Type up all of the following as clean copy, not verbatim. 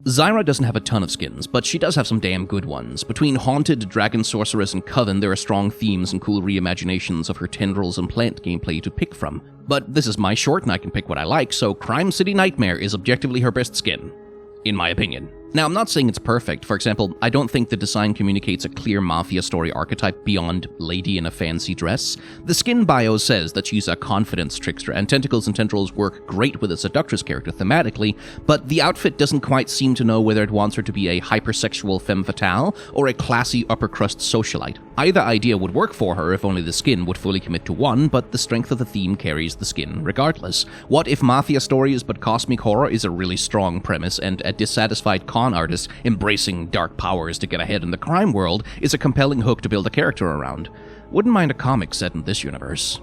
Zyra doesn't have a ton of skins, but she does have some damn good ones. Between Haunted, Dragon Sorceress, and Coven, there are strong themes and cool reimaginations of her tendrils and plant gameplay to pick from. But this is my short and I can pick what I like, so Crime City Nightmare is objectively her best skin, in my opinion. Now, I'm not saying it's perfect. For example, I don't think the design communicates a clear mafia story archetype beyond lady in a fancy dress. The skin bio says that she's a confidence trickster, and tentacles and tendrils work great with a seductress character thematically, but the outfit doesn't quite seem to know whether it wants her to be a hypersexual femme fatale or a classy upper-crust socialite. Either idea would work for her if only the skin would fully commit to one, but the strength of the theme carries the skin regardless. What if mafia stories but cosmic horror is a really strong premise, and a dissatisfied con artist embracing dark powers to get ahead in the crime world is a compelling hook to build a character around? Wouldn't mind a comic set in this universe.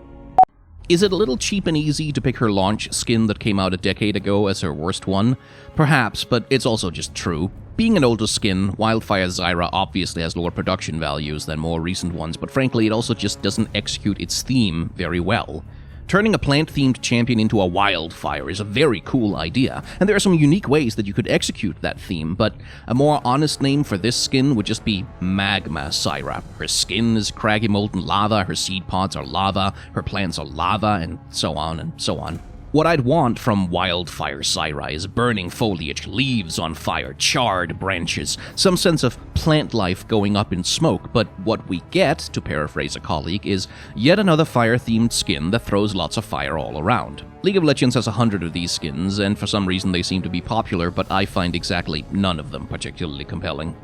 Is it a little cheap and easy to pick her launch skin that came out a decade ago as her worst one? Perhaps, but it's also just true. Being an older skin, Wildfire Zyra obviously has lower production values than more recent ones, but frankly it also just doesn't execute its theme very well. Turning a plant-themed champion into a wildfire is a very cool idea, and there are some unique ways that you could execute that theme, but a more honest name for this skin would just be Magma Zyra. Her skin is craggy molten lava, her seed pods are lava, her plants are lava, and so on and so on. What I'd want from Wildfire Zyra is burning foliage, leaves on fire, charred branches, some sense of plant life going up in smoke, but what we get, to paraphrase a colleague, is yet another fire-themed skin that throws lots of fire all around. League of Legends has 100 of these skins, and for some reason they seem to be popular, but I find exactly none of them particularly compelling.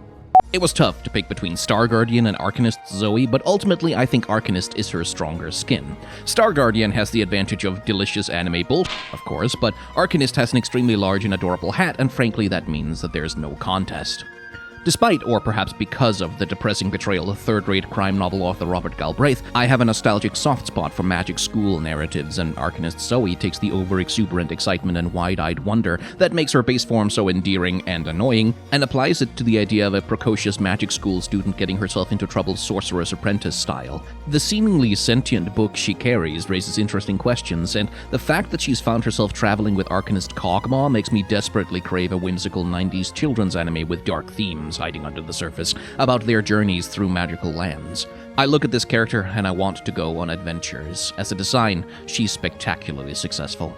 It was tough to pick between Star Guardian and Arcanist Zoe, but ultimately I think Arcanist is her stronger skin. Star Guardian has the advantage of delicious anime bolt, of course, but Arcanist has an extremely large and adorable hat, and frankly that means that there's no contest. Despite, or perhaps because of, the depressing portrayal of third-rate crime novel author Robert Galbraith, I have a nostalgic soft spot for magic school narratives, and Arcanist Zoe takes the over-exuberant excitement and wide-eyed wonder that makes her base form so endearing and annoying, and applies it to the idea of a precocious magic school student getting herself into trouble sorcerer's apprentice style. The seemingly sentient book she carries raises interesting questions, and the fact that she's found herself traveling with Arcanist Kog'Maw makes me desperately crave a whimsical 90s children's anime with dark themes hiding under the surface, about their journeys through magical lands. I look at this character and I want to go on adventures. As a design, she's spectacularly successful.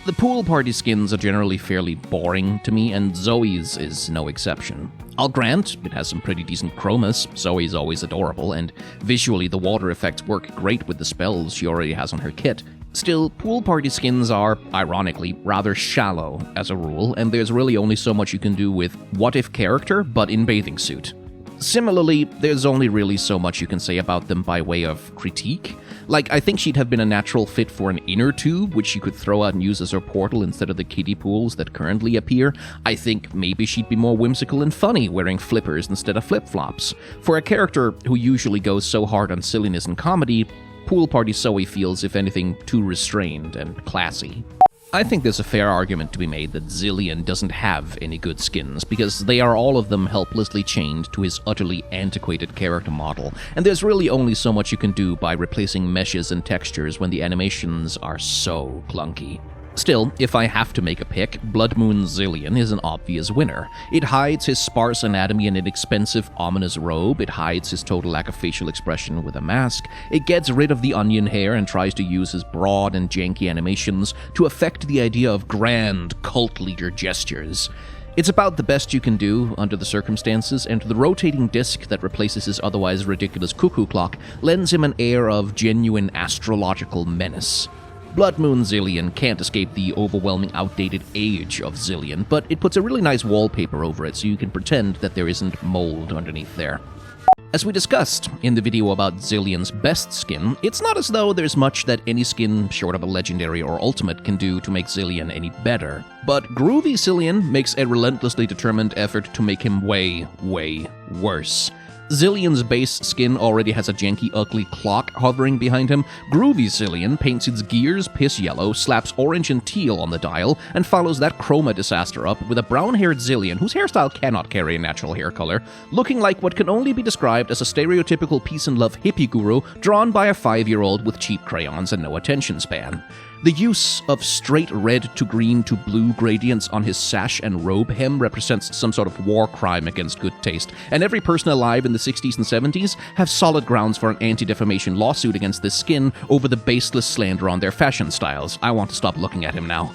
The pool party skins are generally fairly boring to me, and Zoe's is no exception. I'll grant, it has some pretty decent chromas, Zoe's always adorable, and visually the water effects work great with the spells she already has on her kit. Still, pool party skins are, ironically, rather shallow as a rule, and there's really only so much you can do with what-if character, but in bathing suit. Similarly, there's only really so much you can say about them by way of critique. Like, I think she'd have been a natural fit for an inner tube, which she could throw out and use as her portal instead of the kiddie pools that currently appear. I think maybe she'd be more whimsical and funny, wearing flippers instead of flip-flops. For a character who usually goes so hard on silliness and comedy, Pool Party Zoe feels, if anything, too restrained and classy. I think there's a fair argument to be made that Zilean doesn't have any good skins, because they are all of them helplessly chained to his utterly antiquated character model, and there's really only so much you can do by replacing meshes and textures when the animations are so clunky. Still, if I have to make a pick, Blood Moon Zilean is an obvious winner. It hides his sparse anatomy in an expensive, ominous robe, it hides his total lack of facial expression with a mask, it gets rid of the onion hair and tries to use his broad and janky animations to affect the idea of grand, cult leader gestures. It's about the best you can do under the circumstances, and the rotating disc that replaces his otherwise ridiculous cuckoo clock lends him an air of genuine astrological menace. Blood Moon Zilean can't escape the overwhelming outdated age of Zilean, but it puts a really nice wallpaper over it so you can pretend that there isn't mold underneath there. As we discussed in the video about Zilean's best skin, it's not as though there's much that any skin short of a legendary or ultimate can do to make Zilean any better. But Groovy Zilean makes a relentlessly determined effort to make him way, way worse. Zilean's base skin already has a janky, ugly clock hovering behind him. Groovy Zilean paints its gears piss yellow, slaps orange and teal on the dial, and follows that chroma disaster up with a brown-haired Zilean whose hairstyle cannot carry a natural hair color, looking like what can only be described as a stereotypical peace and love hippie guru drawn by a 5-year-old with cheap crayons and no attention span. The use of straight red to green to blue gradients on his sash and robe hem represents some sort of war crime against good taste, and every person alive in the 60s and 70s have solid grounds for an anti-defamation lawsuit against this skin over the baseless slander on their fashion styles. I want to stop looking at him now.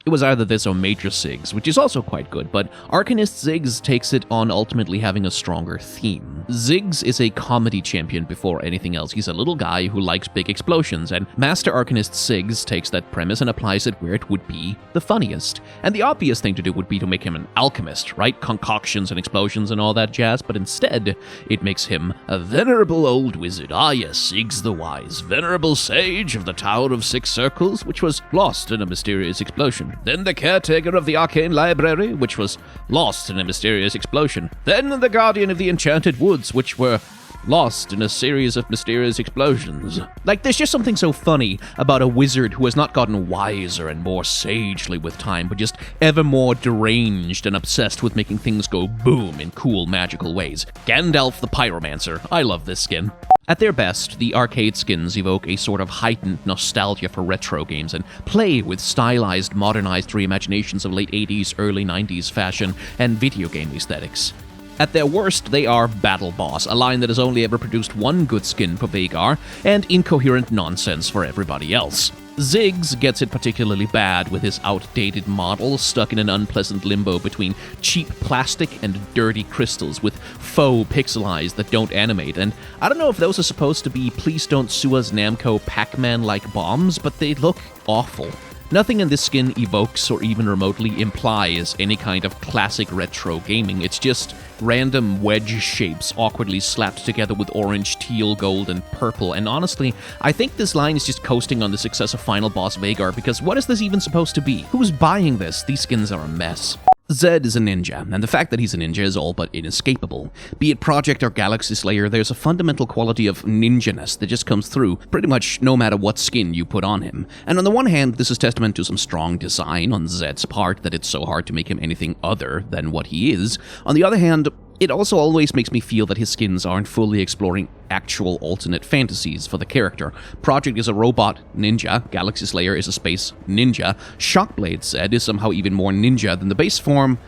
It was either this or Major Ziggs, which is also quite good, but Arcanist Ziggs takes it on ultimately having a stronger theme. Ziggs is a comedy champion before anything else. He's a little guy who likes big explosions, and Master Arcanist Ziggs takes that premise and applies it where it would be the funniest. And the obvious thing to do would be to make him an alchemist, right? Concoctions and explosions and all that jazz, but instead, it makes him a venerable old wizard. Ah yes, Ziggs the Wise, venerable sage of the Tower of Six Circles, which was lost in a mysterious explosion. Then the caretaker of the Arcane Library, which was lost in a mysterious explosion. Then the guardian of the Enchanted Woods, which were lost in a series of mysterious explosions. Like, there's just something so funny about a wizard who has not gotten wiser and more sagely with time, but just ever more deranged and obsessed with making things go boom in cool, magical ways. Gandalf the Pyromancer. I love this skin. At their best, the arcade skins evoke a sort of heightened nostalgia for retro games and play with stylized, modernized reimaginations of late 80s, early 90s fashion and video game aesthetics. At their worst, they are Battle Boss, a line that has only ever produced one good skin for Vagar, and incoherent nonsense for everybody else. Ziggs gets it particularly bad with his outdated model stuck in an unpleasant limbo between cheap plastic and dirty crystals with faux pixel eyes that don't animate, and I don't know if those are supposed to be Please Don't Sue Us Namco Pac-Man-like bombs, but they look awful. Nothing in this skin evokes or even remotely implies any kind of classic retro gaming. It's just random wedge shapes awkwardly slapped together with orange, teal, gold, and purple. And honestly, I think this line is just coasting on the success of Final Boss Vagar, because what is this even supposed to be? Who's buying this? These skins are a mess. Zed is a ninja, and the fact that he's a ninja is all but inescapable. Be it Project or Galaxy Slayer, there's a fundamental quality of ninja-ness that just comes through pretty much no matter what skin you put on him. And on the one hand, this is testament to some strong design on Zed's part that it's so hard to make him anything other than what he is. On the other hand, it also always makes me feel that his skins aren't fully exploring actual alternate fantasies for the character. Project is a robot ninja, Galaxy Slayer is a space ninja, Shockblade Zed is somehow even more ninja than the base form,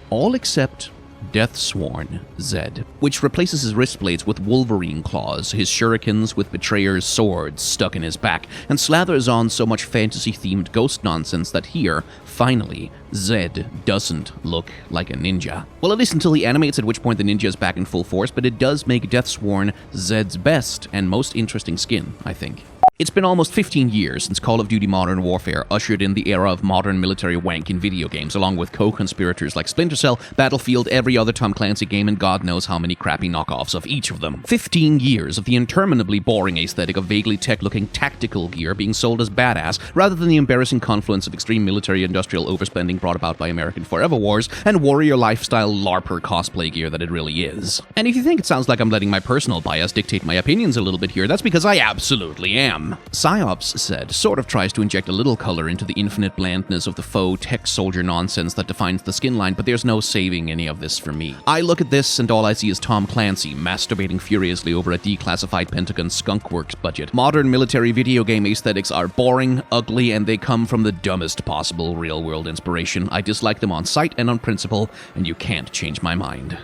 all except Deathsworn Zed, which replaces his wrist blades with Wolverine claws, his shurikens with Betrayer's swords stuck in his back, and slathers on so much fantasy-themed ghost nonsense that here, finally, Zed doesn't look like a ninja. Well, at least until he animates, at which point the ninja is back in full force, but it does make Deathsworn Zed's best and most interesting skin, I think. It's been almost 15 years since Call of Duty Modern Warfare ushered in the era of modern military wank in video games, along with co-conspirators like Splinter Cell, Battlefield, every other Tom Clancy game, and God knows how many crappy knockoffs of each of them. 15 years of the interminably boring aesthetic of vaguely tech-looking tactical gear being sold as badass, rather than the embarrassing confluence of extreme military-industrial overspending brought about by American Forever Wars, and warrior lifestyle LARPer cosplay gear that it really is. And if you think it sounds like I'm letting my personal bias dictate my opinions a little bit here, that's because I absolutely am. Psyops Zed sort of tries to inject a little color into the infinite blandness of the faux tech soldier nonsense that defines the skin line, but there's no saving any of this for me. I look at this and all I see is Tom Clancy masturbating furiously over a declassified Pentagon skunkworks budget. Modern military video game aesthetics are boring, ugly, and they come from the dumbest possible real-world inspiration. I dislike them on sight and on principle, and you can't change my mind.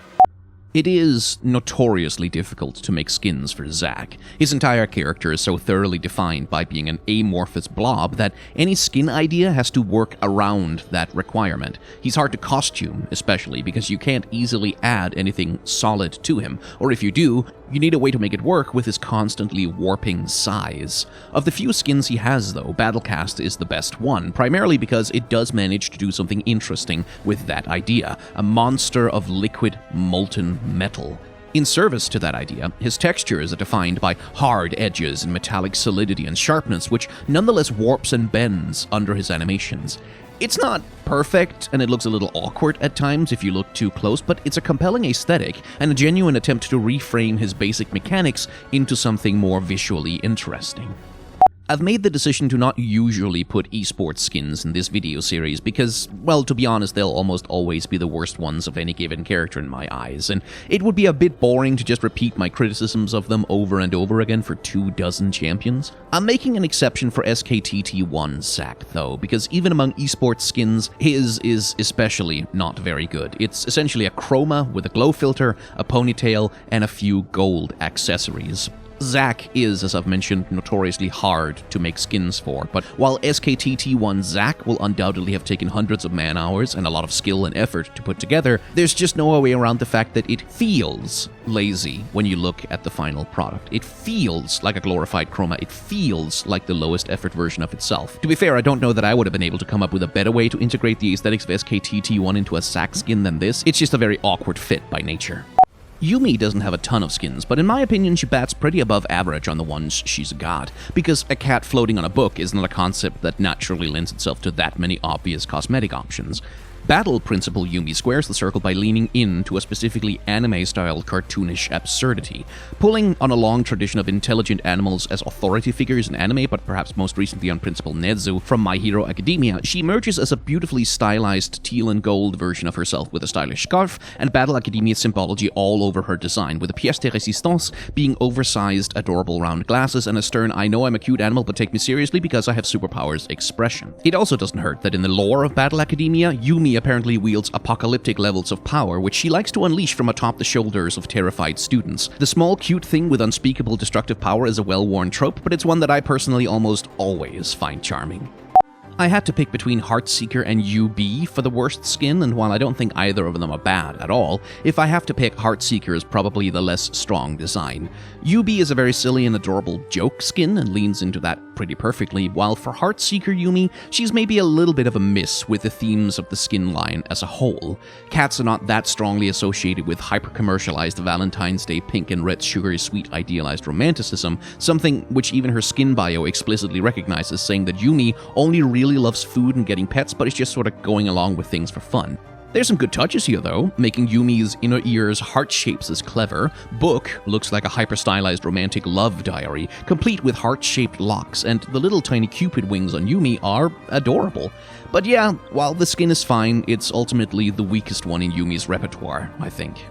It is notoriously difficult to make skins for Zack. His entire character is so thoroughly defined by being an amorphous blob that any skin idea has to work around that requirement. He's hard to costume, especially because you can't easily add anything solid to him, or if you do, you need a way to make it work with his constantly warping size. Of the few skins he has, though, Battlecast is the best one, primarily because it does manage to do something interesting with that idea, a monster of liquid, molten metal. In service to that idea, his textures are defined by hard edges and metallic solidity and sharpness, which nonetheless warps and bends under his animations. It's not perfect, and it looks a little awkward at times if you look too close, but it's a compelling aesthetic and a genuine attempt to reframe his basic mechanics into something more visually interesting. I've made the decision to not usually put esports skins in this video series because, well, to be honest, they'll almost always be the worst ones of any given character in my eyes, and it would be a bit boring to just repeat my criticisms of them over and over again for 24 champions. I'm making an exception for SKTT1 Zac, though, because even among esports skins, his is especially not very good. It's essentially a chroma with a glow filter, a ponytail, and a few gold accessories. Zac is, as I've mentioned, notoriously hard to make skins for, but while SKTT1 Zac will undoubtedly have taken hundreds of man-hours and a lot of skill and effort to put together, there's just no way around the fact that it feels lazy when you look at the final product. It feels like a glorified chroma. It feels like the lowest effort version of itself. To be fair, I don't know that I would have been able to come up with a better way to integrate the aesthetics of SKTT1 into a Zac skin than this. It's just a very awkward fit by nature. Yumi doesn't have a ton of skins, but in my opinion she bats pretty above average on the ones she's got, because a cat floating on a book is not a concept that naturally lends itself to that many obvious cosmetic options. Battle Principle Yumi squares the circle by leaning into a specifically anime-style cartoonish absurdity, pulling on a long tradition of intelligent animals as authority figures in anime, but perhaps most recently on Principal Nezu from My Hero Academia. She emerges as a beautifully stylized teal and gold version of herself with a stylish scarf and Battle Academia symbology all over her design, with a pièce de résistance being oversized, adorable round glasses and a stern "I know I'm a cute animal but take me seriously because I have superpowers" expression. It also doesn't hurt that in the lore of Battle Academia, Yumi apparently wields apocalyptic levels of power, which she likes to unleash from atop the shoulders of terrified students. The small, cute thing with unspeakable destructive power is a well-worn trope, but it's one that I personally almost always find charming. I had to pick between Heartseeker and UB for the worst skin, and while I don't think either of them are bad at all, if I have to pick, Heartseeker is probably the less strong design. UB is a very silly and adorable joke skin and leans into that pretty perfectly, while for Heartseeker Yumi, she's maybe a little bit of a miss with the themes of the skin line as a whole. Cats are not that strongly associated with hyper-commercialized Valentine's Day pink and red sugary sweet idealized romanticism, something which even her skin bio explicitly recognizes, saying that Yumi only really loves food and getting pets, but is just sort of going along with things for fun. There's some good touches here though, making Yumi's inner ears heart shapes is clever, Book looks like a hyper-stylized romantic love diary, complete with heart-shaped locks, and the little tiny cupid wings on Yumi are adorable. But yeah, while the skin is fine, it's ultimately the weakest one in Yumi's repertoire, I think.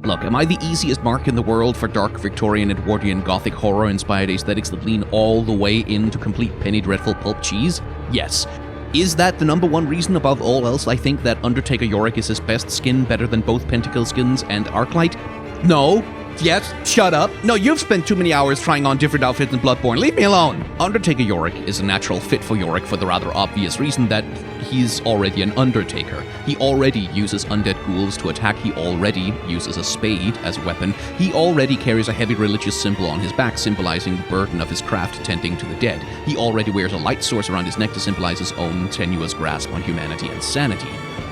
Look, am I the easiest mark in the world for dark Victorian Edwardian Gothic horror-inspired aesthetics that lean all the way into complete Penny Dreadful pulp cheese? Yes. Is that the number one reason above all else I think that Undertaker Yorick is his best skin, better than both Pentakill skins and Arclight? No. Yes, shut up. No, you've spent too many hours trying on different outfits in Bloodborne. Leave me alone. Undertaker Yorick is a natural fit for Yorick for the rather obvious reason that he's already an Undertaker. He already uses undead ghouls to attack. He already uses a spade as a weapon. He already carries a heavy religious symbol on his back, symbolizing the burden of his craft tending to the dead. He already wears a light source around his neck to symbolize his own tenuous grasp on humanity and sanity.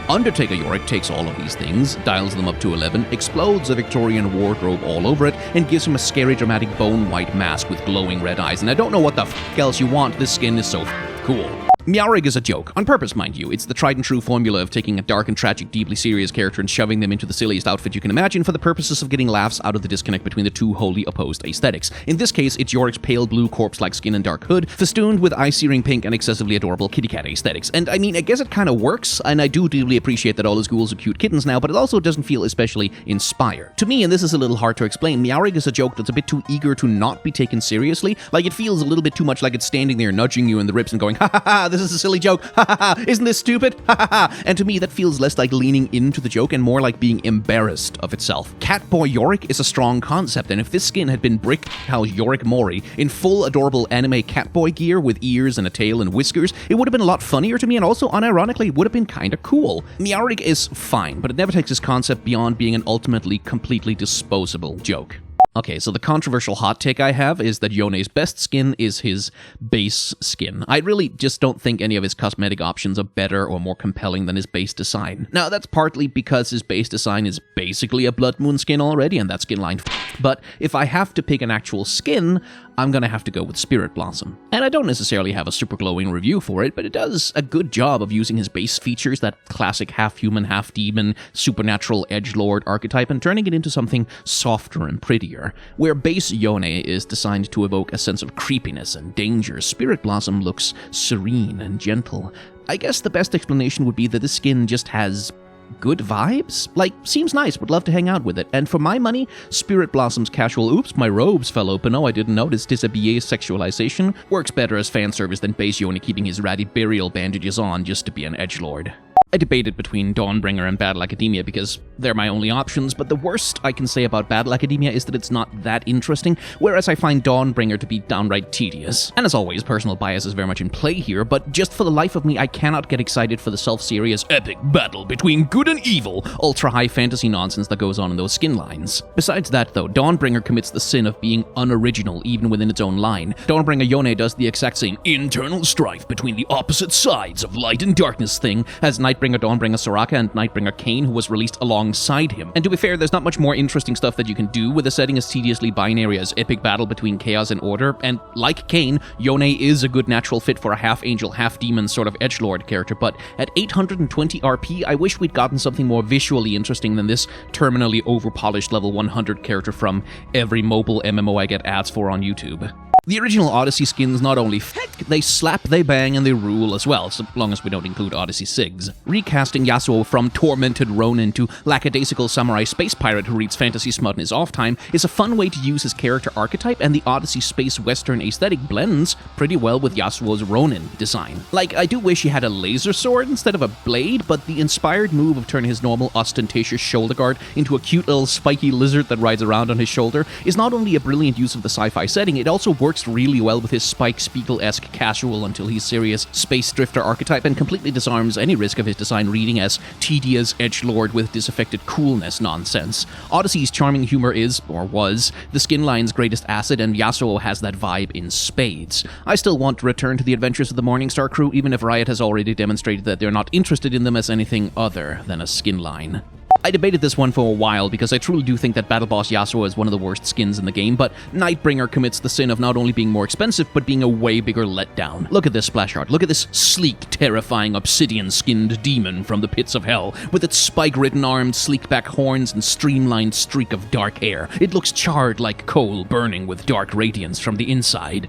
Undertaker Yorick takes all of these things, dials them up to 11, explodes a Victorian wardrobe all over it, and gives him a scary dramatic bone-white mask with glowing red eyes. And I don't know what the f*** else you want, this skin is so cool. Meowrig is a joke, on purpose mind you. It's the tried and true formula of taking a dark and tragic, deeply serious character and shoving them into the silliest outfit you can imagine for the purposes of getting laughs out of the disconnect between the two wholly opposed aesthetics. In this case, it's Yorick's pale blue corpse-like skin and dark hood, festooned with eye-searing pink and excessively adorable kitty cat aesthetics. And I mean, I guess it kinda works, and I do deeply appreciate that all his ghouls are cute kittens now, but it also doesn't feel especially inspired. To me, and this is a little hard to explain, Meowrig is a joke that's a bit too eager to not be taken seriously. Like, it feels a little bit too much like it's standing there nudging you in the ribs and going, ha ha ha, this is a silly joke. Ha ha ha, isn't this stupid? Ha ha ha. And to me, that feels less like leaning into the joke and more like being embarrassed of itself. Catboy Yorick is a strong concept, and if this skin had been Brick-Hal Yorick Mori in full adorable anime Catboy gear with ears and a tail and whiskers, it would have been a lot funnier to me, and also, unironically, would have been kinda cool. Meowrig is fine, but it never takes this concept beyond being an ultimately completely disposable joke. Okay, so the controversial hot take I have is that Yone's best skin is his base skin. I really just don't think any of his cosmetic options are better or more compelling than his base design. Now, that's partly because his base design is basically a Blood Moon skin already, and that skin line but if I have to pick an actual skin, I'm gonna have to go with Spirit Blossom. And I don't necessarily have a super glowing review for it, but it does a good job of using his base features, that classic half-human, half-demon, supernatural edgelord archetype, and turning it into something softer and prettier. Where base Yone is designed to evoke a sense of creepiness and danger, Spirit Blossom looks serene and gentle. I guess the best explanation would be that this skin just has good vibes? Like, seems nice, would love to hang out with it. And for my money, Spirit Blossom's casual oops, my robes fell open, oh I didn't notice, dishabillé sexualization works better as fan service than base Yone keeping his ratty burial bandages on just to be an edgelord. I debated between Dawnbringer and Battle Academia because they're my only options, but the worst I can say about Battle Academia is that it's not that interesting, whereas I find Dawnbringer to be downright tedious. And as always, personal bias is very much in play here, but just for the life of me, I cannot get excited for the self-serious epic battle between good and evil, ultra-high fantasy nonsense that goes on in those skin lines. Besides that though, Dawnbringer commits the sin of being unoriginal even within its own line. Dawnbringer Yone does the exact same internal strife between the opposite sides of light and darkness thing as Nightbringer Dawnbringer Soraka and Nightbringer Kain, who was released alongside him. And to be fair, there's not much more interesting stuff that you can do with a setting as tediously binary as epic battle between chaos and order, and like Kain, Yone is a good natural fit for a half-angel, half-demon sort of edgelord character, but at 820 RP, I wish we'd gotten something more visually interesting than this terminally overpolished level 100 character from every mobile MMO I get ads for on YouTube. The original Odyssey skins not only they slap, they bang, and they rule as well, so long as we don't include Odyssey Sigs. Recasting Yasuo from tormented Ronin to lackadaisical samurai space pirate who reads fantasy smut in his off time is a fun way to use his character archetype, and the Odyssey space western aesthetic blends pretty well with Yasuo's Ronin design. Like, I do wish he had a laser sword instead of a blade, but the inspired move of turning his normal ostentatious shoulder guard into a cute little spiky lizard that rides around on his shoulder is not only a brilliant use of the sci-fi setting, it also works really well with his Spike Spiegel-esque casual until he's serious space drifter archetype, and completely disarms any risk of his design reading as tedious edgelord with disaffected coolness nonsense. Odyssey's charming humor is, or was, the skin line's greatest asset, and Yasuo has that vibe in spades. I still want to return to the adventures of the Morningstar crew, even if Riot has already demonstrated that they're not interested in them as anything other than a skin line. I debated this one for a while because I truly do think that Battle Boss Yasuo is one of the worst skins in the game, but Nightbringer commits the sin of not only being more expensive, but being a way bigger letdown. Look at this splash art. Look at this sleek, terrifying, obsidian-skinned demon from the pits of hell, with its spike-ridden arms, sleek-back horns, and streamlined streak of dark hair. It looks charred like coal burning with dark radiance from the inside.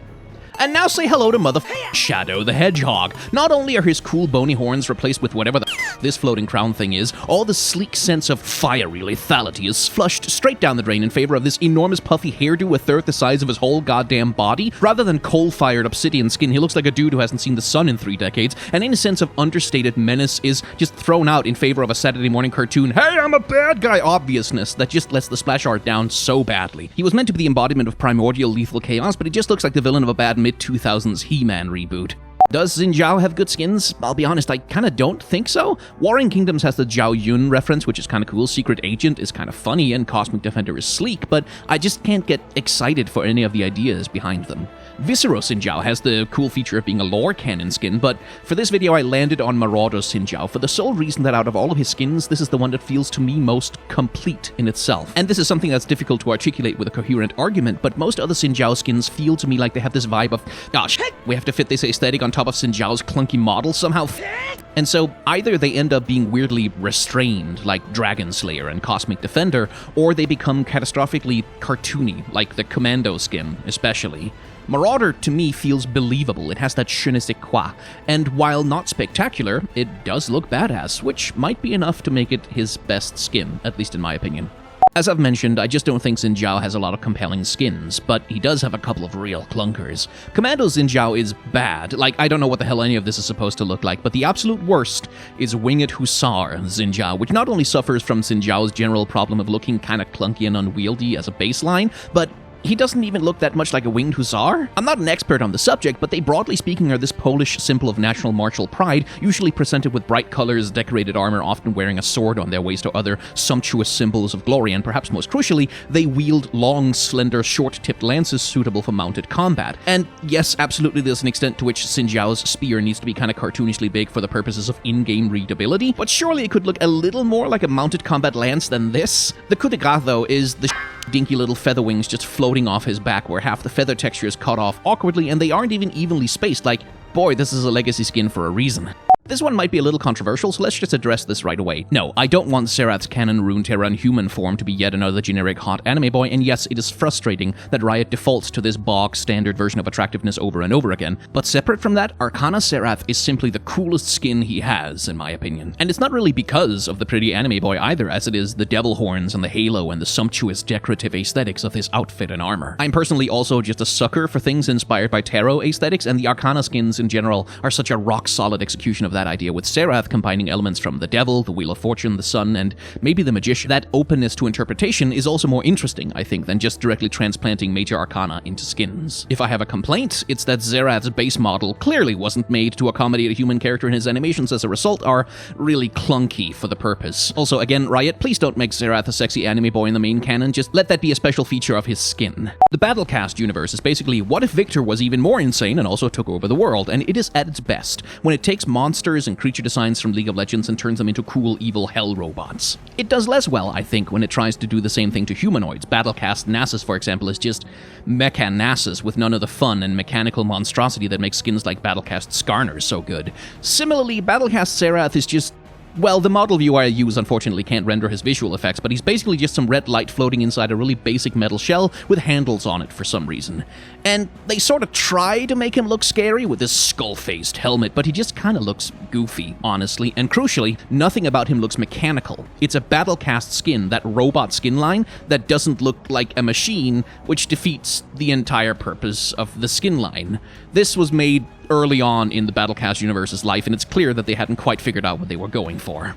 And now say hello to Shadow the Hedgehog. Not only are his cool bony horns replaced with whatever this floating crown thing is, all the sleek sense of fiery lethality is flushed straight down the drain in favor of this enormous puffy hairdo a third the size of his whole goddamn body. Rather than coal-fired obsidian skin, he looks like a dude who hasn't seen the sun in 3 decades, and any sense of understated menace is just thrown out in favor of a Saturday morning cartoon, hey, I'm a bad guy obviousness that just lets the splash art down so badly. He was meant to be the embodiment of primordial lethal chaos, but he just looks like the villain of a bad mid-2000s He-Man reboot. Does Xin Zhao have good skins? I'll be honest, I kinda don't think so. Warring Kingdoms has the Zhao Yun reference, which is kinda cool, Secret Agent is kinda funny, and Cosmic Defender is sleek, but I just can't get excited for any of the ideas behind them. Viscero Xin Zhao has the cool feature of being a lore canon skin, but for this video I landed on Marauder Xin Zhao for the sole reason that out of all of his skins, this is the one that feels to me most complete in itself. And this is something that's difficult to articulate with a coherent argument, but most other Xin Zhao skins feel to me like they have this vibe of, gosh, we have to fit this aesthetic on top of Xin Zhao's clunky model somehow. And so either they end up being weirdly restrained, like Dragon Slayer and Cosmic Defender, or they become catastrophically cartoony, like the Commando skin, especially. Marauder, to me, feels believable. It has that je ne sais quoi, and while not spectacular, it does look badass, which might be enough to make it his best skin, at least in my opinion. As I've mentioned, I just don't think Xin Zhao has a lot of compelling skins, but he does have a couple of real clunkers. Commando Xin Zhao is bad. Like, I don't know what the hell any of this is supposed to look like, but the absolute worst is Winged Hussar Xin Zhao, which not only suffers from Xin Zhao's general problem of looking kinda clunky and unwieldy as a baseline, but he doesn't even look that much like a winged hussar. I'm not an expert on the subject, but they broadly speaking are this Polish symbol of national martial pride, usually presented with bright colors, decorated armor, often wearing a sword on their waist or other sumptuous symbols of glory, and perhaps most crucially, they wield long, slender, short-tipped lances suitable for mounted combat. And yes, absolutely there's an extent to which Xin Zhao's spear needs to be kind of cartoonishly big for the purposes of in-game readability, but surely it could look a little more like a mounted combat lance than this. The coup de grace, though, is the dinky little feather wings just floating off his back where half the feather texture is cut off awkwardly and they aren't even evenly spaced. Like, boy, this is a legacy skin for a reason. This one might be a little controversial, so let's just address this right away. No, I don't want Serath's canon Runeterra in human form to be yet another generic hot anime boy, and yes, it is frustrating that Riot defaults to this bog standard version of attractiveness over and over again, but separate from that, Arcana Serath is simply the coolest skin he has, in my opinion. And it's not really because of the pretty anime boy either, as it is the devil horns and the halo and the sumptuous decorative aesthetics of his outfit and armor. I'm personally also just a sucker for things inspired by tarot aesthetics, and the Arcana skins in general are such a rock-solid execution of that idea, with Serath combining elements from the devil, the Wheel of Fortune, the sun, and maybe the magician. That openness to interpretation is also more interesting, I think, than just directly transplanting major arcana into skins. If I have a complaint, it's that Zerath's base model clearly wasn't made to accommodate a human character, and his animations as a result are really clunky for the purpose. Also, again, Riot, please don't make Zerath a sexy anime boy in the main canon, just let that be a special feature of his skin. The Battlecast universe is basically what if Victor was even more insane and also took over the world, and it is at its best when it takes monsters and creature designs from League of Legends and turns them into cool, evil hell robots. It does less well, I think, when it tries to do the same thing to humanoids. Battlecast Nasus, for example, is just Mecha Nasus with none of the fun and mechanical monstrosity that makes skins like Battlecast Skarner so good. Similarly, Battlecast Serath is just, well, the model view I use unfortunately can't render his visual effects, but he's basically just some red light floating inside a really basic metal shell with handles on it for some reason. And they sort of try to make him look scary with this skull-faced helmet, but he just kind of looks goofy, honestly. And crucially, nothing about him looks mechanical. It's a Battlecast skin, that robot skin line, that doesn't look like a machine, which defeats the entire purpose of the skin line. This was made early on in the Battlecast universe's life, and it's clear that they hadn't quite figured out what they were going for.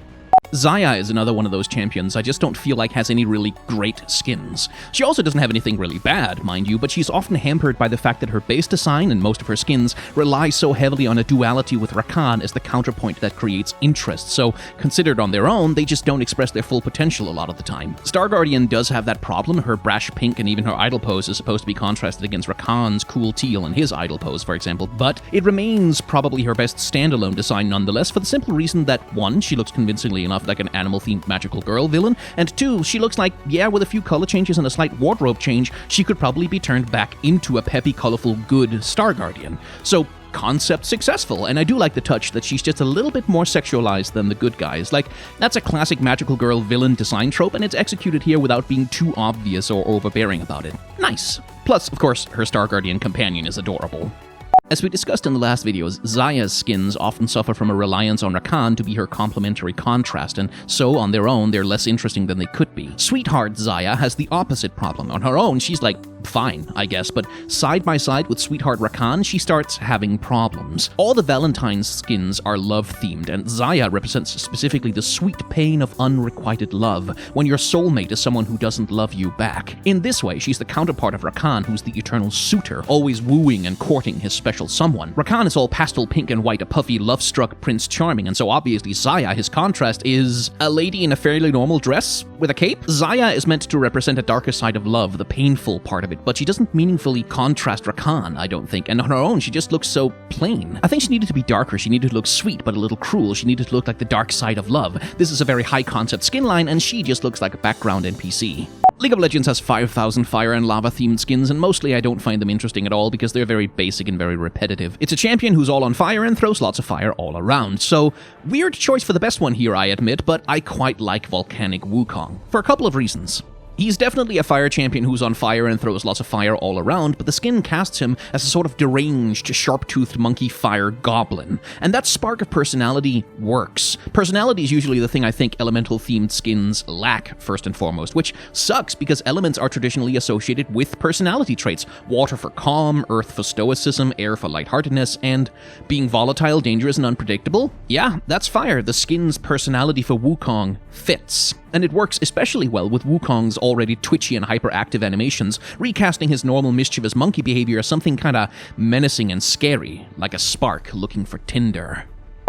Xayah is another one of those champions I just don't feel like has any really great skins. She also doesn't have anything really bad, mind you, but she's often hampered by the fact that her base design and most of her skins rely so heavily on a duality with Rakan as the counterpoint that creates interest, so considered on their own, they just don't express their full potential a lot of the time. Star Guardian does have that problem. Her brash pink and even her idle pose is supposed to be contrasted against Rakan's cool teal and his idle pose, for example, but it remains probably her best standalone design nonetheless, for the simple reason that 1, she looks convincingly enough like an animal-themed magical girl villain, and 2, she looks like, yeah, with a few color changes and a slight wardrobe change, she could probably be turned back into a peppy, colorful, good Star Guardian. So, concept successful, and I do like the touch that she's just a little bit more sexualized than the good guys. Like, that's a classic magical girl villain design trope, and it's executed here without being too obvious or overbearing about it. Nice. Plus, of course, her Star Guardian companion is adorable. As we discussed in the last videos, Xayah's skins often suffer from a reliance on Rakan to be her complementary contrast, and so on their own, they're less interesting than they could be. Sweetheart Xayah has the opposite problem. On her own, she's like, fine, I guess, but side by side with Sweetheart Rakan, she starts having problems. All the Valentine's skins are love-themed, and Xayah represents specifically the sweet pain of unrequited love, when your soulmate is someone who doesn't love you back. In this way, she's the counterpart of Rakan, who's the eternal suitor, always wooing and courting his special someone. Rakan is all pastel pink and white, a puffy, love-struck Prince Charming, and so obviously Xayah, his contrast, is a lady in a fairly normal dress with a cape. Xayah is meant to represent a darker side of love, the painful part of it, but she doesn't meaningfully contrast Rakan, I don't think, and on her own, she just looks so plain. I think she needed to be darker, she needed to look sweet, but a little cruel, she needed to look like the dark side of love. This is a very high-concept skin line, and she just looks like a background NPC. League of Legends has 5,000 fire and lava themed skins, and mostly I don't find them interesting at all because they're very basic and very repetitive. It's a champion who's all on fire and throws lots of fire all around, so weird choice for the best one here, I admit, but I quite like Volcanic Wukong, for a couple of reasons. He's definitely a fire champion who's on fire and throws lots of fire all around, but the skin casts him as a sort of deranged, sharp-toothed monkey fire goblin, and that spark of personality works. Personality is usually the thing I think elemental-themed skins lack, first and foremost, which sucks because elements are traditionally associated with personality traits. Water for calm, earth for stoicism, air for lightheartedness, and being volatile, dangerous, and unpredictable? Yeah, that's fire. The skin's personality for Wukong fits. And it works especially well with Wukong's already twitchy and hyperactive animations, recasting his normal mischievous monkey behavior as something kinda menacing and scary, like a spark looking for tinder.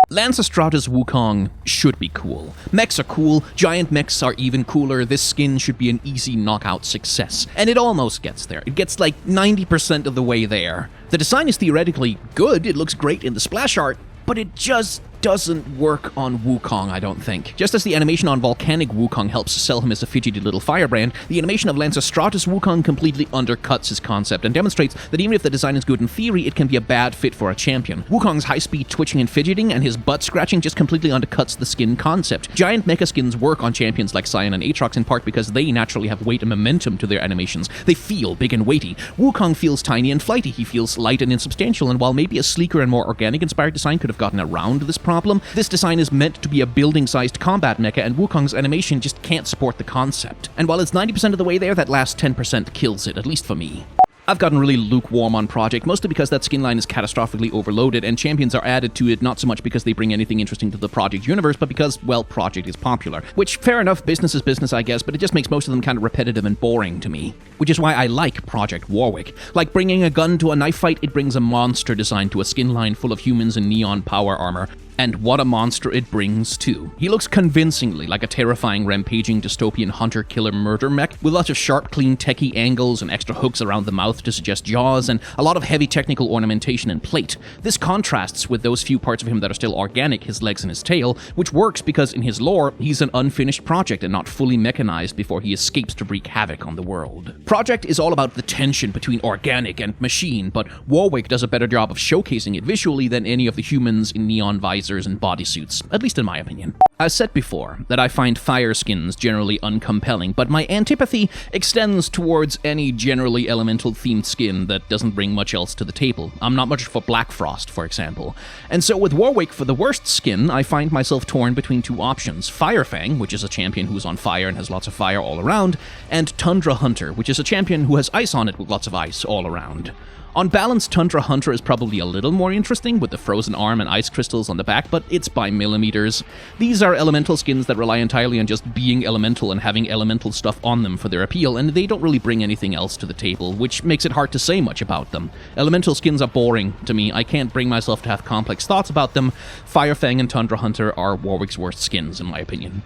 Lancestrata's Wukong should be cool. Mechs are cool, giant mechs are even cooler, this skin should be an easy knockout success. And it almost gets there. It gets like 90% of the way there. The design is theoretically good, it looks great in the splash art, but it just doesn't work on Wukong, I don't think. Just as the animation on Volcanic Wukong helps sell him as a fidgety little firebrand, the animation of Lancer-Stratus Wukong completely undercuts his concept and demonstrates that even if the design is good in theory, it can be a bad fit for a champion. Wukong's high-speed twitching and fidgeting and his butt scratching just completely undercuts the skin concept. Giant mecha skins work on champions like Cyan and Aatrox in part because they naturally have weight and momentum to their animations. They feel big and weighty. Wukong feels tiny and flighty. He feels light and insubstantial, and while maybe a sleeker and more organic-inspired design could have gotten around this problem, this design is meant to be a building-sized combat mecha, and Wukong's animation just can't support the concept. And while it's 90% of the way there, that last 10% kills it, at least for me. I've gotten really lukewarm on Project, mostly because that skin line is catastrophically overloaded, and champions are added to it not so much because they bring anything interesting to the Project universe, but because, well, Project is popular. Which, fair enough, business is business, I guess, but it just makes most of them kind of repetitive and boring to me. Which is why I like Project Warwick. Like bringing a gun to a knife fight, it brings a monster design to a skin line full of humans in neon power armor. And what a monster it brings, too. He looks convincingly like a terrifying, rampaging, dystopian hunter-killer murder mech, with lots of sharp, clean, techie angles and extra hooks around the mouth to suggest jaws, and a lot of heavy technical ornamentation and plate. This contrasts with those few parts of him that are still organic, his legs and his tail, which works because in his lore, he's an unfinished project and not fully mechanized before he escapes to wreak havoc on the world. Project is all about the tension between organic and machine, but Warwick does a better job of showcasing it visually than any of the humans in neon visors and bodysuits, at least in my opinion. I've said before that I find fire skins generally uncompelling, but my antipathy extends towards any generally elemental-themed skin that doesn't bring much else to the table. I'm not much for Black Frost, for example. And so with Warwick for the worst skin, I find myself torn between two options. Firefang, which is a champion who's on fire and has lots of fire all around, and Tundra Hunter, which is a champion who has ice on it with lots of ice all around. On balance, Tundra Hunter is probably a little more interesting, with the frozen arm and ice crystals on the back, but it's by millimeters. These are elemental skins that rely entirely on just being elemental and having elemental stuff on them for their appeal, and they don't really bring anything else to the table, which makes it hard to say much about them. Elemental skins are boring to me. I can't bring myself to have complex thoughts about them. Firefang and Tundra Hunter are Warwick's worst skins, in my opinion.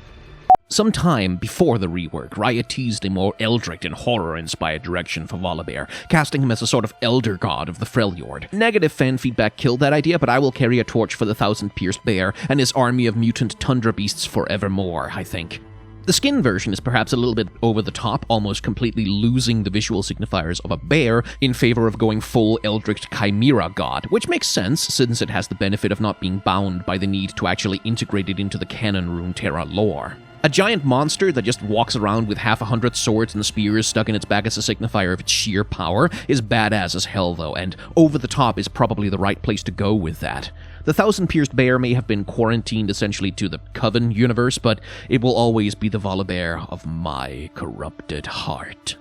Some time before the rework, Riot teased a more eldritch and horror-inspired direction for Volibear, casting him as a sort of elder god of the Freljord. Negative fan feedback killed that idea, but I will carry a torch for the Thousand-Pierced Bear and his army of mutant tundra beasts forevermore, I think. The skin version is perhaps a little bit over the top, almost completely losing the visual signifiers of a bear in favor of going full Eldritch Chimera god, which makes sense since it has the benefit of not being bound by the need to actually integrate it into the canon Runeterra lore. A giant monster that just walks around with 100 swords and spears stuck in its back as a signifier of its sheer power is badass as hell though, and over the top is probably the right place to go with that. The Thousand-Pierced Bear may have been quarantined essentially to the Coven universe, but it will always be the Volibear of my corrupted heart.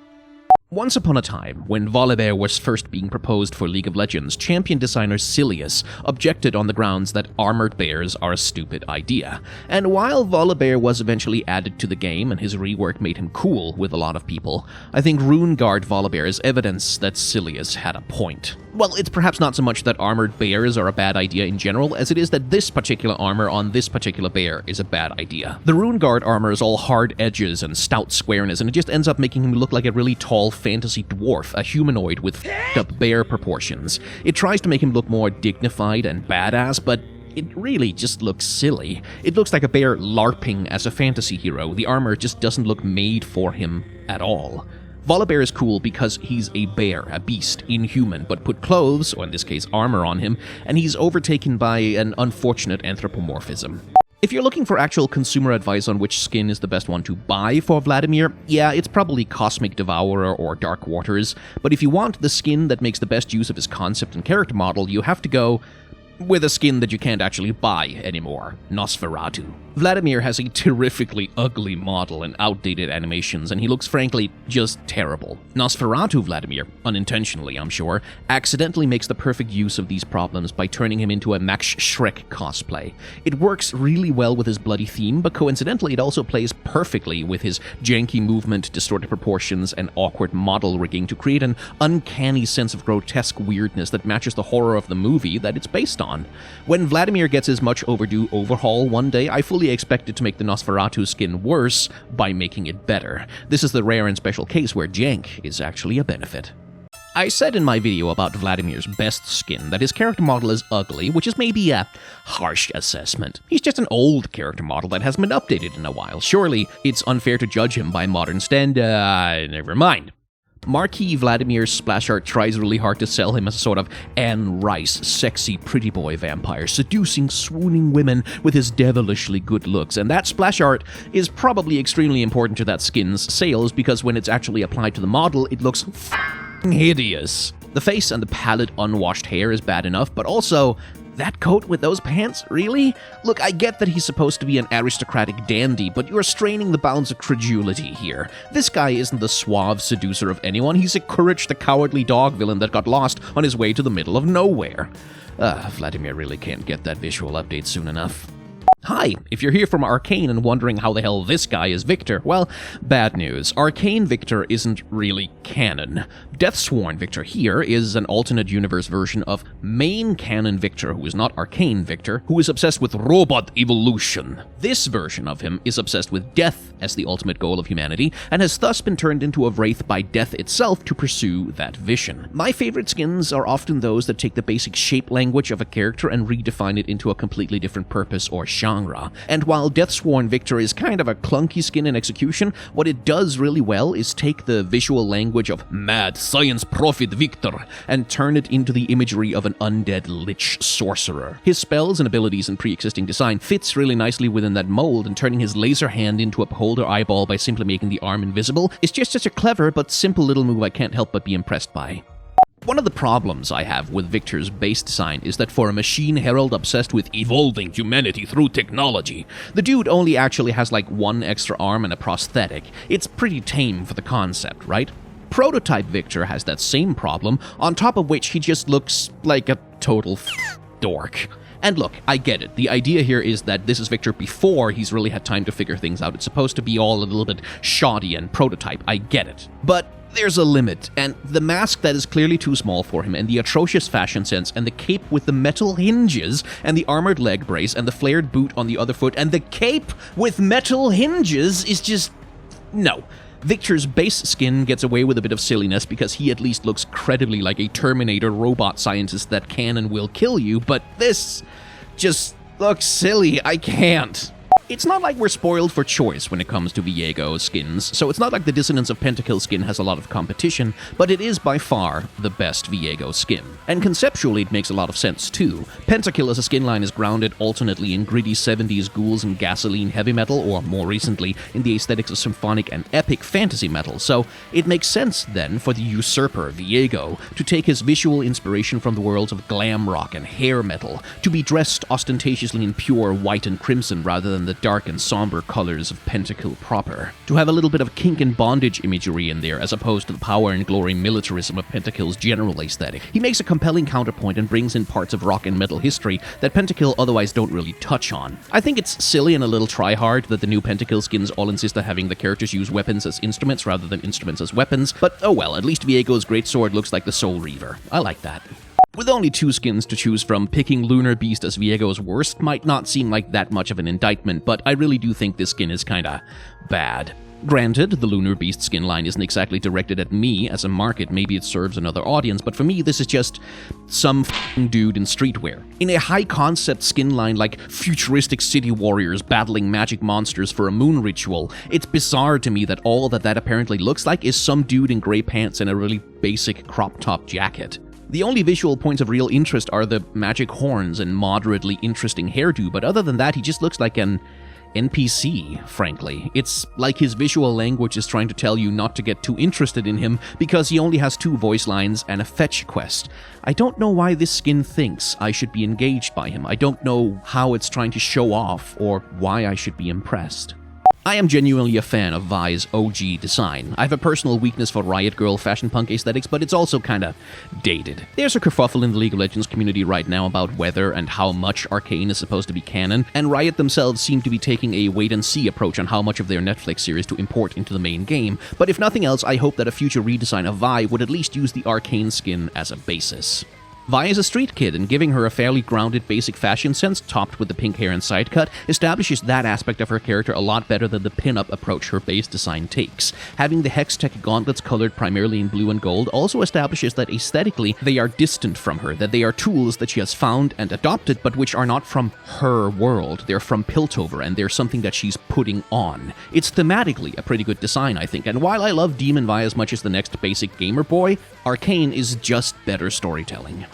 Once upon a time, when Volibear was first being proposed for League of Legends, champion designer Silius objected on the grounds that armored bears are a stupid idea. And while Volibear was eventually added to the game and his rework made him cool with a lot of people, I think Runeguard Volibear is evidence that Silius had a point. Well, it's perhaps not so much that armored bears are a bad idea in general, as it is that this particular armor on this particular bear is a bad idea. The Runeguard armor is all hard edges and stout squareness, and it just ends up making him look like a really tall fantasy dwarf, a humanoid with f***ed-up bear proportions. It tries to make him look more dignified and badass, but it really just looks silly. It looks like a bear LARPing as a fantasy hero. The armor just doesn't look made for him at all. Volibear is cool because he's a bear, a beast, inhuman, but put clothes, or in this case armor, on him, and he's overtaken by an unfortunate anthropomorphism. If you're looking for actual consumer advice on which skin is the best one to buy for Vladimir, yeah, it's probably Cosmic Devourer or Dark Waters, but if you want the skin that makes the best use of his concept and character model, you have to go with a skin that you can't actually buy anymore, Nosferatu. Vladimir has a terrifically ugly model and outdated animations, and he looks frankly just terrible. Nosferatu Vladimir, unintentionally I'm sure, accidentally makes the perfect use of these problems by turning him into a Max Schreck cosplay. It works really well with his bloody theme, but coincidentally it also plays perfectly with his janky movement, distorted proportions, and awkward model rigging to create an uncanny sense of grotesque weirdness that matches the horror of the movie that it's based on. When Vladimir gets his much overdue overhaul one day, I fully expect it to make the Nosferatu skin worse by making it better. This is the rare and special case where jank is actually a benefit. I said in my video about Vladimir's best skin that his character model is ugly, which is maybe a harsh assessment. He's just an old character model that hasn't been updated in a while. Surely, it's unfair to judge him by modern never mind. Marquis Vladimir's splash art tries really hard to sell him as a sort of Anne Rice, sexy pretty boy vampire, seducing swooning women with his devilishly good looks, and that splash art is probably extremely important to that skin's sales because when it's actually applied to the model, it looks hideous. The face and the pallid, unwashed hair is bad enough, but also, that coat with those pants? Really? Look, I get that he's supposed to be an aristocratic dandy, but you're straining the bounds of credulity here. This guy isn't the suave seducer of anyone, he's a Courage the Cowardly Dog villain that got lost on his way to the middle of nowhere. Vladimir really can't get that visual update soon enough. Hi, if you're here from Arcane and wondering how the hell this guy is Victor, well, bad news. Arcane Victor isn't really canon. Deathsworn Victor here is an alternate universe version of main canon Victor, who is not Arcane Victor, who is obsessed with robot evolution. This version of him is obsessed with death as the ultimate goal of humanity, and has thus been turned into a wraith by death itself to pursue that vision. My favorite skins are often those that take the basic shape language of a character and redefine it into a completely different purpose or genre. And while Deathsworn Victor is kind of a clunky skin in execution, what it does really well is take the visual language of mad science prophet Victor and turn it into the imagery of an undead lich sorcerer. His spells and abilities and pre-existing design fits really nicely within that mold, and turning his laser hand into a beholder eyeball by simply making the arm invisible is just such a clever but simple little move I can't help but be impressed by. One of the problems I have with Victor's base design is that for a machine herald obsessed with evolving humanity through technology, the dude only actually has like one extra arm and a prosthetic. It's pretty tame for the concept, right? Prototype Victor has that same problem, on top of which he just looks like a total dork. And look, I get it. The idea here is that this is Victor before he's really had time to figure things out. It's supposed to be all a little bit shoddy and prototype. I get it. But there's a limit, and the mask that is clearly too small for him, and the atrocious fashion sense, and the cape with the metal hinges, and the armored leg brace, and the flared boot on the other foot, and the cape with metal hinges is just... no. Victor's base skin gets away with a bit of silliness because he at least looks credibly like a Terminator robot scientist that can and will kill you, but this just looks silly. I can't. It's not like we're spoiled for choice when it comes to Viego skins, so it's not like the Dissonance of Pentakill skin has a lot of competition, but it is by far the best Viego skin. And conceptually it makes a lot of sense too. Pentakill as a skin line is grounded alternately in gritty 70s ghouls and gasoline heavy metal, or more recently, in the aesthetics of symphonic and epic fantasy metal, so it makes sense then for the usurper, Viego, to take his visual inspiration from the worlds of glam rock and hair metal, to be dressed ostentatiously in pure white and crimson rather than the dark and somber colors of Pentakill proper. To have a little bit of kink and bondage imagery in there as opposed to the power and glory militarism of Pentakill's general aesthetic. He makes a compelling counterpoint and brings in parts of rock and metal history that Pentakill otherwise don't really touch on. I think it's silly and a little try-hard that the new Pentakill skins all insist on having the characters use weapons as instruments rather than instruments as weapons, but oh well, at least Viego's greatsword looks like the Soul Reaver. I like that. With only 2 skins to choose from, picking Lunar Beast as Viego's worst might not seem like that much of an indictment, but I really do think this skin is kinda bad. Granted, the Lunar Beast skin line isn't exactly directed at me as a market, maybe it serves another audience, but for me this is just some f***ing dude in streetwear. In a high-concept skin line like futuristic city warriors battling magic monsters for a moon ritual, it's bizarre to me that all that apparently looks like is some dude in grey pants and a really basic crop-top jacket. The only visual points of real interest are the magic horns and moderately interesting hairdo, but other than that, he just looks like an NPC, frankly. It's like his visual language is trying to tell you not to get too interested in him because he only has 2 voice lines and a fetch quest. I don't know why this skin thinks I should be engaged by him. I don't know how it's trying to show off or why I should be impressed. I am genuinely a fan of Vi's OG design. I have a personal weakness for Riot Girl fashion punk aesthetics, but it's also kinda dated. There's a kerfuffle in the League of Legends community right now about whether and how much Arcane is supposed to be canon, and Riot themselves seem to be taking a wait-and-see approach on how much of their Netflix series to import into the main game, but if nothing else, I hope that a future redesign of Vi would at least use the Arcane skin as a basis. Vi is a street kid, and giving her a fairly grounded basic fashion sense, topped with the pink hair and side cut, establishes that aspect of her character a lot better than the pin-up approach her base design takes. Having the Hextech gauntlets colored primarily in blue and gold also establishes that aesthetically they are distant from her, that they are tools that she has found and adopted, but which are not from her world. They're from Piltover, and they're something that she's putting on. It's thematically a pretty good design, I think, and while I love Demon Vi as much as the next basic gamer boy, Arcane is just better storytelling.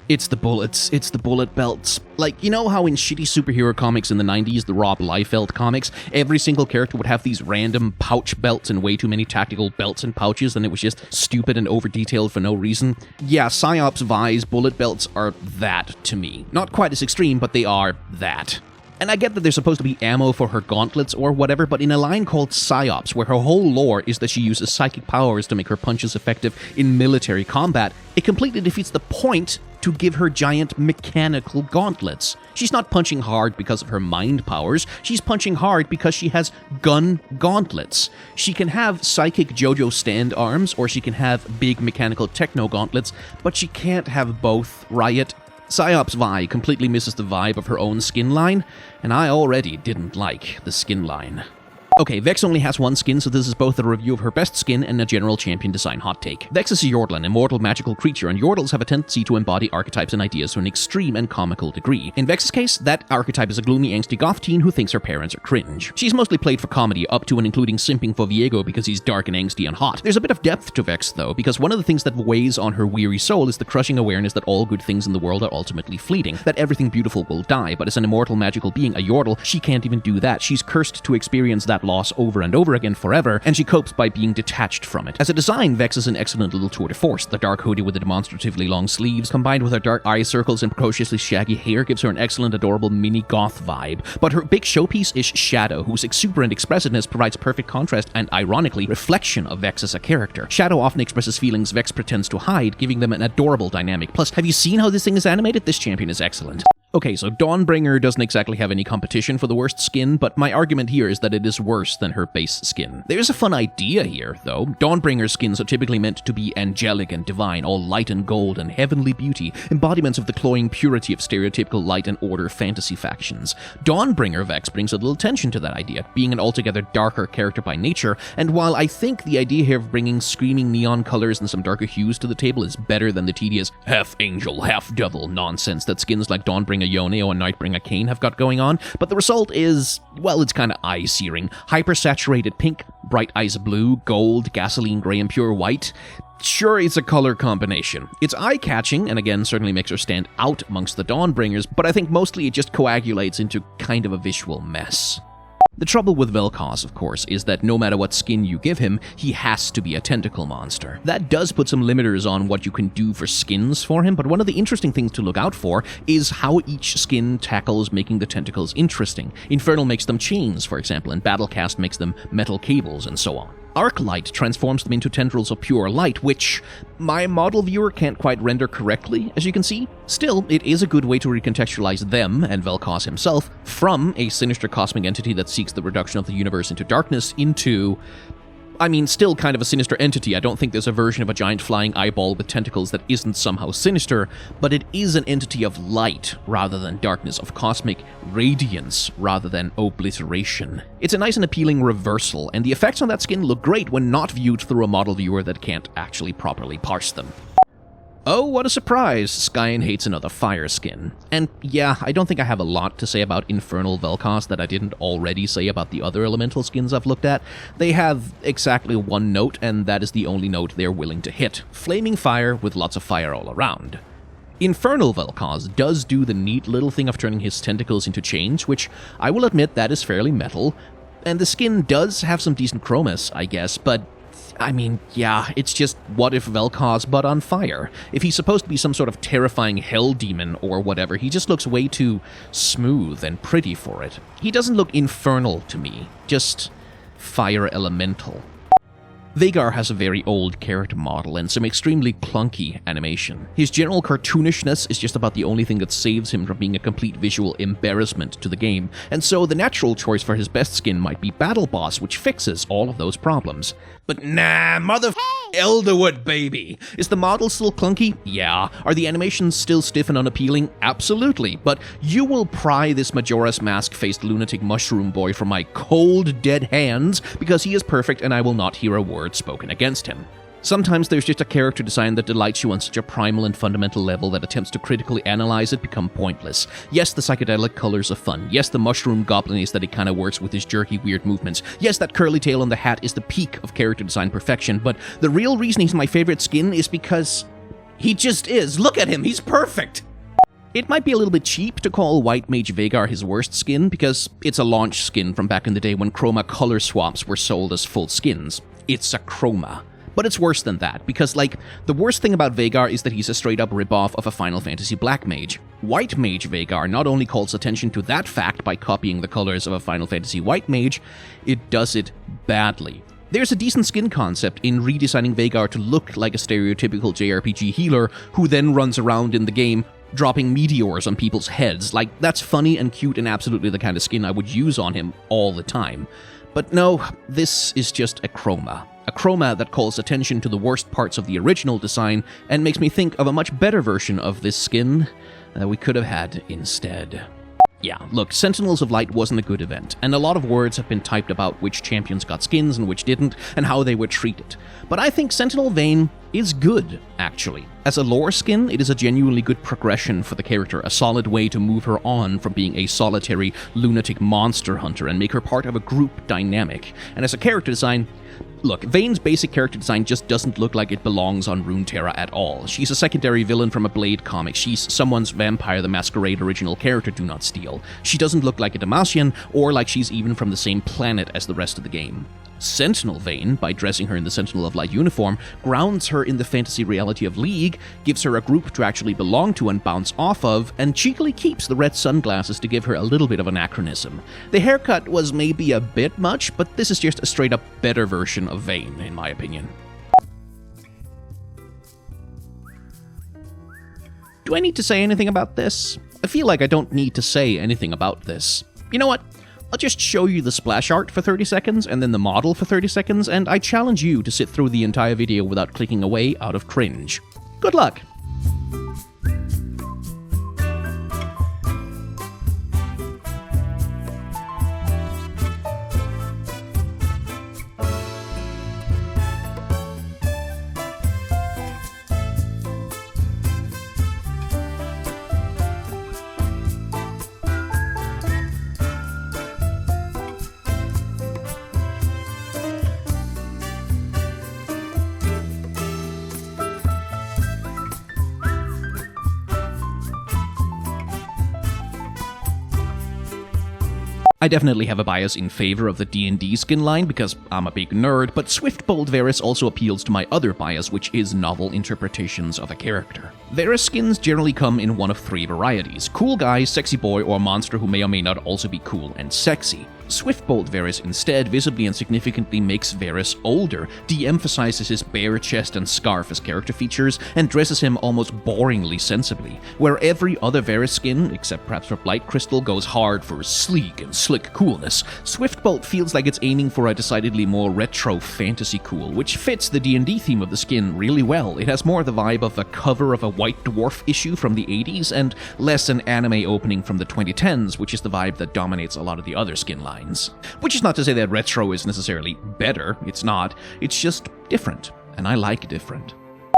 It's the bullets, it's the bullet belts. Like, you know how in shitty superhero comics in the 90s, the Rob Liefeld comics, every single character would have these random pouch belts and way too many tactical belts and pouches, and it was just stupid and over-detailed for no reason? Yeah, Psyops Vi's bullet belts are that to me. Not quite as extreme, but they are that. And I get that there's supposed to be ammo for her gauntlets or whatever, but in a line called Psyops, where her whole lore is that she uses psychic powers to make her punches effective in military combat, it completely defeats the point to give her giant mechanical gauntlets. She's not punching hard because of her mind powers, she's punching hard because she has gun gauntlets. She can have psychic JoJo stand arms, or she can have big mechanical techno gauntlets, but she can't have both, Riot. Psyops Vi completely misses the vibe of her own skin line, and I already didn't like the skin line. Okay, Vex only has one skin, so this is both a review of her best skin and a general champion design hot take. Vex is a Yordle, an immortal magical creature, and Yordles have a tendency to embody archetypes and ideas to an extreme and comical degree. In Vex's case, that archetype is a gloomy, angsty goth teen who thinks her parents are cringe. She's mostly played for comedy, up to and including simping for Viego because he's dark and angsty and hot. There's a bit of depth to Vex, though, because one of the things that weighs on her weary soul is the crushing awareness that all good things in the world are ultimately fleeting, that everything beautiful will die, but as an immortal magical being, a Yordle, she can't even do that. She's cursed to experience that loss over and over again forever, and she copes by being detached from it. As a design, Vex is an excellent little tour de force. The dark hoodie with the demonstratively long sleeves, combined with her dark eye circles and precociously shaggy hair, gives her an excellent, adorable mini goth vibe. But her big showpiece is Shadow, whose exuberant expressiveness provides perfect contrast and, ironically, reflection of Vex as a character. Shadow often expresses feelings Vex pretends to hide, giving them an adorable dynamic. Plus, have you seen how this thing is animated? This champion is excellent. Okay, so Dawnbringer doesn't exactly have any competition for the worst skin, but my argument here is that it is worse than her base skin. There's a fun idea here, though. Dawnbringer's skins are typically meant to be angelic and divine, all light and gold and heavenly beauty, embodiments of the cloying purity of stereotypical light and order fantasy factions. Dawnbringer Vex brings a little tension to that idea, being an altogether darker character by nature, and while I think the idea here of bringing screaming neon colors and some darker hues to the table is better than the tedious half-angel, half-devil nonsense that skins like Dawnbringer Yoneo and Nightbringer Kain have got going on, but the result is, well, it's kinda eye-searing. Hyper-saturated pink, bright ice blue, gold, gasoline gray, and pure white. Sure, it's a color combination. It's eye-catching, and again, certainly makes her stand out amongst the Dawnbringers, but I think mostly it just coagulates into kind of a visual mess. The trouble with Vel'Koz, of course, is that no matter what skin you give him, he has to be a tentacle monster. That does put some limiters on what you can do for skins for him, but one of the interesting things to look out for is how each skin tackles making the tentacles interesting. Infernal makes them chains, for example, and Battlecast makes them metal cables, and so on. Arclight transforms them into tendrils of pure light, which my model viewer can't quite render correctly, as you can see. Still, it is a good way to recontextualize them, and Vel'Koz himself, from a sinister cosmic entity that seeks the reduction of the universe into darkness into... I mean, still kind of a sinister entity. I don't think there's a version of a giant flying eyeball with tentacles that isn't somehow sinister, but it is an entity of light rather than darkness, of cosmic radiance rather than obliteration. It's a nice and appealing reversal, and the effects on that skin look great when not viewed through a model viewer that can't actually properly parse them. Oh, what a surprise! Skyen hates another fire skin. And yeah, I don't think I have a lot to say about Infernal Vel'Koz that I didn't already say about the other elemental skins I've looked at. They have exactly one note, and that is the only note they're willing to hit. Flaming fire with lots of fire all around. Infernal Vel'Koz does do the neat little thing of turning his tentacles into chains, which I will admit that is fairly metal, and the skin does have some decent chromas, I guess, but I mean, yeah, it's just what if Vel'Koz but on fire? If he's supposed to be some sort of terrifying hell demon or whatever, he just looks way too smooth and pretty for it. He doesn't look infernal to me, just fire elemental. Vhagar has a very old character model and some extremely clunky animation. His general cartoonishness is just about the only thing that saves him from being a complete visual embarrassment to the game, and so the natural choice for his best skin might be Battle Boss, which fixes all of those problems. But nah, Elderwood, baby! Is the model still clunky? Yeah. Are the animations still stiff and unappealing? Absolutely. But you will pry this Majora's Mask-faced lunatic mushroom boy from my cold, dead hands because he is perfect and I will not hear a word spoken against him. Sometimes there's just a character design that delights you on such a primal and fundamental level that attempts to critically analyze it become pointless. Yes, the psychedelic colors are fun. Yes, the mushroom goblin aesthetic kinda works with his jerky weird movements. Yes, that curly tail on the hat is the peak of character design perfection, but the real reason he's my favorite skin is because he just is. Look at him, he's perfect! It might be a little bit cheap to call White Mage Vhagar his worst skin, because it's a launch skin from back in the day when chroma color swaps were sold as full skins. It's a chroma. But it's worse than that, because, the worst thing about Vhagar is that he's a straight-up ripoff of a Final Fantasy Black Mage. White Mage Vhagar not only calls attention to that fact by copying the colors of a Final Fantasy White Mage, it does it badly. There's a decent skin concept in redesigning Vhagar to look like a stereotypical JRPG healer who then runs around in the game dropping meteors on people's heads. That's funny and cute and absolutely the kind of skin I would use on him all the time. But no, this is just a chroma. A chroma that calls attention to the worst parts of the original design and makes me think of a much better version of this skin that we could have had instead. Yeah, look, Sentinels of Light wasn't a good event, and a lot of words have been typed about which champions got skins and which didn't, and how they were treated. But I think Sentinel Vayne is good, actually. As a lore skin, it is a genuinely good progression for the character, a solid way to move her on from being a solitary, lunatic monster hunter and make her part of a group dynamic. And as a character design, look, Vayne's basic character design just doesn't look like it belongs on Runeterra at all. She's a secondary villain from a Blade comic. She's someone's Vampire the Masquerade original character, do not steal. She doesn't look like a Demacian, or like she's even from the same planet as the rest of the game. Sentinel Vayne, by dressing her in the Sentinel of Light uniform, grounds her in the fantasy reality of League, gives her a group to actually belong to and bounce off of, and cheekily keeps the red sunglasses to give her a little bit of anachronism. The haircut was maybe a bit much, but this is just a straight-up better version of Vayne, in my opinion. Do I need to say anything about this? I feel like I don't need to say anything about this. You know what? I'll just show you the splash art for 30 seconds and then the model for 30 seconds, and I challenge you to sit through the entire video without clicking away out of cringe. Good luck! I definitely have a bias in favor of the D&D skin line because I'm a big nerd, but Swiftbolt Varus also appeals to my other bias, which is novel interpretations of a character. Varus skins generally come in one of three varieties: cool guy, sexy boy, or monster who may or may not also be cool and sexy. Swiftbolt Varus instead visibly and significantly makes Varus older, de-emphasizes his bare chest and scarf as character features, and dresses him almost boringly sensibly, where every other Varus skin, except perhaps for Blight Crystal, goes hard for sleek and slick coolness. Swiftbolt feels like it's aiming for a decidedly more retro fantasy cool, which fits the D&D theme of the skin really well. It has more the vibe of a cover of a White Dwarf issue from the 80s, and less an anime opening from the 2010s, which is the vibe that dominates a lot of the other skin lines. Which is not to say that retro is necessarily better, it's not, it's just different, and I like different.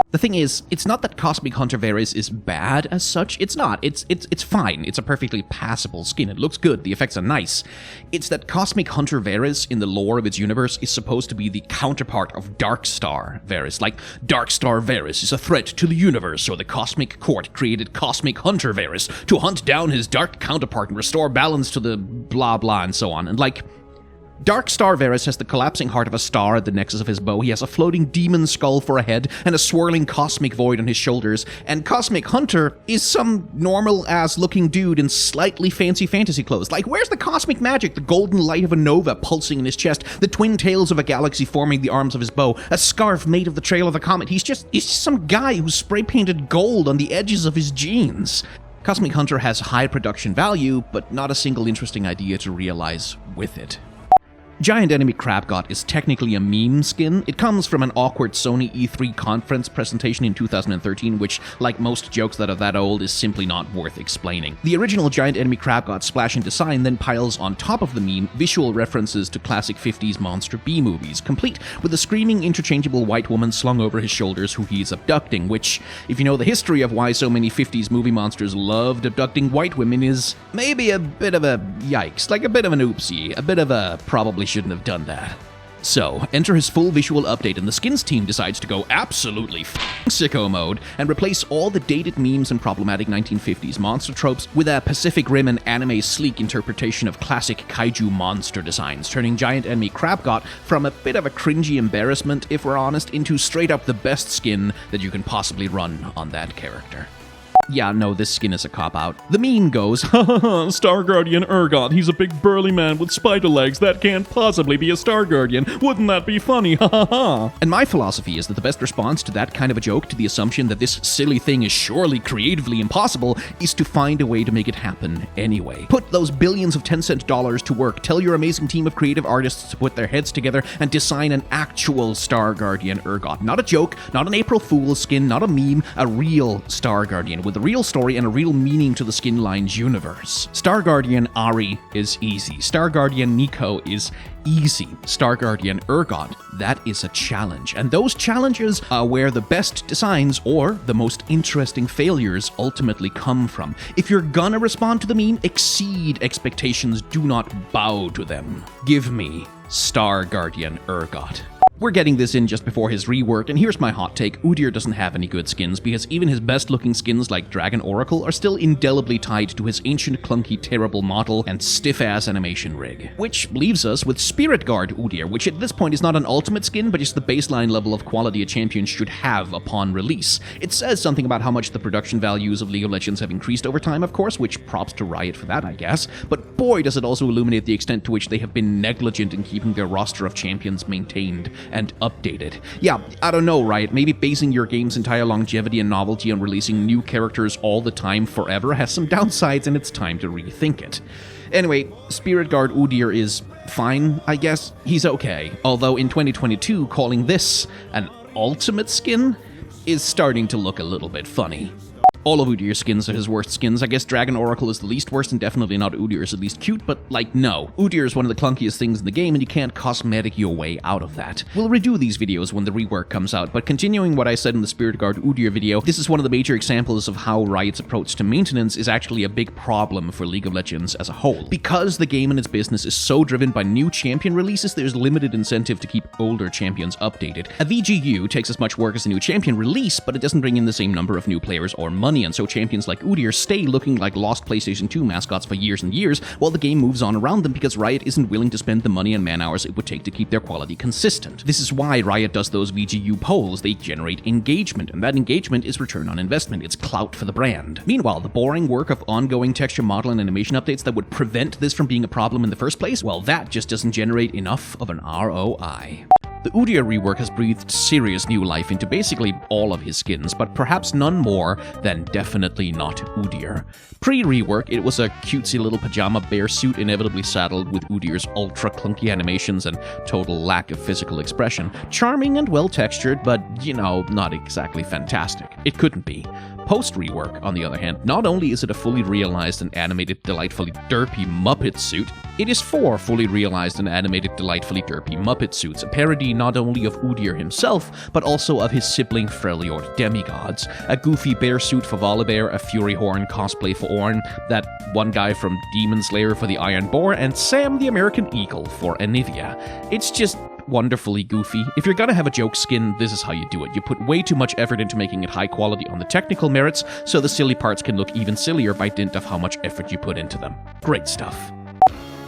The thing is, it's not that Cosmic Hunter Varus is bad as such, it's not, it's fine, it's a perfectly passable skin, it looks good, the effects are nice. It's that Cosmic Hunter Varus in the lore of its universe is supposed to be the counterpart of Darkstar Varus, like Darkstar Varus is a threat to the universe, so the Cosmic Court created Cosmic Hunter Varus to hunt down his dark counterpart and restore balance to the blah blah and so on, and Darkstar Varus has the collapsing heart of a star at the nexus of his bow, he has a floating demon skull for a head, and a swirling cosmic void on his shoulders, and Cosmic Hunter is some normal-ass looking dude in slightly fancy fantasy clothes. Where's the cosmic magic, the golden light of a nova pulsing in his chest, the twin tails of a galaxy forming the arms of his bow, a scarf made of the trail of a comet? He's just some guy who spray-painted gold on the edges of his jeans. Cosmic Hunter has high production value, but not a single interesting idea to realize with it. Giant Enemy Crab God is technically a meme skin. It comes from an awkward Sony E3 conference presentation in 2013, which, like most jokes that are that old, is simply not worth explaining. The original Giant Enemy Crab God splashing design then piles on top of the meme visual references to classic 50s monster B-movies, complete with a screaming interchangeable white woman slung over his shoulders who he is abducting, which, if you know the history of why so many 50s movie monsters loved abducting white women, is maybe a bit of a yikes, like a bit of an oopsie, a bit of a probably shouldn't have done that. So, enter his full visual update and the skins team decides to go absolutely sicko mode and replace all the dated memes and problematic 1950s monster tropes with a Pacific Rim and anime sleek interpretation of classic kaiju monster designs, turning Giant Enemy Crab God from a bit of a cringy embarrassment, if we're honest, into straight up the best skin that you can possibly run on that character. Yeah, no, this skin is a cop-out. The meme goes, ha ha ha, Star Guardian Urgot, he's a big burly man with spider legs, that can't possibly be a Star Guardian, wouldn't that be funny, ha ha ha. And my philosophy is that the best response to that kind of a joke, to the assumption that this silly thing is surely creatively impossible, is to find a way to make it happen anyway. Put those billions of 10-cent dollars to work, tell your amazing team of creative artists to put their heads together and design an actual Star Guardian Urgot. Not a joke, not an April Fool's skin, not a meme, a real Star Guardian with a real story and a real meaning to the skin line's universe. Star Guardian Ari is easy. Star Guardian Nico is easy. Star Guardian Urgot, that is a challenge. And those challenges are where the best designs or the most interesting failures ultimately come from. If you're gonna respond to the meme, exceed expectations, do not bow to them. Give me Star Guardian Urgot. We're getting this in just before his rework, and here's my hot take. Udyr doesn't have any good skins, because even his best-looking skins like Dragon Oracle are still indelibly tied to his ancient, clunky, terrible model and stiff-ass animation rig. Which leaves us with Spirit Guard Udyr, which at this point is not an ultimate skin, but just the baseline level of quality a champion should have upon release. It says something about how much the production values of League of Legends have increased over time, of course, which props to Riot for that, I guess, but boy does it also illuminate the extent to which they have been negligent in keeping their roster of champions maintained and updated. Yeah, I don't know, Riot, maybe basing your game's entire longevity and novelty on releasing new characters all the time forever has some downsides and it's time to rethink it. Anyway, Spirit Guard Udyr is fine, I guess. He's okay. Although in 2022, calling this an ultimate skin is starting to look a little bit funny. All of Udyr's skins are his worst skins. I guess Dragon Oracle is the least worst and definitely not Udyr's at least cute, but like, no. Udyr is one of the clunkiest things in the game and you can't cosmetic your way out of that. We'll redo these videos when the rework comes out, but continuing what I said in the Spirit Guard Udyr video, this is one of the major examples of how Riot's approach to maintenance is actually a big problem for League of Legends as a whole. Because the game and its business is so driven by new champion releases, there's limited incentive to keep older champions updated. A VGU takes as much work as a new champion release, but it doesn't bring in the same number of new players or money, and so champions like Udyr stay looking like lost PlayStation 2 mascots for years and years while the game moves on around them because Riot isn't willing to spend the money and man hours it would take to keep their quality consistent. This is why Riot does those VGU polls. They generate engagement, and that engagement is return on investment. It's clout for the brand. Meanwhile, the boring work of ongoing texture model and animation updates that would prevent this from being a problem in the first place, well, that just doesn't generate enough of an ROI. The Udyr rework has breathed serious new life into basically all of his skins, but perhaps none more than definitely not Udyr. Pre-rework, it was a cutesy little pajama bear suit inevitably saddled with Udyr's ultra clunky animations and total lack of physical expression. Charming and well-textured, but, you know, not exactly fantastic. It couldn't be. Post-rework, on the other hand, not only is it a fully realized and animated, delightfully derpy Muppet suit, it is 4 fully realized and animated, delightfully derpy Muppet suits, a parody not only of Udyr himself, but also of his sibling Freljord demigods. A goofy bear suit for Volibear, a Fury Horn cosplay for Ornn, that one guy from Demon Slayer for the Iron Boar, and Sam the American Eagle for Anivia. It's just wonderfully goofy. If you're gonna have a joke skin, this is how you do it. You put way too much effort into making it high quality on the technical merits, so the silly parts can look even sillier by dint of how much effort you put into them. Great stuff.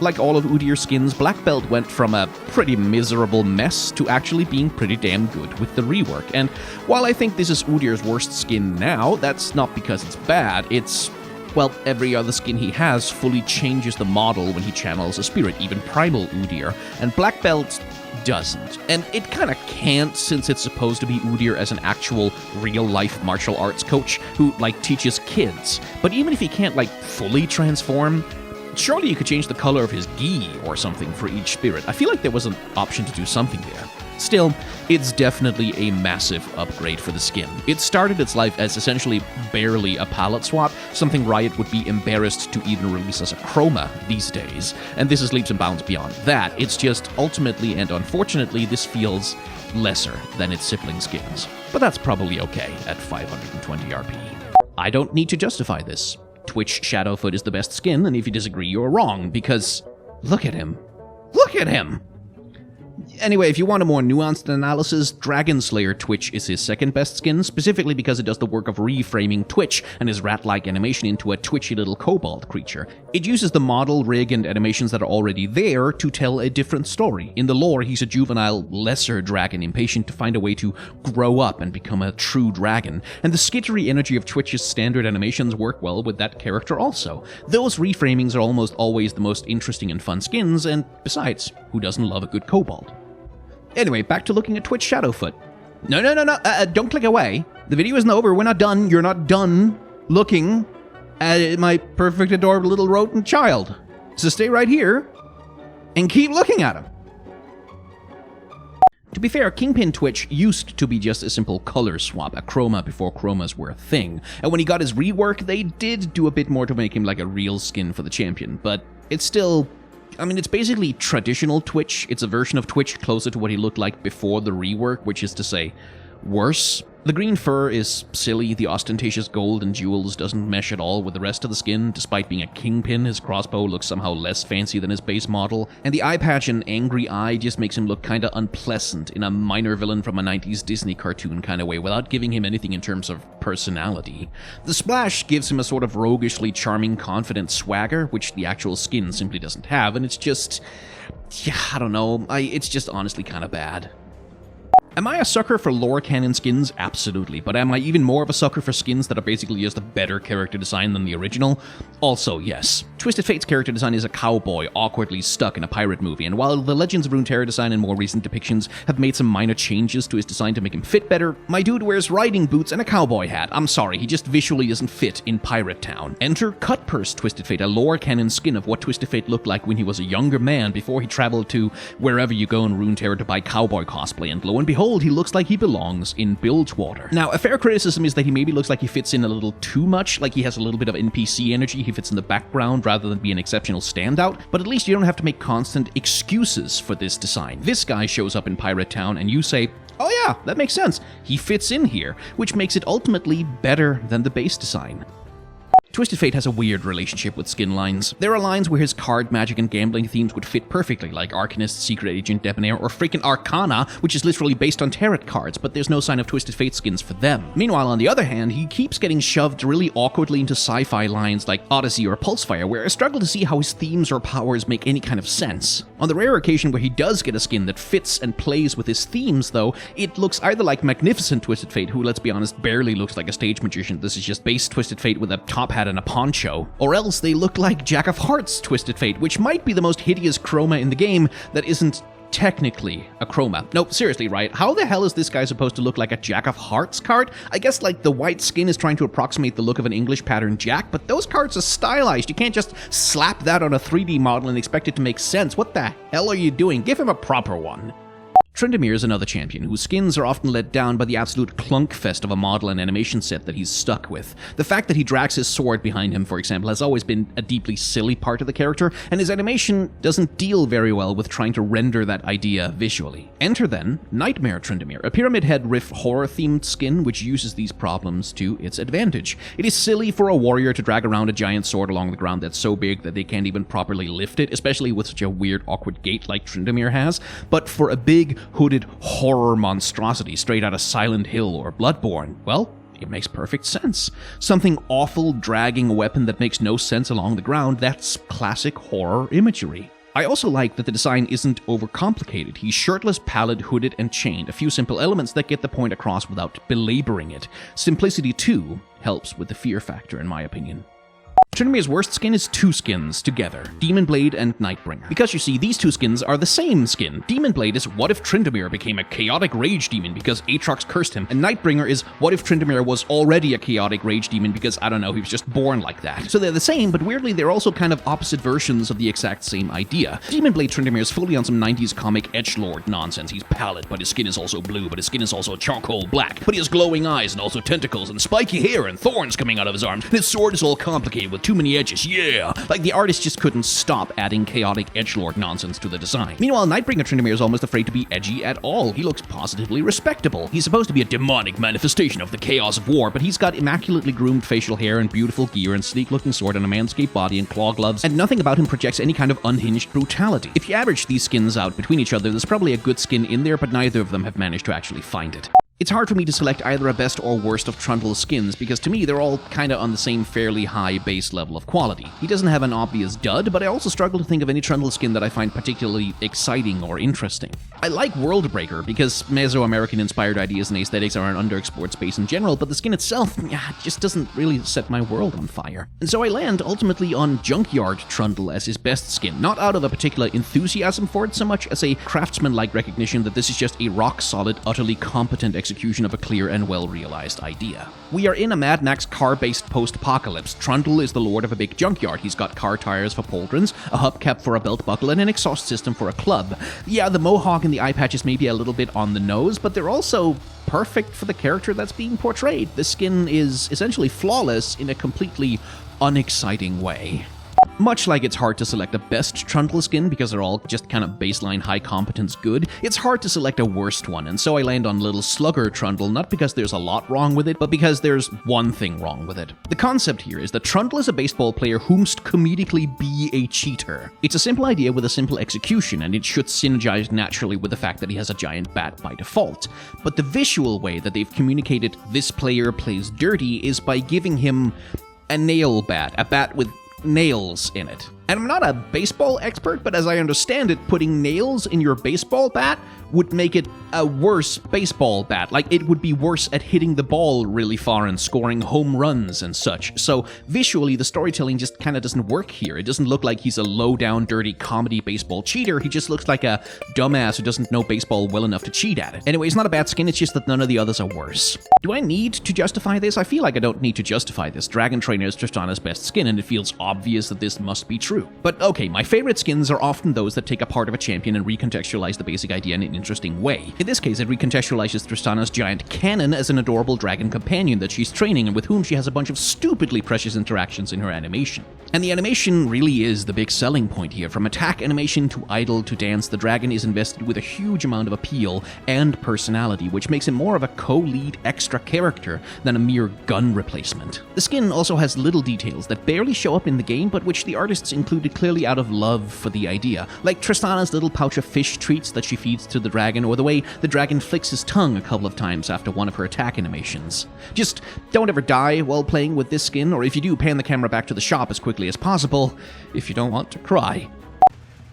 Like all of Udyr's skins, Black Belt went from a pretty miserable mess to actually being pretty damn good with the rework. And while I think this is Udyr's worst skin now, that's not because it's bad, it's, well, every other skin he has fully changes the model when he channels a spirit, even Primal Udyr, and Black Belt doesn't. And it kinda can't, since it's supposed to be Udyr as an actual real-life martial arts coach who, like, teaches kids. But even if he can't, like, fully transform, Surely you could change the color of his gi or something for each spirit. I feel like there was an option to do something there. Still, it's definitely a massive upgrade for the skin. It started its life as essentially barely a palette swap, something Riot would be embarrassed to even release as a chroma these days, and this is leaps and bounds beyond that. It's just ultimately and unfortunately this feels lesser than its sibling skins. But that's probably okay at 520 RP. I don't need to justify this. Twitch Shadowfoot is the best skin, and if you disagree, you're wrong, because look at him. Look at him! Anyway, if you want a more nuanced analysis, Dragon Slayer Twitch is his second best skin, specifically because it does the work of reframing Twitch and his rat-like animation into a twitchy little kobold creature. It uses the model, rig, and animations that are already there to tell a different story. In the lore, he's a juvenile, lesser dragon impatient to find a way to grow up and become a true dragon, and the skittery energy of Twitch's standard animations work well with that character also. Those reframings are almost always the most interesting and fun skins, and besides, who doesn't love a good kobold? Anyway, back to looking at Twitch Shadowfoot. No, don't click away. The video isn't over, we're not done, you're not done looking at my perfect, adorable little rodent child. So stay right here and keep looking at him. To be fair, Kingpin Twitch used to be just a simple color swap, a chroma before chromas were a thing. And when he got his rework, they did do a bit more to make him like a real skin for the champion, but it's still... I mean, it's basically traditional Twitch. It's a version of Twitch closer to what he looked like before the rework, which is to say, worse. The green fur is silly, the ostentatious gold and jewels doesn't mesh at all with the rest of the skin. Despite being a kingpin, his crossbow looks somehow less fancy than his base model, and the eye patch and angry eye just makes him look kinda unpleasant in a minor villain from a 90s Disney cartoon kinda way, without giving him anything in terms of personality. The splash gives him a sort of roguishly charming, confident swagger, which the actual skin simply doesn't have, and it's just... yeah, I don't know, it's just honestly kinda bad. Am I a sucker for lore canon skins? Absolutely, but am I even more of a sucker for skins that are basically just a better character design than the original? Also, yes. Twisted Fate's character design is a cowboy awkwardly stuck in a pirate movie, and while the Legends of Runeterra design and more recent depictions have made some minor changes to his design to make him fit better, my dude wears riding boots and a cowboy hat. I'm sorry, he just visually doesn't fit in Pirate Town. Enter Cutpurse Twisted Fate, a lore canon skin of what Twisted Fate looked like when he was a younger man before he traveled to wherever you go in Runeterra to buy cowboy cosplay, and lo and behold, he looks like he belongs in Bilgewater. Now, a fair criticism is that he maybe looks like he fits in a little too much, like he has a little bit of NPC energy, he fits in the background rather than be an exceptional standout, but at least you don't have to make constant excuses for this design. This guy shows up in Pirate Town and you say, oh yeah, that makes sense, he fits in here, which makes it ultimately better than the base design. Twisted Fate has a weird relationship with skin lines. There are lines where his card, magic, and gambling themes would fit perfectly, like Arcanist, Secret Agent, Debonair, or freaking Arcana, which is literally based on tarot cards, but there's no sign of Twisted Fate skins for them. Meanwhile, on the other hand, he keeps getting shoved really awkwardly into sci-fi lines like Odyssey or Pulsefire, where I struggle to see how his themes or powers make any kind of sense. On the rare occasion where he does get a skin that fits and plays with his themes, though, it looks either like Magnificent Twisted Fate, who, let's be honest, barely looks like a stage magician. This is just base Twisted Fate with a top hat and a poncho. Or else they look like Jack of Hearts Twisted Fate, which might be the most hideous chroma in the game that isn't technically a chroma. No, seriously, right? How the hell is this guy supposed to look like a Jack of Hearts card? I guess like the white skin is trying to approximate the look of an English pattern Jack, but those cards are stylized. You can't just slap that on a 3D model and expect it to make sense. What the hell are you doing? Give him a proper one. Tryndamere is another champion whose skins are often let down by the absolute clunkfest of a model and animation set that he's stuck with. The fact that he drags his sword behind him, for example, has always been a deeply silly part of the character, and his animation doesn't deal very well with trying to render that idea visually. Enter then Nightmare Tryndamere, a Pyramid Head Rift horror-themed skin which uses these problems to its advantage. It is silly for a warrior to drag around a giant sword along the ground that's so big that they can't even properly lift it, especially with such a weird, awkward gait like Tryndamere has, but for a big, hooded horror monstrosity straight out of Silent Hill or Bloodborne, well, it makes perfect sense. Something awful dragging a weapon that makes no sense along the ground, that's classic horror imagery. I also like that the design isn't overcomplicated. He's shirtless, pallid, hooded, and chained, a few simple elements that get the point across without belaboring it. Simplicity, too, helps with the fear factor, in my opinion. Tryndamere's worst skin is two skins together, Demon Blade and Nightbringer. Because you see, these two skins are the same skin. Demon Blade is what if Tryndamere became a chaotic rage demon because Aatrox cursed him, and Nightbringer is what if Tryndamere was already a chaotic rage demon because, I don't know, he was just born like that. So they're the same, but weirdly they're also kind of opposite versions of the exact same idea. Demon Blade Tryndamere is fully on some 90s comic edgelord nonsense. He's pallid, but his skin is also blue, but his skin is also charcoal black, but he has glowing eyes and also tentacles and spiky hair and thorns coming out of his arms, and his sword is all complicated with too many edges, yeah! Like, the artist just couldn't stop adding chaotic edgelord nonsense to the design. Meanwhile, Nightbringer Tryndamere is almost afraid to be edgy at all. He looks positively respectable. He's supposed to be a demonic manifestation of the chaos of war, but he's got immaculately groomed facial hair and beautiful gear and sleek-looking sword and a manscaped body and claw gloves, and nothing about him projects any kind of unhinged brutality. If you average these skins out between each other, there's probably a good skin in there, but neither of them have managed to actually find it. It's hard for me to select either a best or worst of Trundle's skins, because to me they're all kinda on the same fairly high base level of quality. He doesn't have an obvious dud, but I also struggle to think of any Trundle skin that I find particularly exciting or interesting. I like Worldbreaker, because Mesoamerican-inspired ideas and aesthetics are an underexplored space in general, but the skin itself, just doesn't really set my world on fire. And so I land ultimately on Junkyard Trundle as his best skin, not out of a particular enthusiasm for it so much as a craftsman-like recognition that this is just a rock-solid, utterly competent execution of a clear and well-realized idea. We are in a Mad Max car-based post-apocalypse. Trundle is the lord of a big junkyard. He's got car tires for pauldrons, a hubcap for a belt buckle, and an exhaust system for a club. Yeah, the mohawk and the eye patches may be a little bit on the nose, but they're also perfect for the character that's being portrayed. The skin is essentially flawless in a completely unexciting way. Much like it's hard to select a best Trundle skin because they're all just kind of baseline high competence good, it's hard to select a worst one, and so I land on Little Slugger Trundle, not because there's a lot wrong with it, but because there's one thing wrong with it. The concept here is that Trundle is a baseball player whomst comedically be a cheater. It's a simple idea with a simple execution, and it should synergize naturally with the fact that he has a giant bat by default. But the visual way that they've communicated this player plays dirty is by giving him a nail bat, a bat with nails in it. And I'm not a baseball expert, but as I understand it, putting nails in your baseball bat would make it a worse baseball bat. Like, it would be worse at hitting the ball really far and scoring home runs and such. So visually, the storytelling just kind of doesn't work here. It doesn't look like he's a low-down, dirty comedy baseball cheater. He just looks like a dumbass who doesn't know baseball well enough to cheat at it. Anyway, it's not a bad skin, it's just that none of the others are worse. Do I need to justify this? I feel like I don't need to justify this. Dragon Trainer is Tristana's best skin, and it feels obvious that this must be true. But okay, my favorite skins are often those that take a part of a champion and recontextualize the basic idea in an interesting way. In this case, it recontextualizes Tristana's giant cannon as an adorable dragon companion that she's training and with whom she has a bunch of stupidly precious interactions in her animation. And the animation really is the big selling point here. From attack animation to idle to dance, the dragon is invested with a huge amount of appeal and personality, which makes him more of a co-lead extra character than a mere gun replacement. The skin also has little details that barely show up in the game, but which the artists included clearly out of love for the idea, like Tristana's little pouch of fish treats that she feeds to the dragon, or the way the dragon flicks his tongue a couple of times after one of her attack animations. Just don't ever die while playing with this skin, or if you do, pan the camera back to the shop as quickly as possible, if you don't want to cry.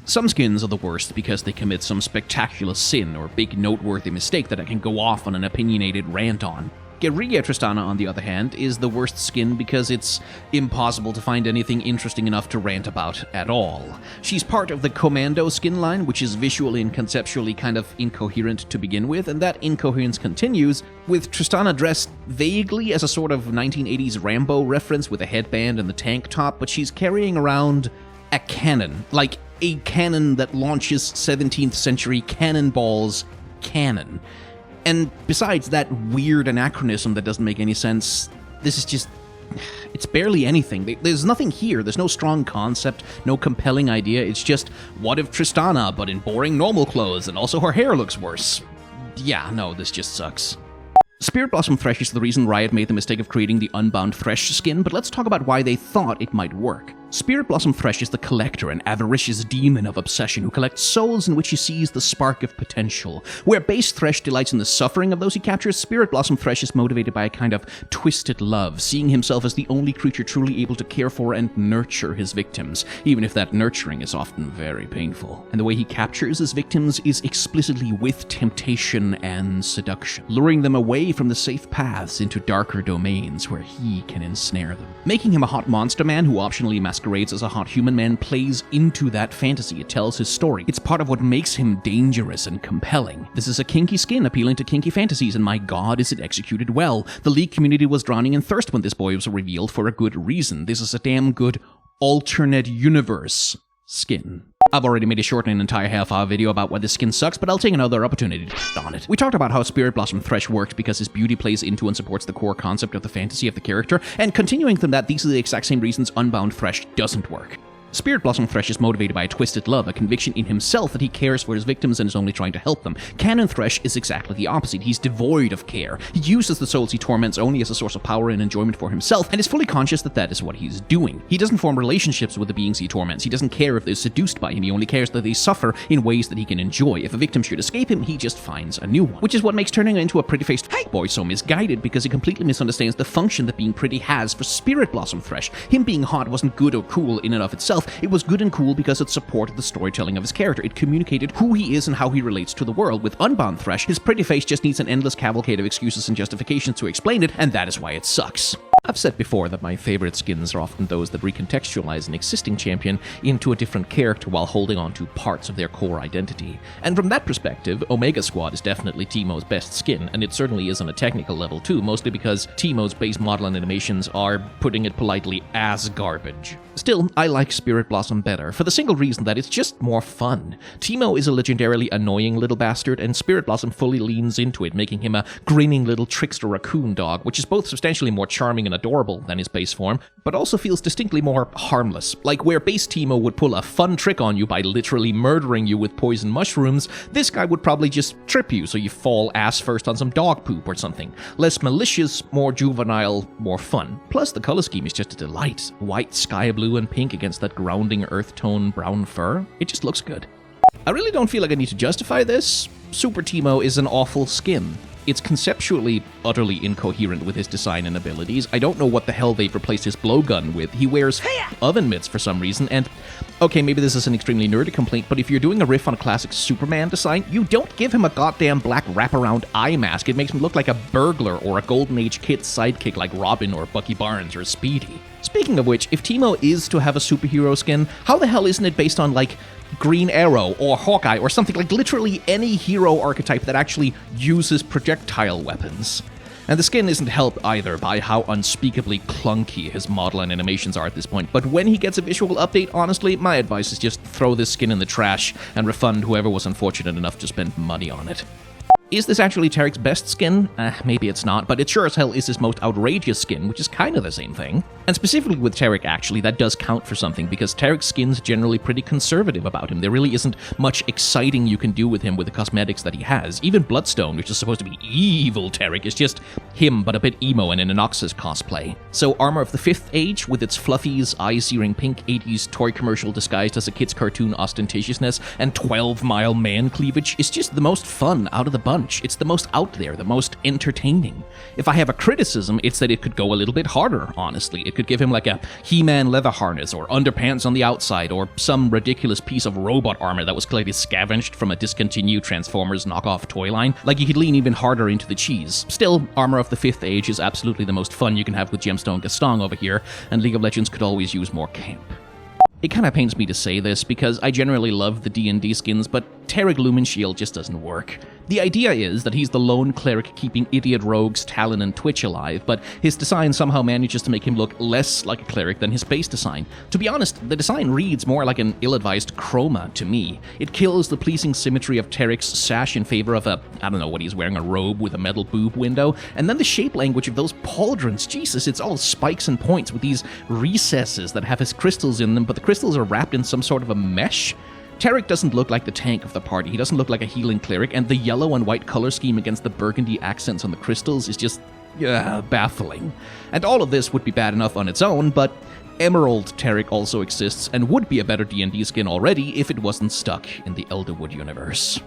Some skins are the worst because they commit some spectacular sin or big noteworthy mistake that I can go off on an opinionated rant on. Guerrilla Tristana, on the other hand, is the worst skin because it's impossible to find anything interesting enough to rant about at all. She's part of the Commando skin line, which is visually and conceptually kind of incoherent to begin with, and that incoherence continues with Tristana dressed vaguely as a sort of 1980s Rambo reference with a headband and the tank top, but she's carrying around a cannon, like a cannon that launches 17th century cannonballs cannon. And besides that weird anachronism that doesn't make any sense, this is just... it's barely anything. There's nothing here. There's no strong concept, no compelling idea. It's just, what if Tristana, but in boring normal clothes, and also her hair looks worse? Yeah, no, this just sucks. Spirit Blossom Thresh is the reason Riot made the mistake of creating the Unbound Thresh skin, but let's talk about why they thought it might work. Spirit Blossom Thresh is the collector, an avaricious demon of obsession who collects souls in which he sees the spark of potential. Where base Thresh delights in the suffering of those he captures, Spirit Blossom Thresh is motivated by a kind of twisted love, seeing himself as the only creature truly able to care for and nurture his victims, even if that nurturing is often very painful. And the way he captures his victims is explicitly with temptation and seduction, luring them away from the safe paths into darker domains where he can ensnare them. Making him a hot monster man who optionally masquerades as a hot human man plays into that fantasy. It tells his story. It's part of what makes him dangerous and compelling. This is a kinky skin appealing to kinky fantasies, and my god, is it executed well. The League community was drowning in thirst when this boy was revealed for a good reason. This is a damn good alternate universe skin. I've already made a short and entire half-hour video about why this skin sucks, but I'll take another opportunity to on it. We talked about how Spirit Blossom Thresh worked because his beauty plays into and supports the core concept of the fantasy of the character, and continuing from that, these are the exact same reasons Unbound Thresh doesn't work. Spirit Blossom Thresh is motivated by a twisted love, a conviction in himself that he cares for his victims and is only trying to help them. Canon Thresh is exactly the opposite. He's devoid of care. He uses the souls he torments only as a source of power and enjoyment for himself, and is fully conscious that that is what he's doing. He doesn't form relationships with the beings he torments. He doesn't care if they're seduced by him. He only cares that they suffer in ways that he can enjoy. If a victim should escape him, he just finds a new one. Which is what makes turning into a pretty-faced boy so misguided, because he completely misunderstands the function that being pretty has for Spirit Blossom Thresh. Him being hot wasn't good or cool in and of itself. It was good and cool because it supported the storytelling of his character. It communicated who he is and how he relates to the world. With Unbound Thresh, his pretty face just needs an endless cavalcade of excuses and justifications to explain it, and that is why it sucks. I've said before that my favorite skins are often those that recontextualize an existing champion into a different character while holding on to parts of their core identity. And from that perspective, Omega Squad is definitely Teemo's best skin, and it certainly is on a technical level too, mostly because Teemo's base model and animations are, putting it politely, ass garbage. Still, I like Spirit Blossom better, for the single reason that it's just more fun. Teemo is a legendarily annoying little bastard, and Spirit Blossom fully leans into it, making him a grinning little trickster raccoon dog, which is both substantially more charming and adorable than his base form, but also feels distinctly more harmless. Like where base Teemo would pull a fun trick on you by literally murdering you with poison mushrooms, this guy would probably just trip you so you fall ass first on some dog poop or something. Less malicious, more juvenile, more fun. Plus the color scheme is just a delight. White, sky blue, and pink against that grounding earth tone brown fur. It just looks good. I really don't feel like I need to justify this. Super Teemo is an awful skin. It's conceptually utterly incoherent with his design and abilities. I don't know what the hell they've replaced his blowgun with. He wears oven mitts for some reason, and okay, maybe this is an extremely nerdy complaint, but if you're doing a riff on a classic Superman design, you don't give him a goddamn black wraparound eye mask. It makes him look like a burglar or a Golden Age kid sidekick like Robin or Bucky Barnes or Speedy. Speaking of which, if Teemo is to have a superhero skin, how the hell isn't it based on, like, Green Arrow or Hawkeye or something, like literally any hero archetype that actually uses projectile weapons? And the skin isn't helped either by how unspeakably clunky his model and animations are at this point, but when he gets a visual update, honestly, my advice is just throw this skin in the trash and refund whoever was unfortunate enough to spend money on it. Is this actually Tarek's best skin? Maybe it's not, but it sure as hell is his most outrageous skin, which is kind of the same thing. And specifically with Tarek, actually, that does count for something, because Tarek's skin's generally pretty conservative about him. There really isn't much exciting you can do with him with the cosmetics that he has. Even Bloodstone, which is supposed to be evil Tarek, is just him, but a bit emo and in an Oxus cosplay. So Armor of the Fifth Age, with its fluffies, eye-searing pink 80s toy commercial disguised as a kid's cartoon ostentatiousness, and 12-mile man cleavage, is just the most fun out of the bunch. It's the most out there, the most entertaining. If I have a criticism, it's that it could go a little bit harder, honestly. It could give him like a He-Man leather harness, or underpants on the outside, or some ridiculous piece of robot armor that was clearly scavenged from a discontinued Transformers knockoff toy line. Like, you could lean even harder into the cheese. Still, Armor of the Fifth Age is absolutely the most fun you can have with Gemstone Gaston over here, and League of Legends could always use more camp. It kind of pains me to say this, because I generally love the D&D skins, but Tarek Lumen Shield just doesn't work. The idea is that he's the lone cleric keeping idiot rogues Talon and Twitch alive, but his design somehow manages to make him look less like a cleric than his base design. To be honest, the design reads more like an ill-advised chroma to me. It kills the pleasing symmetry of Tarek's sash in favor of a, I don't know what he's wearing, a robe with a metal boob window, and then the shape language of those pauldrons, Jesus, it's all spikes and points with these recesses that have his crystals in them, but the crystals are wrapped in some sort of a mesh. Tarek doesn't look like the tank of the party, he doesn't look like a healing cleric, and the yellow and white color scheme against the burgundy accents on the crystals is just baffling. And all of this would be bad enough on its own, but Emerald Taric also exists and would be a better D&D skin already if it wasn't stuck in the Elderwood universe.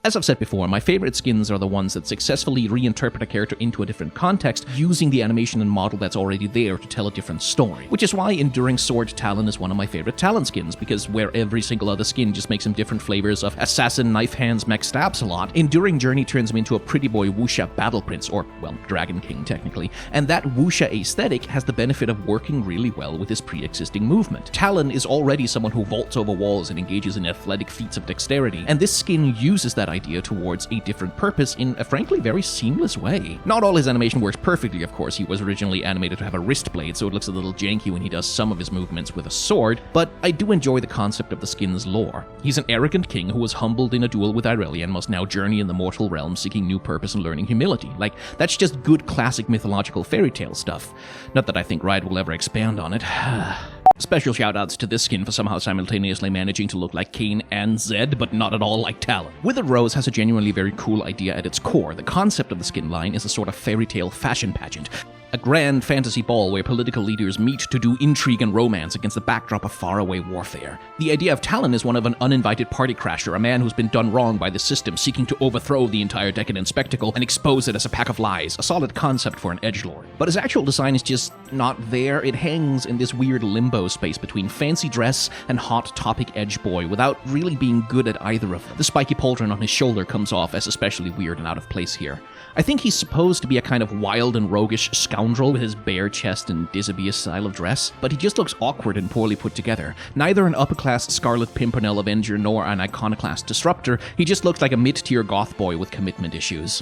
As I've said before, my favorite skins are the ones that successfully reinterpret a character into a different context using the animation and model that's already there to tell a different story. Which is why Enduring Sword Talon is one of my favorite Talon skins, because where every single other skin just makes him different flavors of Assassin, Knife Hands, Mech Stabs a lot, Enduring Journey turns him into a pretty boy Wuxia Battle Prince, or, well, Dragon King technically, and that Wuxia aesthetic has the benefit of working really well with his pre-existing movement. Talon is already someone who vaults over walls and engages in athletic feats of dexterity, and this skin uses that idea towards a different purpose in a frankly very seamless way. Not all his animation works perfectly, of course. He was originally animated to have a wrist blade, so it looks a little janky when he does some of his movements with a sword, but I do enjoy the concept of the skin's lore. He's an arrogant king who was humbled in a duel with Irelia and must now journey in the mortal realm seeking new purpose and learning humility. Like, that's just good classic mythological fairy tale stuff. Not that I think Riot will ever expand on it. Special shoutouts to this skin for somehow simultaneously managing to look like Kain and Zed, but not at all like Talon. Withered Rose has a genuinely very cool idea at its core. The concept of the skin line is a sort of fairy tale fashion pageant. A grand fantasy ball where political leaders meet to do intrigue and romance against the backdrop of faraway warfare. The idea of Talon is one of an uninvited party crasher, a man who's been done wrong by the system, seeking to overthrow the entire decadent spectacle and expose it as a pack of lies, a solid concept for an edgelord. But his actual design is just not there. It hangs in this weird limbo space between fancy dress and hot topic edge boy without really being good at either of them. The spiky pauldron on his shoulder comes off as especially weird and out of place here. I think he's supposed to be a kind of wild and roguish scoundrel with his bare chest and disabuse style of dress, but he just looks awkward and poorly put together. Neither an upper-class Scarlet Pimpernel Avenger nor an iconoclast Disruptor, he just looks like a mid-tier goth boy with commitment issues.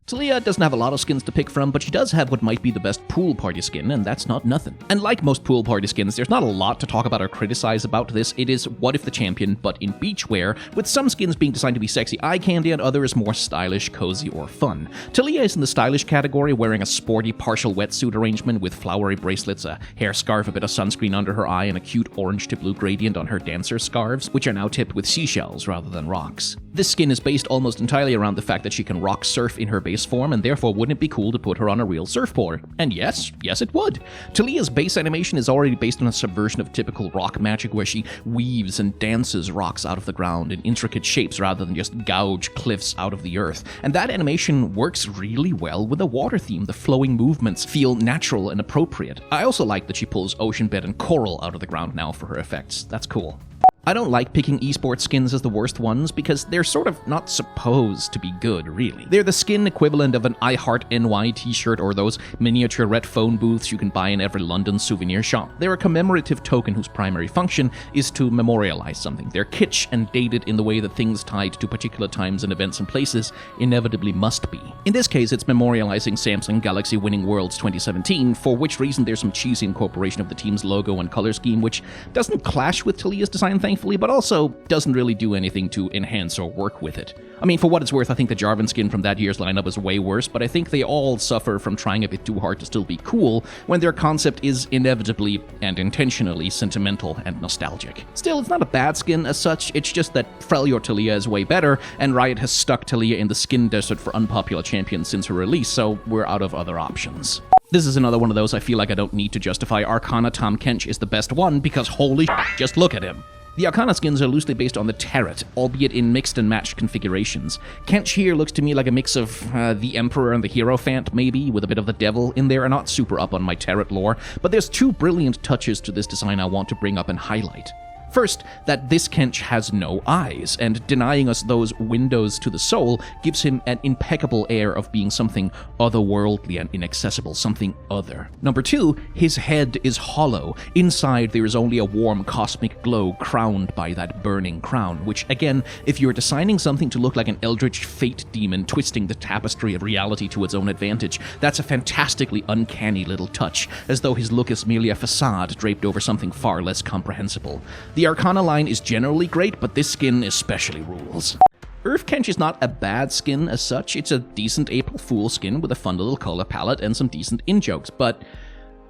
Talia doesn't have a lot of skins to pick from, but she does have what might be the best pool party skin, and that's not nothing. And like most pool party skins, there's not a lot to talk about or criticize about this. It is what if the champion, but in beachwear, with some skins being designed to be sexy eye candy and others more stylish, cozy, or fun. Talia is in the stylish category, wearing a sporty partial wetsuit arrangement with flowery bracelets, a hair scarf, a bit of sunscreen under her eye, and a cute orange to blue gradient on her dancer scarves, which are now tipped with seashells rather than rocks. This skin is based almost entirely around the fact that she can rock surf in her base form, and therefore wouldn't it be cool to put her on a real surfboard? And yes it would. Talia's base animation is already based on a subversion of typical rock magic where she weaves and dances rocks out of the ground in intricate shapes rather than just gouge cliffs out of the earth. And that animation works really well with the water theme. The flowing movements feel natural and appropriate. I also like that she pulls ocean bed and coral out of the ground now for her effects. That's cool. I don't like picking esports skins as the worst ones because they're sort of not supposed to be good, really. They're the skin equivalent of an I Heart NY t-shirt or those miniature red phone booths you can buy in every London souvenir shop. They're a commemorative token whose primary function is to memorialize something. They're kitsch and dated in the way that things tied to particular times and events and places inevitably must be. In this case, it's memorializing Samsung Galaxy winning Worlds 2017, for which reason there's some cheesy incorporation of the team's logo and color scheme, which doesn't clash with Talia's design, thankfully, but also doesn't really do anything to enhance or work with it. I mean, for what it's worth, I think the Jarvan skin from that year's lineup is way worse, but I think they all suffer from trying a bit too hard to still be cool when their concept is inevitably and intentionally sentimental and nostalgic. Still, it's not a bad skin as such, it's just that Freljord Talia is way better, and Riot has stuck Talia in the skin desert for unpopular champions since her release, so we're out of other options. This is another one of those I feel like I don't need to justify. Arcana Tahm Kench is the best one because holy just look at him. The Arcana skins are loosely based on the Turret, albeit in mixed and matched configurations. Kench here looks to me like a mix of the Emperor and the Hierophant, maybe, with a bit of the Devil in there. I'm not super up on my Turret lore, but there's two brilliant touches to this design I want to bring up and highlight. First, that this Kench has no eyes, and denying us those windows to the soul gives him an impeccable air of being something otherworldly and inaccessible, something other. Number two, his head is hollow. Inside there is only a warm cosmic glow crowned by that burning crown, which again, if you're designing something to look like an eldritch fate demon twisting the tapestry of reality to its own advantage, that's a fantastically uncanny little touch, as though his look is merely a facade draped over something far less comprehensible. The Arcana line is generally great, but this skin especially rules. Earth Kench is not a bad skin as such. It's a decent April Fool skin with a fun little color palette and some decent in-jokes, but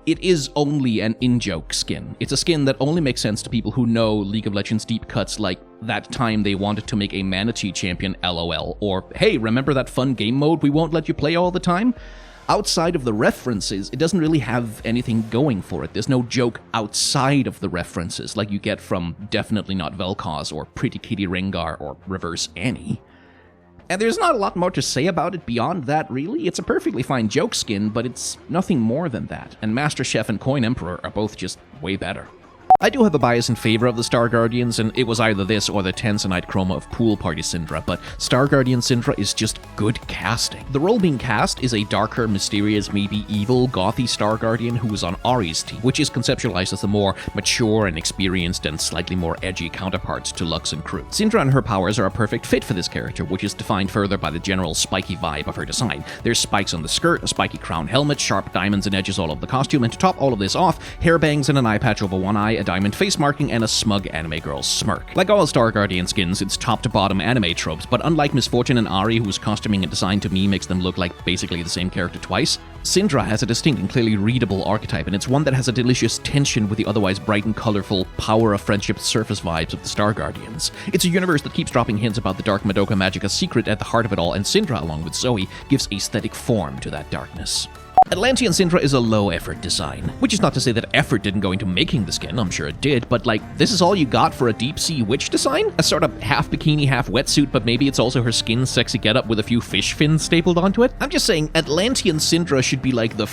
it is only an in-joke skin. It's a skin that only makes sense to people who know League of Legends deep cuts like that time they wanted to make a Manatee champion LOL, or hey, remember that fun game mode we won't let you play all the time? outside of the references, it doesn't really have anything going for it. There's no joke outside of the references, like you get from Definitely Not Vel'Koz or Pretty Kitty Rengar or Reverse Annie. And there's not a lot more to say about it beyond that, really. It's a perfectly fine joke skin, but it's nothing more than that. And Master Chef and Coin Emperor are both just way better. I do have a bias in favor of the Star Guardians, and it was either this or the Tanzanite Chroma of Pool Party Syndra, but Star Guardian Syndra is just good casting. The role being cast is a darker, mysterious, maybe evil, gothy Star Guardian who is on Ahri's team, which is conceptualized as the more mature and experienced and slightly more edgy counterparts to Lux and crew. Syndra and her powers are a perfect fit for this character, which is defined further by the general spiky vibe of her design. There's spikes on the skirt, a spiky crown helmet, sharp diamonds and edges all over the costume, and to top all of this off, hair bangs and an eye patch over one eye, a diamond face marking, and a smug anime girl's smirk. Like all Star Guardian skins, it's top to bottom anime tropes, but unlike Miss Fortune and Ahri, whose costuming and design to me makes them look like basically the same character twice, Syndra has a distinct and clearly readable archetype, and it's one that has a delicious tension with the otherwise bright and colorful power of friendship surface vibes of the Star Guardians. It's a universe that keeps dropping hints about the Dark Madoka Magica secret at the heart of it all, and Syndra, along with Zoe, gives aesthetic form to that darkness. Atlantean Syndra is a low-effort design, which is not to say that effort didn't go into making the skin, I'm sure it did, but like, this is all you got for a deep-sea witch design? A sort of half-bikini, half-wetsuit, but maybe it's also her skin sexy getup with a few fish fins stapled onto it? I'm just saying, Atlantean Syndra should be like the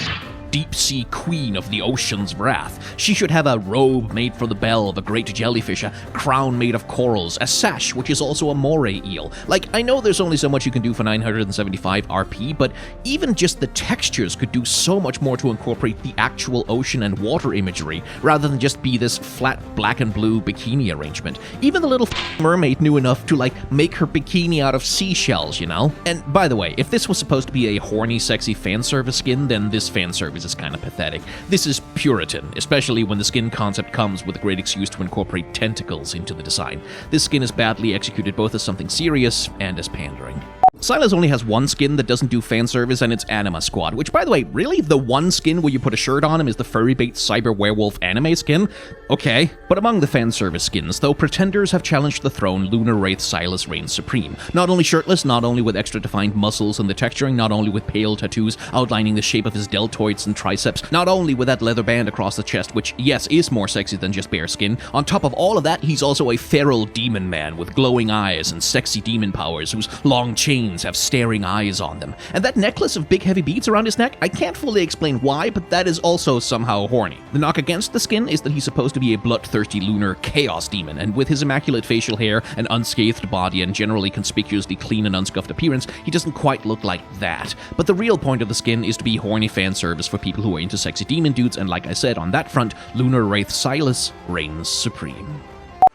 deep-sea queen of the ocean's wrath. She should have a robe made for the bell of a great jellyfish, a crown made of corals, a sash, which is also a moray eel. Like, I know there's only so much you can do for 975 RP, but even just the textures could do so much more to incorporate the actual ocean and water imagery, rather than just be this flat black and blue bikini arrangement. Even the little mermaid knew enough to, like, make her bikini out of seashells, you know? And by the way, if this was supposed to be a horny, sexy fan service skin, then this fan service is kind of pathetic. This is Puritan, especially when the skin concept comes with a great excuse to incorporate tentacles into the design. This skin is badly executed both as something serious and as pandering. Sylas only has one skin that doesn't do fan service, and it's Anima Squad, which, by the way, really? The one skin where you put a shirt on him is the furry bait cyber werewolf anime skin? Okay. But among the fan service skins, though, pretenders have challenged the throne, Lunar Wraith Sylas reigns supreme. Not only shirtless, not only with extra defined muscles and the texturing, not only with pale tattoos outlining the shape of his deltoids and triceps, not only with that leather band across the chest, which, yes, is more sexy than just bare skin. On top of all of that, he's also a feral demon man with glowing eyes and sexy demon powers whose long chains have staring eyes on them. And that necklace of big heavy beads around his neck, I can't fully explain why, but that is also somehow horny. The knock against the skin is that he's supposed to be a bloodthirsty lunar chaos demon, and with his immaculate facial hair and unscathed body and generally conspicuously clean and unscuffed appearance, he doesn't quite look like that. But the real point of the skin is to be horny fan service for people who are into sexy demon dudes, and like I said, on that front, Lunar Wraith Sylas reigns supreme.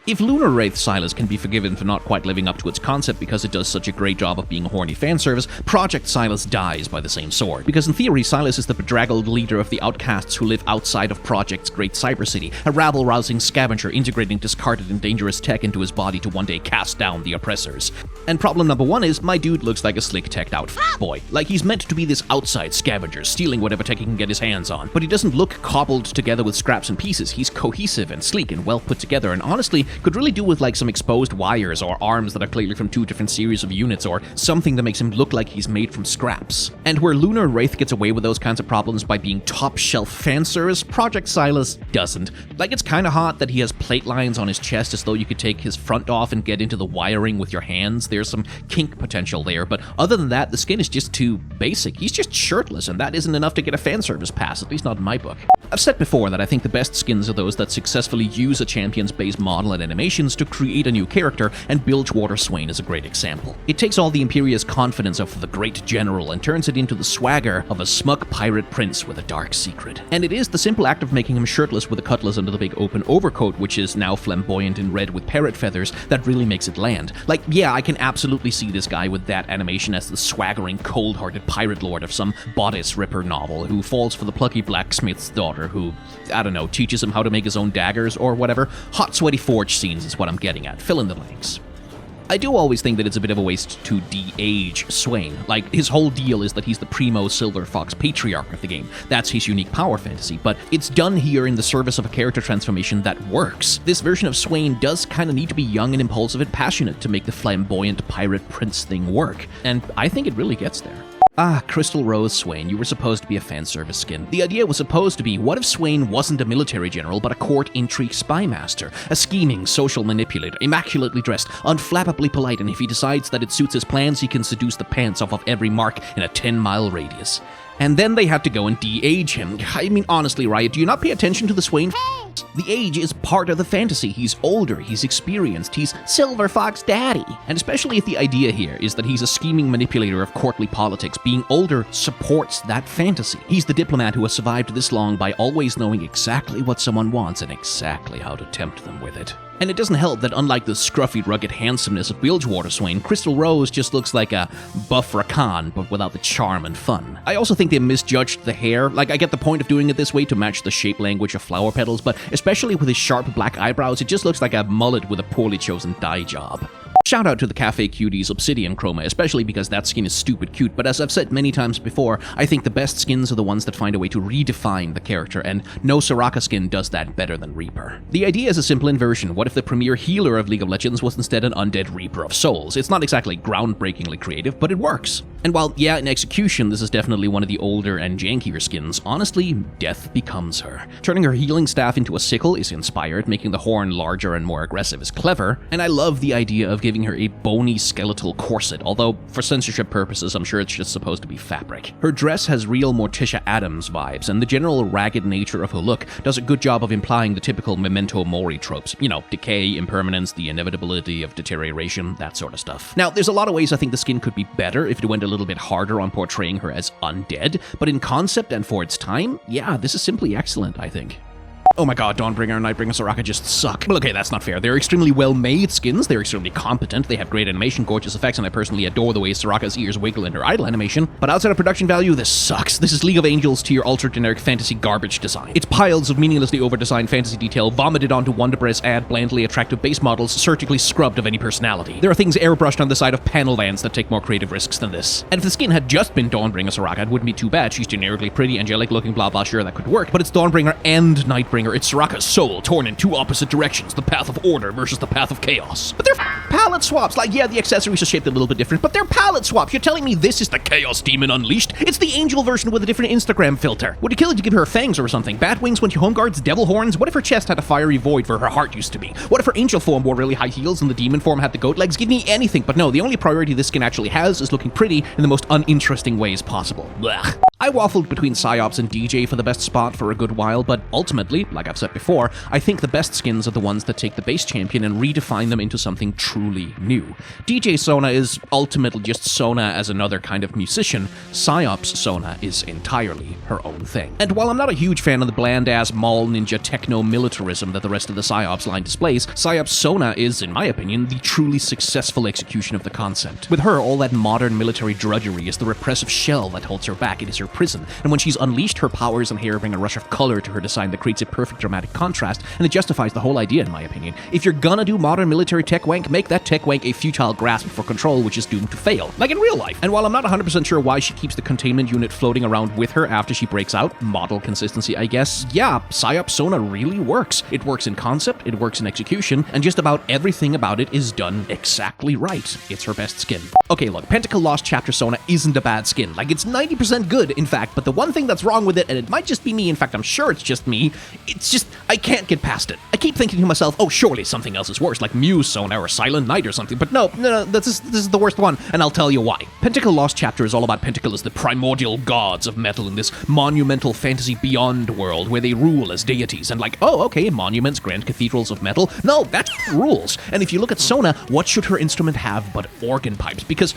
If Lunar Wraith Sylas can be forgiven for not quite living up to its concept because it does such a great job of being a horny fanservice, Project Sylas dies by the same sword. Because in theory, Sylas is the bedraggled leader of the outcasts who live outside of Project's great cyber city, a rabble-rousing scavenger integrating discarded and dangerous tech into his body to one day cast down the oppressors. And problem number one is, my dude looks like a slick teched out boy. Like he's meant to be this outside scavenger, stealing whatever tech he can get his hands on. But he doesn't look cobbled together with scraps and pieces. He's cohesive and sleek and well put together, and honestly, could really do with like some exposed wires or arms that are clearly from two different series of units, or something that makes him look like he's made from scraps. And where Lunar Wraith gets away with those kinds of problems by being top shelf fan service, Project Sylas doesn't. Like, it's kind of hot that he has plate lines on his chest as though you could take his front off and get into the wiring with your hands. There's some kink potential there, but other than that, the skin is just too basic. He's just shirtless, and that isn't enough to get a fan service pass, at least not in my book. I've said before that I think the best skins are those that successfully use a champion's base model and animations to create a new character, and Bilgewater Swain is a great example. It takes all the Imperia's confidence of the great general and turns it into the swagger of a smug pirate prince with a dark secret. And it is the simple act of making him shirtless with a cutlass under the big open overcoat, which is now flamboyant in red with parrot feathers, that really makes it land. Like, yeah, I can absolutely see this guy with that animation as the swaggering, cold-hearted pirate lord of some bodice ripper novel who falls for the plucky blacksmith's daughter who, I don't know, teaches him how to make his own daggers or whatever. Hot, sweaty forge scenes is what I'm getting at. Fill in the blanks. I do always think that it's a bit of a waste to de-age Swain. Like, his whole deal is that he's the primo Silver Fox patriarch of the game. That's his unique power fantasy, but it's done here in the service of a character transformation that works. This version of Swain does kind of need to be young and impulsive and passionate to make the flamboyant pirate prince thing work, and I think it really gets there. Crystal Rose Swain, you were supposed to be a fan service skin. The idea was supposed to be, what if Swain wasn't a military general, but a court intrigue spy master? A scheming social manipulator, immaculately dressed, unflappably polite, and if he decides that it suits his plans, he can seduce the pants off of every mark in a 10-mile radius. And then they had to go and de-age him. I mean, honestly, Riot, do you not pay attention to the Swain? The age is part of the fantasy. He's older, he's experienced, he's Silver Fox Daddy. And especially if the idea here is that he's a scheming manipulator of courtly politics, being older supports that fantasy. He's the diplomat who has survived this long by always knowing exactly what someone wants and exactly how to tempt them with it. And it doesn't help that unlike the scruffy, rugged handsomeness of Bilgewater Swain, Crystal Rose just looks like a buff Rakan, but without the charm and fun. I also think they misjudged the hair. Like, I get the point of doing it this way to match the shape language of flower petals, but especially with his sharp black eyebrows, it just looks like a mullet with a poorly chosen dye job. Shout out to the Cafe Cuties Obsidian Chroma, especially because that skin is stupid cute, but as I've said many times before, I think the best skins are the ones that find a way to redefine the character, and no Soraka skin does that better than Reaper. The idea is a simple inversion. What if the premier healer of League of Legends was instead an undead Reaper of Souls? It's not exactly groundbreakingly creative, but it works. And while, yeah, in execution, this is definitely one of the older and jankier skins, honestly, death becomes her. Turning her healing staff into a sickle is inspired, making the horn larger and more aggressive is clever, and I love the idea of giving her a bony skeletal corset, although for censorship purposes I'm sure it's just supposed to be fabric. Her dress has real Morticia Addams vibes, and the general ragged nature of her look does a good job of implying the typical Memento Mori tropes. You know, decay, impermanence, the inevitability of deterioration, that sort of stuff. Now, there's a lot of ways I think the skin could be better if it went a little bit harder on portraying her as undead, but in concept and for its time, yeah, this is simply excellent, I think. Oh my god, Dawnbringer and Nightbringer Soraka just suck. Well, okay, that's not fair. They're extremely well-made skins, they're extremely competent, they have great animation, gorgeous effects, and I personally adore the way Soraka's ears wiggle in her idle animation, but outside of production value, this sucks. This is League of Angels tier ultra-generic fantasy garbage design. It's piles of meaninglessly over-designed fantasy detail vomited onto Wonderpress ad blandly attractive base models surgically scrubbed of any personality. There are things airbrushed on the side of panel vans that take more creative risks than this. And if the skin had just been Dawnbringer Soraka, it wouldn't be too bad. She's generically pretty, angelic looking, blah blah, sure, that could work, but it's Dawnbringer and Nightbringer. It's Soraka's soul torn in two opposite directions, the path of order versus the path of chaos. But they're palette swaps. Like, yeah, the accessories are shaped a little bit different, but they're palette swaps. You're telling me this is the Chaos Demon Unleashed? It's the angel version with a different Instagram filter. Would it kill it to give her fangs or something? Bat wings when she home guards, devil horns? What if her chest had a fiery void where her heart used to be? What if her angel form wore really high heels and the demon form had the goat legs? Give me anything, but no, the only priority this skin actually has is looking pretty in the most uninteresting ways possible. Blech. I waffled between Psyops and DJ for the best spot for a good while, but ultimately, like I've said before, I think the best skins are the ones that take the base champion and redefine them into something truly new. DJ Sona is ultimately just Sona as another kind of musician. Psyops Sona is entirely her own thing. And while I'm not a huge fan of the bland-ass mall ninja techno-militarism that the rest of the Psyops line displays, Psyops Sona is, in my opinion, the truly successful execution of the concept. With her, all that modern military drudgery is the repressive shell that holds her back. It is her prison, and when she's unleashed her powers and hair bring a rush of color to her design that creates a perfect dramatic contrast, and it justifies the whole idea in my opinion. If you're gonna do modern military tech wank, make that tech wank a futile grasp for control which is doomed to fail, like in real life. And while I'm not 100% sure why she keeps the containment unit floating around with her after she breaks out, model consistency I guess, yeah, Psyops Sona really works. It works in concept, it works in execution, and just about everything about it is done exactly right. It's her best skin. Okay, look, Pentacle Lost Chapter Sona isn't a bad skin. Like, it's 90% good, in fact, but the one thing that's wrong with it, and it might just be me, in fact, I'm sure it's just me, it's just, I can't get past it. I keep thinking to myself, oh, surely something else is worse, like Muse Sona or Silent Night or something, but no, this is the worst one, and I'll tell you why. Pentacle Lost Chapter is all about Pentacle as the primordial gods of metal in this monumental fantasy beyond world where they rule as deities, and like, oh, okay, monuments, grand cathedrals of metal. No, that rules. And if you look at Sona, what should her instrument have but organ pipes? Because,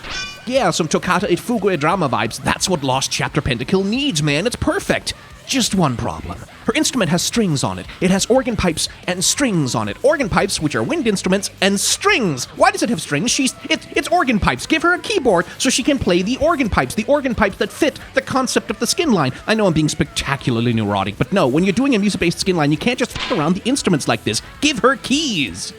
yeah, some Toccata et Fugue drama vibes, that's what Lost Chapter Pentacle needs, man. It's perfect. Just one problem. Her instrument has strings on it. It has organ pipes and strings on it. Organ pipes, which are wind instruments, and strings. Why does it have strings? It's organ pipes. Give her a keyboard so she can play the organ pipes that fit the concept of the skin line. I know I'm being spectacularly neurotic, but no, when you're doing a music-based skin line, you can't just f*** around the instruments like this. Give her keys.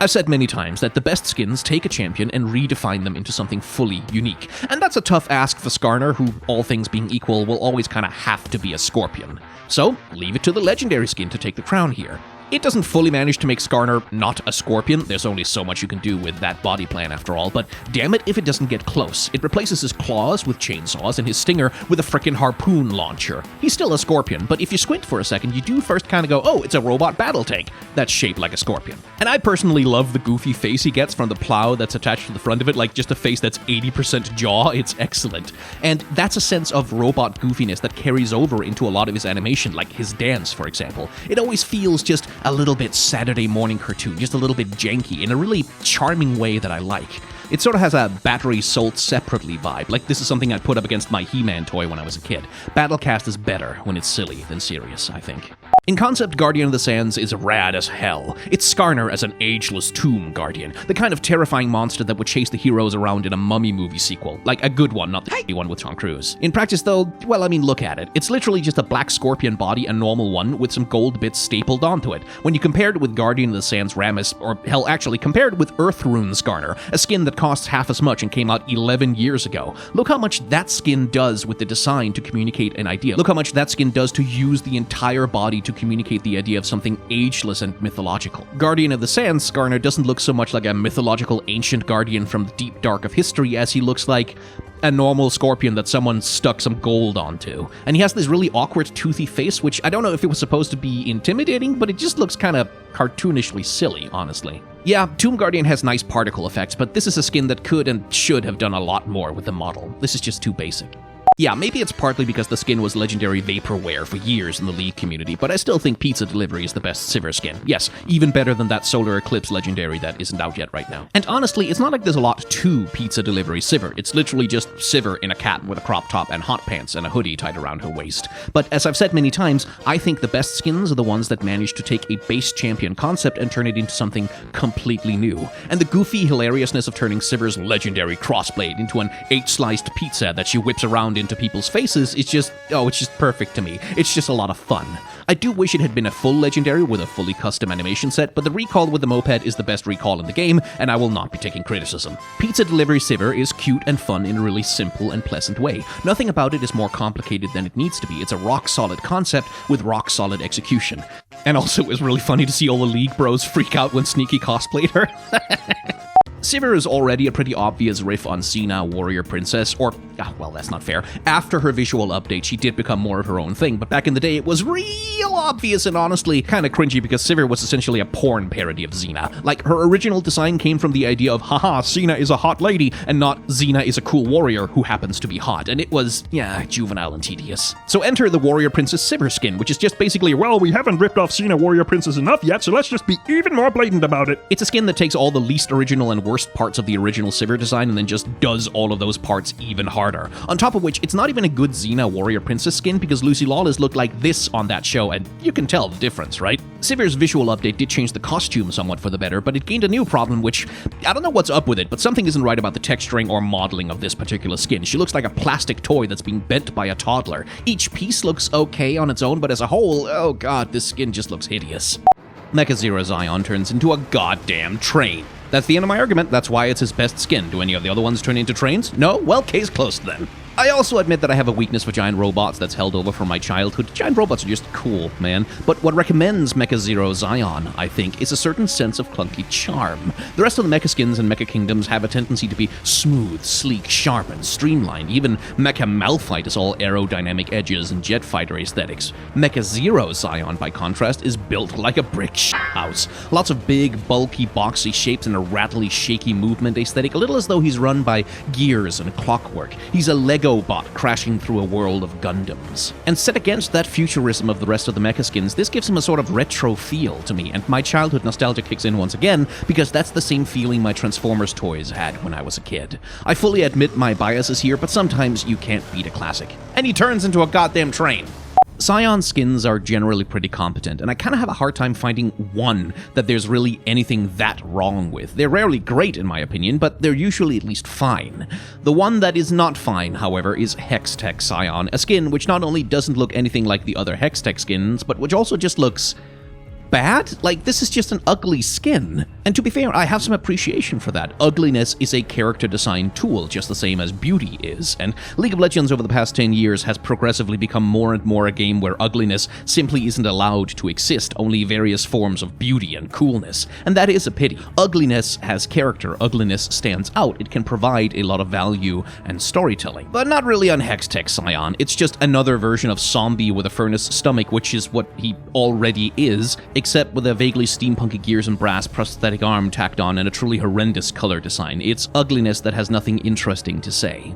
I've said many times that the best skins take a champion and redefine them into something fully unique. And that's a tough ask for Skarner, who, all things being equal, will always kind of have to be a Scorpion. So, leave it to the legendary skin to take the crown here. It doesn't fully manage to make Skarner not a scorpion, there's only so much you can do with that body plan after all, but damn it if it doesn't get close. It replaces his claws with chainsaws and his stinger with a frickin' harpoon launcher. He's still a scorpion, but if you squint for a second, you do first kinda go, oh, it's a robot battle tank that's shaped like a scorpion. And I personally love the goofy face he gets from the plow that's attached to the front of it, like just a face that's 80% jaw. It's excellent. And that's a sense of robot goofiness that carries over into a lot of his animation, like his dance, for example. It always feels just a little bit Saturday morning cartoon, just a little bit janky in a really charming way that I like. It sort of has a battery sold separately vibe, like this is something I'd put up against my He-Man toy when I was a kid. Battlecast is better when it's silly than serious, I think. In concept, Guardian of the Sands is rad as hell. It's Skarner as an ageless tomb guardian, the kind of terrifying monster that would chase the heroes around in a Mummy movie sequel. Like a good one, not the one with Tom Cruise. In practice though, well, I mean, look at it. It's literally just a black scorpion body, a normal one, with some gold bits stapled onto it. When you compare it with Guardian of the Sands Rammus, or hell, actually compared with Earthrune Skarner, a skin that costs half as much and came out 11 years ago. Look how much that skin does with the design to communicate an idea. Look how much that skin does to use the entire body to communicate the idea of something ageless and mythological. Guardian of the Sands Skarner doesn't look so much like a mythological ancient guardian from the deep dark of history as he looks like a normal scorpion that someone stuck some gold onto. And he has this really awkward toothy face, which I don't know if it was supposed to be intimidating, but it just looks kind of cartoonishly silly, honestly. Yeah, Tomb Guardian has nice particle effects, but this is a skin that could and should have done a lot more with the model. This is just too basic. Yeah, maybe it's partly because the skin was legendary vaporware for years in the League community, but I still think Pizza Delivery is the best Sivir skin. Yes, even better than that Solar Eclipse legendary that isn't out yet right now. And honestly, it's not like there's a lot to Pizza Delivery Sivir. It's literally just Sivir in a cap with a crop top and hot pants and a hoodie tied around her waist. But as I've said many times, I think the best skins are the ones that manage to take a base champion concept and turn it into something completely new. And the goofy hilariousness of turning Sivir's legendary crossblade into an 8-sliced pizza that she whips around into people's faces is just, oh, it's just perfect to me. It's just a lot of fun. I do wish it had been a full legendary with a fully custom animation set, but the recall with the moped is the best recall in the game, and I will not be taking criticism. Pizza Delivery Sivir is cute and fun in a really simple and pleasant way. Nothing about it is more complicated than it needs to be. It's a rock-solid concept with rock-solid execution. And also, it was really funny to see all the League bros freak out when Sneaky cosplayed her. Sivir is already a pretty obvious riff on Xena, Warrior Princess, or, well, that's not fair. After her visual update, she did become more of her own thing, but back in the day, it was real obvious and honestly kind of cringy because Sivir was essentially a porn parody of Xena. Like, her original design came from the idea of, haha, Xena is a hot lady, and not Xena is a cool warrior who happens to be hot, and it was, yeah, juvenile and tedious. So enter the Warrior Princess Sivir skin, which is just basically, well, we haven't ripped off Xena Warrior Princess enough yet, so let's just be even more blatant about it. It's a skin that takes all the least original and worst parts of the original Sivir design and then just does all of those parts even harder. On top of which, it's not even a good Xena Warrior Princess skin because Lucy Lawless looked like this on that show, and you can tell the difference, right? Sivir's visual update did change the costume somewhat for the better, but it gained a new problem which, I don't know what's up with it, but something isn't right about the texturing or modeling of this particular skin. She looks like a plastic toy that's being bent by a toddler. Each piece looks okay on its own, but as a whole, oh god, this skin just looks hideous. Mecha-Zero Zion turns into a goddamn train. That's the end of my argument. That's why it's his best skin. Do any of the other ones turn into trains? No? Well, case closed then. I also admit that I have a weakness for giant robots that's held over from my childhood. Giant robots are just cool, man. But what recommends Mecha-Zero Zion, I think, is a certain sense of clunky charm. The rest of the Mecha skins and Mecha Kingdoms have a tendency to be smooth, sleek, sharp, and streamlined. Even Mecha Malphite is all aerodynamic edges and jet fighter aesthetics. Mecha-Zero Zion, by contrast, is built like a brick house. Lots of big, bulky, boxy shapes and a rattly, shaky movement aesthetic, a little as though he's run by gears and clockwork. He's a Lego bot crashing through a world of Gundams. And set against that futurism of the rest of the mecha skins, this gives him a sort of retro feel to me, and my childhood nostalgia kicks in once again, because that's the same feeling my Transformers toys had when I was a kid. I fully admit my biases here, but sometimes you can't beat a classic. And he turns into a goddamn train. Scion skins are generally pretty competent, and I kind of have a hard time finding one that there's really anything that wrong with. They're rarely great in my opinion, but they're usually at least fine. The one that is not fine, however, is Hextech Scion, a skin which not only doesn't look anything like the other Hextech skins, but which also just looks bad. Like, this is just an ugly skin. And to be fair, I have some appreciation for that. Ugliness is a character design tool, just the same as beauty is. And League of Legends over the past 10 years has progressively become more and more a game where ugliness simply isn't allowed to exist, only various forms of beauty and coolness. And that is a pity. Ugliness has character. Ugliness stands out. It can provide a lot of value and storytelling. But not really on Hextech Scion. It's just another version of zombie with a furnace stomach, which is what he already is, except with a vaguely steampunky gears and brass prosthetic arm tacked on and a truly horrendous color design. It's ugliness that has nothing interesting to say.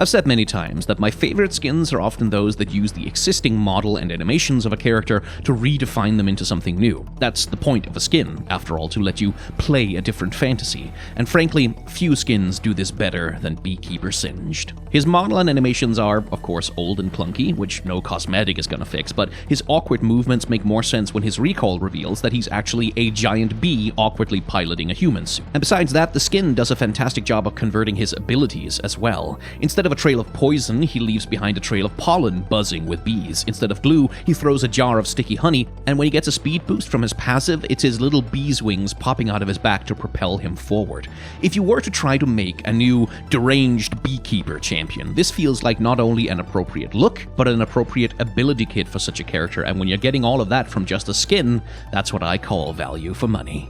I've said many times that my favorite skins are often those that use the existing model and animations of a character to redefine them into something new. That's the point of a skin, after all, to let you play a different fantasy. And frankly, few skins do this better than Beekeeper Singed. His model and animations are, of course, old and clunky, which no cosmetic is gonna fix, but his awkward movements make more sense when his recall reveals that he's actually a giant bee awkwardly piloting a human suit. And besides that, the skin does a fantastic job of converting his abilities as well. Instead of a trail of poison, he leaves behind a trail of pollen buzzing with bees. Instead of glue, he throws a jar of sticky honey, and when he gets a speed boost from his passive, it's his little bee's wings popping out of his back to propel him forward. If you were to try to make a new deranged beekeeper champion, this feels like not only an appropriate look, but an appropriate ability kit for such a character, and when you're getting all of that from just a skin, that's what I call value for money.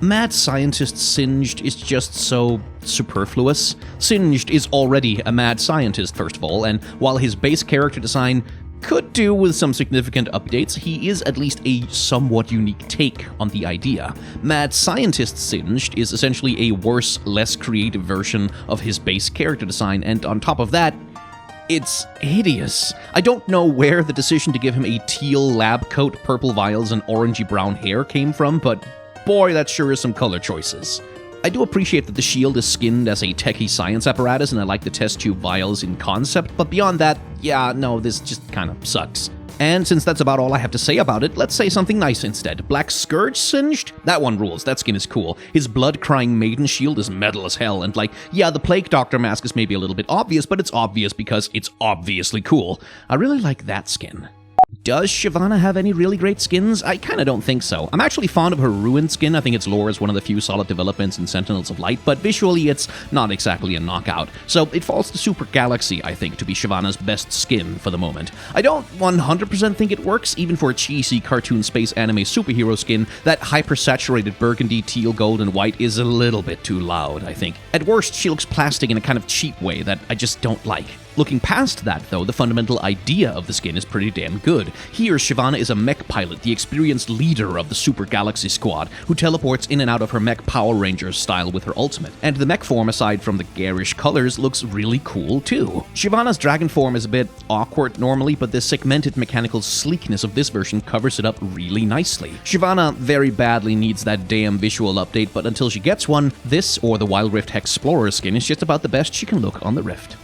Mad Scientist Singed is just so superfluous. Singed is already a mad scientist, first of all, and while his base character design could do with some significant updates, he is at least a somewhat unique take on the idea. Mad Scientist Singed is essentially a worse, less creative version of his base character design, and on top of that, it's hideous. I don't know where the decision to give him a teal lab coat, purple vials, and orangey brown hair came from, but boy, that sure is some color choices. I do appreciate that the shield is skinned as a techie science apparatus, and I like the test tube vials in concept, but beyond that, yeah, no, this just kind of sucks. And since that's about all I have to say about it, let's say something nice instead. Black Scourge Singed? That one rules, that skin is cool. His blood-crying maiden shield is metal as hell, and like, yeah, the Plague Doctor mask is maybe a little bit obvious, but it's obvious because it's obviously cool. I really like that skin. Does Shyvana have any really great skins? I kinda don't think so. I'm actually fond of her Ruined skin. I think its lore is one of the few solid developments in Sentinels of Light, but visually it's not exactly a knockout. So it falls to Super Galaxy, I think, to be Shyvana's best skin for the moment. I don't 100% think it works, even for a cheesy cartoon space anime superhero skin. That hyper-saturated burgundy, teal, gold, and white is a little bit too loud, I think. At worst, she looks plastic in a kind of cheap way that I just don't like. Looking past that, though, the fundamental idea of the skin is pretty damn good. Here, Shyvana is a mech pilot, the experienced leader of the Super Galaxy Squad, who teleports in and out of her mech Power Rangers style with her ultimate. And the mech form, aside from the garish colors, looks really cool, too. Shyvana's dragon form is a bit awkward normally, but the segmented mechanical sleekness of this version covers it up really nicely. Shyvana very badly needs that damn visual update, but until she gets one, this or the Wild Rift Explorer skin is just about the best she can look on the Rift.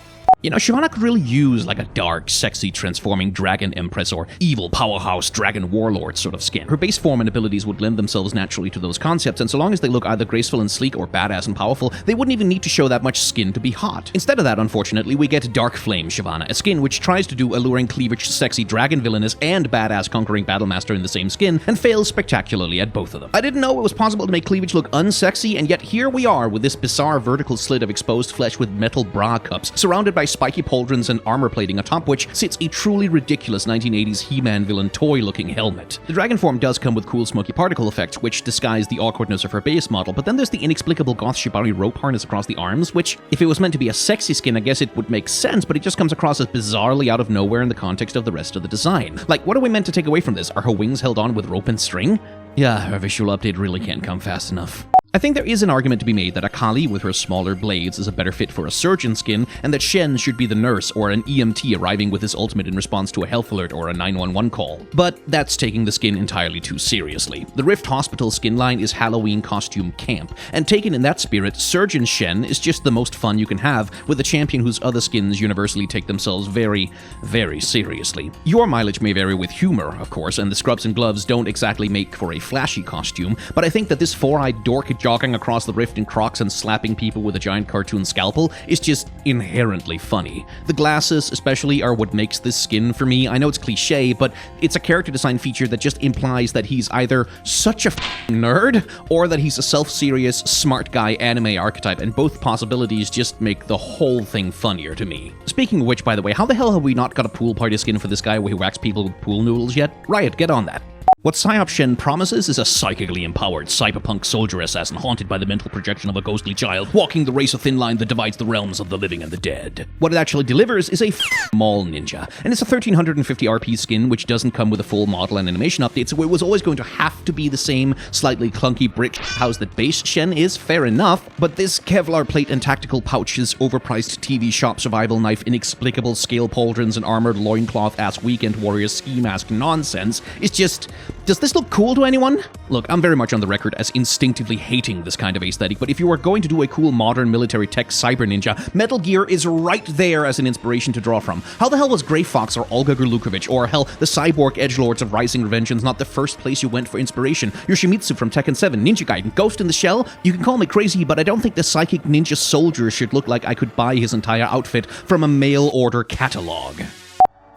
You know, Shyvana could really use like a dark, sexy, transforming Dragon Empress or evil powerhouse Dragon Warlord sort of skin. Her base form and abilities would lend themselves naturally to those concepts, and so long as they look either graceful and sleek or badass and powerful, they wouldn't even need to show that much skin to be hot. Instead of that, unfortunately, we get Dark Flame Shyvana, a skin which tries to do alluring cleavage, sexy dragon villainess, and badass conquering Battlemaster in the same skin, and fails spectacularly at both of them. I didn't know it was possible to make cleavage look unsexy, and yet here we are with this bizarre vertical slit of exposed flesh with metal bra cups, surrounded by spiky pauldrons and armor plating, atop which sits a truly ridiculous 1980s He-Man villain toy-looking helmet. The dragon form does come with cool smoky particle effects, which disguise the awkwardness of her base model, but then there's the inexplicable goth shibari rope harness across the arms, which, if it was meant to be a sexy skin, I guess it would make sense, but it just comes across as bizarrely out of nowhere in the context of the rest of the design. Like, what are we meant to take away from this? Are her wings held on with rope and string? Yeah, her visual update really can't come fast enough. I think there is an argument to be made that Akali with her smaller blades is a better fit for a surgeon skin, and that Shen should be the nurse or an EMT arriving with his ultimate in response to a health alert or a 911 call. But that's taking the skin entirely too seriously. The Rift Hospital skin line is Halloween costume camp, and taken in that spirit, Surgeon Shen is just the most fun you can have with a champion whose other skins universally take themselves very, very seriously. Your mileage may vary with humor, of course, and the scrubs and gloves don't exactly make for a flashy costume, but I think that this four-eyed dork jogging across the rift in Crocs and slapping people with a giant cartoon scalpel is just inherently funny. The glasses, especially, are what makes this skin for me. I know it's cliche, but it's a character design feature that just implies that he's either such a nerd or that he's a self-serious, smart guy anime archetype, and both possibilities just make the whole thing funnier to me. Speaking of which, by the way, how the hell have we not got a pool party skin for this guy where he whacks people with pool noodles yet? Riot, get on that. What Psyop promises is a psychically empowered cyberpunk soldier assassin haunted by the mental projection of a ghostly child, walking the razor thin line that divides the realms of the living and the dead. What it actually delivers is a mall ninja, and it's a 1350 RP skin which doesn't come with a full model and animation update, so it was always going to have to be the same slightly clunky brick house that base Shen is, fair enough, but this Kevlar plate and tactical pouches, overpriced TV shop survival knife, inexplicable scale pauldrons, and armored loincloth-ass weekend warrior ski mask nonsense is just... Does this look cool to anyone? Look, I'm very much on the record as instinctively hating this kind of aesthetic, but if you are going to do a cool modern military tech cyber ninja, Metal Gear is right there as an inspiration to draw from. How the hell was Grey Fox or Olga Gurlukovich or hell, the cyborg edgelords of Rising Revengeance not the first place you went for inspiration? Yoshimitsu from Tekken 7, Ninja Gaiden, Ghost in the Shell? You can call me crazy, but I don't think the psychic ninja soldier should look like I could buy his entire outfit from a mail order catalog.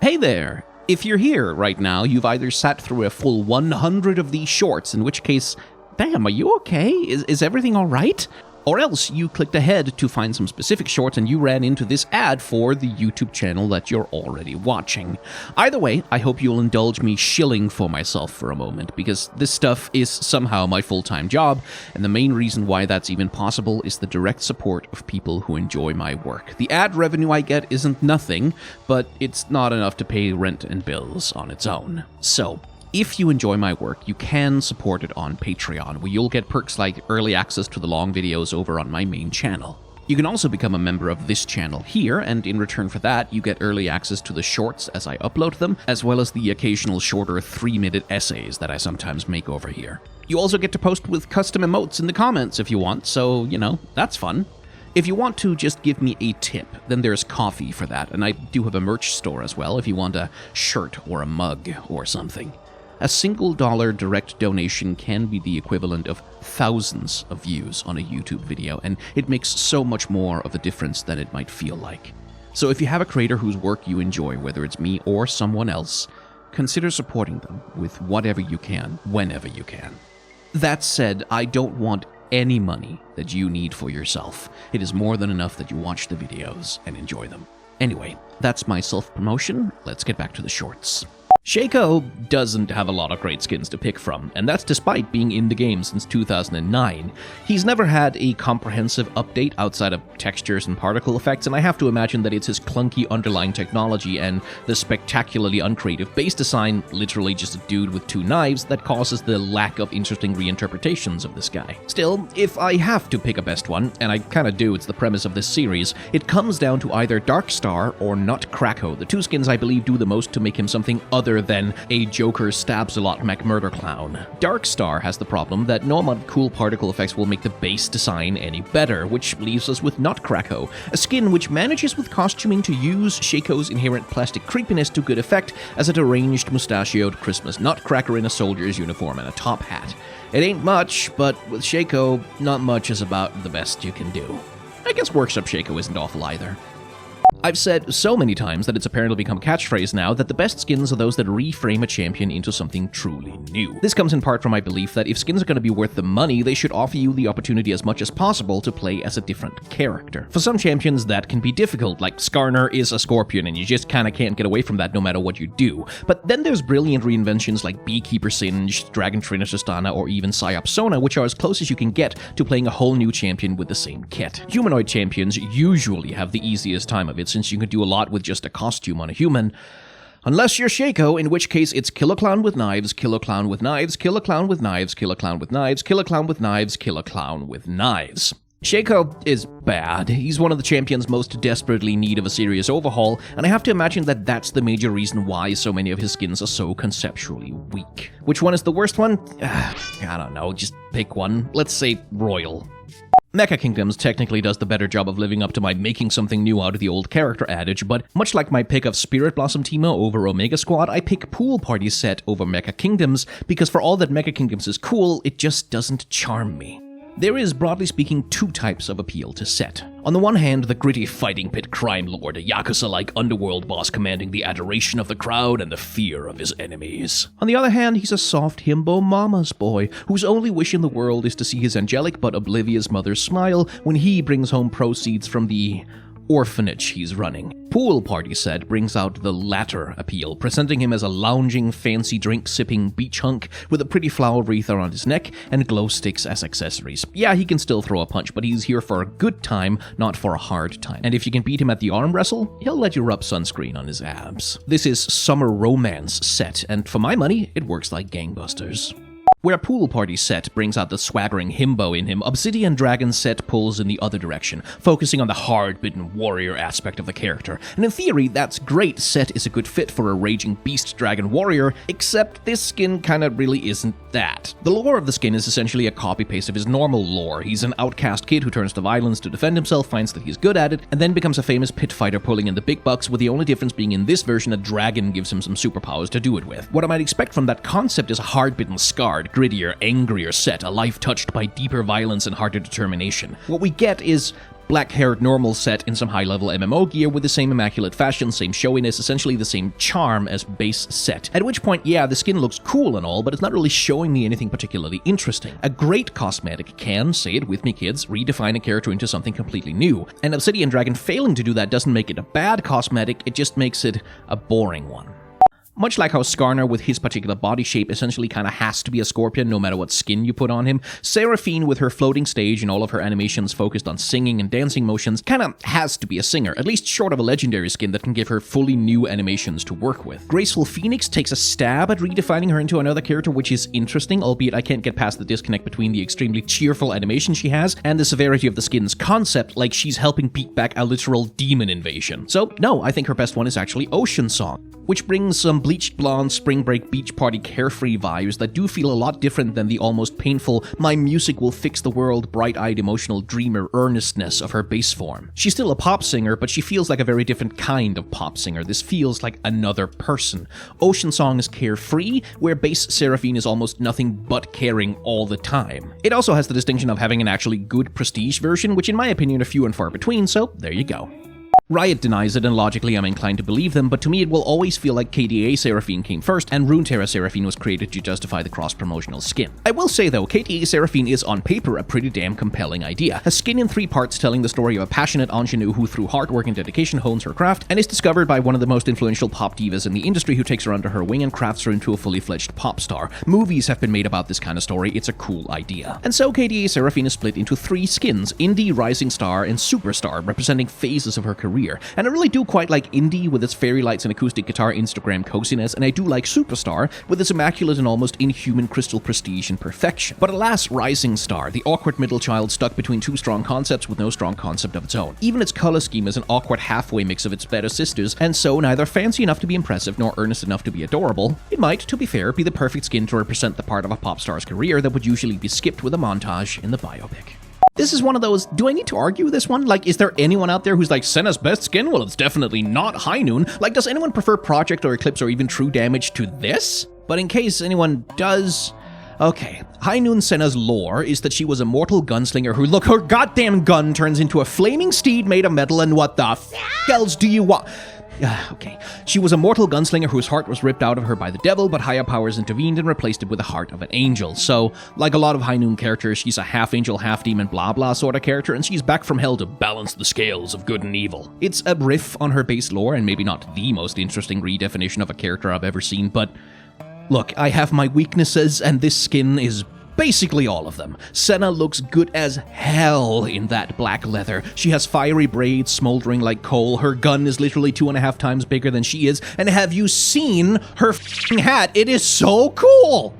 Hey there! If you're here right now, you've either sat through a full 100 of these shorts, in which case, damn, are you okay? Is everything alright? Or else you clicked ahead to find some specific shorts and you ran into this ad for the YouTube channel that you're already watching. Either way, I hope you'll indulge me shilling for myself for a moment, because this stuff is somehow my full-time job, and the main reason why that's even possible is the direct support of people who enjoy my work. The ad revenue I get isn't nothing, but it's not enough to pay rent and bills on its own. So, if you enjoy my work, you can support it on Patreon, where you'll get perks like early access to the long videos over on my main channel. You can also become a member of this channel here, and in return for that, you get early access to the shorts as I upload them, as well as the occasional shorter 3-minute essays that I sometimes make over here. You also get to post with custom emotes in the comments if you want, so, you know, that's fun. If you want to just give me a tip, then there's coffee for that, and I do have a merch store as well if you want a shirt or a mug or something. A single dollar direct donation can be the equivalent of thousands of views on a YouTube video, and it makes so much more of a difference than it might feel like. So if you have a creator whose work you enjoy, whether it's me or someone else, consider supporting them with whatever you can, whenever you can. That said, I don't want any money that you need for yourself. It is more than enough that you watch the videos and enjoy them. Anyway, that's my self-promotion. Let's get back to the shorts. Shaco doesn't have a lot of great skins to pick from, and that's despite being in the game since 2009. He's never had a comprehensive update outside of textures and particle effects, and I have to imagine that it's his clunky underlying technology and the spectacularly uncreative base design, literally just a dude with 2 knives, that causes the lack of interesting reinterpretations of this guy. Still, if I have to pick a best one, and I kinda do, it's the premise of this series, it comes down to either Darkstar or Nutcracko, the 2 skins I believe do the most to make him something other than a Joker stabs-a-lot McMurder clown. Darkstar has the problem that no amount of cool particle effects will make the base design any better, which leaves us with Nutcracko, a skin which manages with costuming to use Shaco's inherent plastic creepiness to good effect as a deranged mustachioed Christmas nutcracker in a soldier's uniform and a top hat. It ain't much, but with Shaco, not much is about the best you can do. I guess Workshop Shaco isn't awful either. I've said so many times that it's apparently become a catchphrase now that the best skins are those that reframe a champion into something truly new. This comes in part from my belief that if skins are going to be worth the money, they should offer you the opportunity as much as possible to play as a different character. For some champions, that can be difficult, like Skarner is a Scorpion and you just kinda can't get away from that no matter what you do. But then there's brilliant reinventions like Beekeeper Singed, Dragon Trainer Tristana, or even Psyop Sona, which are as close as you can get to playing a whole new champion with the same kit. Humanoid champions usually have the easiest time of it, since you can do a lot with just a costume on a human. Unless you're Shaco, in which case it's kill a clown with knives, kill a clown with knives, kill a clown with knives, kill a clown with knives, kill a clown with knives, kill a clown with knives. Shaco is bad. He's one of the champions most desperately in need of a serious overhaul, and I have to imagine that that's the major reason why so many of his skins are so conceptually weak. Which one is the worst one? I don't know, just pick one. Let's say Royal. Mecha Kingdoms technically does the better job of living up to my making something new out of the old character adage, but much like my pick of Spirit Blossom Teemo over Omega Squad, I pick Pool Party Set over Mecha Kingdoms, because for all that Mecha Kingdoms is cool, it just doesn't charm me. There is, broadly speaking, two types of appeal to Set. On the one hand, the gritty fighting pit crime lord, a Yakuza-like underworld boss commanding the adoration of the crowd and the fear of his enemies. On the other hand, he's a soft himbo mama's boy, whose only wish in the world is to see his angelic but oblivious mother smile when he brings home proceeds from the orphanage he's running. Pool Party Set brings out the latter appeal, presenting him as a lounging, fancy drink-sipping beach hunk with a pretty flower wreath around his neck and glow sticks as accessories. Yeah, he can still throw a punch, but he's here for a good time, not for a hard time. And if you can beat him at the arm wrestle, he'll let you rub sunscreen on his abs. This is Summer Romance Set, and for my money, it works like gangbusters. Where Pool Party Set brings out the swaggering himbo in him, Obsidian Dragon Set pulls in the other direction, focusing on the hard-bitten warrior aspect of the character. And in theory, that's great. Set is a good fit for a raging beast dragon warrior, except this skin kinda really isn't that. The lore of the skin is essentially a copy-paste of his normal lore. He's an outcast kid who turns to violence to defend himself, finds that he's good at it, and then becomes a famous pit fighter pulling in the big bucks, with the only difference being in this version a dragon gives him some superpowers to do it with. What I might expect from that concept is a hard-bitten, scarred, grittier, angrier Set, a life touched by deeper violence and harder determination. What we get is black-haired normal Set in some high-level MMO gear with the same immaculate fashion, same showiness, essentially the same charm as base Set. At which point, yeah, the skin looks cool and all, but it's not really showing me anything particularly interesting. A great cosmetic can, say it with me kids, redefine a character into something completely new. And Obsidian Dragon failing to do that doesn't make it a bad cosmetic, it just makes it a boring one. Much like how Skarner with his particular body shape essentially kinda has to be a scorpion no matter what skin you put on him, Seraphine with her floating stage and all of her animations focused on singing and dancing motions kinda has to be a singer, at least short of a legendary skin that can give her fully new animations to work with. Graceful Phoenix takes a stab at redefining her into another character, which is interesting, albeit I can't get past the disconnect between the extremely cheerful animation she has and the severity of the skin's concept, like she's helping beat back a literal demon invasion. So no, I think her best one is actually Ocean Song, which brings some bleached blonde spring break beach party carefree vibes that do feel a lot different than the almost painful my music will fix the world bright-eyed emotional dreamer earnestness of her bass form. She's still a pop singer, but she feels like a very different kind of pop singer. This feels like another person. Ocean Song is carefree, where bass Seraphine is almost nothing but caring all the time. It also has the distinction of having an actually good prestige version, which in my opinion are few and far between, so there you go. Riot denies it, and logically I'm inclined to believe them, but to me it will always feel like KDA Seraphine came first, and Runeterra Seraphine was created to justify the cross-promotional skin. I will say though, KDA Seraphine is on paper a pretty damn compelling idea. A skin in 3 parts telling the story of a passionate ingenue who through hard work and dedication hones her craft, and is discovered by one of the most influential pop divas in the industry who takes her under her wing and crafts her into a fully fledged pop star. Movies have been made about this kind of story, it's a cool idea. And so KDA Seraphine is split into 3 skins, Indie, Rising Star, and Superstar, representing phases of her career. And I really do quite like Indie with its fairy lights and acoustic guitar Instagram coziness, and I do like Superstar with its immaculate and almost inhuman crystal prestige and perfection. But alas, Rising Star, the awkward middle child stuck between 2 strong concepts with no strong concept of its own. Even its color scheme is an awkward halfway mix of its better sisters, and so neither fancy enough to be impressive nor earnest enough to be adorable. It might, to be fair, be the perfect skin to represent the part of a pop star's career that would usually be skipped with a montage in the biopic. This is one of those, do I need to argue this one? Like, is there anyone out there who's like, Senna's best skin? Well, it's definitely not High Noon. Like, does anyone prefer Project or Eclipse or even True Damage to this? But in case anyone does... Okay, High Noon Senna's lore is that she was a mortal gunslinger who, look, her goddamn gun turns into a flaming steed made of metal, and what the f*** else do you want? Okay. She was a mortal gunslinger whose heart was ripped out of her by the devil, but higher powers intervened and replaced it with the heart of an angel. So, like a lot of High Noon characters, she's a half-angel, half-demon, blah-blah sort of character, and she's back from hell to balance the scales of good and evil. It's a riff on her base lore, and maybe not the most interesting redefinition of a character I've ever seen, but look, I have my weaknesses, and this skin is basically all of them. Senna looks good as hell in that black leather. She has fiery braids smoldering like coal. Her gun is literally 2.5 times bigger than she is. And have you seen her f***ing hat? It is so cool!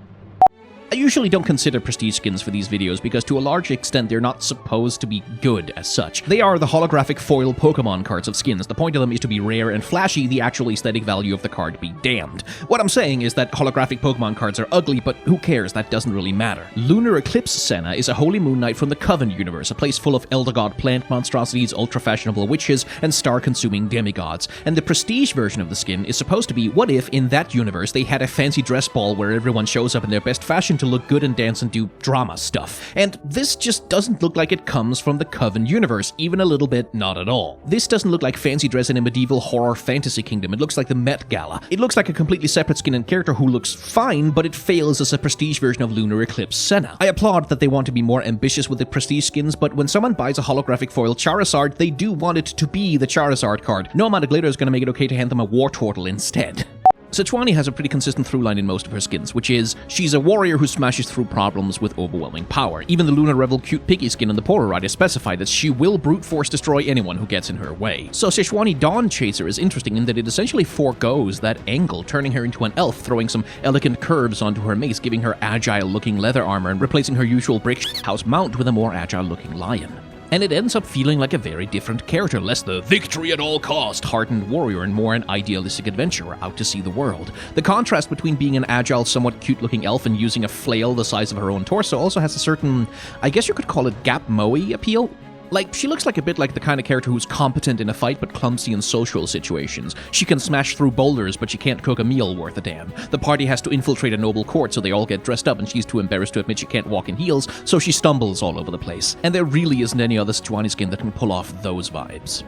I usually don't consider prestige skins for these videos because to a large extent they're not supposed to be good as such. They are the holographic foil Pokemon cards of skins. The point of them is to be rare and flashy, the actual aesthetic value of the card be damned. What I'm saying is that holographic Pokemon cards are ugly, but who cares, that doesn't really matter. Lunar Eclipse Senna is a holy moon knight from the Coven universe, a place full of Elder God plant monstrosities, ultra-fashionable witches, and star-consuming demigods. And the prestige version of the skin is supposed to be, what if, in that universe, they had a fancy dress ball where everyone shows up in their best fashion to look good and dance and do drama stuff. And this just doesn't look like it comes from the Coven universe, even a little bit, not at all. This doesn't look like fancy dress in a medieval horror fantasy kingdom. It looks like the Met Gala. It looks like a completely separate skin and character who looks fine, but it fails as a prestige version of Lunar Eclipse Senna. I applaud that they want to be more ambitious with the prestige skins, but when someone buys a holographic foil Charizard, they do want it to be the Charizard card. No amount of glitter is going to make it okay to hand them a War Turtle instead. Sejuani has a pretty consistent through line in most of her skins, which is, she's a warrior who smashes through problems with overwhelming power. Even the Lunar Revel cute piggy skin on the Polar Ride is specified that she will brute force destroy anyone who gets in her way. So Sejuani Dawn Chaser is interesting in that it essentially forgoes that angle, turning her into an elf, throwing some elegant curves onto her mace, giving her agile looking leather armor, and replacing her usual brick house mount with a more agile looking lion. And it ends up feeling like a very different character, less the victory at all cost hardened warrior and more an idealistic adventurer out to see the world. The contrast between being an agile, somewhat cute-looking elf and using a flail the size of her own torso also has a certain, I guess you could call it Gap Moe appeal. Like, she looks like a bit like the kind of character who's competent in a fight but clumsy in social situations. She can smash through boulders, but she can't cook a meal worth a damn. The party has to infiltrate a noble court, so they all get dressed up, and she's too embarrassed to admit she can't walk in heels, so she stumbles all over the place. And there really isn't any other Sejuani skin that can pull off those vibes.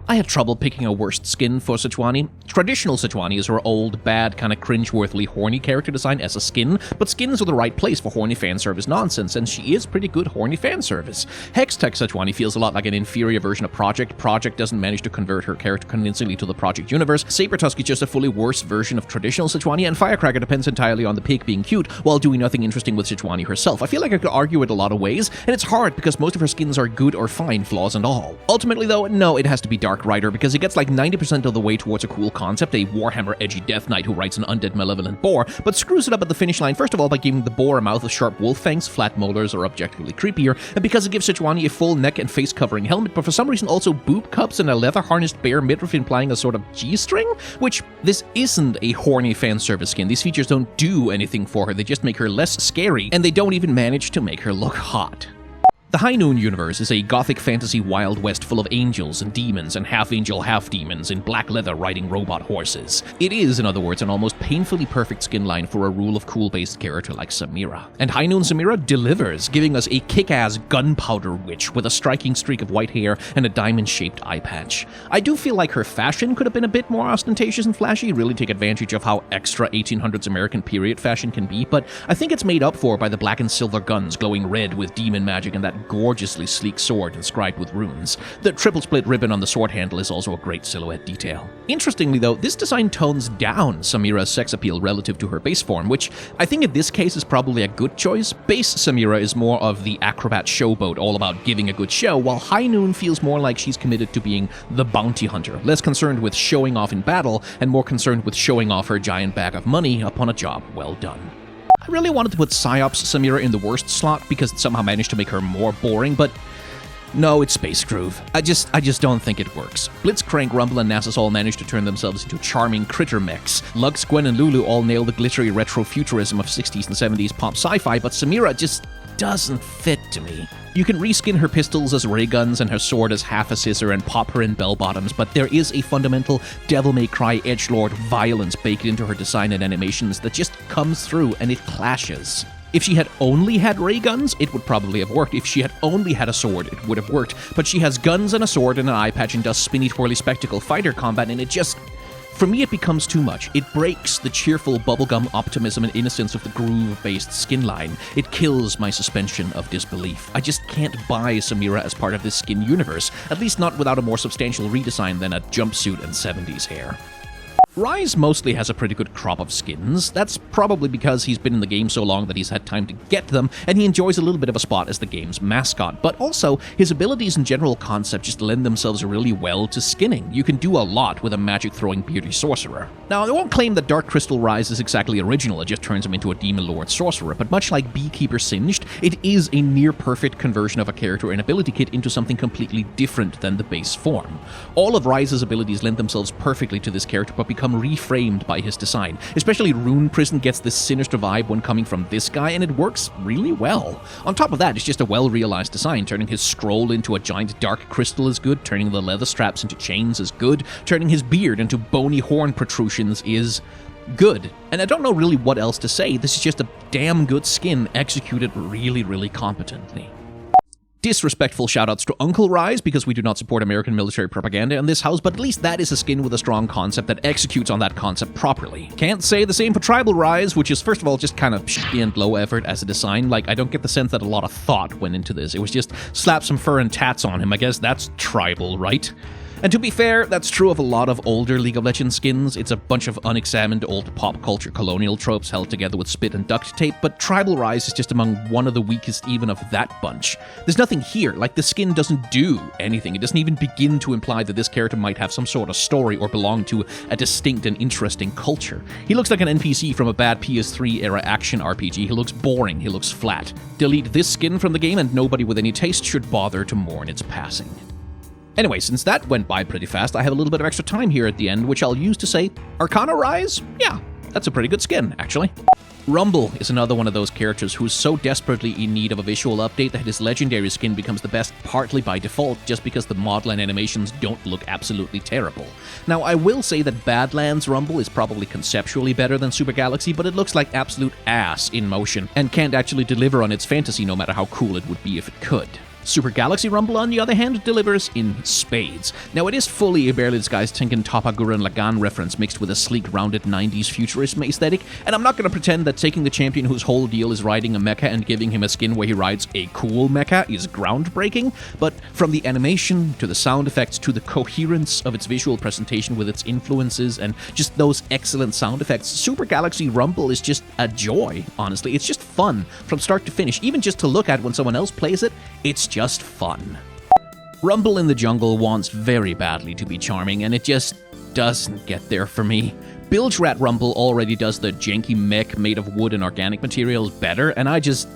I had trouble picking a worst skin for Sejuani. Traditional Sejuani is her old, bad, kind of cringeworthily horny character design as a skin, but skins are the right place for horny fanservice nonsense, and she is pretty good horny fanservice. Hextech Sejuani feels a lot like an inferior version of Project. Project doesn't manage to convert her character convincingly to the Project universe. Sabertusk is just a fully worse version of traditional Sejuani, and Firecracker depends entirely on the pig being cute while doing nothing interesting with Sejuani herself. I feel like I could argue it a lot of ways, and it's hard because most of her skins are good or fine, flaws and all. Ultimately though, no, it has to be Dark Rider, because he gets like 90% of the way towards a cool concept, a Warhammer edgy Death Knight who writes an undead malevolent boar, but screws it up at the finish line first of all by giving the boar a mouth with sharp wolf fangs. Flat molars are objectively creepier, and because it gives Sejuani a full neck and face covering helmet, but for some reason also boob cups and a leather harnessed bear midriff implying a sort of G-string, which this isn't a horny fan service skin. These features don't do anything for her, they just make her less scary, and they don't even manage to make her look hot. The High Noon universe is a gothic fantasy Wild West full of angels and demons and half-angel, half-demons in black leather riding robot horses. It is, in other words, an almost painfully perfect skin line for a rule of cool-based character like Samira. And High Noon Samira delivers, giving us a kick-ass gunpowder witch with a striking streak of white hair and a diamond-shaped eye patch. I do feel like her fashion could have been a bit more ostentatious and flashy, really take advantage of how extra 1800s American period fashion can be, but I think it's made up for by the black and silver guns glowing red with demon magic and that gorgeously sleek sword inscribed with runes. The triple split ribbon on the sword handle is also a great silhouette detail. Interestingly though, this design tones down Samira's sex appeal relative to her base form, which I think in this case is probably a good choice. Base Samira is more of the acrobat showboat, all about giving a good show, while High Noon feels more like she's committed to being the bounty hunter, less concerned with showing off in battle and more concerned with showing off her giant bag of money upon a job well done. I really wanted to put Psyops Samira in the worst slot because it somehow managed to make her more boring, but no, it's Space Groove. I just don't think it works. Blitzcrank, Rumble, and Nasus all managed to turn themselves into charming critter mechs. Lux, Gwen, and Lulu all nail the glittery retro-futurism of 60s and 70s pop sci-fi, but Samira just doesn't fit to me. You can reskin her pistols as ray guns and her sword as half a scissor and pop her in bell-bottoms, but there is a fundamental Devil May Cry edgelord violence baked into her design and animations that just comes through and it clashes. If she had only had ray guns, it would probably have worked. If she had only had a sword, it would have worked. But she has guns and a sword and an eye patch and does spinny twirly spectacle fighter combat, and it just... For me, it becomes too much. It breaks the cheerful bubblegum optimism and innocence of the groove-based skin line. It kills my suspension of disbelief. I just can't buy Samira as part of this skin universe, at least not without a more substantial redesign than a jumpsuit and 70s hair. Rise mostly has a pretty good crop of skins. That's probably because he's been in the game so long that he's had time to get them, and he enjoys a little bit of a spot as the game's mascot, but also his abilities and general concept just lend themselves really well to skinning. You can do a lot with a magic-throwing beauty sorcerer. Now, I won't claim that Dark Crystal Rise is exactly original, it just turns him into a Demon Lord sorcerer, but much like Beekeeper Singed, it is a near-perfect conversion of a character and ability kit into something completely different than the base form. All of Rise's abilities lend themselves perfectly to this character, but become reframed by his design. Especially Rune Prison gets this sinister vibe when coming from this guy, and it works really well. On top of that, it's just a well-realized design. Turning his scroll into a giant dark crystal is good, turning the leather straps into chains is good, turning his beard into bony horn protrusions is good. And I don't know really what else to say. This is just a damn good skin executed really, really competently. Disrespectful shoutouts to Uncle Rise, because we do not support American military propaganda in this house, but at least that is a skin with a strong concept that executes on that concept properly. Can't say the same for Tribal Rise, which is first of all just kind of shitty and low effort as a design. Like, I don't get the sense that a lot of thought went into this. It was just slap some fur and tats on him. I guess that's tribal, right? And to be fair, that's true of a lot of older League of Legends skins. It's a bunch of unexamined old pop culture colonial tropes held together with spit and duct tape, but Tribal Rise is just among one of the weakest even of that bunch. There's nothing here, like the skin doesn't do anything. It doesn't even begin to imply that this character might have some sort of story or belong to a distinct and interesting culture. He looks like an NPC from a bad PS3 era action RPG. He looks boring, he looks flat. Delete this skin from the game and nobody with any taste should bother to mourn its passing. Anyway, since that went by pretty fast, I have a little bit of extra time here at the end, which I'll use to say, Arcana Rise? Yeah, that's a pretty good skin, actually. Rumble is another one of those characters who's so desperately in need of a visual update that his legendary skin becomes the best partly by default, just because the model and animations don't look absolutely terrible. Now, I will say that Badlands Rumble is probably conceptually better than Super Galaxy, but it looks like absolute ass in motion, and can't actually deliver on its fantasy no matter how cool it would be if it could. Super Galaxy Rumble, on the other hand, delivers in spades. Now, it is fully a barely disguised Tengen Toppa Gurren Lagann reference mixed with a sleek, rounded 90s futurism aesthetic, and I'm not going to pretend that taking the champion whose whole deal is riding a mecha and giving him a skin where he rides a cool mecha is groundbreaking, but from the animation, to the sound effects, to the coherence of its visual presentation with its influences, and just those excellent sound effects, Super Galaxy Rumble is just a joy, honestly. It's just fun from start to finish. Even just to look at when someone else plays it, it's just fun. Rumble in the Jungle wants very badly to be charming, and it just doesn't get there for me. Bilge Rat Rumble already does the janky mech made of wood and organic materials better, and I just...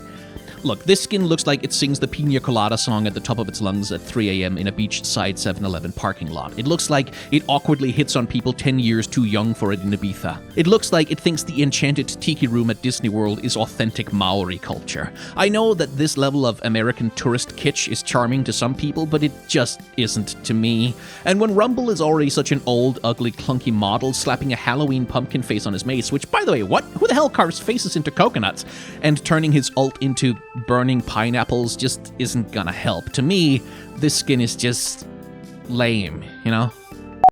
Look, this skin looks like it sings the Pina Colada song at the top of its lungs at 3 a.m. in a beachside 7-Eleven parking lot. It looks like it awkwardly hits on people 10 years too young for it in Ibiza. It looks like it thinks the enchanted tiki room at Disney World is authentic Maori culture. I know that this level of American tourist kitsch is charming to some people, but it just isn't to me. And when Rumble is already such an old, ugly, clunky model slapping a Halloween pumpkin face on his mace, which, by the way, what? Who the hell carves faces into coconuts? And turning his ult into burning pineapples just isn't gonna help. To me, this skin is just lame, you know?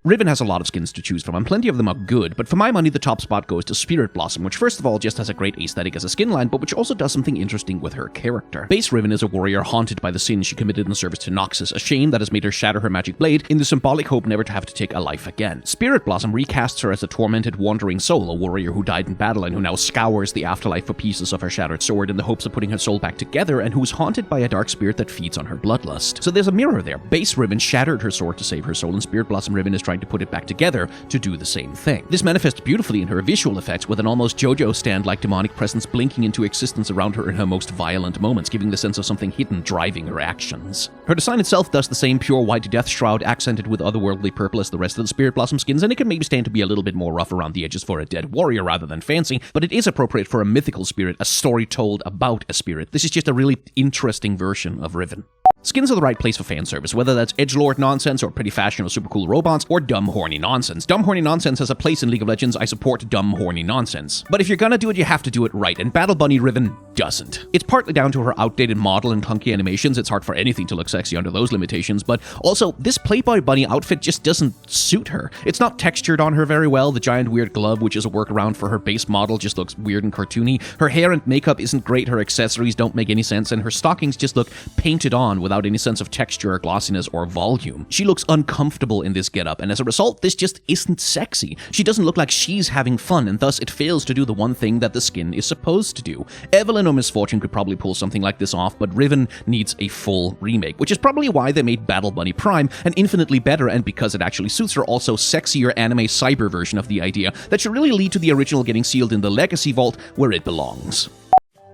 Riven has a lot of skins to choose from, and plenty of them are good, but for my money the top spot goes to Spirit Blossom, which first of all just has a great aesthetic as a skin line, but which also does something interesting with her character. Base Riven is a warrior haunted by the sins she committed in service to Noxus, a shame that has made her shatter her magic blade in the symbolic hope never to have to take a life again. Spirit Blossom recasts her as a tormented wandering soul, a warrior who died in battle and who now scours the afterlife for pieces of her shattered sword in the hopes of putting her soul back together, and who's haunted by a dark spirit that feeds on her bloodlust. So there's a mirror there. Base Riven shattered her sword to save her soul, and Spirit Blossom Riven is trying to put it back together to do the same thing. This manifests beautifully in her visual effects, with an almost JoJo stand-like demonic presence blinking into existence around her in her most violent moments, giving the sense of something hidden driving her actions. Her design itself does the same pure white death shroud, accented with otherworldly purple as the rest of the Spirit Blossom skins, and it can maybe stand to be a little bit more rough around the edges for a dead warrior rather than fancy, but it is appropriate for a mythical spirit, a story told about a spirit. This is just a really interesting version of Riven. Skins are the right place for fan service, whether that's edgelord nonsense or pretty fashion or super cool robots, or dumb horny nonsense. Dumb horny nonsense has a place in League of Legends. I support dumb horny nonsense. But if you're gonna do it, you have to do it right, and Battle Bunny Riven doesn't. It's partly down to her outdated model and clunky animations. It's hard for anything to look sexy under those limitations, but also this Playboy Bunny outfit just doesn't suit her. It's not textured on her very well. The giant weird glove, which is a workaround for her base model, just looks weird and cartoony. Her hair and makeup isn't great, her accessories don't make any sense, and her stockings just look painted on without any sense of texture or glossiness or volume. She looks uncomfortable in this getup, and as a result, this just isn't sexy. She doesn't look like she's having fun, and thus it fails to do the one thing that the skin is supposed to do. Evelyn or Miss Fortune could probably pull something like this off, but Riven needs a full remake, which is probably why they made Battle Bunny Prime an infinitely better, and because it actually suits her, also sexier anime cyber version of the idea that should really lead to the original getting sealed in the Legacy Vault where it belongs.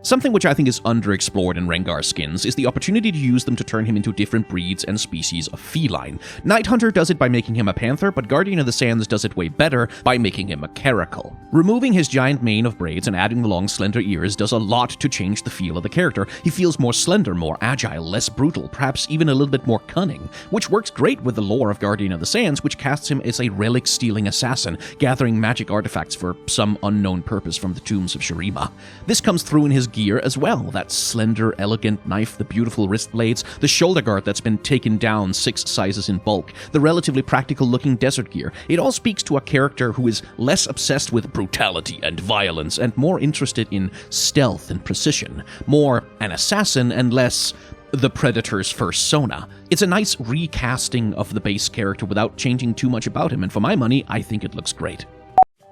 Something which I think is underexplored in Rengar skins is the opportunity to use them to turn him into different breeds and species of feline. Nighthunter does it by making him a panther, but Guardian of the Sands does it way better by making him a caracal. Removing his giant mane of braids and adding the long slender ears does a lot to change the feel of the character. He feels more slender, more agile, less brutal, perhaps even a little bit more cunning, which works great with the lore of Guardian of the Sands, which casts him as a relic-stealing assassin, gathering magic artifacts for some unknown purpose from the tombs of Shurima. This comes through in his gear as well, that slender, elegant knife, the beautiful wrist blades, the shoulder guard that's been taken down 6 sizes in bulk, the relatively practical-looking desert gear. It all speaks to a character who is less obsessed with brutality and violence and more interested in stealth and precision, more an assassin and less the Predator's persona. It's a nice recasting of the base character without changing too much about him, and for my money, I think it looks great.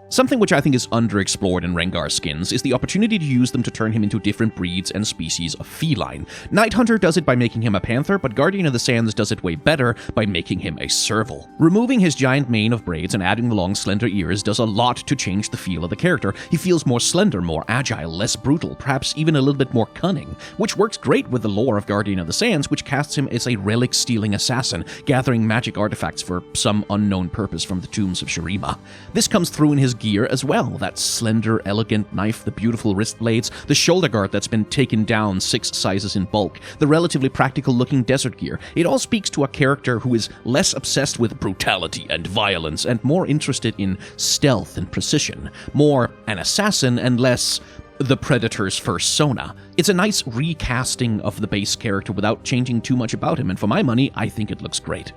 Something which I think is underexplored in Rengar skins is the opportunity to use them to turn him into different breeds and species of feline. Nighthunter does it by making him a panther, but Guardian of the Sands does it way better by making him a serval. Removing his giant mane of braids and adding the long slender ears does a lot to change the feel of the character. He feels more slender, more agile, less brutal, perhaps even a little bit more cunning, which works great with the lore of Guardian of the Sands, which casts him as a relic-stealing assassin, gathering magic artifacts for some unknown purpose from the tombs of Shurima. This comes through in his gear as well, that slender, elegant knife, the beautiful wrist blades, the shoulder guard that's been taken down 6 sizes in bulk, the relatively practical-looking desert gear. It all speaks to a character who is less obsessed with brutality and violence and more interested in stealth and precision, more an assassin and less the Predator's persona. It's a nice recasting of the base character without changing too much about him, and for my money, I think it looks great.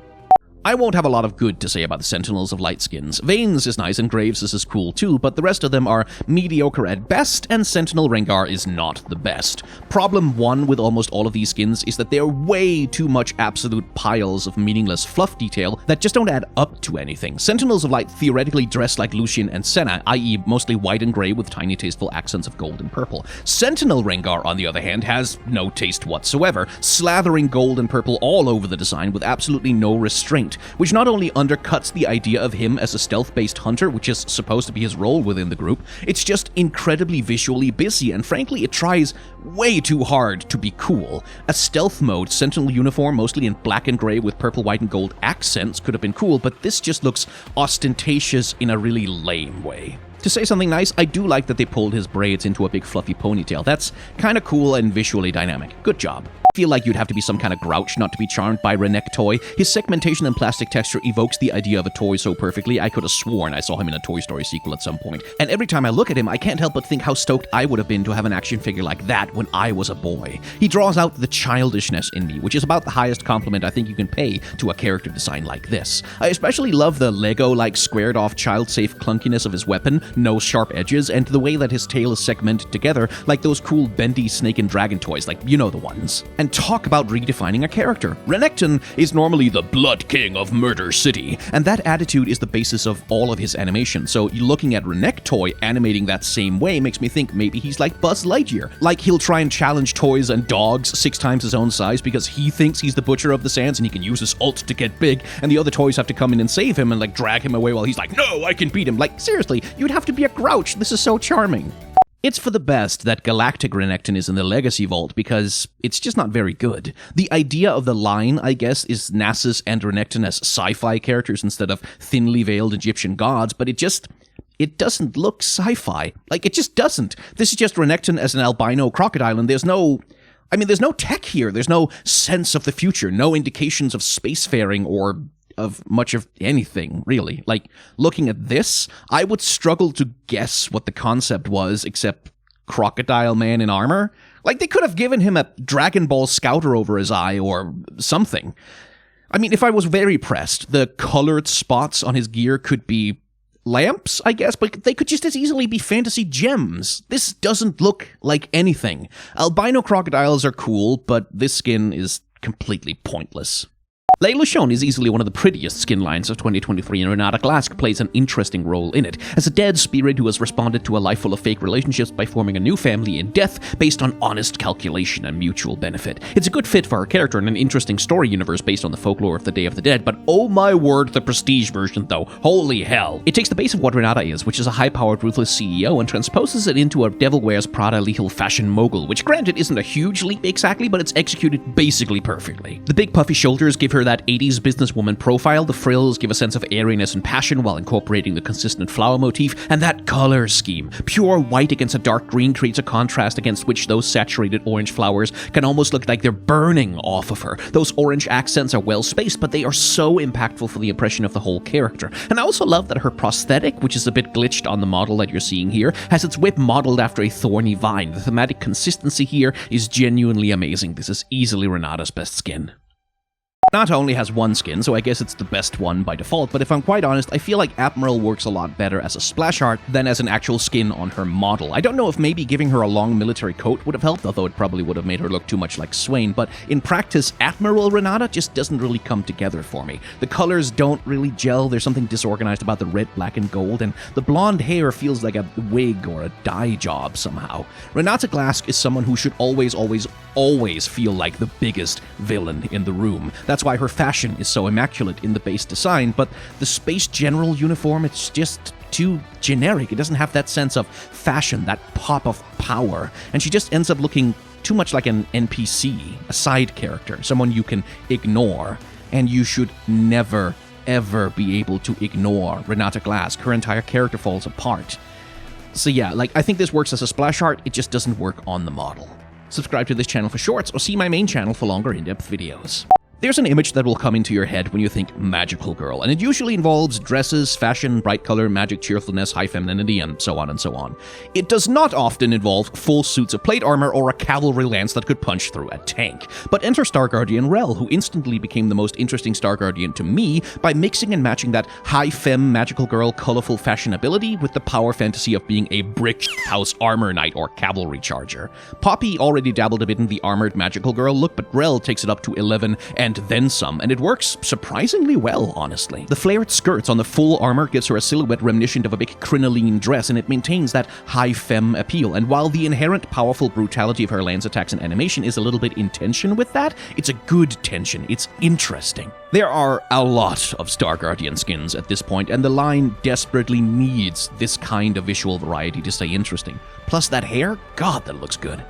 I won't have a lot of good to say about the Sentinels of Light skins. Vayne's is nice and Graves' is cool too, but the rest of them are mediocre at best, and Sentinel Rengar is not the best. Problem 1 with almost all of these skins is that they're way too much absolute piles of meaningless fluff detail that just don't add up to anything. Sentinels of Light theoretically dress like Lucian and Senna, i.e. mostly white and grey with tiny tasteful accents of gold and purple. Sentinel Rengar, on the other hand, has no taste whatsoever, slathering gold and purple all over the design with absolutely no restraint, which not only undercuts the idea of him as a stealth-based hunter, which is supposed to be his role within the group, it's just incredibly visually busy, and frankly, it tries way too hard to be cool. A stealth mode Sentinel uniform, mostly in black and grey with purple, white, and gold accents, could have been cool, but this just looks ostentatious in a really lame way. To say something nice, I do like that they pulled his braids into a big fluffy ponytail. That's kinda cool and visually dynamic. Good job. I feel like you'd have to be some kind of grouch not to be charmed by Rennek toy. His segmentation and plastic texture evokes the idea of a toy so perfectly, I could have sworn I saw him in a Toy Story sequel at some point. And every time I look at him, I can't help but think how stoked I would have been to have an action figure like that when I was a boy. He draws out the childishness in me, which is about the highest compliment I think you can pay to a character design like this. I especially love the Lego-like squared-off child-safe clunkiness of his weapon, no sharp edges, and the way that his tail is segmented together like those cool bendy snake and dragon toys, like you know the ones. And talk about redefining a character. Renekton is normally the Blood King of Murder City, and that attitude is the basis of all of his animation, so looking at Rennek Toy animating that same way makes me think maybe he's like Buzz Lightyear. Like he'll try and challenge toys and dogs 6 times his own size because he thinks he's the Butcher of the Sands and he can use his ult to get big, and the other toys have to come in and save him and like drag him away while he's like, no, I can beat him. Like seriously, you'd have to be a grouch. This is so charming. It's for the best that Galactic Renekton is in the Legacy Vault because it's just not very good. The idea of the line, I guess, is Nasus and Renekton as sci-fi characters instead of thinly veiled Egyptian gods, but it doesn't look sci-fi. Like, it just doesn't. This is just Renekton as an albino crocodile, and there's no tech here. There's no sense of the future, no indications of spacefaring or of much of anything, really. Like, looking at this, I would struggle to guess what the concept was, except Crocodile Man in armor. Like, they could have given him a Dragon Ball Scouter over his eye or something. I mean, if I was very pressed, the colored spots on his gear could be lamps, I guess, but they could just as easily be fantasy gems. This doesn't look like anything. Albino crocodiles are cool, but this skin is completely pointless. Layla Shone is easily one of the prettiest skin lines of 2023, and Renata Glask plays an interesting role in it, as a dead spirit who has responded to a life full of fake relationships by forming a new family in death based on honest calculation and mutual benefit. It's a good fit for her character and an interesting story universe based on the folklore of the Day of the Dead, but oh my word, the prestige version though, holy hell. It takes the base of what Renata is, which is a high-powered, ruthless CEO, and transposes it into a Devil Wears Prada lethal fashion mogul, which granted isn't a huge leap exactly, but it's executed basically perfectly. The big puffy shoulders give her that 80s businesswoman profile, the frills give a sense of airiness and passion while incorporating the consistent flower motif, and that color scheme. Pure white against a dark green creates a contrast against which those saturated orange flowers can almost look like they're burning off of her. Those orange accents are well spaced, but they are so impactful for the impression of the whole character. And I also love that her prosthetic, which is a bit glitched on the model that you're seeing here, has its whip modeled after a thorny vine. The thematic consistency here is genuinely amazing. This is easily Renata's best skin. Renata only has one skin, so I guess it's the best one by default, but if I'm quite honest, I feel like Admiral works a lot better as a splash art than as an actual skin on her model. I don't know if maybe giving her a long military coat would have helped, although it probably would have made her look too much like Swain, but in practice, Admiral Renata just doesn't really come together for me. The colors don't really gel, there's something disorganized about the red, black, and gold, and the blonde hair feels like a wig or a dye job somehow. Renata Glask is someone who should always feel like the biggest villain in the room. That's why her fashion is so immaculate in the base design, but the Space General uniform, it's just too generic. It doesn't have that sense of fashion, that pop of power, and she just ends up looking too much like an NPC, a side character, someone you can ignore, and you should never, ever be able to ignore Renata Glask. Her entire character falls apart. So yeah, I think this works as a splash art, it just doesn't work on the model. Subscribe to this channel for shorts, or see my main channel for longer in-depth videos. There's an image that will come into your head when you think magical girl, and it usually involves dresses, fashion, bright color, magic, cheerfulness, high femininity, and so on and so on. It does not often involve full suits of plate armor or a cavalry lance that could punch through a tank. But enter Star Guardian Rel, who instantly became the most interesting Star Guardian to me by mixing and matching that high femme magical girl colorful fashionability with the power fantasy of being a brick house armor knight or cavalry charger. Poppy already dabbled a bit in the armored magical girl look, but Rel takes it up to 11 and then some, and it works surprisingly well, honestly. The flared skirts on the full armor gives her a silhouette reminiscent of a big crinoline dress, and it maintains that high femme appeal, and while the inherent powerful brutality of her lance attacks and animation is a little bit in tension with that, it's a good tension, it's interesting. There are a lot of Star Guardian skins at this point, and the line desperately needs this kind of visual variety to stay interesting. Plus that hair, god, that looks good.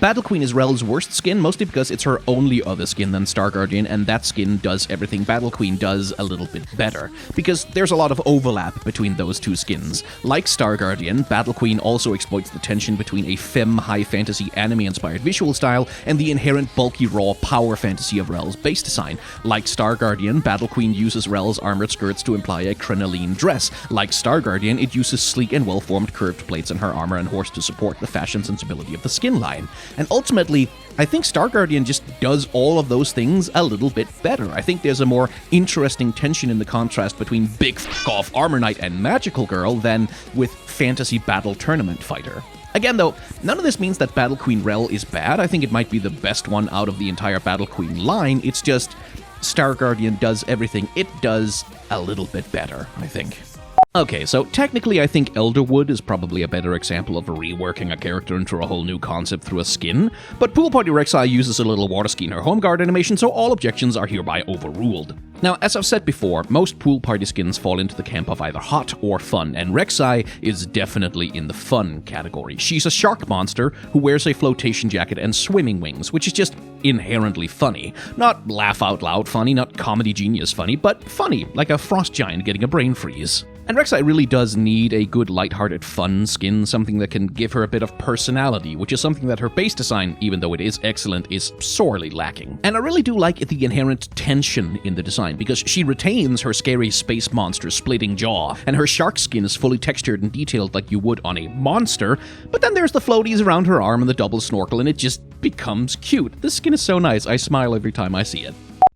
Battle Queen is Rel's worst skin, mostly because it's her only other skin than Star Guardian, and that skin does everything Battle Queen does a little bit better, because there's a lot of overlap between those two skins. Like Star Guardian, Battle Queen also exploits the tension between a femme high fantasy anime-inspired visual style and the inherent bulky raw power fantasy of Rel's base design. Like Star Guardian, Battle Queen uses Rel's armored skirts to imply a crinoline dress. Like Star Guardian, it uses sleek and well-formed curved plates in her armor and horse to support the fashion sensibility of the skin line. And ultimately, I think Star Guardian just does all of those things a little bit better. I think there's a more interesting tension in the contrast between big f***off Armor Knight and Magical Girl than with fantasy battle tournament fighter. Again though, none of this means that Battle Queen Rel is bad. I think it might be the best one out of the entire Battle Queen line. It's just Star Guardian does everything it does a little bit better, I think. Okay, so technically I think Elderwood is probably a better example of reworking a character into a whole new concept through a skin, but Pool Party Rek'Sai uses a little water ski in her home guard animation, so all objections are hereby overruled. Now, as I've said before, most Pool Party skins fall into the camp of either hot or fun, and Rek'Sai is definitely in the fun category. She's a shark monster who wears a flotation jacket and swimming wings, which is just inherently funny. Not laugh-out-loud funny, not comedy genius funny, but funny, like a frost giant getting a brain freeze. And Rek'Sai really does need a good lighthearted fun skin, something that can give her a bit of personality, which is something that her base design, even though it is excellent, is sorely lacking. And I really do like the inherent tension in the design, because she retains her scary space monster splitting jaw, and her shark skin is fully textured and detailed like you would on a monster, but then there's the floaties around her arm and the double snorkel, and it just becomes cute. This skin is so nice, I smile every time I see it.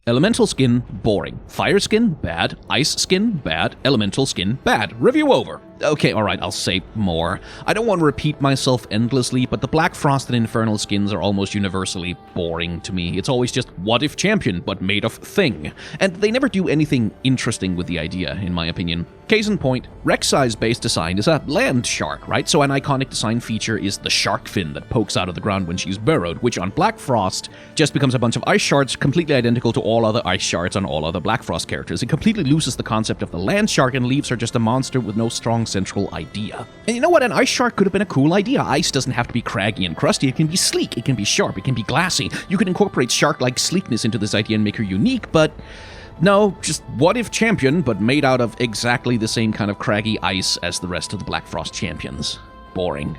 Elemental skin, boring. Fire skin, bad. Ice skin, bad. Elemental skin, bad. Review over. Okay, alright, I'll say more. I don't want to repeat myself endlessly, but the Black Frost and Infernal skins are almost universally boring to me. It's always just what if champion, but made of thing. And they never do anything interesting with the idea, in my opinion. Case in point, Rek'Sai's base design is a land shark, right? So an iconic design feature is the shark fin that pokes out of the ground when she's burrowed, which on Black Frost just becomes a bunch of ice shards completely identical to all other ice shards on all other Black Frost characters. It completely loses the concept of the land shark and leaves her just a monster with no strong central idea. And you know what? An ice shark could have been a cool idea. Ice doesn't have to be craggy and crusty. It can be sleek, it can be sharp, it can be glassy. You can incorporate shark-like sleekness into this idea and make her unique, but no, just what if champion, but made out of exactly the same kind of craggy ice as the rest of the Black Frost champions. Boring.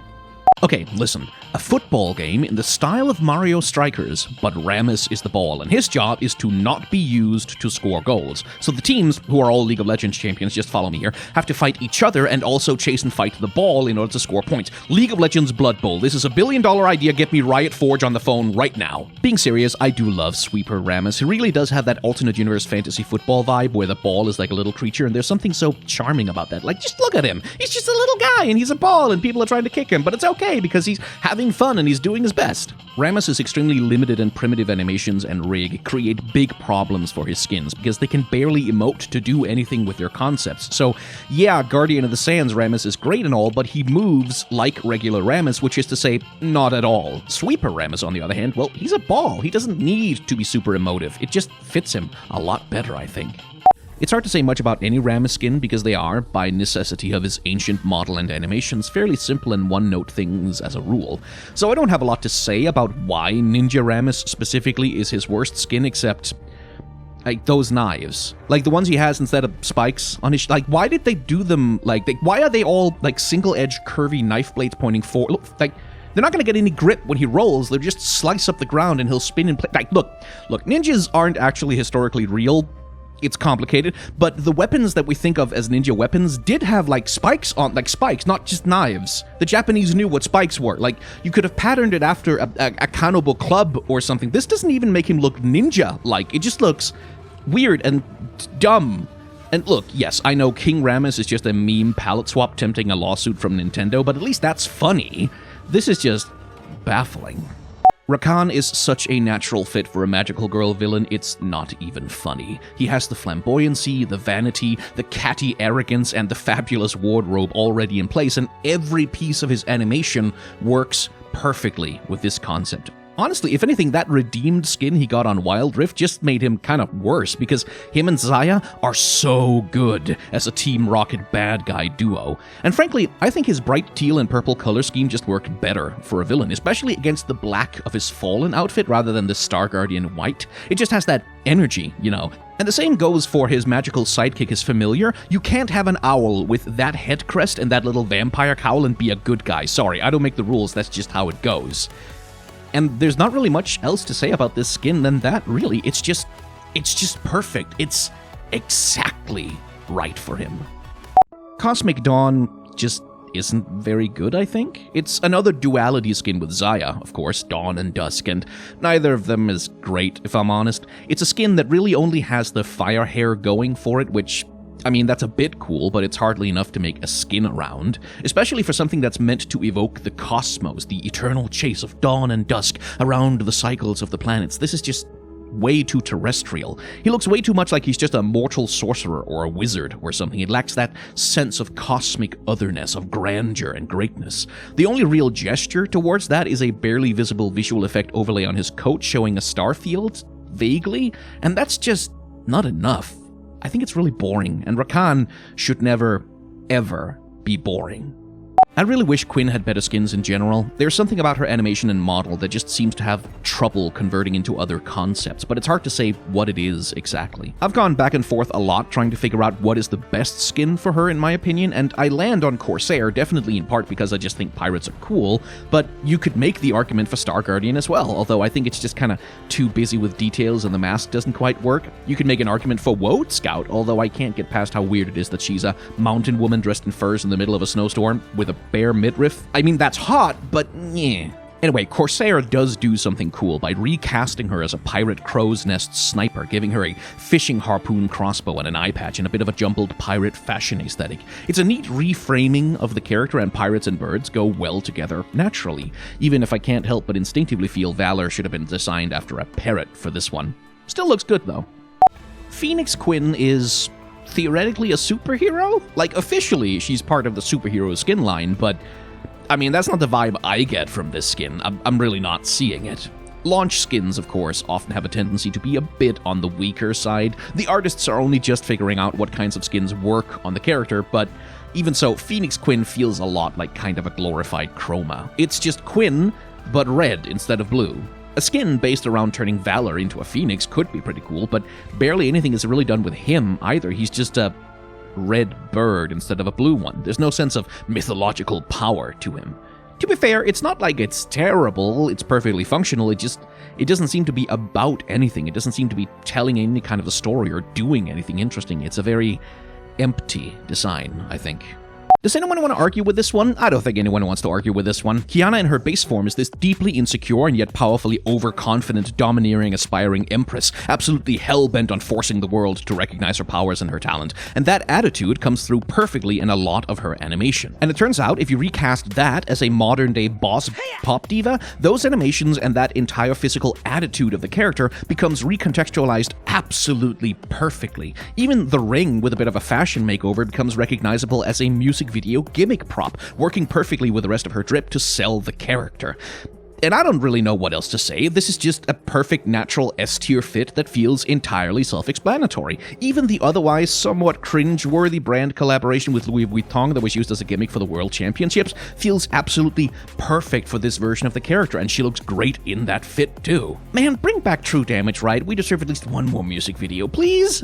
Okay, listen. A football game in the style of Mario Strikers, but Rammus is the ball, and his job is to not be used to score goals. So the teams, who are all League of Legends champions, just follow me here, have to fight each other and also chase and fight the ball in order to score points. League of Legends Blood Bowl. This is $1 billion idea. Get me Riot Forge on the phone right now. Being serious, I do love Sweeper Rammus. He really does have that alternate universe fantasy football vibe where the ball is like a little creature, and there's something so charming about that. Like, just look at him. He's just a little guy, and he's a ball, and people are trying to kick him, but it's okay because he's having fun and he's doing his best. Rammus's extremely limited and primitive animations and rig create big problems for his skins because they can barely emote to do anything with their concepts. So yeah, Guardian of the Sands Rammus is great and all, but he moves like regular Rammus, which is to say, not at all. Sweeper Rammus, on the other hand, well, he's a ball. He doesn't need to be super emotive. It just fits him a lot better, I think. It's hard to say much about any Rammus skin because they are, by necessity of his ancient model and animations, fairly simple and one-note things as a rule. So I don't have a lot to say about why Ninja Rammus specifically is his worst skin, except like those knives. Like the ones he has instead of spikes on his... Like, why did they do them like... why are they all like single-edged curvy knife blades pointing forward? Look, like... They're not going to get any grip when he rolls. They'll just slice up the ground and he'll spin and play... Like, look, ninjas aren't actually historically real. It's complicated, but the weapons that we think of as ninja weapons did have, like, spikes on, like, spikes, not just knives. The Japanese knew what spikes were. Like, you could have patterned it after a cannibal club or something. This doesn't even make him look ninja-like. It just looks weird and dumb. And look, yes, I know King Rammus is just a meme palette swap tempting a lawsuit from Nintendo, but at least that's funny. This is just baffling. Rakan is such a natural fit for a magical girl villain, it's not even funny. He has the flamboyancy, the vanity, the catty arrogance, and the fabulous wardrobe already in place, and every piece of his animation works perfectly with this concept. Honestly, if anything, that redeemed skin he got on Wild Rift just made him kind of worse, because him and Xayah are so good as a Team Rocket bad guy duo. And frankly, I think his bright teal and purple color scheme just worked better for a villain, especially against the black of his Fallen outfit rather than the Star Guardian white. It just has that energy, you know. And the same goes for his magical sidekick, his Familiar. You can't have an owl with that head crest and that little vampire cowl and be a good guy. Sorry, I don't make the rules, that's just how it goes. And there's not really much else to say about this skin than that, really. It's just perfect. It's exactly right for him. Cosmic Dawn just isn't very good, I think. It's another duality skin with Xayah, of course, Dawn and Dusk, and neither of them is great, if I'm honest. It's a skin that really only has the fire hair going for it, which... I mean, that's a bit cool, but it's hardly enough to make a skin around, especially for something that's meant to evoke the cosmos, the eternal chase of dawn and dusk around the cycles of the planets. This is just way too terrestrial. He looks way too much like he's just a mortal sorcerer or a wizard or something. It lacks that sense of cosmic otherness, of grandeur and greatness. The only real gesture towards that is a barely visible visual effect overlay on his coat showing a star field, vaguely, and that's just not enough. I think it's really boring, and Rakan should never, ever be boring. I really wish Quinn had better skins in general. There's something about her animation and model that just seems to have trouble converting into other concepts, but it's hard to say what it is exactly. I've gone back and forth a lot trying to figure out what is the best skin for her in my opinion, and I land on Corsair, definitely in part because I just think pirates are cool, but you could make the argument for Star Guardian as well, although I think it's just kind of too busy with details and the mask doesn't quite work. You could make an argument for Woad Scout, although I can't get past how weird it is that she's a mountain woman dressed in furs in the middle of a snowstorm with a bare midriff. I mean, that's hot, but yeah. Anyway, Corsair does do something cool by recasting her as a pirate crow's nest sniper, giving her a fishing harpoon crossbow and an eye patch and a bit of a jumbled pirate fashion aesthetic. It's a neat reframing of the character, and pirates and birds go well together naturally, even if I can't help but instinctively feel Valor should have been designed after a parrot for this one. Still looks good though. TBSkyen is theoretically a superhero? Like, officially she's part of the superhero skin line, but I mean, that's not the vibe I get from this skin. I'm really not seeing it. Launch skins, of course, often have a tendency to be a bit on the weaker side. The artists are only just figuring out what kinds of skins work on the character, but even so, TBSkyen feels a lot like kind of a glorified chroma. It's just Quinn, but red instead of blue. A skin based around turning Valor into a phoenix could be pretty cool, but barely anything is really done with him either. He's just a red bird instead of a blue one. There's no sense of mythological power to him. To be fair, it's not like it's terrible, it's perfectly functional, it doesn't seem to be about anything. It doesn't seem to be telling any kind of a story or doing anything interesting. It's a very empty design, I think. Does anyone want to argue with this one? I don't think anyone wants to argue with this one. Kiana in her base form is this deeply insecure and yet powerfully overconfident, domineering, aspiring empress, absolutely hell-bent on forcing the world to recognize her powers and her talent. And that attitude comes through perfectly in a lot of her animation. And it turns out, if you recast that as a modern-day boss pop diva, those animations and that entire physical attitude of the character becomes recontextualized absolutely perfectly. Even the ring with a bit of a fashion makeover becomes recognizable as a music video gimmick prop, working perfectly with the rest of her drip to sell the character. And I don't really know what else to say. This is just a perfect natural S-tier fit that feels entirely self-explanatory. Even the otherwise somewhat cringe-worthy brand collaboration with Louis Vuitton that was used as a gimmick for the World Championships feels absolutely perfect for this version of the character, and she looks great in that fit too. Man, bring back True Damage, right? We deserve at least one more music video, please?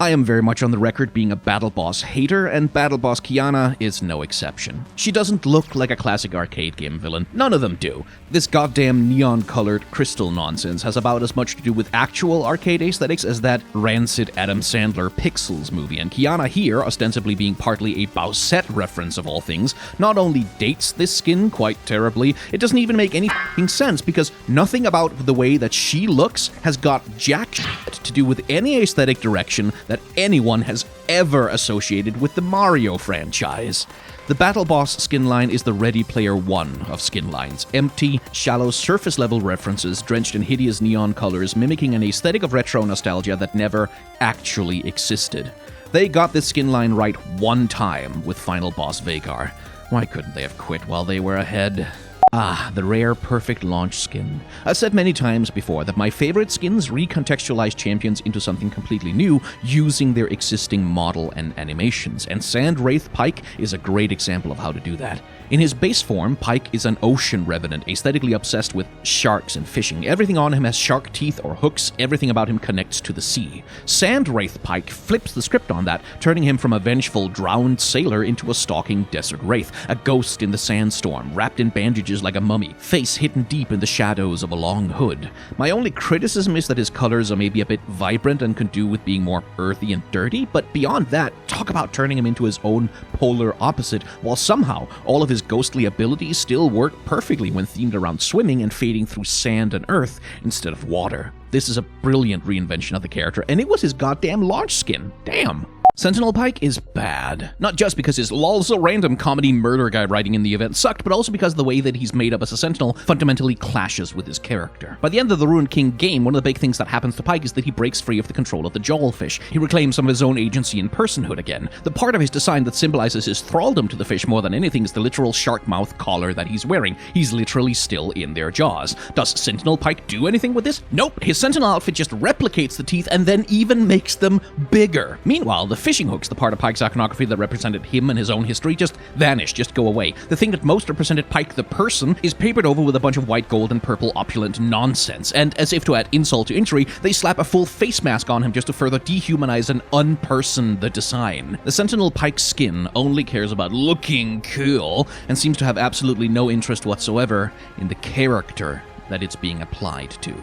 I am very much on the record being a Battle Boss hater, and Battle Boss Kiana is no exception. She doesn't look like a classic arcade game villain. None of them do. This goddamn neon-colored crystal nonsense has about as much to do with actual arcade aesthetics as that rancid Adam Sandler Pixels movie, and Kiana here, ostensibly being partly a Bowsette reference of all things, not only dates this skin quite terribly, it doesn't even make any f***ing sense, because nothing about the way that she looks has got jack shit to do with any aesthetic direction that anyone has ever associated with the Mario franchise. The Battle Boss skin line is the Ready Player One of skin lines. Empty, shallow, surface-level references drenched in hideous neon colors, mimicking an aesthetic of retro nostalgia that never actually existed. They got this skin line right one time with Final Boss Vagar. Why couldn't they have quit while they were ahead? Ah, the rare perfect launch skin. I've said many times before that my favorite skins recontextualize champions into something completely new using their existing model and animations, and Sand Wraith Pike is a great example of how to do that. In his base form, Pike is an ocean revenant, aesthetically obsessed with sharks and fishing. Everything on him has shark teeth or hooks, everything about him connects to the sea. Sand Wraith Pike flips the script on that, turning him from a vengeful, drowned sailor into a stalking desert wraith, a ghost in the sandstorm, wrapped in bandages like a mummy, face hidden deep in the shadows of a long hood. My only criticism is that his colors are maybe a bit vibrant and could do with being more earthy and dirty, but beyond that, talk about turning him into his own polar opposite, while somehow all of his ghostly abilities still work perfectly when themed around swimming and fading through sand and earth instead of water. This is a brilliant reinvention of the character, and it was his goddamn launch skin. Damn. Sentinel Pike is bad. Not just because his lolso random comedy murder guy writing in the event sucked, but also because the way that he's made up as a Sentinel fundamentally clashes with his character. By the end of the Ruined King game, one of the big things that happens to Pike is that he breaks free of the control of the Jawlfish. He reclaims some of his own agency and personhood again. The part of his design that symbolizes his thraldom to the fish more than anything is the literal shark mouth collar that he's wearing. He's literally still in their jaws. Does Sentinel Pike do anything with this? Nope. His Sentinel outfit just replicates the teeth and then even makes them bigger. Meanwhile, the fishing hooks, the part of Pike's iconography that represented him and his own history, just vanish, just go away. The thing that most represented Pike the person is papered over with a bunch of white, gold, and purple opulent nonsense, and as if to add insult to injury, they slap a full face mask on him just to further dehumanize and unperson the design. The Sentinel Pike skin only cares about looking cool, and seems to have absolutely no interest whatsoever in the character that it's being applied to.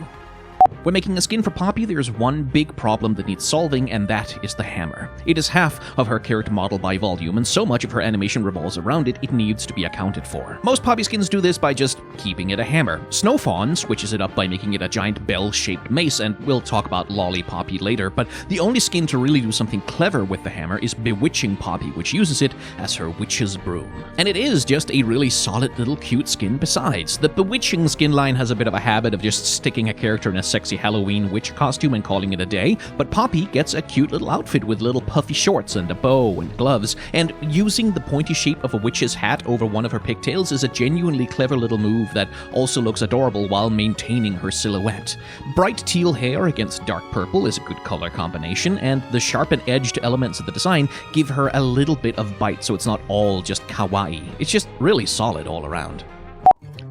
When making a skin for Poppy, there's one big problem that needs solving, and that is the hammer. It is half of her character model by volume, and so much of her animation revolves around it, it needs to be accounted for. Most Poppy skins do this by just keeping it a hammer. Snowfawn switches it up by making it a giant bell-shaped mace, and we'll talk about Lolly Poppy later, but the only skin to really do something clever with the hammer is Bewitching Poppy, which uses it as her witch's broom. And it is just a really solid little cute skin besides. The Bewitching skin line has a bit of a habit of just sticking a character in a sexy Halloween witch costume and calling it a day, but Poppy gets a cute little outfit with little puffy shorts and a bow and gloves, and using the pointy shape of a witch's hat over one of her pigtails is a genuinely clever little move that also looks adorable while maintaining her silhouette. Bright teal hair against dark purple is a good color combination, and the sharp and edged elements of the design give her a little bit of bite so it's not all just kawaii. It's just really solid all around.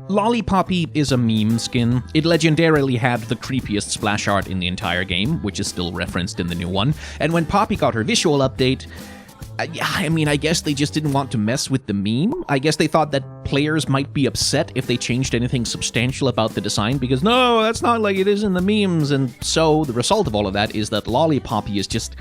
Lolly Poppy is a meme skin. It legendarily had the creepiest splash art in the entire game, which is still referenced in the new one, and when Poppy got her visual update, I guess they just didn't want to mess with the meme. I guess they thought that players might be upset if they changed anything substantial about the design because, no, that's not like it is in the memes, and so the result of all of that is that Lolly Poppy is just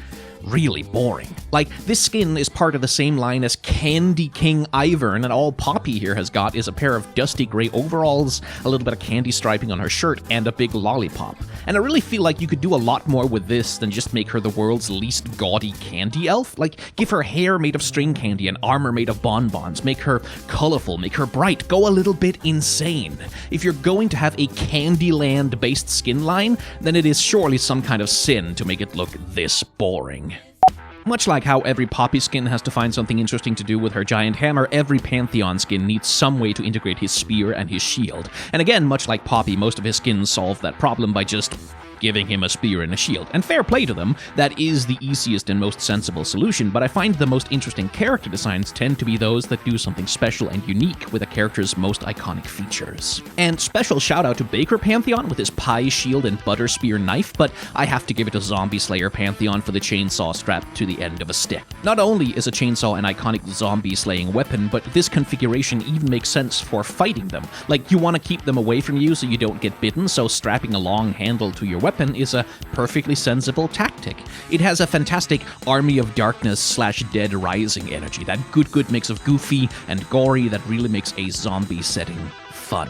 really boring. Like, this skin is part of the same line as Candy King Ivern, and all Poppy here has got is a pair of dusty gray overalls, a little bit of candy striping on her shirt, and a big lollipop. And I really feel like you could do a lot more with this than just make her the world's least gaudy candy elf. Like, give her hair made of string candy and armor made of bonbons, make her colorful, make her bright, go a little bit insane. If you're going to have a Candyland-based skin line, then it is surely some kind of sin to make it look this boring. Much like how every Poppy skin has to find something interesting to do with her giant hammer, every Pantheon skin needs some way to integrate his spear and his shield. And again, much like Poppy, most of his skins solve that problem by just giving him a spear and a shield. And fair play to them, that is the easiest and most sensible solution, but I find the most interesting character designs tend to be those that do something special and unique with a character's most iconic features. And special shout out to Baker Pantheon with his pie shield and butter spear knife, but I have to give it to Zombie Slayer Pantheon for the chainsaw strapped to the end of a stick. Not only is a chainsaw an iconic zombie slaying weapon, but this configuration even makes sense for fighting them. Like, you want to keep them away from you so you don't get bitten, so strapping a long handle to your weapon is a perfectly sensible tactic. It has a fantastic Army of Darkness / Dead Rising energy, that good mix of goofy and gory that really makes a zombie setting fun.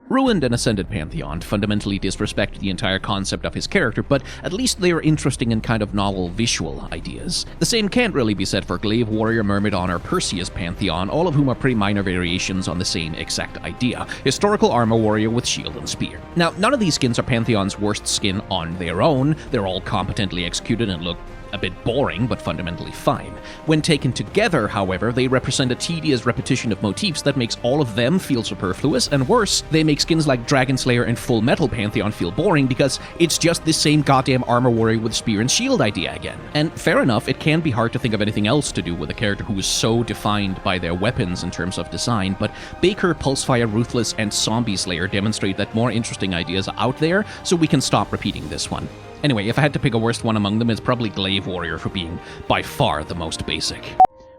Ruined and Ascended Pantheon fundamentally disrespect the entire concept of his character, but at least they are interesting and kind of novel visual ideas. The same can't really be said for Glaive Warrior, Myrmidon, or Perseus Pantheon, all of whom are pretty minor variations on the same exact idea. Historical armor warrior with shield and spear. Now, none of these skins are Pantheon's worst skin on their own. They're all competently executed and look a bit boring, but fundamentally fine. When taken together, however, they represent a tedious repetition of motifs that makes all of them feel superfluous, and worse, they make skins like Dragon Slayer and Full Metal Pantheon feel boring because it's just the same goddamn armor warrior with spear and shield idea again. And fair enough, it can be hard to think of anything else to do with a character who is so defined by their weapons in terms of design, but Baker, Pulsefire, Ruthless, and Zombie Slayer demonstrate that more interesting ideas are out there, so we can stop repeating this one. Anyway, if I had to pick a worst one among them, it's probably Glaive Warrior for being by far the most basic.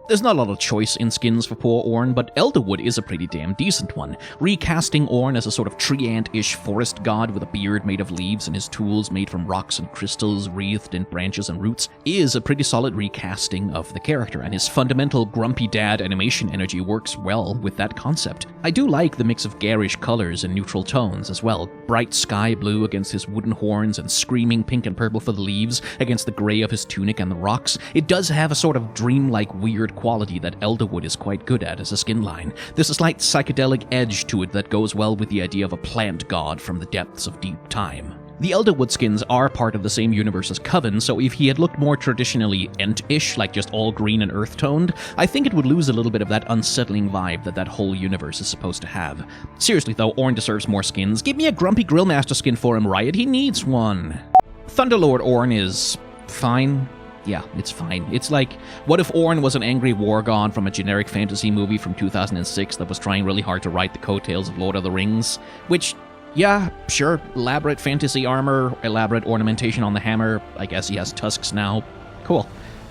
There's not a lot of choice in skins for poor Ornn, but Elderwood is a pretty damn decent one. Recasting Ornn as a sort of tree ant-ish forest god with a beard made of leaves and his tools made from rocks and crystals wreathed in branches and roots is a pretty solid recasting of the character, and his fundamental grumpy dad animation energy works well with that concept. I do like the mix of garish colors and neutral tones as well. Bright sky blue against his wooden horns and screaming pink and purple for the leaves against the gray of his tunic and the rocks. It does have a sort of dreamlike weird quality that Elderwood is quite good at as a skin line. There's a slight psychedelic edge to it that goes well with the idea of a plant god from the depths of deep time. The Elderwood skins are part of the same universe as Coven, so if he had looked more traditionally Ent-ish, like just all green and earth-toned, I think it would lose a little bit of that unsettling vibe that whole universe is supposed to have. Seriously though, Ornn deserves more skins. Give me a Grumpy Grillmaster skin for him, Riot. He needs one. Thunderlord Ornn is fine. Yeah, it's fine. It's like, what if Ornn was an angry war god from a generic fantasy movie from 2006 that was trying really hard to write the coattails of Lord of the Rings? Which, yeah, sure, elaborate fantasy armor, elaborate ornamentation on the hammer, I guess he has tusks now. Cool.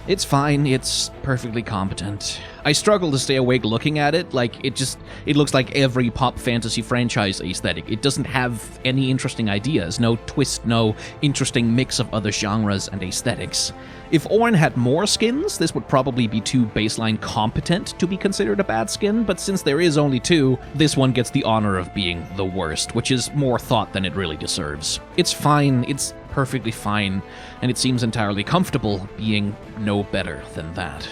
It's fine, it's perfectly competent. I struggle to stay awake looking at it. Like, it looks like every pop fantasy franchise aesthetic. It doesn't have any interesting ideas, no twist, no interesting mix of other genres and aesthetics. If Orin had more skins, this would probably be too baseline competent to be considered a bad skin, but since there is only 2, this one gets the honor of being the worst, which is more thought than it really deserves. It's fine, it's perfectly fine, and it seems entirely comfortable being no better than that.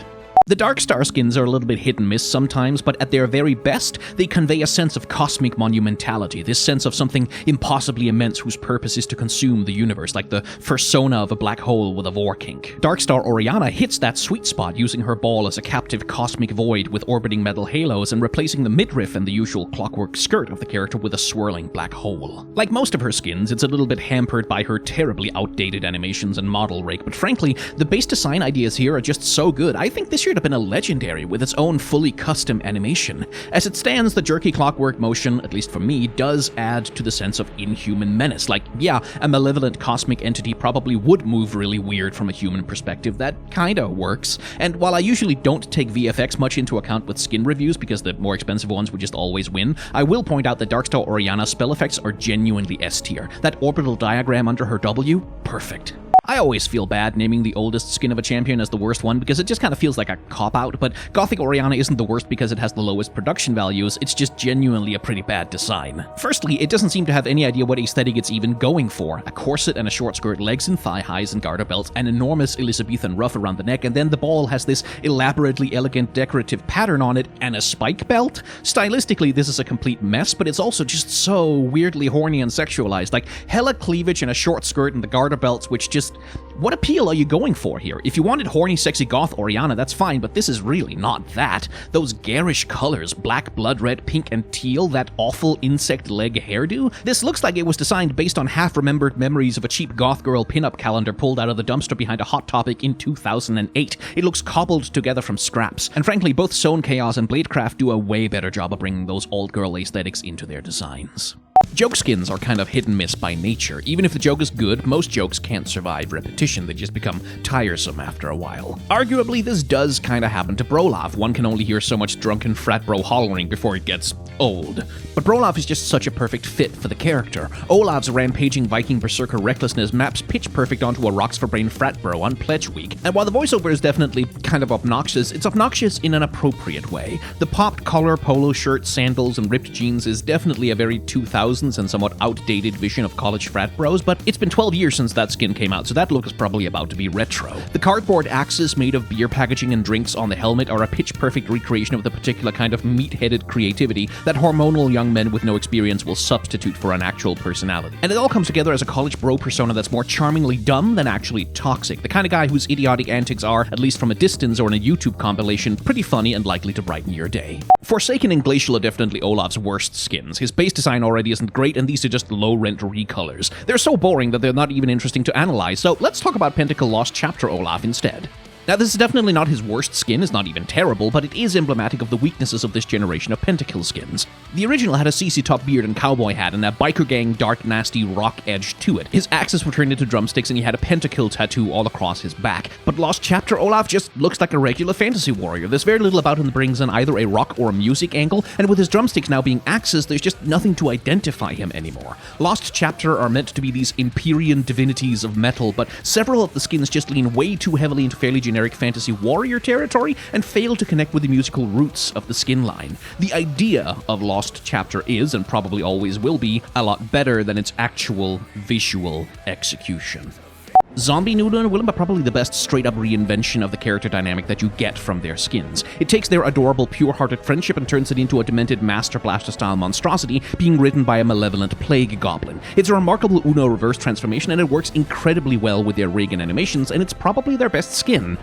The Darkstar skins are a little bit hit and miss sometimes, but at their very best, they convey a sense of cosmic monumentality, this sense of something impossibly immense whose purpose is to consume the universe, like the persona of a black hole with a Vorkink. Darkstar Oriana hits that sweet spot, using her ball as a captive cosmic void with orbiting metal halos and replacing the midriff and the usual clockwork skirt of the character with a swirling black hole. Like most of her skins, it's a little bit hampered by her terribly outdated animations and model rake, but frankly, the base design ideas here are just so good. I think this should have been a legendary with its own fully custom animation. As it stands, the jerky clockwork motion, at least for me, does add to the sense of inhuman menace. Like, yeah, a malevolent cosmic entity probably would move really weird from a human perspective. That kinda works. And while I usually don't take VFX much into account with skin reviews because the more expensive ones would just always win, I will point out that Darkstar Oriana spell effects are genuinely S tier. That orbital diagram under her W, perfect. I always feel bad naming the oldest skin of a champion as the worst one because it just kind of feels like a cop-out, but Gothic Oriana isn't the worst because it has the lowest production values, it's just genuinely a pretty bad design. Firstly, it doesn't seem to have any idea what aesthetic it's even going for. A corset and a short skirt, legs and thigh highs and garter belts, an enormous Elizabethan ruff around the neck, and then the ball has this elaborately elegant decorative pattern on it and a spike belt? Stylistically, this is a complete mess, but it's also just so weirdly horny and sexualized. Like, hella cleavage and a short skirt and the garter belts, which just... what appeal are you going for here? If you wanted horny, sexy goth Oriana, that's fine, but this is really not that. Those garish colors, black, blood red, pink, and teal, that awful insect leg hairdo? This looks like it was designed based on half-remembered memories of a cheap goth girl pinup calendar pulled out of the dumpster behind a Hot Topic in 2008. It looks cobbled together from scraps, and frankly, both Zone Chaos and Bladecraft do a way better job of bringing those old girl aesthetics into their designs. Joke skins are kind of hit and miss by nature. Even if the joke is good, most jokes can't survive repetition. They just become tiresome after a while. Arguably, this does kind of happen to Brolaf. One can only hear so much drunken frat bro hollering before it gets old. But Brolaf is just such a perfect fit for the character. Olaf's rampaging Viking berserker recklessness maps pitch perfect onto a rocks for brain frat bro on Pledge Week. And while the voiceover is definitely kind of obnoxious, it's obnoxious in an appropriate way. The popped collar, polo shirt, sandals, and ripped jeans is definitely a very 2000s and somewhat outdated vision of college frat bros, but it's been 12 years since that skin came out, so that look is probably about to be retro. The cardboard axes made of beer packaging and drinks on the helmet are a pitch-perfect recreation of the particular kind of meat-headed creativity that hormonal young men with no experience will substitute for an actual personality. And it all comes together as a college bro persona that's more charmingly dumb than actually toxic, the kind of guy whose idiotic antics are, at least from a distance or in a YouTube compilation, pretty funny and likely to brighten your day. Forsaken and Glacial are definitely Olaf's worst skins. His base design already isn't great, and these are just low-rent recolors. They're so boring that they're not even interesting to analyze, so let's talk about Pentacle Lost Chapter Olaf instead. Now, this is definitely not his worst skin, it's not even terrible, but it is emblematic of the weaknesses of this generation of Pentakill skins. The original had a CC top beard and cowboy hat and a biker gang dark nasty rock edge to it. His axes were turned into drumsticks and he had a Pentakill tattoo all across his back. But Lost Chapter Olaf just looks like a regular fantasy warrior. There's very little about him that brings in either a rock or a music angle, and with his drumsticks now being axes, there's just nothing to identify him anymore. Lost Chapter are meant to be these Empyrean divinities of metal, but several of the skins just lean way too heavily into fairly generic fantasy warrior territory and fail to connect with the musical roots of the skin line. The idea of Lost Chapter is, and probably always will be, a lot better than its actual visual execution. Zombie Nudo and Willem are probably the best straight-up reinvention of the character dynamic that you get from their skins. It takes their adorable, pure-hearted friendship and turns it into a demented Master Blaster-style monstrosity being ridden by a malevolent plague goblin. It's a remarkable Uno reverse transformation, and it works incredibly well with their rig and animations, and it's probably their best skin.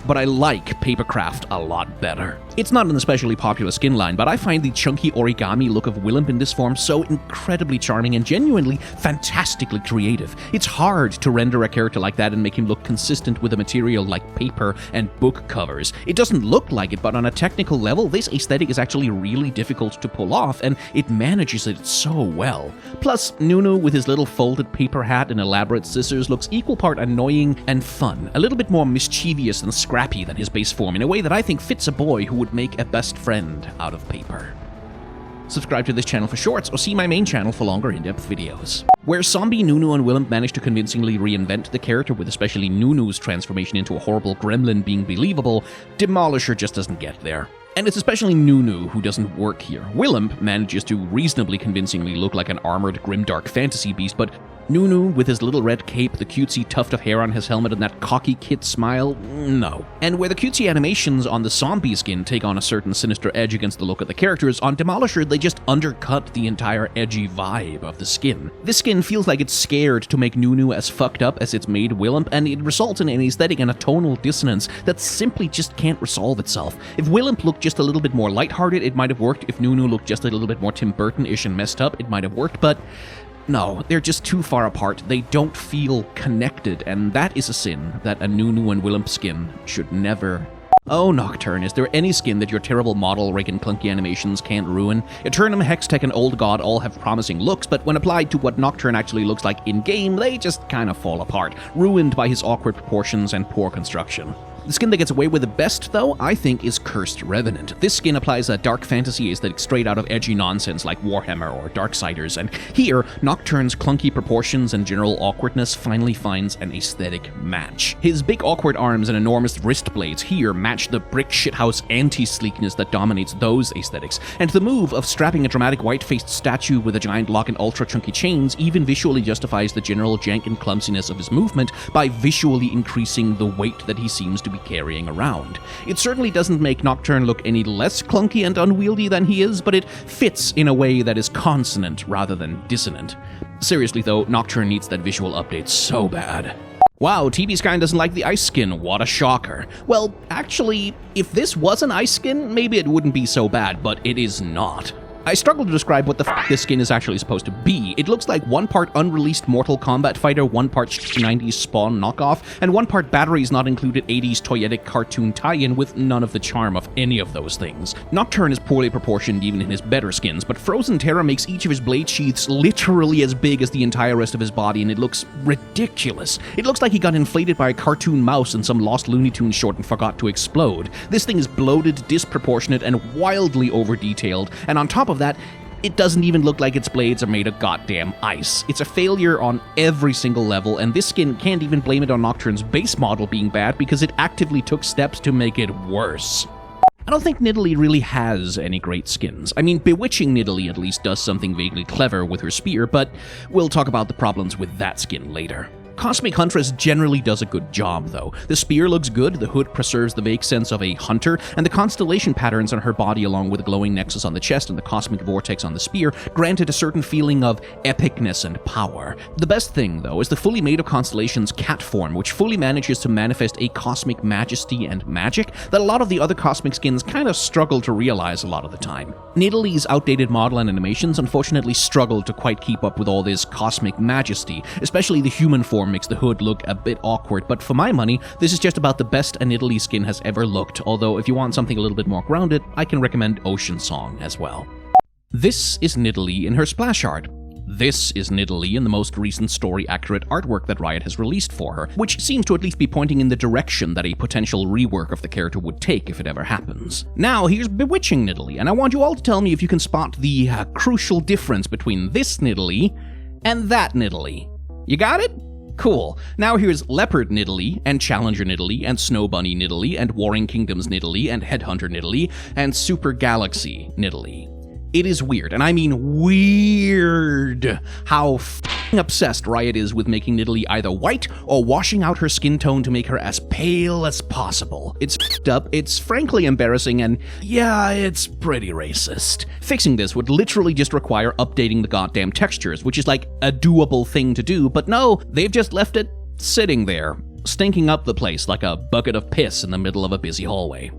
But I like Papercraft a lot better. It's not an especially popular skin line, but I find the chunky origami look of Willem in this form so incredibly charming and genuinely fantastically creative. It's hard to render a character like that and make him look consistent with a material like paper and book covers. It doesn't look like it, but on a technical level, this aesthetic is actually really difficult to pull off, and it manages it so well. Plus, Nunu with his little folded paper hat and elaborate scissors looks equal part annoying and fun, a little bit more mischievous and scrappy than his base form in a way that I think fits a boy who would make a best friend out of paper. Subscribe to this channel for shorts, or see my main channel for longer in-depth videos. Where Zombie, Nunu, and Willem managed to convincingly reinvent the character, with especially Nunu's transformation into a horrible gremlin being believable, Demolisher just doesn't get there. And it's especially Nunu who doesn't work here. Willem manages to reasonably convincingly look like an armored grimdark fantasy beast, but Nunu, with his little red cape, the cutesy tuft of hair on his helmet, and that cocky kid smile, no. And where the cutesy animations on the zombie skin take on a certain sinister edge against the look of the characters, on Demolisher they just undercut the entire edgy vibe of the skin. This skin feels like it's scared to make Nunu as fucked up as it's made Willem, and it results in an aesthetic and a tonal dissonance that simply just can't resolve itself. If Willem looked just a little bit more lighthearted, it might have worked. If Nunu looked just a little bit more Tim Burton-ish and messed up, it might have worked, but no, they're just too far apart. They don't feel connected, and that is a sin that a Nunu and Willem skin should never. Oh, Nocturne, is there any skin that your terrible model rig and clunky animations can't ruin? Eternum, Hextech, and Old God all have promising looks, but when applied to what Nocturne actually looks like in-game, they just kind of fall apart, ruined by his awkward proportions and poor construction. The skin that gets away with the best, though, I think, is Cursed Revenant. This skin applies a dark fantasy aesthetic straight out of edgy nonsense like Warhammer or Darksiders, and here, Nocturne's clunky proportions and general awkwardness finally finds an aesthetic match. His big awkward arms and enormous wrist blades here match the brick shithouse anti-sleekness that dominates those aesthetics, and the move of strapping a dramatic white-faced statue with a giant lock and ultra-chunky chains even visually justifies the general jank and clumsiness of his movement by visually increasing the weight that he seems to be carrying around. It certainly doesn't make Nocturne look any less clunky and unwieldy than he is, but it fits in a way that is consonant rather than dissonant. Seriously though, Nocturne needs that visual update so bad. Wow, TBSkyen doesn't like the ice skin, what a shocker. Well, actually, if this was an ice skin, maybe it wouldn't be so bad, but it is not. I struggle to describe what the f this skin is actually supposed to be. It looks like one part unreleased Mortal Kombat fighter, one part 90s Spawn knockoff, and one part batteries not included 80s toyetic cartoon tie-in with none of the charm of any of those things. Nocturne is poorly proportioned even in his better skins, but Frozen Terra makes each of his blade sheaths literally as big as the entire rest of his body, and it looks ridiculous. It looks like he got inflated by a cartoon mouse in some lost Looney Tunes short and forgot to explode. This thing is bloated, disproportionate, and wildly over-detailed, and on top of that, it doesn't even look like its blades are made of goddamn ice. It's a failure on every single level, and this skin can't even blame it on Nocturne's base model being bad because it actively took steps to make it worse. I don't think Nidalee really has any great skins. I mean, Bewitching Nidalee at least does something vaguely clever with her spear, but we'll talk about the problems with that skin later. Cosmic Huntress generally does a good job, though. The spear looks good, the hood preserves the vague sense of a hunter, and the constellation patterns on her body along with the glowing nexus on the chest and the cosmic vortex on the spear granted a certain feeling of epicness and power. The best thing, though, is the fully made of constellations cat form, which fully manages to manifest a cosmic majesty and magic that a lot of the other cosmic skins kind of struggle to realize a lot of the time. Nidalee's outdated model and animations unfortunately struggle to quite keep up with all this cosmic majesty, especially the human form makes the hood look a bit awkward, but for my money, this is just about the best a Nidalee skin has ever looked, although if you want something a little bit more grounded, I can recommend Ocean Song as well. This is Nidalee in her splash art. This is Nidalee in the most recent story-accurate artwork that Riot has released for her, which seems to at least be pointing in the direction that a potential rework of the character would take if it ever happens. Now, here's Bewitching Nidalee, and I want you all to tell me if you can spot the crucial difference between this Nidalee and that Nidalee. You got it? Cool. Now here's Leopard Nidalee, and Challenger Nidalee, and Snow Bunny Nidalee, and Warring Kingdoms Nidalee, and Headhunter Nidalee, and Super Galaxy Nidalee. It is weird, and I mean weird, how f***ing obsessed Riot is with making Nidalee either white or washing out her skin tone to make her as pale as possible. It's f***ed up, it's frankly embarrassing, and yeah, it's pretty racist. Fixing this would literally just require updating the goddamn textures, which is like a doable thing to do, but no, they've just left it sitting there, stinking up the place like a bucket of piss in the middle of a busy hallway.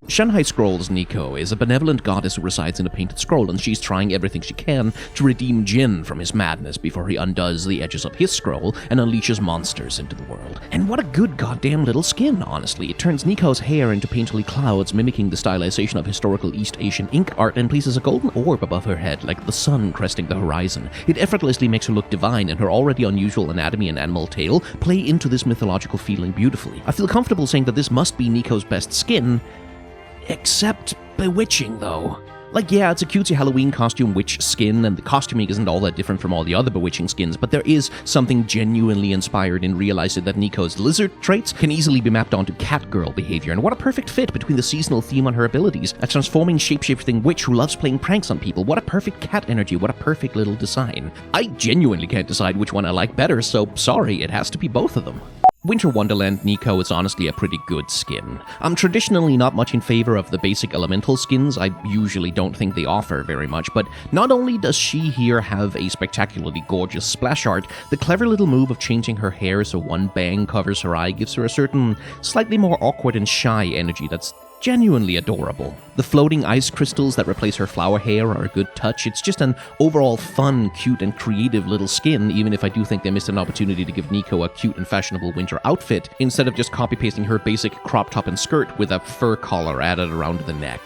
Shanghai Scroll's Nico is a benevolent goddess who resides in a painted scroll, and she's trying everything she can to redeem Jin from his madness before he undoes the edges of his scroll and unleashes monsters into the world. And what a good goddamn little skin, honestly. It turns Nico's hair into painterly clouds, mimicking the stylization of historical East Asian ink art, and places a golden orb above her head, like the sun cresting the horizon. It effortlessly makes her look divine, and her already unusual anatomy and animal tail play into this mythological feeling beautifully. I feel comfortable saying that this must be Nico's best skin, except bewitching, though. Like, yeah, it's a cutesy Halloween costume witch skin, and the costuming isn't all that different from all the other bewitching skins, but there is something genuinely inspired in realizing that Nico's lizard traits can easily be mapped onto catgirl behavior, and what a perfect fit between the seasonal theme on her abilities, a transforming shapeshifting witch who loves playing pranks on people. What a perfect cat energy, what a perfect little design. I genuinely can't decide which one I like better, so sorry, it has to be both of them. Winter Wonderland Nico is honestly a pretty good skin. I'm traditionally not much in favor of the basic elemental skins. I usually don't think they offer very much, but not only does she here have a spectacularly gorgeous splash art, the clever little move of changing her hair so one bang covers her eye gives her a certain slightly more awkward and shy energy that's genuinely adorable. The floating ice crystals that replace her flower hair are a good touch. It's just an overall fun, cute, and creative little skin, even if I do think they missed an opportunity to give Nico a cute and fashionable winter outfit, instead of just copy-pasting her basic crop top and skirt with a fur collar added around the neck.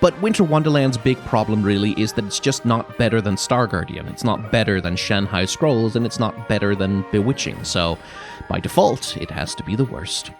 But Winter Wonderland's big problem really is that it's just not better than Star Guardian, it's not better than Shanghai Scrolls, and it's not better than Bewitching, so by default, it has to be the worst.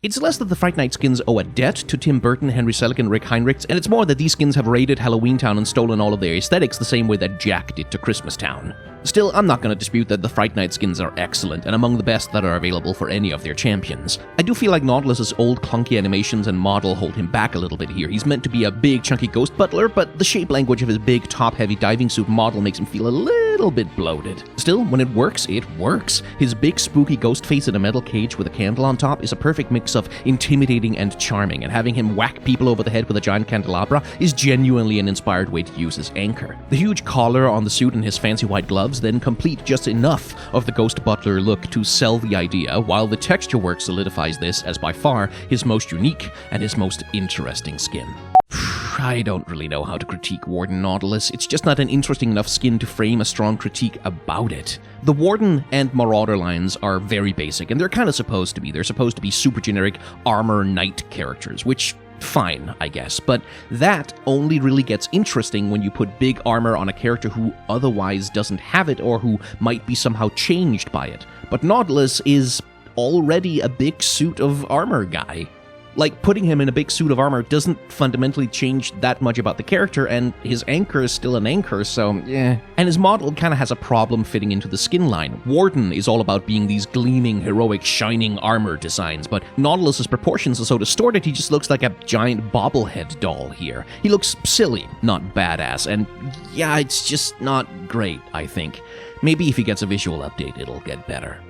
It's less that the Fright Night skins owe a debt to Tim Burton, Henry Selick, and Rick Heinrichs, and it's more that these skins have raided Halloween Town and stolen all of their aesthetics the same way that Jack did to Christmas Town. Still, I'm not going to dispute that the Fright Night skins are excellent, and among the best that are available for any of their champions. I do feel like Nautilus's old clunky animations and model hold him back a little bit here. He's meant to be a big chunky ghost butler, but the shape language of his big top-heavy diving suit model makes him feel a little bit bloated. Still, when it works, it works. His big spooky ghost face in a metal cage with a candle on top is a perfect mix of intimidating and charming, and having him whack people over the head with a giant candelabra is genuinely an inspired way to use his anchor. The huge collar on the suit and his fancy white gloves then complete just enough of the ghost butler look to sell the idea, while the texture work solidifies this as by far his most unique and his most interesting skin. I don't really know how to critique Warden Nautilus. It's just not an interesting enough skin to frame a strong critique about it. The Warden and Marauder lines are very basic, and they're kind of supposed to be. They're supposed to be super generic armor knight characters, which fine, I guess, but that only really gets interesting when you put big armor on a character who otherwise doesn't have it or who might be somehow changed by it. But Nautilus is already a big suit of armor guy. Like, putting him in a big suit of armor doesn't fundamentally change that much about the character, and his anchor is still an anchor, so And his model kind of has a problem fitting into the skin line. Warden is all about being these gleaming, heroic, shining armor designs, but Nautilus's proportions are so distorted he just looks like a giant bobblehead doll here. He looks silly, not badass, and yeah, it's just not great, I think. Maybe if he gets a visual update, it'll get better.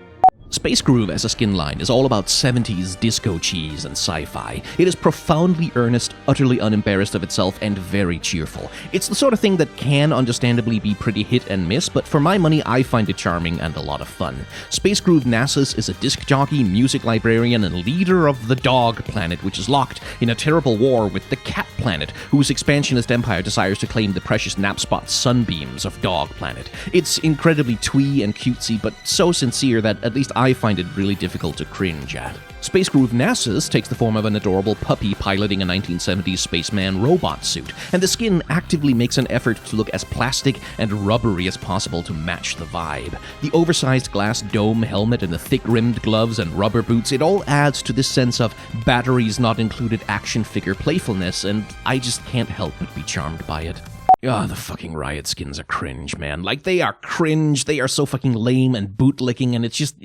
Space Groove as a skin line is all about 70s disco cheese and sci-fi. It is profoundly earnest, utterly unembarrassed of itself, and very cheerful. It's the sort of thing that can understandably be pretty hit and miss, but for my money, I find it charming and a lot of fun. Space Groove Nasus is a disc jockey, music librarian, and leader of the Dog Planet, which is locked in a terrible war with the Cat Planet, whose expansionist empire desires to claim the precious napspot sunbeams of Dog Planet. It's incredibly twee and cutesy, but so sincere that at least I find it really difficult to cringe at. Space Groove Nasus takes the form of an adorable puppy piloting a 1970s spaceman robot suit, and the skin actively makes an effort to look as plastic and rubbery as possible to match the vibe. The oversized glass dome helmet and the thick-rimmed gloves and rubber boots, it all adds to this sense of batteries not included action figure playfulness, and I just can't help but be charmed by it. The fucking Riot skins are cringe, man. Like, they are cringe, they are so fucking lame and bootlicking, and it's just,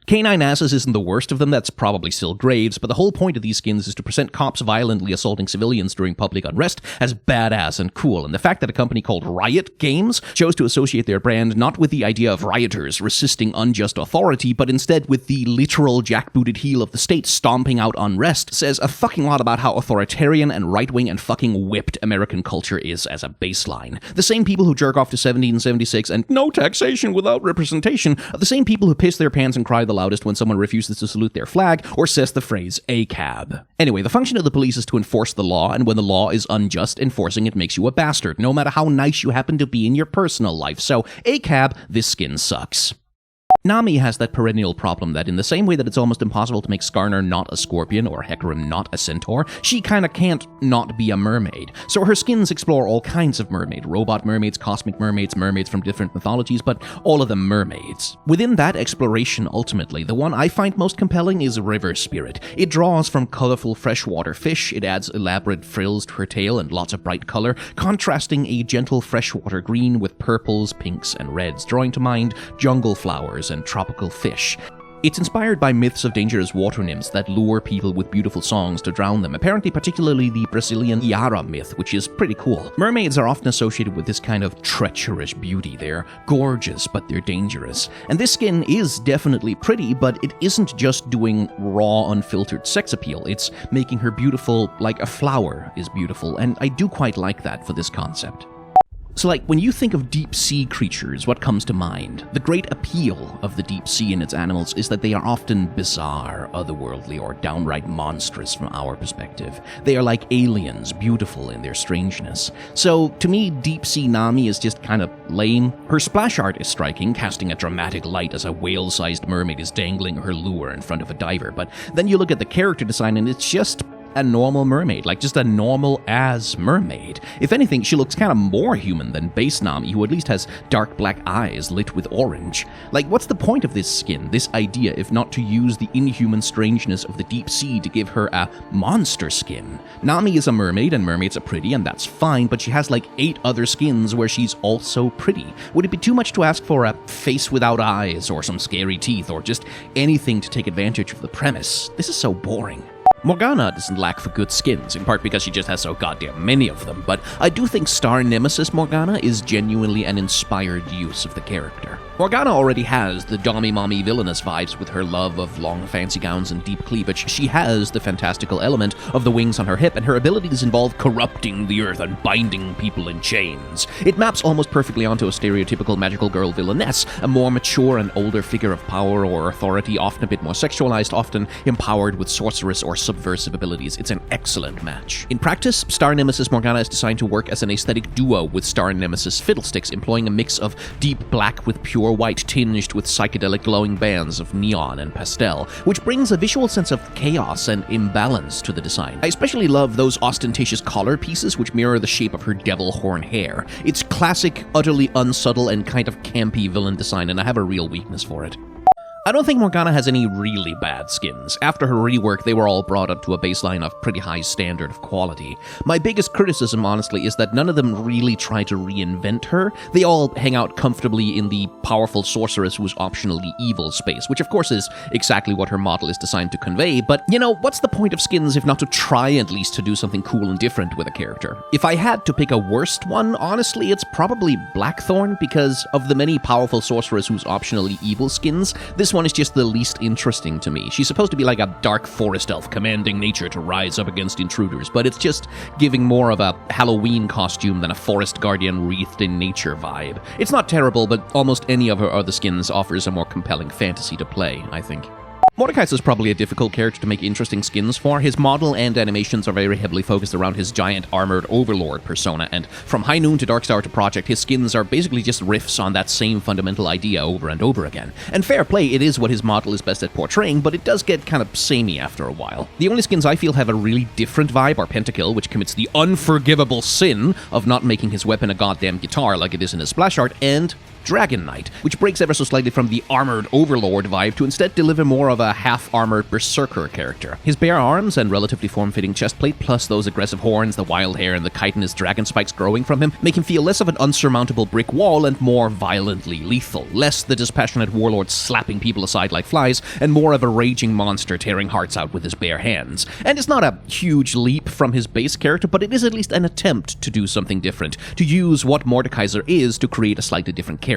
K9 Nasus isn't the worst of them, that's probably still Graves, but the whole point of these skins is to present cops violently assaulting civilians during public unrest as badass and cool, and the fact that a company called Riot Games chose to associate their brand not with the idea of rioters resisting unjust authority, but instead with the literal jackbooted heel of the state stomping out unrest, says a fucking lot about how authoritarian and right-wing and fucking whipped American culture is as a baseline. The same people who jerk off to 1776 and no taxation without representation are the same people who piss their pants and cry the the loudest when someone refuses to salute their flag or says the phrase "a cab." Anyway, the function of the police is to enforce the law, and when the law is unjust, enforcing it makes you a bastard, no matter how nice you happen to be in your personal life. So, a cab, this skin sucks. Nami has that perennial problem that in the same way that it's almost impossible to make Skarner not a scorpion or Hecarim not a centaur, she kinda can't not be a mermaid. So her skins explore all kinds of mermaid, robot mermaids, cosmic mermaids, mermaids from different mythologies, but all of them mermaids. Within that exploration, ultimately, the one I find most compelling is River Spirit. It draws from colorful freshwater fish, it adds elaborate frills to her tail and lots of bright color, contrasting a gentle freshwater green with purples, pinks, and reds, drawing to mind jungle flowers and tropical fish. It's inspired by myths of dangerous water nymphs that lure people with beautiful songs to drown them, apparently particularly the Brazilian Yara myth, which is pretty cool. Mermaids are often associated with this kind of treacherous beauty. They're gorgeous, but they're dangerous. And this skin is definitely pretty, but it isn't just doing raw, unfiltered sex appeal. It's making her beautiful like a flower is beautiful, and I do quite like that for this concept. So when you think of deep sea creatures, what comes to mind? The great appeal of the deep sea and its animals is that they are often bizarre, otherworldly, or downright monstrous from our perspective. They are like aliens, beautiful in their strangeness. So, to me, deep sea Nami is just kind of lame. Her splash art is striking, casting a dramatic light as a whale-sized mermaid is dangling her lure in front of a diver, but then you look at the character design and it's just a normal mermaid, just a normal-as mermaid. If anything, she looks kind of more human than base Nami, who at least has dark black eyes lit with orange. What's the point of this skin, this idea, if not to use the inhuman strangeness of the deep sea to give her a monster skin? Nami is a mermaid, and mermaids are pretty, and that's fine, but she has 8 other skins where she's also pretty. Would it be too much to ask for a face without eyes, or some scary teeth, or just anything to take advantage of the premise? This is so boring. Morgana doesn't lack for good skins, in part because she just has so goddamn many of them, but I do think Star Nemesis Morgana is genuinely an inspired use of the character. Morgana already has the dommy-mommy villainous vibes with her love of long fancy gowns and deep cleavage. She has the fantastical element of the wings on her hip, and her abilities involve corrupting the earth and binding people in chains. It maps almost perfectly onto a stereotypical magical girl villainess, a more mature and older figure of power or authority, often a bit more sexualized, often empowered with sorceress or subversive abilities. It's an excellent match. In practice, Star Nemesis Morgana is designed to work as an aesthetic duo with Star Nemesis Fiddlesticks, employing a mix of deep black with pure white tinged with psychedelic glowing bands of neon and pastel, which brings a visual sense of chaos and imbalance to the design. I especially love those ostentatious collar pieces which mirror the shape of her devil horn hair. It's classic, utterly unsubtle, and kind of campy villain design, and I have a real weakness for it. I don't think Morgana has any really bad skins. After her rework, they were all brought up to a baseline of pretty high standard of quality. My biggest criticism, honestly, is that none of them really try to reinvent her. They all hang out comfortably in the powerful sorceress who is optionally evil space, which of course is exactly what her model is designed to convey, but what's the point of skins if not to try at least to do something cool and different with a character? If I had to pick a worst one, honestly, it's probably Blackthorn, because of the many powerful sorcerers whose optionally evil skins, this one is just the least interesting to me. She's supposed to be like a dark forest elf commanding nature to rise up against intruders, but it's just giving more of a Halloween costume than a forest guardian wreathed in nature vibe. It's not terrible, but almost any of her other skins offers a more compelling fantasy to play, I think. Mordekaiser is probably a difficult character to make interesting skins for. His model and animations are very heavily focused around his giant armored overlord persona, and from High Noon to Darkstar to Project, his skins are basically just riffs on that same fundamental idea over and over again. And fair play, it is what his model is best at portraying, but it does get kind of samey after a while. The only skins I feel have a really different vibe are Pentakill, which commits the unforgivable sin of not making his weapon a goddamn guitar like it is in his splash art, and Dragon Knight, which breaks ever so slightly from the armored overlord vibe to instead deliver more of a half-armored berserker character. His bare arms and relatively form-fitting chestplate, plus those aggressive horns, the wild hair, and the chitinous dragon spikes growing from him, make him feel less of an unsurmountable brick wall and more violently lethal, less the dispassionate warlord slapping people aside like flies, and more of a raging monster tearing hearts out with his bare hands. And it's not a huge leap from his base character, but it is at least an attempt to do something different, to use what Mordekaiser is to create a slightly different character.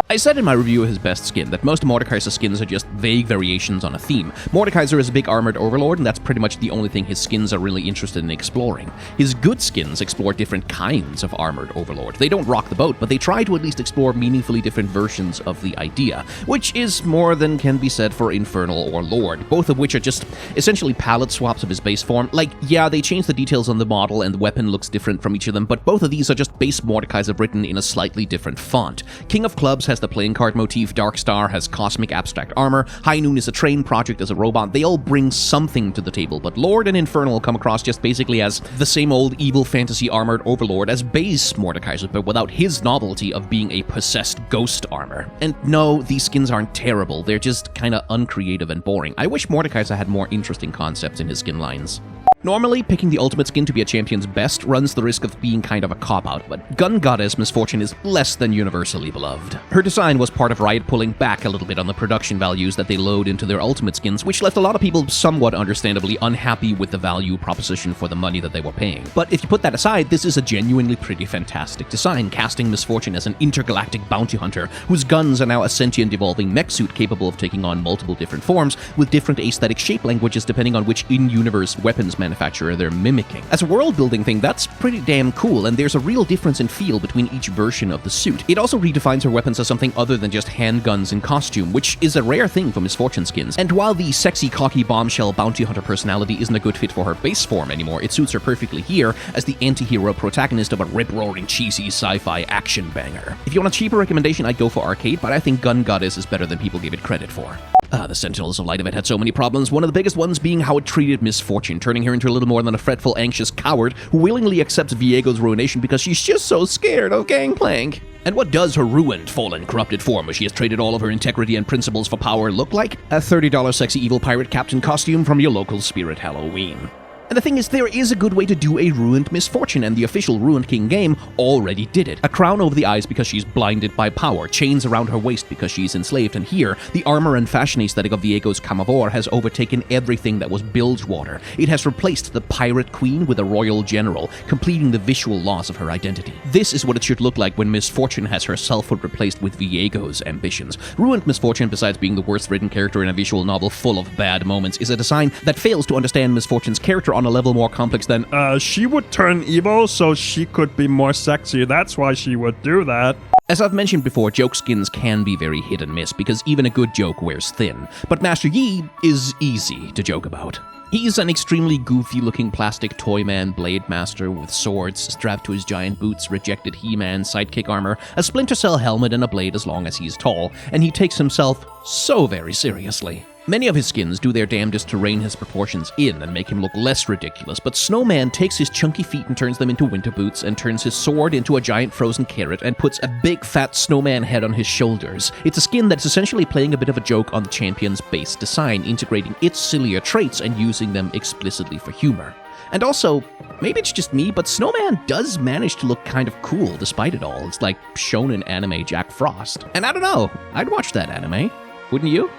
I said in my review of his best skin that most Mordekaiser's skins are just vague variations on a theme. Mordekaiser is a big armored overlord, and that's pretty much the only thing his skins are really interested in exploring. His good skins explore different kinds of armored overlord. They don't rock the boat, but they try to at least explore meaningfully different versions of the idea, which is more than can be said for Infernal or Lord, both of which are just essentially palette swaps of his base form. Like, yeah, they changed the details on the model and the weapon looks different from each of them, but both of these are just base Mordekaiser written in a slightly different font. King of Clubs has the playing card motif, Darkstar has cosmic abstract armor, High Noon is a train project as a robot. They all bring something to the table, but Lord and Infernal come across just basically as the same old evil fantasy armored overlord as base Mordekaiser, but without his novelty of being a possessed ghost armor. And no, these skins aren't terrible, they're just kinda uncreative and boring. I wish Mordekaiser had more interesting concepts in his skin lines. Normally, picking the ultimate skin to be a champion's best runs the risk of being kind of a cop-out, but Gun Goddess Misfortune is less than universally beloved. Her design was part of Riot pulling back a little bit on the production values that they load into their ultimate skins, which left a lot of people somewhat understandably unhappy with the value proposition for the money that they were paying. But if you put that aside, this is a genuinely pretty fantastic design, casting Misfortune as an intergalactic bounty hunter whose guns are now a sentient evolving mech suit capable of taking on multiple different forms with different aesthetic shape languages depending on which in-universe weapons manufacturer they're mimicking. As a world-building thing, that's pretty damn cool, and there's a real difference in feel between each version of the suit. It also redefines her weapons as something other than just handguns and costume, which is a rare thing for Misfortune skins. And while the sexy, cocky bombshell bounty hunter personality isn't a good fit for her base form anymore, it suits her perfectly here as the anti-hero protagonist of a rip-roaring, cheesy sci-fi action banger. If you want a cheaper recommendation, I'd go for Arcade, but I think Gun Goddess is better than people give it credit for. The Sentinels of Light event had so many problems, one of the biggest ones being how it treated Misfortune, turning her into a little more than a fretful, anxious coward who willingly accepts Viego's ruination because she's just so scared of Gangplank. And what does her ruined, fallen, corrupted form, where she has traded all of her integrity and principles for power, look like? A $30 sexy evil pirate captain costume from your local Spirit Halloween. And the thing is, there is a good way to do a Ruined Misfortune, and the official Ruined King game already did it. A crown over the eyes because she's blinded by power, chains around her waist because she's enslaved, and here, the armor and fashion aesthetic of Viego's Camavor has overtaken everything that was Bilgewater. It has replaced the pirate queen with a royal general, completing the visual loss of her identity. This is what it should look like when Misfortune has her selfhood replaced with Viego's ambitions. Ruined Misfortune, besides being the worst written character in a visual novel full of bad moments, is a design that fails to understand Misfortune's character on a level more complex than, she would turn evil so she could be more sexy. That's why she would do that. As I've mentioned before, joke skins can be very hit and miss because even a good joke wears thin. But Master Yi is easy to joke about. He's an extremely goofy-looking plastic toy man blade master with swords strapped to his giant boots, rejected He-Man sidekick armor, a Splinter Cell helmet, and a blade as long as he's tall, and he takes himself so very seriously. Many of his skins do their damnedest to rein his proportions in and make him look less ridiculous, but Snowman takes his chunky feet and turns them into winter boots, and turns his sword into a giant frozen carrot, and puts a big fat snowman head on his shoulders. It's a skin that's essentially playing a bit of a joke on the champion's base design, integrating its sillier traits and using them explicitly for humor. And also, maybe it's just me, but Snowman does manage to look kind of cool despite it all. It's like shonen anime Jack Frost. And I don't know, I'd watch that anime. Wouldn't you?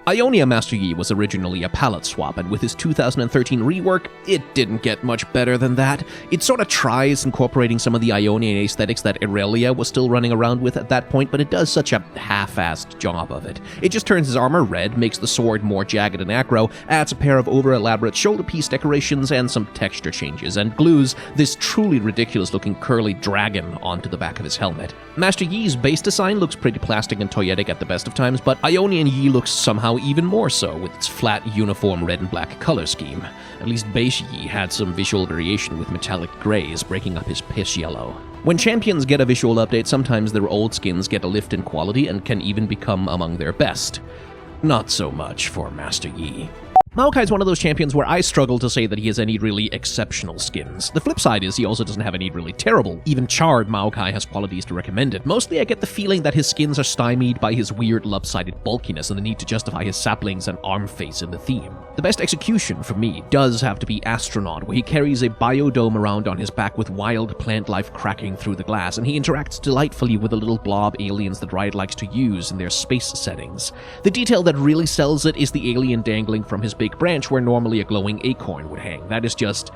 Ionia Master Yi was originally a palette swap, and with his 2013 rework, it didn't get much better than that. It sort of tries incorporating some of the Ionian aesthetics that Irelia was still running around with at that point, but it does such a half-assed job of it. It just turns his armor red, makes the sword more jagged and aggro, adds a pair of over-elaborate shoulder piece decorations and some texture changes, and glues this truly ridiculous-looking curly dragon onto the back of his helmet. Master Yi's base design looks pretty plastic and toyetic at the best of times, but Ionian Yi looks somehow even more so with its flat, uniform red and black color scheme. At least base Yi had some visual variation with metallic grays breaking up his piss yellow. When champions get a visual update, sometimes their old skins get a lift in quality and can even become among their best. Not so much for Master Yi. Maokai is one of those champions where I struggle to say that he has any really exceptional skins. The flip side is he also doesn't have any really terrible. Even charred Maokai has qualities to recommend it. Mostly I get the feeling that his skins are stymied by his weird lopsided bulkiness and the need to justify his saplings and arm face in the theme. The best execution for me does have to be Astronaut, where he carries a biodome around on his back with wild plant life cracking through the glass, and he interacts delightfully with the little blob aliens that Riot likes to use in their space settings. The detail that really sells it is the alien dangling from his big branch where normally a glowing acorn would hang. That is just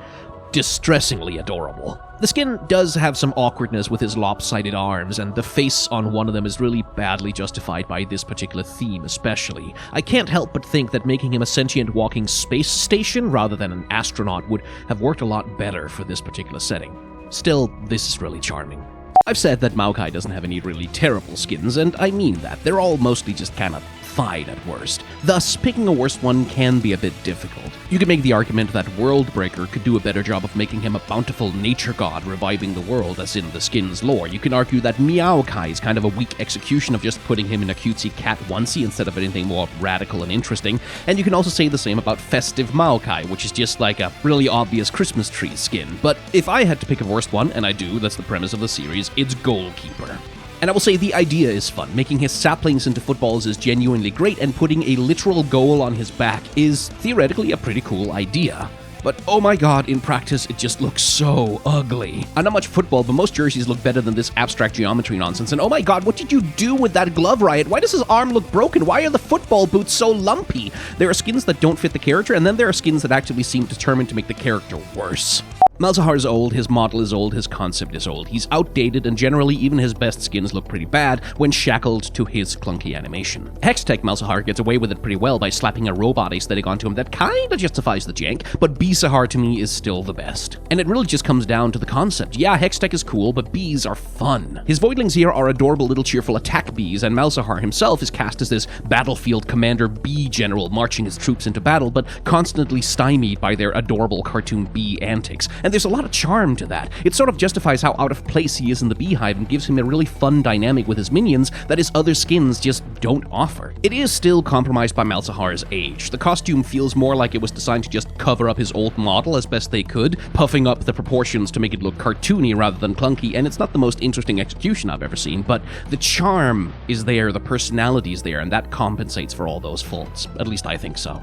distressingly adorable. The skin does have some awkwardness with his lopsided arms, and the face on one of them is really badly justified by this particular theme especially. I can't help but think that making him a sentient walking space station rather than an astronaut would have worked a lot better for this particular setting. Still, this is really charming. I've said that Maokai doesn't have any really terrible skins, and I mean that. They're all mostly just kind of fine at worst. Thus, picking a worst one can be a bit difficult. You could make the argument that Worldbreaker could do a better job of making him a bountiful nature god reviving the world, as in the skin's lore. You can argue that Meowkai is kind of a weak execution of just putting him in a cutesy cat onesie instead of anything more radical and interesting. And you can also say the same about Festive Maokai, which is just like a really obvious Christmas tree skin. But if I had to pick a worst one, and I do, that's the premise of the series, it's Goalkeeper. And I will say the idea is fun. Making his saplings into footballs is genuinely great, and putting a literal goal on his back is theoretically a pretty cool idea. But oh my god, in practice it just looks so ugly. I'm not much football, but most jerseys look better than this abstract geometry nonsense. And oh my god, what did you do with that glove riot? Why does his arm look broken? Why are the football boots so lumpy? There are skins that don't fit the character, and then there are skins that actually seem determined to make the character worse. Malzahar is old, his model is old, his concept is old. He's outdated, and generally even his best skins look pretty bad when shackled to his clunky animation. Hextech Malzahar gets away with it pretty well by slapping a robot aesthetic onto him that kinda justifies the jank, but Beesahar to me is still the best. And it really just comes down to the concept. Yeah, Hextech is cool, but bees are fun. His voidlings here are adorable little cheerful attack bees, and Malzahar himself is cast as this battlefield commander bee general marching his troops into battle, but constantly stymied by their adorable cartoon bee antics. And there's a lot of charm to that. It sort of justifies how out of place he is in the beehive and gives him a really fun dynamic with his minions that his other skins just don't offer. It is still compromised by Malzahar's age. The costume feels more like it was designed to just cover up his old model as best they could, puffing up the proportions to make it look cartoony rather than clunky, and it's not the most interesting execution I've ever seen, but the charm is there, the personality is there, and that compensates for all those faults. At least I think so.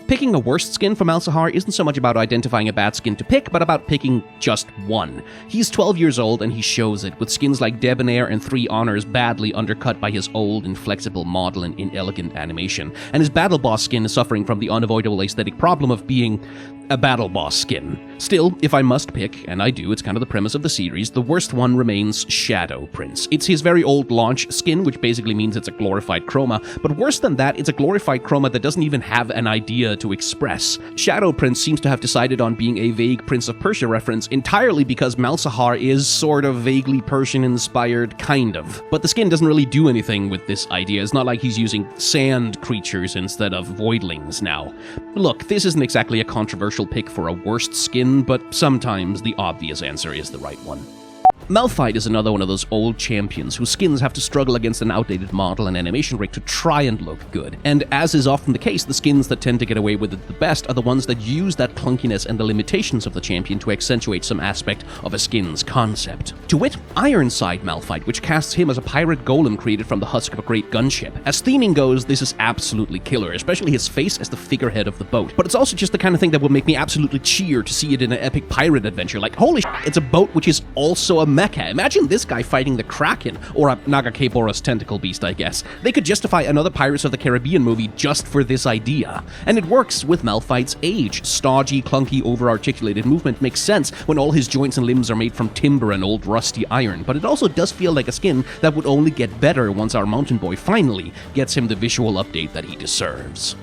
Picking a worst skin for Malzahar isn't so much about identifying a bad skin to pick, but about picking just one. He's 12 years old and he shows it, with skins like Debonair and 3 Honors badly undercut by his old, inflexible model and inelegant animation. And his Battle Boss skin is suffering from the unavoidable aesthetic problem of being a Battle Boss skin. Still, if I must pick, and I do, it's kind of the premise of the series, the worst one remains Shadow Prince. It's his very old launch skin, which basically means it's a glorified chroma, but worse than that, it's a glorified chroma that doesn't even have an idea to express. Shadow Prince seems to have decided on being a vague Prince of Persia reference entirely because Malzahar is sort of vaguely Persian-inspired, kind of. But the skin doesn't really do anything with this idea. It's not like he's using sand creatures instead of voidlings now. Look, this isn't exactly a controversial pick for a worst skin, but sometimes the obvious answer is the right one. Malphite is another one of those old champions whose skins have to struggle against an outdated model and animation rig to try and look good. And as is often the case, the skins that tend to get away with it the best are the ones that use that clunkiness and the limitations of the champion to accentuate some aspect of a skin's concept. To wit, Ironside Malphite, which casts him as a pirate golem created from the husk of a great gunship. As theming goes, this is absolutely killer, especially his face as the figurehead of the boat. But it's also just the kind of thing that will make me absolutely cheer to see it in an epic pirate adventure. Like, holy shit, it's a boat which is also a mecha. Imagine this guy fighting the Kraken, or a Nagakeboros tentacle beast, I guess. They could justify another Pirates of the Caribbean movie just for this idea. And it works with Malphite's age. Stodgy, clunky, over-articulated movement makes sense when all his joints and limbs are made from timber and old rusty iron, but it also does feel like a skin that would only get better once our mountain boy finally gets him the visual update that he deserves.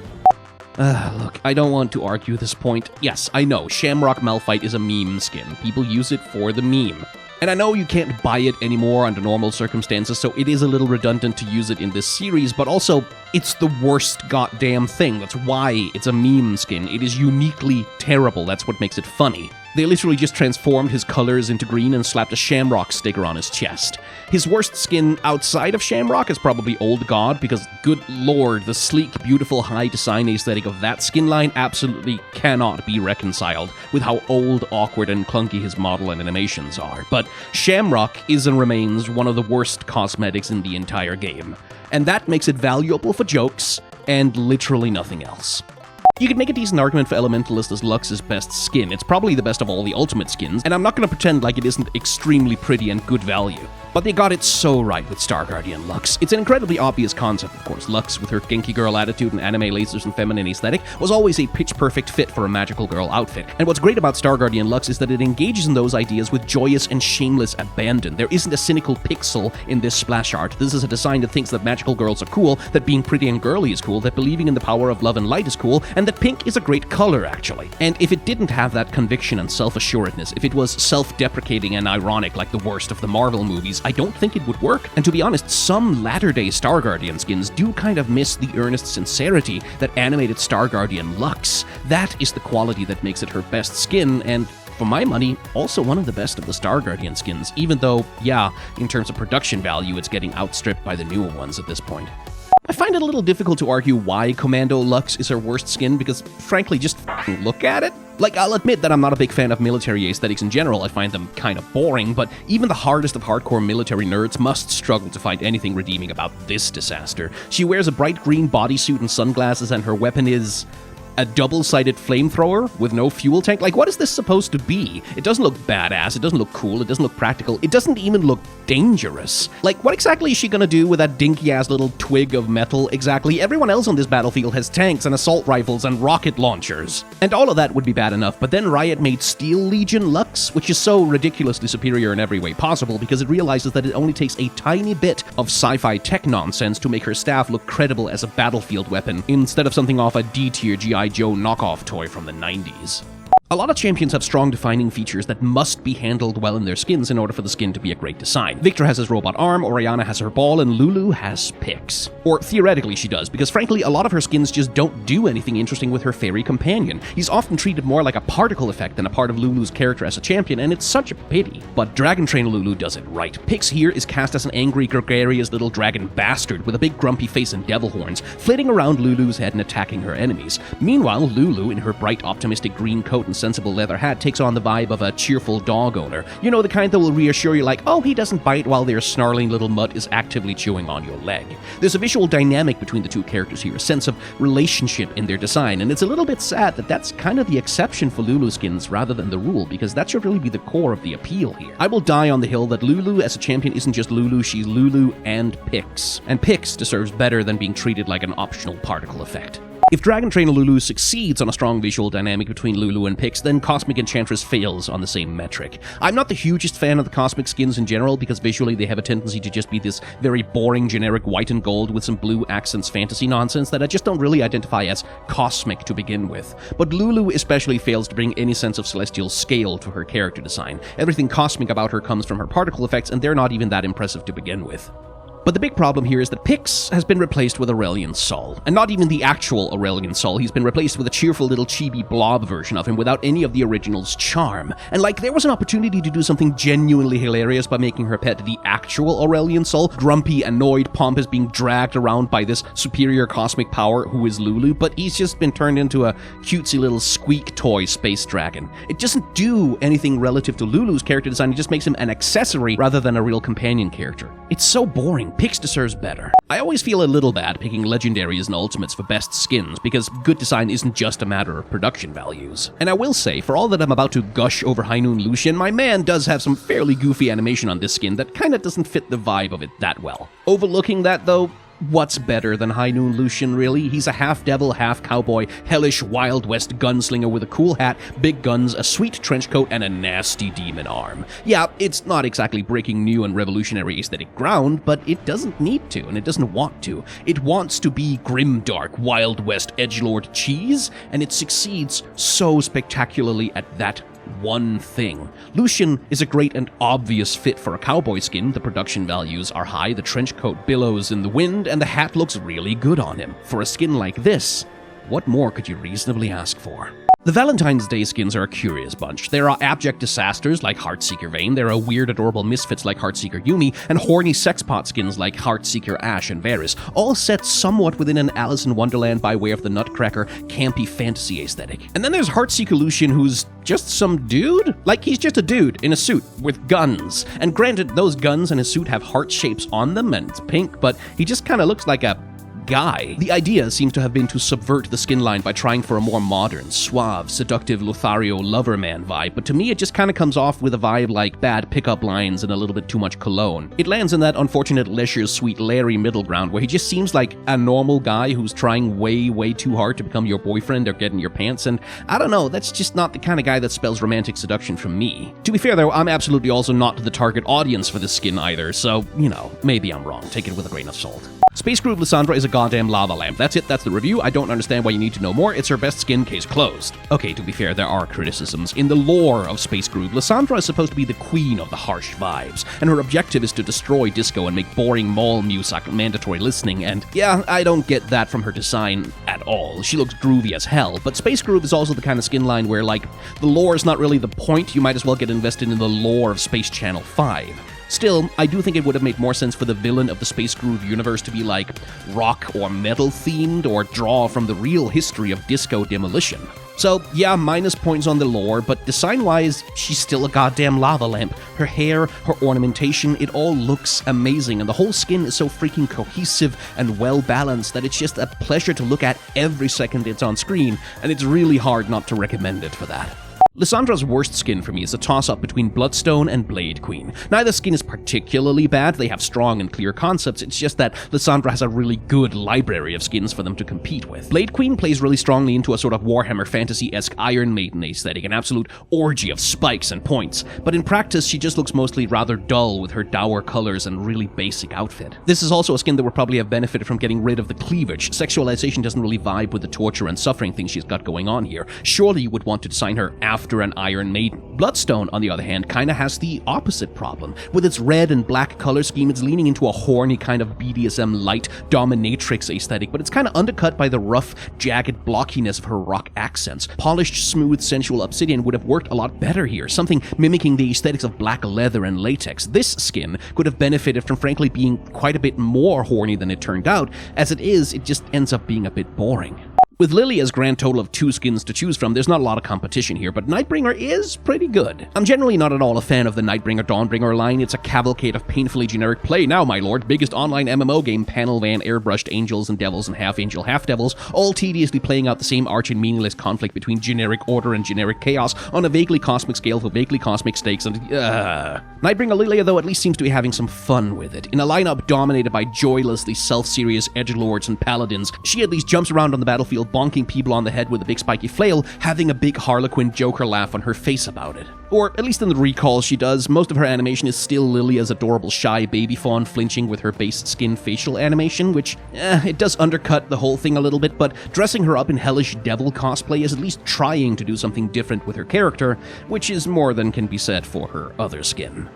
Look, I don't want to argue this point. Yes, I know, Shamrock Malphite is a meme skin. People use it for the meme. And I know you can't buy it anymore under normal circumstances, so it is a little redundant to use it in this series, but also, it's the worst goddamn thing. That's why it's a meme skin. It is uniquely terrible. That's what makes it funny. They literally just transformed his colors into green and slapped a Shamrock sticker on his chest. His worst skin outside of Shamrock is probably Old God, because good lord, the sleek, beautiful, high design aesthetic of that skin line absolutely cannot be reconciled with how old, awkward, and clunky his model and animations are. But Shamrock is and remains one of the worst cosmetics in the entire game. And that makes it valuable for jokes, and literally nothing else. You could make a decent argument for Elementalist as Lux's best skin. It's probably the best of all the Ultimate skins, and I'm not going to pretend like it isn't extremely pretty and good value. But they got it so right with Star Guardian Lux. It's an incredibly obvious concept, of course. Lux, with her Genki girl attitude and anime lasers and feminine aesthetic, was always a pitch-perfect fit for a magical girl outfit. And what's great about Star Guardian Lux is that it engages in those ideas with joyous and shameless abandon. There isn't a cynical pixel in this splash art. This is a design that thinks that magical girls are cool, that being pretty and girly is cool, that believing in the power of love and light is cool, and that pink is a great color, actually. And if it didn't have that conviction and self-assuredness, if it was self-deprecating and ironic like the worst of the Marvel movies, I don't think it would work. And to be honest, some latter-day Star Guardian skins do kind of miss the earnest sincerity that animated Star Guardian Lux. That is the quality that makes it her best skin, and for my money, also one of the best of the Star Guardian skins, even though, yeah, in terms of production value, it's getting outstripped by the newer ones at this point. I find it a little difficult to argue why Commando Lux is her worst skin, because frankly, just look at it. Like, I'll admit that I'm not a big fan of military aesthetics in general, I find them kind of boring, but even the hardest of hardcore military nerds must struggle to find anything redeeming about this disaster. She wears a bright green bodysuit and sunglasses, and her weapon is a double-sided flamethrower with no fuel tank? Like, what is this supposed to be? It doesn't look badass, it doesn't look cool, it doesn't look practical, it doesn't even look dangerous. Like, what exactly is she gonna do with that dinky-ass little twig of metal exactly? Everyone else on this battlefield has tanks and assault rifles and rocket launchers. And all of that would be bad enough, but then Riot made Steel Legion Lux, which is so ridiculously superior in every way possible because it realizes that it only takes a tiny bit of sci-fi tech nonsense to make her staff look credible as a battlefield weapon, instead of something off a D-tier G.I. Joe knockoff toy from the 90s. A lot of champions have strong defining features that must be handled well in their skins in order for the skin to be a great design. Victor has his robot arm, Orianna has her ball, and Lulu has picks. Or theoretically she does, because frankly a lot of her skins just don't do anything interesting with her fairy companion. He's often treated more like a particle effect than a part of Lulu's character as a champion, and it's such a pity. But Dragon Trainer Lulu does it right. Pix here is cast as an angry, gregarious little dragon bastard with a big grumpy face and devil horns, flitting around Lulu's head and attacking her enemies. Meanwhile, Lulu, in her bright, optimistic green coat and sensible leather hat, takes on the vibe of a cheerful dog owner. You know, the kind that will reassure you like, oh, he doesn't bite while their snarling little mutt is actively chewing on your leg. There's a visual dynamic between the two characters here, a sense of relationship in their design, and it's a little bit sad that that's kind of the exception for Lulu skins rather than the rule, because that should really be the core of the appeal here. I will die on the hill that Lulu as a champion isn't just Lulu, she's Lulu and Pix. And Pix deserves better than being treated like an optional particle effect. If Dragon Trainer Lulu succeeds on a strong visual dynamic between Lulu and Pix, then Cosmic Enchantress fails on the same metric. I'm not the hugest fan of the Cosmic skins in general, because visually they have a tendency to just be this very boring generic white and gold with some blue accents fantasy nonsense that I just don't really identify as Cosmic to begin with. But Lulu especially fails to bring any sense of celestial scale to her character design. Everything cosmic about her comes from her particle effects, and they're not even that impressive to begin with. But the big problem here is that Pix has been replaced with Aurelian Sol. And not even the actual Aurelian Sol, he's been replaced with a cheerful little chibi blob version of him without any of the original's charm. And like, there was an opportunity to do something genuinely hilarious by making her pet the actual Aurelian Sol, grumpy, annoyed, pompous, being dragged around by this superior cosmic power who is Lulu, but he's just been turned into a cutesy little squeak toy space dragon. It doesn't do anything relative to Lulu's character design, it just makes him an accessory rather than a real companion character. It's so boring. Pix deserves better. I always feel a little bad picking legendaries and ultimates for best skins, because good design isn't just a matter of production values. And I will say, for all that I'm about to gush over High Noon Lucian, my man does have some fairly goofy animation on this skin that kinda doesn't fit the vibe of it that well. Overlooking that though, what's better than High Noon Lucian, really? He's a half-devil, half-cowboy, hellish Wild West gunslinger with a cool hat, big guns, a sweet trench coat, and a nasty demon arm. Yeah, it's not exactly breaking new and revolutionary aesthetic ground, but it doesn't need to, and it doesn't want to. It wants to be grimdark, Wild West edgelord cheese, and it succeeds so spectacularly at that one thing. Lucian is a great and obvious fit for a cowboy skin. The production values are high, the trench coat billows in the wind, and the hat looks really good on him. For a skin like this, what more could you reasonably ask for? The Valentine's Day skins are a curious bunch. There are abject disasters like Heartseeker Vayne, there are weird adorable misfits like Heartseeker Yumi, and horny sexpot skins like Heartseeker Ash and Varys, all set somewhat within an Alice in Wonderland by way of the Nutcracker campy fantasy aesthetic. And then there's Heartseeker Lucian, who's just some dude? Like, he's just a dude in a suit with guns. And granted, those guns and his suit have heart shapes on them and it's pink, but he just kind of looks like a guy. The idea seems to have been to subvert the skin line by trying for a more modern, suave, seductive Lothario loverman vibe, but to me it just kind of comes off with a vibe like bad pickup lines and a little bit too much cologne. It lands in that unfortunate Leisure's Sweet Larry middle ground where he just seems like a normal guy who's trying way too hard to become your boyfriend or get in your pants, and I don't know, that's just not the kind of guy that spells romantic seduction for me. To be fair though, I'm absolutely also not the target audience for this skin either, so, you know, maybe I'm wrong. Take it with a grain of salt. Space Groove Lysandra is a goddamn lava lamp. That's it, that's the review. I don't understand why you need to know more. It's her best skin, case closed. Okay, to be fair, there are criticisms. In the lore of Space Groove, Lysandra is supposed to be the queen of the harsh vibes, and her objective is to destroy disco and make boring mall music mandatory listening, and yeah, I don't get that from her design at all. She looks groovy as hell, but Space Groove is also the kind of skin line where, like, the lore is not really the point. You might as well get invested in the lore of Space Channel 5. Still, I do think it would have made more sense for the villain of the Space Groove universe to be like rock or metal themed or draw from the real history of disco demolition. So yeah, minus points on the lore, but design-wise, she's still a goddamn lava lamp. Her hair, her ornamentation, it all looks amazing, and the whole skin is so freaking cohesive and well-balanced that it's just a pleasure to look at every second it's on screen, and it's really hard not to recommend it for that. Lysandra's worst skin for me is a toss-up between Bloodstone and Blade Queen. Neither skin is particularly bad, they have strong and clear concepts, it's just that Lysandra has a really good library of skins for them to compete with. Blade Queen plays really strongly into a sort of Warhammer Fantasy-esque Iron Maiden aesthetic, an absolute orgy of spikes and points, but in practice she just looks mostly rather dull with her dour colors and really basic outfit. This is also a skin that would probably have benefited from getting rid of the cleavage. Sexualization doesn't really vibe with the torture and suffering thing she's got going on here. Surely you would want to design her after an Iron Maiden. Bloodstone, on the other hand, kinda has the opposite problem. With its red and black color scheme, it's leaning into a horny kind of BDSM light dominatrix aesthetic, but it's kinda undercut by the rough, jagged blockiness of her rock accents. Polished, smooth, sensual obsidian would have worked a lot better here, something mimicking the aesthetics of black leather and latex. This skin could have benefited from frankly being quite a bit more horny than it turned out. As it is, it just ends up being a bit boring. With Lilia's grand total of 2 skins to choose from, there's not a lot of competition here, but Nightbringer is pretty good. I'm generally not at all a fan of the Nightbringer Dawnbringer line. It's a cavalcade of painfully generic play now, my lord, biggest online MMO game, panel van, airbrushed angels and devils and half-angel, half-devils, all tediously playing out the same arch and meaningless conflict between generic order and generic chaos on a vaguely cosmic scale for vaguely cosmic stakes, and Nightbringer Lilia, though, at least seems to be having some fun with it. In a lineup dominated by joylessly self-serious edgelords and paladins, she at least jumps around on the battlefield bonking people on the head with a big spiky flail, having a big Harlequin Joker laugh on her face about it. Or, at least in the recalls she does, most of her animation is still Lilia's adorable shy baby fawn flinching with her base skin facial animation, which, it does undercut the whole thing a little bit, but dressing her up in hellish devil cosplay is at least trying to do something different with her character, which is more than can be said for her other skin.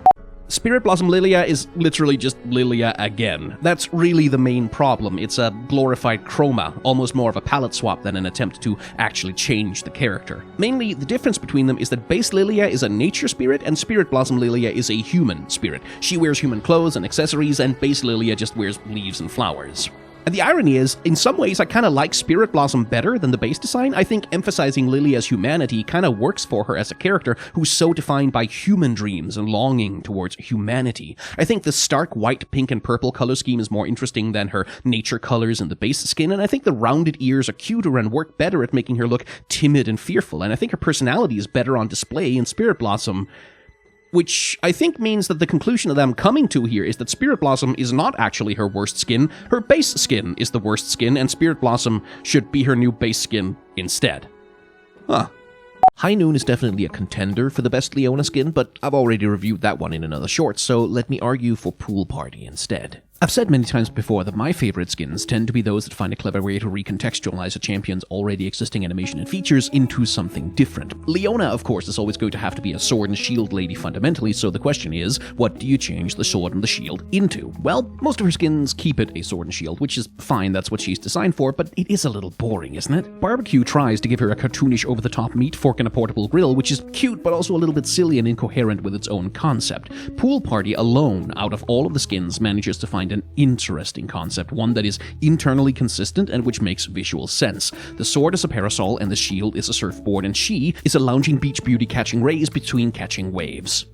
Spirit Blossom Lilia is literally just Lilia again. That's really the main problem. It's a glorified chroma, almost more of a palette swap than an attempt to actually change the character. Mainly, the difference between them is that base Lilia is a nature spirit and Spirit Blossom Lilia is a human spirit. She wears human clothes and accessories, and base Lilia just wears leaves and flowers. And the irony is, in some ways, I kind of like Spirit Blossom better than the base design. I think emphasizing Lilia's humanity kind of works for her as a character who's so defined by human dreams and longing towards humanity. I think the stark white, pink, and purple color scheme is more interesting than her nature colors in the base skin, and I think the rounded ears are cuter and work better at making her look timid and fearful, and I think her personality is better on display in Spirit Blossom. Which I think means that the conclusion that I'm coming to here is that Spirit Blossom is not actually her worst skin, her base skin is the worst skin, and Spirit Blossom should be her new base skin instead. Huh. High Noon is definitely a contender for the best Leona skin, but I've already reviewed that one in another short, so let me argue for Pool Party instead. I've said many times before that my favorite skins tend to be those that find a clever way to recontextualize a champion's already existing animation and features into something different. Leona, of course, is always going to have to be a sword and shield lady fundamentally, so the question is, what do you change the sword and the shield into? Well, most of her skins keep it a sword and shield, which is fine, that's what she's designed for, but it is a little boring, isn't it? Barbecue tries to give her a cartoonish over-the-top meat fork and a portable grill, which is cute, but also a little bit silly and incoherent with its own concept. Pool Party alone, out of all of the skins, manages to find an interesting concept, one that is internally consistent and which makes visual sense. The sword is a parasol and the shield is a surfboard, and she is a lounging beach beauty catching rays between catching waves.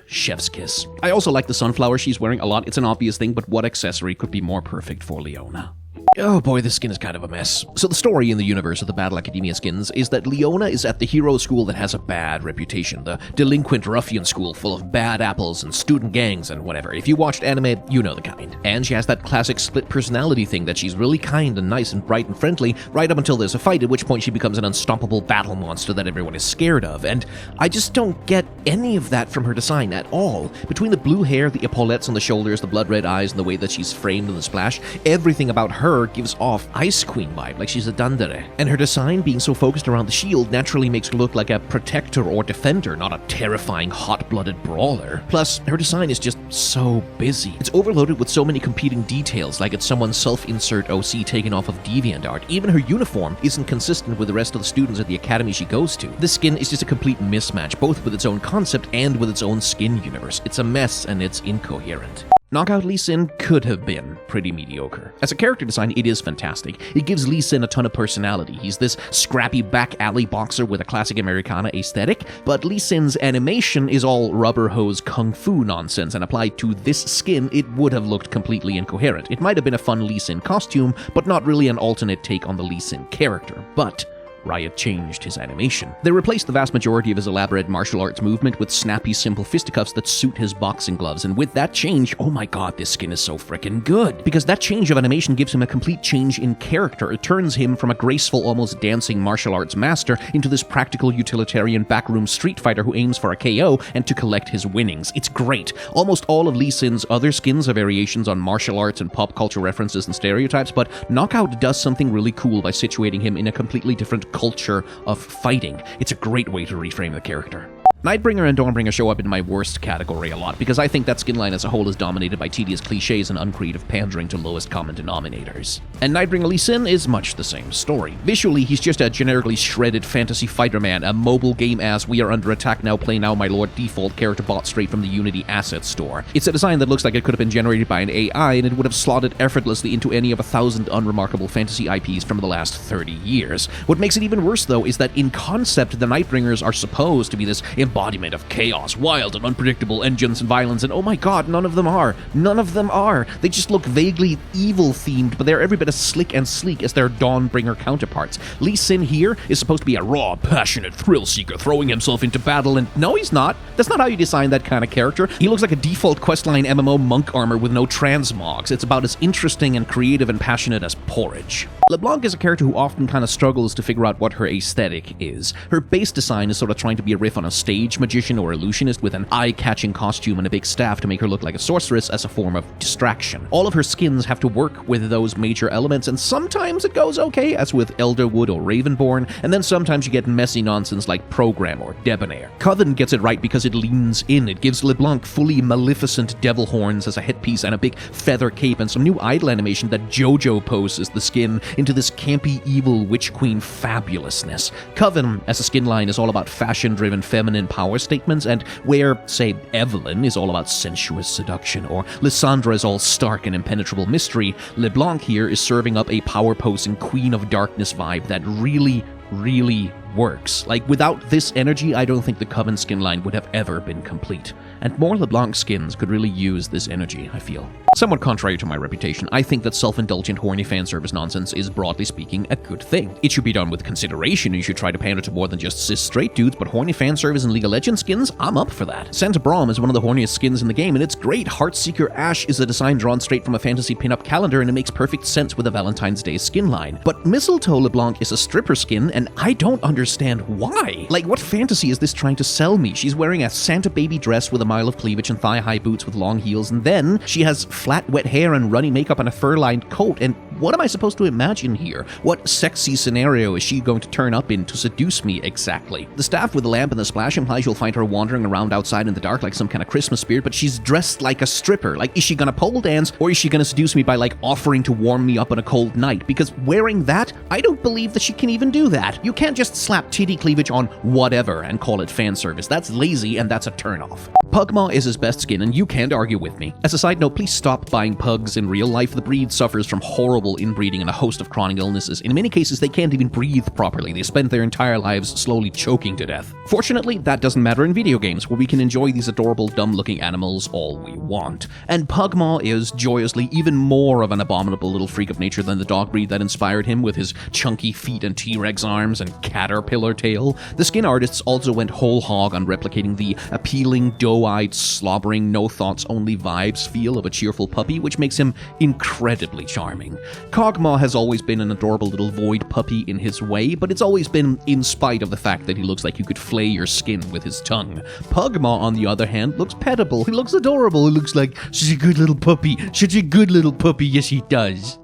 Chef's kiss. I also like the sunflower she's wearing a lot. It's an obvious thing, but what accessory could be more perfect for Leona? Oh boy, this skin is kind of a mess. So the story in the universe of the Battle Academia skins is that Leona is at the hero school that has a bad reputation, the delinquent ruffian school full of bad apples and student gangs and whatever. If you watched anime, you know the kind. And she has that classic split personality thing that she's really kind and nice and bright and friendly right up until there's a fight, at which point she becomes an unstoppable battle monster that everyone is scared of. And I just don't get any of that from her design at all. Between the blue hair, the epaulettes on the shoulders, the blood red eyes, and the way that she's framed in the splash, everything about her gives off Ice Queen vibe, like she's a Dandere. And her design being so focused around the shield naturally makes her look like a protector or defender, not a terrifying hot-blooded brawler. Plus, her design is just so busy. It's overloaded with so many competing details, like it's someone's self-insert OC taken off of DeviantArt. Even her uniform isn't consistent with the rest of the students at the academy she goes to. This skin is just a complete mismatch, both with its own concept and with its own skin universe. It's a mess and it's incoherent. Knockout Lee Sin could have been pretty mediocre. As a character design, it is fantastic. It gives Lee Sin a ton of personality. He's this scrappy back alley boxer with a classic Americana aesthetic, but Lee Sin's animation is all rubber hose kung fu nonsense, and applied to this skin, it would have looked completely incoherent. It might have been a fun Lee Sin costume, but not really an alternate take on the Lee Sin character. But Riot changed his animation. They replaced the vast majority of his elaborate martial arts movement with snappy, simple fisticuffs that suit his boxing gloves, and with that change, oh my god, this skin is so frickin' good. Because that change of animation gives him a complete change in character. It turns him from a graceful, almost dancing martial arts master into this practical, utilitarian backroom street fighter who aims for a KO and to collect his winnings. It's great. Almost all of Lee Sin's other skins are variations on martial arts and pop culture references and stereotypes, but Knockout does something really cool by situating him in a completely different culture of fighting. It's a great way to reframe the character. Nightbringer and Dawnbringer show up in my worst category a lot, because I think that skin line as a whole is dominated by tedious cliches and uncreative pandering to lowest common denominators. And Nightbringer Lee Sin is much the same story. Visually, he's just a generically shredded fantasy fighter man, a mobile game-ass we are under attack now, play now, my lord default character bought straight from the Unity asset store. It's a design that looks like it could have been generated by an AI, and it would have slotted effortlessly into any of 1,000 unremarkable fantasy IPs from the last 30 years. What makes it even worse, though, is that in concept, the Nightbringers are supposed to be this embodiment of chaos, wild and unpredictable engines and violence, and oh my god, none of them are. None of them are. They just look vaguely evil-themed, but they're every bit as slick and sleek as their Dawnbringer counterparts. Lee Sin here is supposed to be a raw, passionate thrill-seeker throwing himself into battle, and no, he's not. That's not how you design that kind of character. He looks like a default questline MMO monk armor with no transmogs. It's about as interesting and creative and passionate as porridge. LeBlanc is a character who often kind of struggles to figure out what her aesthetic is. Her base design is sort of trying to be a riff on a stage magician or illusionist with an eye-catching costume and a big staff to make her look like a sorceress as a form of distraction. All of her skins have to work with those major elements, and sometimes it goes okay, as with Elderwood or Ravenborn, and then sometimes you get messy nonsense like Program or Debonair. Coven gets it right because it leans in. It gives LeBlanc fully maleficent devil horns as a headpiece and a big feather cape and some new idle animation that JoJo poses the skin into this campy evil witch queen fabulousness. Coven as a skin line is all about fashion-driven feminine power statements, and where, say, Evelyn is all about sensuous seduction, or Lysandra is all stark and impenetrable mystery, LeBlanc here is serving up a power-posing Queen of Darkness vibe that really works. Like, without this energy, I don't think the Coven skin line would have ever been complete. And more LeBlanc skins could really use this energy, I feel. Somewhat contrary to my reputation, I think that self-indulgent horny fanservice nonsense is, broadly speaking, a good thing. It should be done with consideration, and you should try to pander to more than just cis-straight dudes, but horny fanservice and League of Legends skins, I'm up for that. Santa Braum is one of the horniest skins in the game, and it's great. Heartseeker Ash is a design drawn straight from a fantasy pinup calendar, and it makes perfect sense with a Valentine's Day skin line. But Mistletoe LeBlanc is a stripper skin, and I don't understand why. Like, what fantasy is this trying to sell me? She's wearing a Santa baby dress with a mile of cleavage and thigh-high boots with long heels, and then she has flat, wet hair and runny makeup and a fur-lined coat, and what am I supposed to imagine here? What sexy scenario is she going to turn up in to seduce me exactly? The staff with the lamp and the splash implies you'll find her wandering around outside in the dark like some kind of Christmas spirit, but she's dressed like a stripper. Like, is she gonna pole dance, or is she gonna seduce me by, like, offering to warm me up on a cold night? Because wearing that, I don't believe that she can even do that. You can't just slap titty cleavage on whatever and call it fan service. That's lazy, and that's a turnoff. Pugmaw is his best skin, and you can't argue with me. As a side note, please stop buying pugs in real life. The breed suffers from horrible trouble inbreeding and a host of chronic illnesses. In many cases, they can't even breathe properly. They spend their entire lives slowly choking to death. Fortunately, that doesn't matter in video games, where we can enjoy these adorable, dumb-looking animals all we want. And Pugmaw is, joyously, even more of an abominable little freak of nature than the dog breed that inspired him with his chunky feet and T-Rex arms and caterpillar tail. The skin artists also went whole hog on replicating the appealing, doe-eyed, slobbering, no-thoughts-only vibes feel of a cheerful puppy, which makes him incredibly charming. Cogmaw has always been an adorable little void puppy in his way, but it's always been in spite of the fact that he looks like you could flay your skin with his tongue. Pugmaw, on the other hand, looks pettable. He looks adorable. He looks like such a good little puppy. Such a good little puppy. Yes, he does.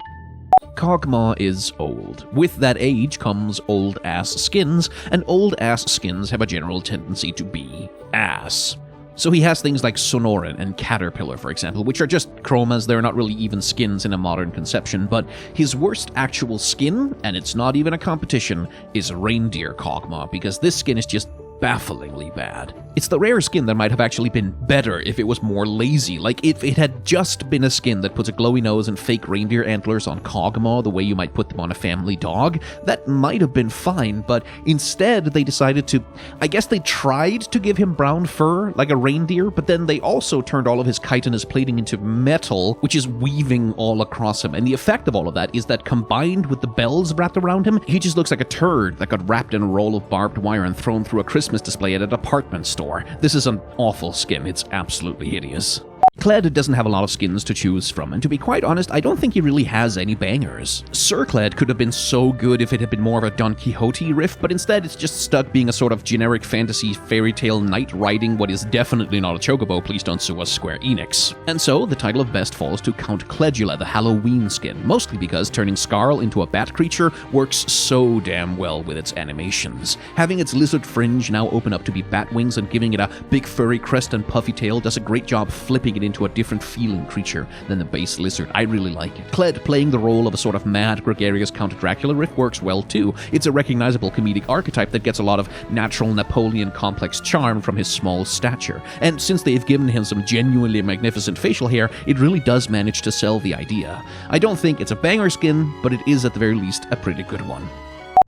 Cogmaw is old. With that age comes old-ass skins, and old-ass skins have a general tendency to be ass. So he has things like Sonoran and Caterpillar, for example, which are just chromas. They're not really even skins in a modern conception, but his worst actual skin, and it's not even a competition, is Reindeer Cogmaw, because this skin is just bafflingly bad. It's the rare skin that might have actually been better if it was more lazy. Like, if it had just been a skin that puts a glowy nose and fake reindeer antlers on Cogmaw the way you might put them on a family dog, that might have been fine, but instead they decided to... I guess they tried to give him brown fur, like a reindeer, but then they also turned all of his chitinous plating into metal, which is weaving all across him, and the effect of all of that is that combined with the bells wrapped around him, he just looks like a turd that got wrapped in a roll of barbed wire and thrown through a Christmas display at a department store. This is an awful skin. It's absolutely hideous. Kled doesn't have a lot of skins to choose from, and to be quite honest, I don't think he really has any bangers. Sir Kled could have been so good if it had been more of a Don Quixote riff, but instead it's just stuck being a sort of generic fantasy fairy tale knight riding what is definitely not a chocobo. Please don't sue us, Square Enix. And so, the title of best falls to Count Kledula, the Halloween skin, mostly because turning Skarl into a bat creature works so damn well with its animations. Having its lizard fringe now open up to be bat wings and giving it a big furry crest and puffy tail does a great job flipping it into a different feeling creature than the base lizard. I really like it. Kled playing the role of a sort of mad, gregarious Count Dracula riff works well too. It's a recognizable comedic archetype that gets a lot of natural Napoleon complex charm from his small stature. And since they've given him some genuinely magnificent facial hair, it really does manage to sell the idea. I don't think it's a banger skin, but it is at the very least a pretty good one.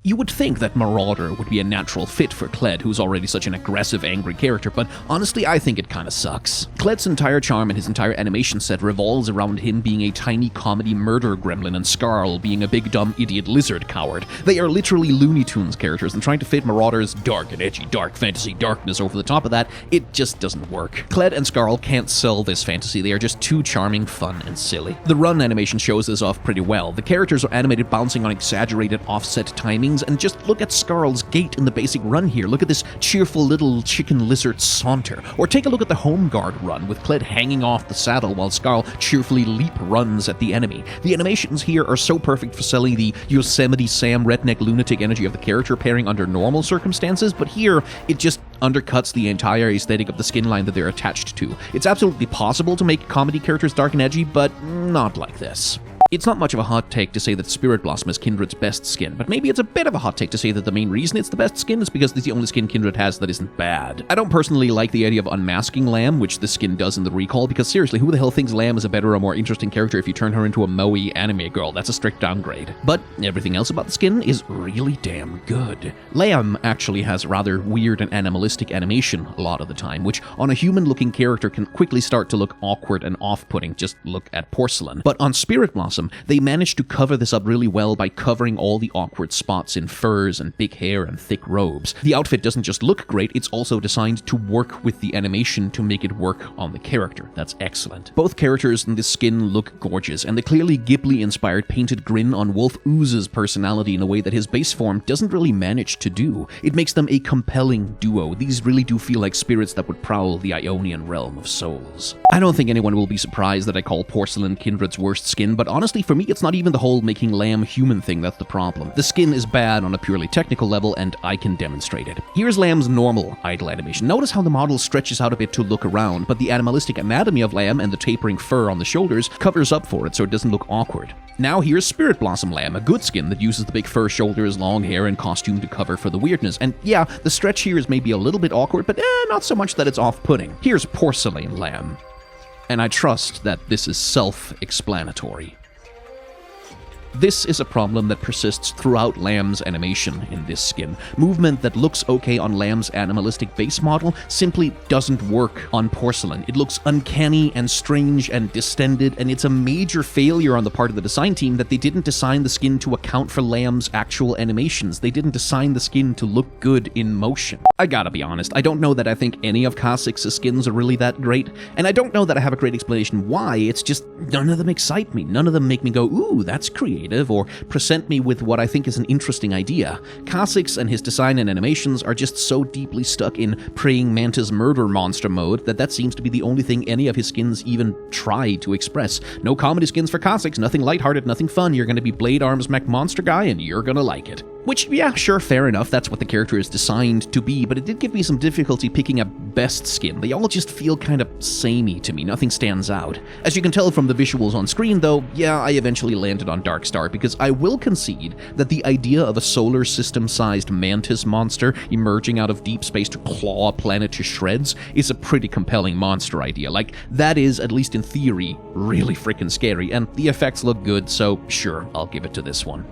You would think that Marauder would be a natural fit for Kled, who's already such an aggressive, angry character, but honestly, I think it kinda sucks. Kled's entire charm and his entire animation set revolves around him being a tiny comedy murder gremlin and Skarl being a big dumb idiot lizard coward. They are literally Looney Tunes characters, and trying to fit Marauder's dark and edgy dark fantasy darkness over the top of that, it just doesn't work. Kled and Skarl can't sell this fantasy. They are just too charming, fun, and silly. The run animation shows this off pretty well. The characters are animated bouncing on exaggerated offset timings, and just look at Skarl's gait in the basic run here. Look at this cheerful little chicken lizard saunter. Or take a look at the Home Guard run, with Kled hanging off the saddle while Skarl cheerfully leap runs at the enemy. The animations here are so perfect for selling the Yosemite Sam redneck lunatic energy of the character pairing under normal circumstances, but here, it just undercuts the entire aesthetic of the skin line that they're attached to. It's absolutely possible to make comedy characters dark and edgy, but not like this. It's not much of a hot take to say that Spirit Blossom is Kindred's best skin, but maybe it's a bit of a hot take to say that the main reason it's the best skin is because it's the only skin Kindred has that isn't bad. I don't personally like the idea of unmasking Lamb, which this skin does in the recall, because seriously, who the hell thinks Lamb is a better or more interesting character if you turn her into a moe anime girl? That's a strict downgrade. But everything else about the skin is really damn good. Lamb actually has rather weird and animalistic animation a lot of the time, which on a human-looking character can quickly start to look awkward and off-putting. Just look at Porcelain. But on Spirit Blossom, they managed to cover this up really well by covering all the awkward spots in furs and big hair and thick robes. The outfit doesn't just look great, it's also designed to work with the animation to make it work on the character. That's excellent. Both characters in this skin look gorgeous, and the clearly Ghibli-inspired painted grin on Wolf oozes personality in a way that his base form doesn't really manage to do. It makes them a compelling duo. These really do feel like spirits that would prowl the Ionian realm of souls. I don't think anyone will be surprised that I call Porcelain Kindred's worst skin, but honestly, for me, it's not even the whole making Lamb human thing that's the problem. The skin is bad on a purely technical level, and I can demonstrate it. Here's Lamb's normal idle animation. Notice how the model stretches out a bit to look around, but the animalistic anatomy of Lamb and the tapering fur on the shoulders covers up for it so it doesn't look awkward. Now here's Spirit Blossom Lamb, a good skin that uses the big fur shoulders, long hair, and costume to cover for the weirdness. And yeah, the stretch here is maybe a little bit awkward, but not so much that it's off-putting. Here's Porcelain Lamb. And I trust that this is self-explanatory. This is a problem that persists throughout Lamb's animation in this skin. Movement that looks okay on Lamb's animalistic base model simply doesn't work on Porcelain. It looks uncanny and strange and distended, and it's a major failure on the part of the design team that they didn't design the skin to account for Lamb's actual animations. They didn't design the skin to look good in motion. I gotta be honest, I don't know that I think any of Kha'Zix's skins are really that great, and I don't know that I have a great explanation why. It's just none of them excite me. None of them make me go, ooh, that's creative, or present me with what I think is an interesting idea. Kha'Zix and his design and animations are just so deeply stuck in praying mantis murder monster mode that seems to be the only thing any of his skins even try to express. No comedy skins for Kha'Zix, nothing lighthearted, nothing fun. You're gonna be Blade Arms Mech Monster Guy, and you're gonna like it. Which, yeah, sure, fair enough, that's what the character is designed to be, but it did give me some difficulty picking a best skin. They all just feel kind of samey to me, nothing stands out. As you can tell from the visuals on screen, though, yeah, I eventually landed on Darkstar, because I will concede that the idea of a solar system-sized mantis monster emerging out of deep space to claw a planet to shreds is a pretty compelling monster idea. Like, that is, at least in theory, really freaking scary, and the effects look good, so sure, I'll give it to this one.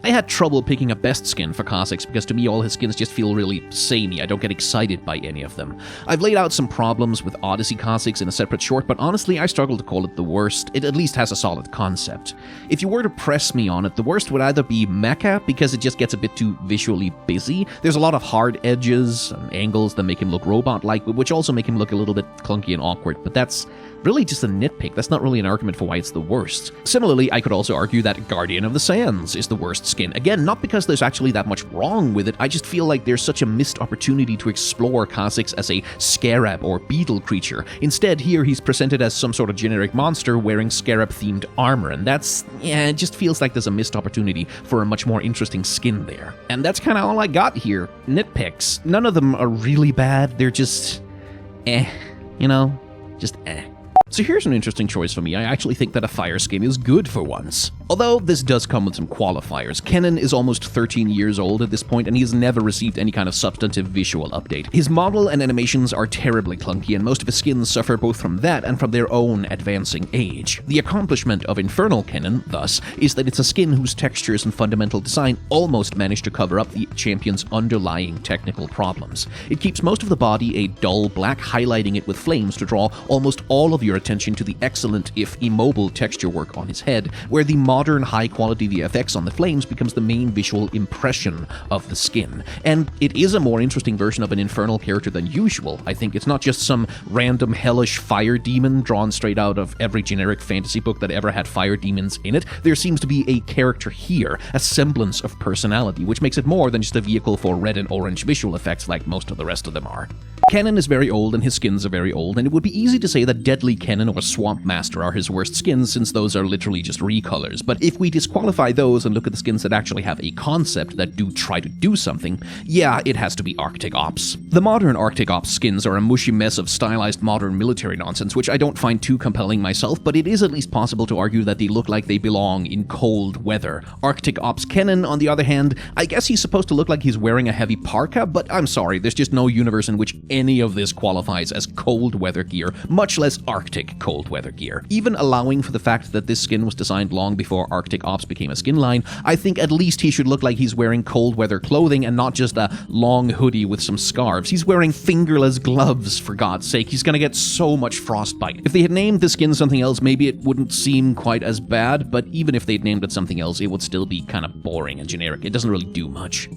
I had trouble picking a best skin for Kha'Zix because to me all his skins just feel really samey. I don't get excited by any of them. I've laid out some problems with Odyssey Kha'Zix in a separate short, but honestly I struggle to call it the worst. It at least has a solid concept. If you were to press me on it, the worst would either be Mecha, because it just gets a bit too visually busy. There's a lot of hard edges and angles that make him look robot-like, which also make him look a little bit clunky and awkward, but that's really just a nitpick. That's not really an argument for why it's the worst. Similarly, I could also argue that Guardian of the Sands is the worst skin. Again, not because there's actually that much wrong with it, I just feel like there's such a missed opportunity to explore Kha'Zix as a scarab or beetle creature. Instead, here he's presented as some sort of generic monster wearing scarab-themed armor, and it just feels like there's a missed opportunity for a much more interesting skin there. And that's kind of all I got here. Nitpicks. None of them are really bad, they're just just eh. So here's an interesting choice for me. I actually think that a fire skin is good for once. Although this does come with some qualifiers. Kennen is almost 13 years old at this point, and he has never received any kind of substantive visual update. His model and animations are terribly clunky, and most of his skins suffer both from that and from their own advancing age. The accomplishment of Infernal Kennen, thus, is that it's a skin whose textures and fundamental design almost manage to cover up the champion's underlying technical problems. It keeps most of the body a dull black, highlighting it with flames to draw almost all of your attention to the excellent, if immobile, texture work on his head, where the modern high-quality VFX on the flames becomes the main visual impression of the skin. And it is a more interesting version of an infernal character than usual. I think it's not just some random hellish fire demon drawn straight out of every generic fantasy book that ever had fire demons in it. There seems to be a character here, a semblance of personality, which makes it more than just a vehicle for red and orange visual effects like most of the rest of them are. Kennen is very old and his skins are very old, and it would be easy to say that Deadly Kennen or Swamp Master are his worst skins, since those are literally just recolors. But if we disqualify those and look at the skins that actually have a concept, that do try to do something, yeah, it has to be Arctic Ops. The modern Arctic Ops skins are a mushy mess of stylized modern military nonsense, which I don't find too compelling myself, but it is at least possible to argue that they look like they belong in cold weather. Arctic Ops Kennen, on the other hand, I guess he's supposed to look like he's wearing a heavy parka, but I'm sorry, there's just no universe in which any of this qualifies as cold weather gear, much less Arctic cold weather gear. Even allowing for the fact that this skin was designed long before Arctic Ops became a skin line, I think at least he should look like he's wearing cold weather clothing and not just a long hoodie with some scarves. He's wearing fingerless gloves, for God's sake. He's gonna get so much frostbite. If they had named the skin something else, maybe it wouldn't seem quite as bad, but even if they'd named it something else, it would still be kind of boring and generic. It doesn't really do much.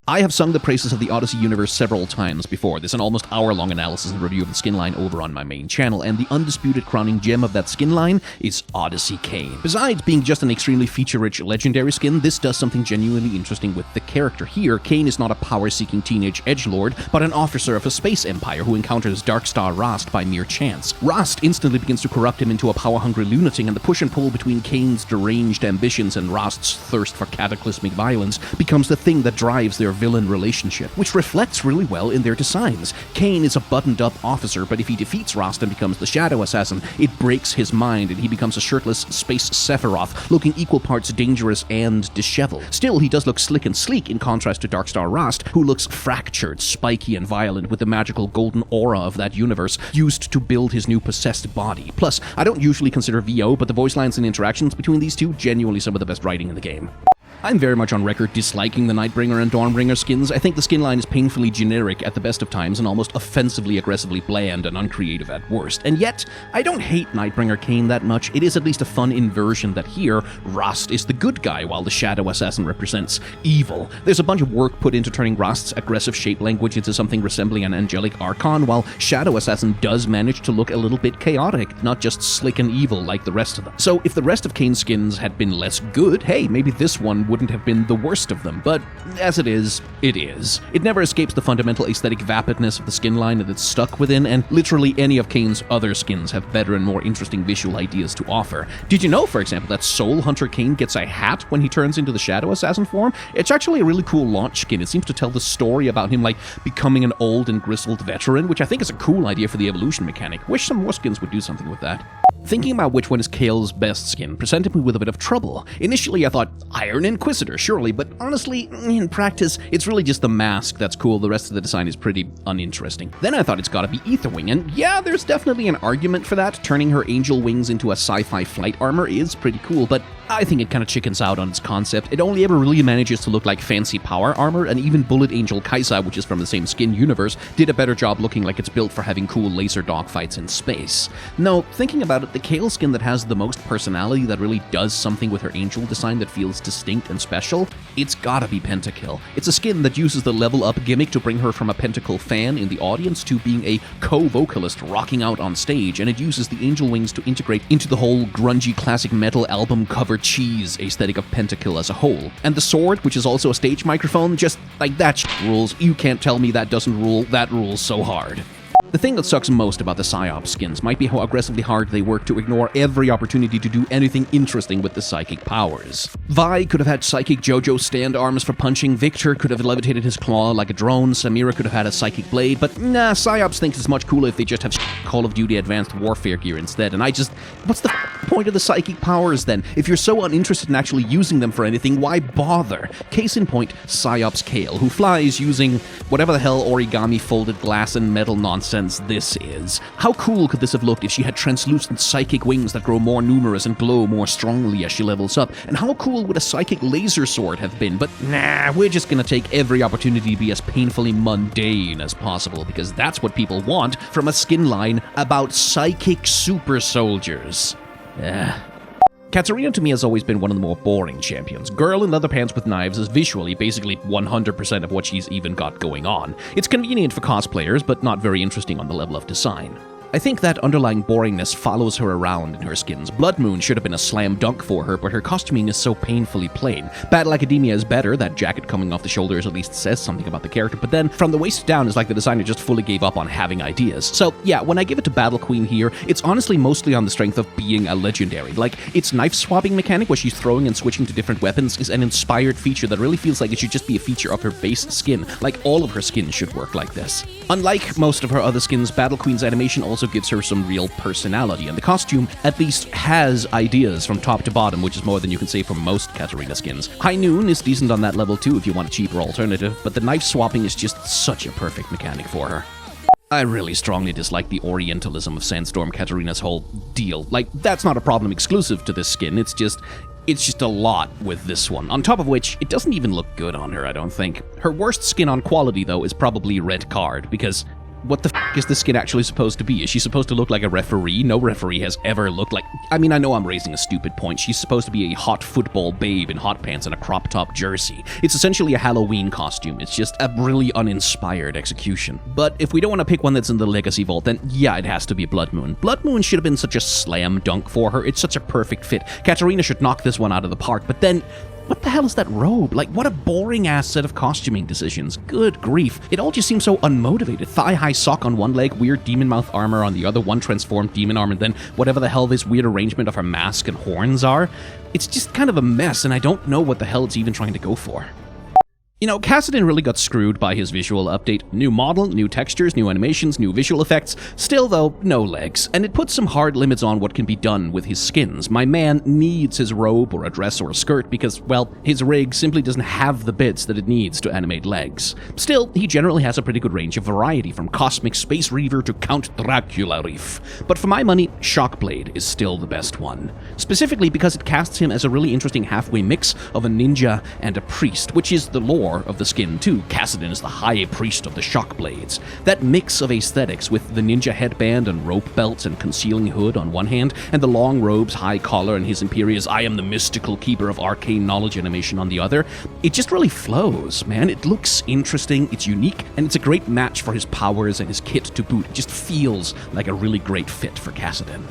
I have sung the praises of the Odyssey universe several times before. There's an almost hour-long analysis and review of the skin line over on my main channel, and the undisputed crowning gem of that skin line is Odyssey-Kane. Besides being just an extremely feature-rich legendary skin, this does something genuinely interesting with the character. Here, Kane is not a power-seeking teenage edgelord, but an officer of a space empire who encounters Darkstar Rast by mere chance. Rast instantly begins to corrupt him into a power-hungry lunatic, and the push and pull between Kane's deranged ambitions and Rast's thirst for cataclysmic violence becomes the thing that drives their player-villain relationship, which reflects really well in their designs. Kane is a buttoned-up officer, but if he defeats Rost and becomes the Shadow Assassin, it breaks his mind and he becomes a shirtless space Sephiroth, looking equal parts dangerous and disheveled. Still, he does look slick and sleek in contrast to Darkstar Rost, who looks fractured, spiky, and violent with the magical golden aura of that universe used to build his new possessed body. Plus, I don't usually consider VO, but the voice lines and interactions between these two, genuinely some of the best writing in the game. I'm very much on record disliking the Nightbringer and Dawnbringer skins. I think the skin line is painfully generic at the best of times and almost offensively aggressively bland and uncreative at worst. And yet, I don't hate Nightbringer Kane that much. It is at least a fun inversion that here, Rost is the good guy while the Shadow Assassin represents evil. There's a bunch of work put into turning Rost's aggressive shape language into something resembling an angelic archon, while Shadow Assassin does manage to look a little bit chaotic, not just slick and evil like the rest of them. So if the rest of Kane's skins had been less good, hey, maybe this one wouldn't have been the worst of them, but as it is, it is. It never escapes the fundamental aesthetic vapidness of the skin line that it's stuck within, and literally any of Kane's other skins have better and more interesting visual ideas to offer. Did you know, for example, that Soul Hunter Kane gets a hat when he turns into the Shadow Assassin form? It's actually a really cool launch skin. It seems to tell the story about him, like, becoming an old and grizzled veteran, which I think is a cool idea for the evolution mechanic. Wish some more skins would do something with that. Thinking about which one is Kale's best skin presented me with a bit of trouble. Initially I thought Iron Inquisitor, surely, but honestly, in practice, it's really just the mask that's cool. The rest of the design is pretty uninteresting. Then I thought it's gotta be Aetherwing, and yeah, there's definitely an argument for that. Turning her angel wings into a sci-fi flight armor is pretty cool, but I think it kind of chickens out on its concept. It only ever really manages to look like fancy power armor, and even Bullet Angel Kaisa, which is from the same skin universe, did a better job looking like it's built for having cool laser dogfights in space. No, thinking about it, the Kale skin that has the most personality, that really does something with her angel design that feels distinct and special, it's gotta be Pentakill. It's a skin that uses the level up gimmick to bring her from a Pentakill fan in the audience to being a co-vocalist rocking out on stage, and it uses the angel wings to integrate into the whole grungy classic metal album cover cheese aesthetic of Pentakill as a whole. And the sword, which is also a stage microphone, just like that rules. You can't tell me that doesn't rule. That rules so hard. The thing that sucks most about the Psyops skins might be how aggressively hard they work to ignore every opportunity to do anything interesting with the psychic powers. Vi could have had psychic JoJo stand arms for punching, Victor could have levitated his claw like a drone, Samira could have had a psychic blade, but nah, Psyops thinks it's much cooler if they just have Call of Duty Advanced Warfare gear instead, and what's the point of the psychic powers then? If you're so uninterested in actually using them for anything, why bother? Case in point, Psyops Kale, who flies using whatever the hell origami folded glass and metal nonsense this is. How cool could this have looked if she had translucent psychic wings that grow more numerous and glow more strongly as she levels up? And how cool would a psychic laser sword have been? But nah, we're just gonna take every opportunity to be as painfully mundane as possible, because that's what people want from a skin line about psychic super soldiers. Katarina to me has always been one of the more boring champions. Girl in leather pants with knives is visually basically 100% of what she's even got going on. It's convenient for cosplayers, but not very interesting on the level of design. I think that underlying boringness follows her around in her skins. Blood Moon should have been a slam dunk for her, but her costuming is so painfully plain. Battle Academia is better, that jacket coming off the shoulders at least says something about the character, but then from the waist down it's like the designer just fully gave up on having ideas. So yeah, when I give it to Battle Queen here, it's honestly mostly on the strength of being a legendary. Like, its knife swapping mechanic where she's throwing and switching to different weapons is an inspired feature that really feels like it should just be a feature of her base skin. Like, all of her skins should work like this. Unlike most of her other skins, Battle Queen's animation also gives her some real personality, and the costume at least has ideas from top to bottom, which is more than you can say for most Katarina skins. High Noon is decent on that level too if you want a cheaper alternative, but the knife swapping is just such a perfect mechanic for her. I really strongly dislike the Orientalism of Sandstorm Katarina's whole deal. Like, that's not a problem exclusive to this skin, it's just a lot with this one. On top of which, it doesn't even look good on her, I don't think. Her worst skin on quality, though, is probably Red Card, because what the f*** is this skin actually supposed to be? Is she supposed to look like a referee? No referee has ever looked like... I mean, I know I'm raising a stupid point. She's supposed to be a hot football babe in hot pants and a crop top jersey. It's essentially a Halloween costume. It's just a really uninspired execution. But if we don't want to pick one that's in the Legacy Vault, then yeah, it has to be Blood Moon. Blood Moon should have been such a slam dunk for her. It's such a perfect fit. Katarina should knock this one out of the park, but then... what the hell is that robe? Like, what a boring-ass set of costuming decisions. Good grief. It all just seems so unmotivated. Thigh-high sock on one leg, weird demon mouth armor on the other, one transformed demon arm, and then whatever the hell this weird arrangement of her mask and horns are. It's just kind of a mess, and I don't know what the hell it's even trying to go for. You know, Kassadin really got screwed by his visual update. New model, new textures, new animations, new visual effects. Still though, no legs. And it puts some hard limits on what can be done with his skins. My man needs his robe or a dress or a skirt because, well, his rig simply doesn't have the bits that it needs to animate legs. Still, he generally has a pretty good range of variety, from Cosmic Space Reaver to Count Dracula Reef. But for my money, Shockblade is still the best one. Specifically because it casts him as a really interesting halfway mix of a ninja and a priest, which is the lore of the skin too. Kassadin is the high priest of the Shockblades. That mix of aesthetics with the ninja headband and rope belts and concealing hood on one hand, and the long robes, high collar, and his imperious "I am the mystical keeper of arcane knowledge" animation on the other, it just really flows, man. It looks interesting, it's unique, and it's a great match for his powers and his kit to boot. It just feels like a really great fit for Kassadin.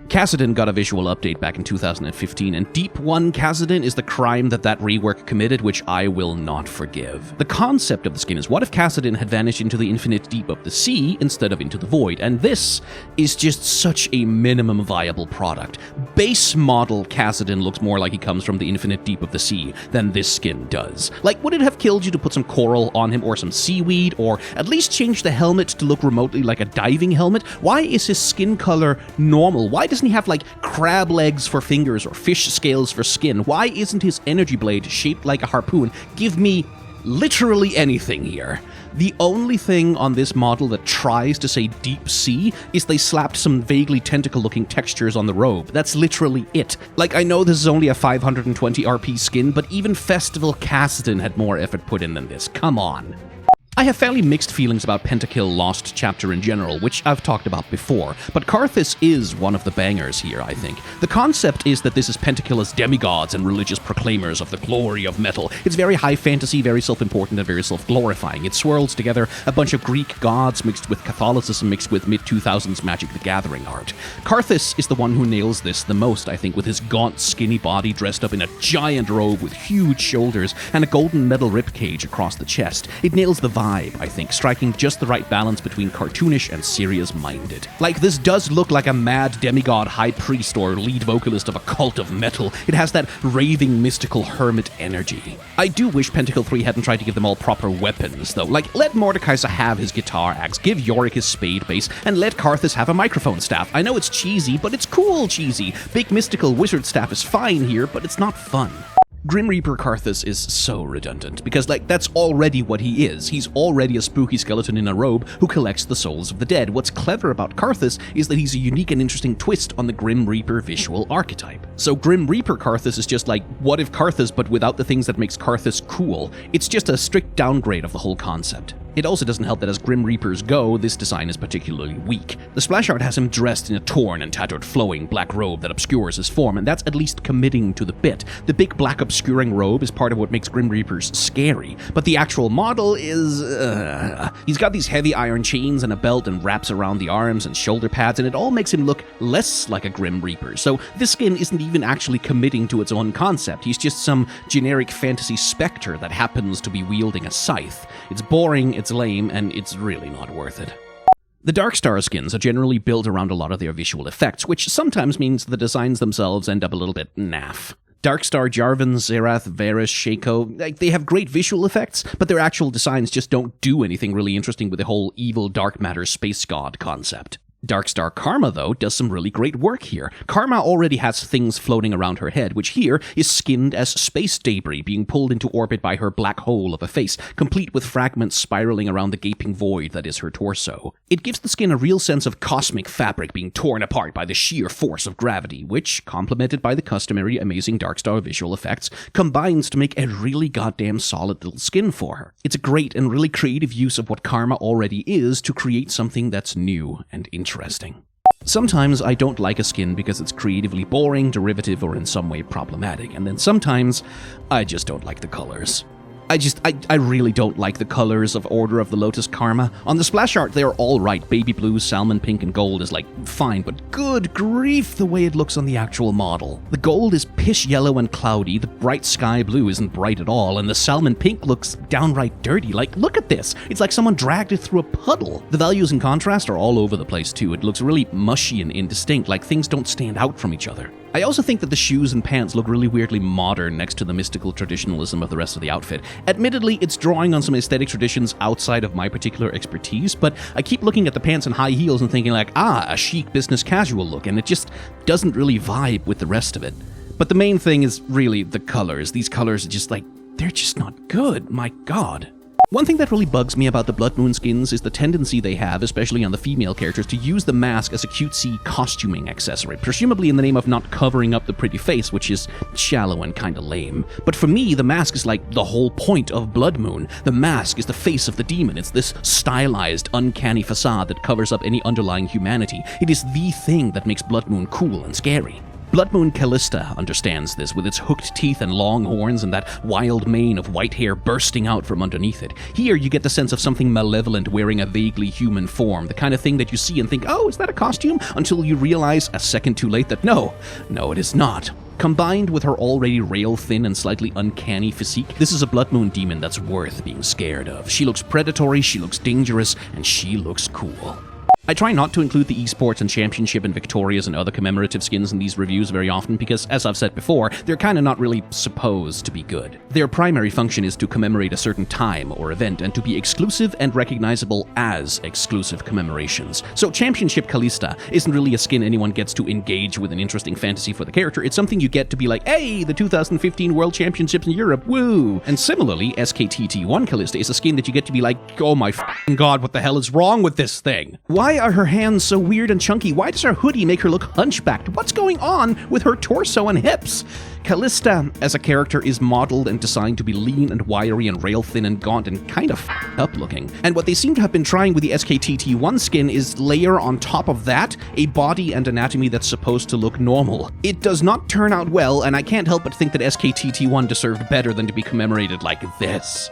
Kassadin got a visual update back in 2015, and Deep 1 Kassadin is the crime that rework committed, which I will not forgive. The concept of the skin is, what if Kassadin had vanished into the infinite deep of the sea instead of into the void? And this is just such a minimum viable product. Base model Kassadin looks more like he comes from the infinite deep of the sea than this skin does. Like, would it have killed you to put some coral on him or some seaweed, or at least change the helmet to look remotely like a diving helmet? Why is his skin color normal? Why doesn't he have like crab legs for fingers or fish scales for skin? Why isn't his energy blade shaped like a harpoon? Give me literally anything here. The only thing on this model that tries to say deep sea is they slapped some vaguely tentacle-looking textures on the robe. That's literally it. Like, I know this is only a 520 RP skin, but even Festival Kassadin had more effort put in than this. Come on. I have fairly mixed feelings about Pentakill Lost Chapter in general, which I've talked about before, but Karthus is one of the bangers here, I think. The concept is that this is Pentakill as demigods and religious proclaimers of the glory of metal. It's very high fantasy, very self-important, and very self-glorifying. It swirls together a bunch of Greek gods mixed with Catholicism mixed with mid-2000s Magic the Gathering art. Karthus is the one who nails this the most, I think, with his gaunt, skinny body dressed up in a giant robe with huge shoulders and a golden metal ribcage across the chest. It nails the vibe, I think, striking just the right balance between cartoonish and serious-minded. Like, this does look like a mad demigod high priest or lead vocalist of a cult of metal. It has that raving mystical hermit energy. I do wish Pentakill 3 hadn't tried to give them all proper weapons, though. Like, let Mordekaisa have his guitar axe, give Yorick his spade bass, and let Karthus have a microphone staff. I know it's cheesy, but it's cool cheesy. Big mystical wizard staff is fine here, but it's not fun. Grim Reaper Karthus is so redundant, because, like, that's already what he is. He's already a spooky skeleton in a robe who collects the souls of the dead. What's clever about Karthus is that he's a unique and interesting twist on the Grim Reaper visual archetype. So Grim Reaper Karthus is just like, what if Karthus, but without the things that makes Karthus cool? It's just a strict downgrade of the whole concept. It also doesn't help that as Grim Reapers go, this design is particularly weak. The splash art has him dressed in a torn and tattered flowing black robe that obscures his form, and that's at least committing to the bit. The big black obscuring robe is part of what makes Grim Reapers scary, but the actual model is... He's got these heavy iron chains and a belt and wraps around the arms and shoulder pads, and it all makes him look less like a Grim Reaper. So this skin isn't even actually committing to its own concept. He's just some generic fantasy specter that happens to be wielding a scythe. It's boring, it's lame, and it's really not worth it. The Darkstar skins are generally built around a lot of their visual effects, which sometimes means the designs themselves end up a little bit naff. Darkstar Jarvan, Zerath, Varus, Shaco, they have great visual effects, but their actual designs just don't do anything really interesting with the whole evil dark matter space god concept. Darkstar Karma, though, does some really great work here. Karma already has things floating around her head, which here is skinned as space debris being pulled into orbit by her black hole of a face, complete with fragments spiraling around the gaping void that is her torso. It gives the skin a real sense of cosmic fabric being torn apart by the sheer force of gravity, which, complemented by the customary amazing Darkstar visual effects, combines to make a really goddamn solid little skin for her. It's a great and really creative use of what Karma already is to create something that's new and interesting. Sometimes I don't like a skin because it's creatively boring, derivative, or in some way problematic, and then sometimes I just don't like the colors. I really don't like the colors of Order of the Lotus Karma. On the splash art, they are all right. Baby blue, salmon pink, and gold is like fine, but good grief the way it looks on the actual model. The gold is pish yellow and cloudy, the bright sky blue isn't bright at all, and the salmon pink looks downright dirty. Like, look at this. It's like someone dragged it through a puddle. The values in contrast are all over the place too. It looks really mushy and indistinct, like things don't stand out from each other. I also think that the shoes and pants look really weirdly modern next to the mystical traditionalism of the rest of the outfit. Admittedly, it's drawing on some aesthetic traditions outside of my particular expertise, but I keep looking at the pants and high heels and thinking like, a chic business casual look, and it just doesn't really vibe with the rest of it. But the main thing is really the colors. These colors are just like, they're just not good, my god. One thing that really bugs me about the Blood Moon skins is the tendency they have, especially on the female characters, to use the mask as a cutesy costuming accessory, presumably in the name of not covering up the pretty face, which is shallow and kinda lame. But for me, the mask is like the whole point of Blood Moon. The mask is the face of the demon. It's this stylized, uncanny facade that covers up any underlying humanity. It is the thing that makes Blood Moon cool and scary. Blood Moon Callista understands this, with its hooked teeth and long horns and that wild mane of white hair bursting out from underneath it. Here you get the sense of something malevolent wearing a vaguely human form, the kind of thing that you see and think, oh, is that a costume? Until you realize a second too late that no, it is not. Combined with her already rail-thin and slightly uncanny physique, this is a Blood Moon demon that's worth being scared of. She looks predatory, she looks dangerous, and she looks cool. I try not to include the esports and championship and victorias and other commemorative skins in these reviews very often because, as I've said before, they're kinda not really supposed to be good. Their primary function is to commemorate a certain time or event and to be exclusive and recognizable as exclusive commemorations. So Championship Callista isn't really a skin anyone gets to engage with an interesting fantasy for the character, it's something you get to be like, hey, the 2015 World Championships in Europe, woo! And similarly, SKTT1 Callista is a skin that you get to be like, oh my f***ing god, what the hell is wrong with this thing? Why are her hands so weird and chunky? Why does her hoodie make her look hunchbacked? What's going on with her torso and hips? Callista, as a character, is modeled and designed to be lean and wiry and rail-thin and gaunt and kind of up looking. And what they seem to have been trying with the SKTT1 skin is layer on top of that a body and anatomy that's supposed to look normal. It does not turn out well, and I can't help but think that SKTT1 deserved better than to be commemorated like this.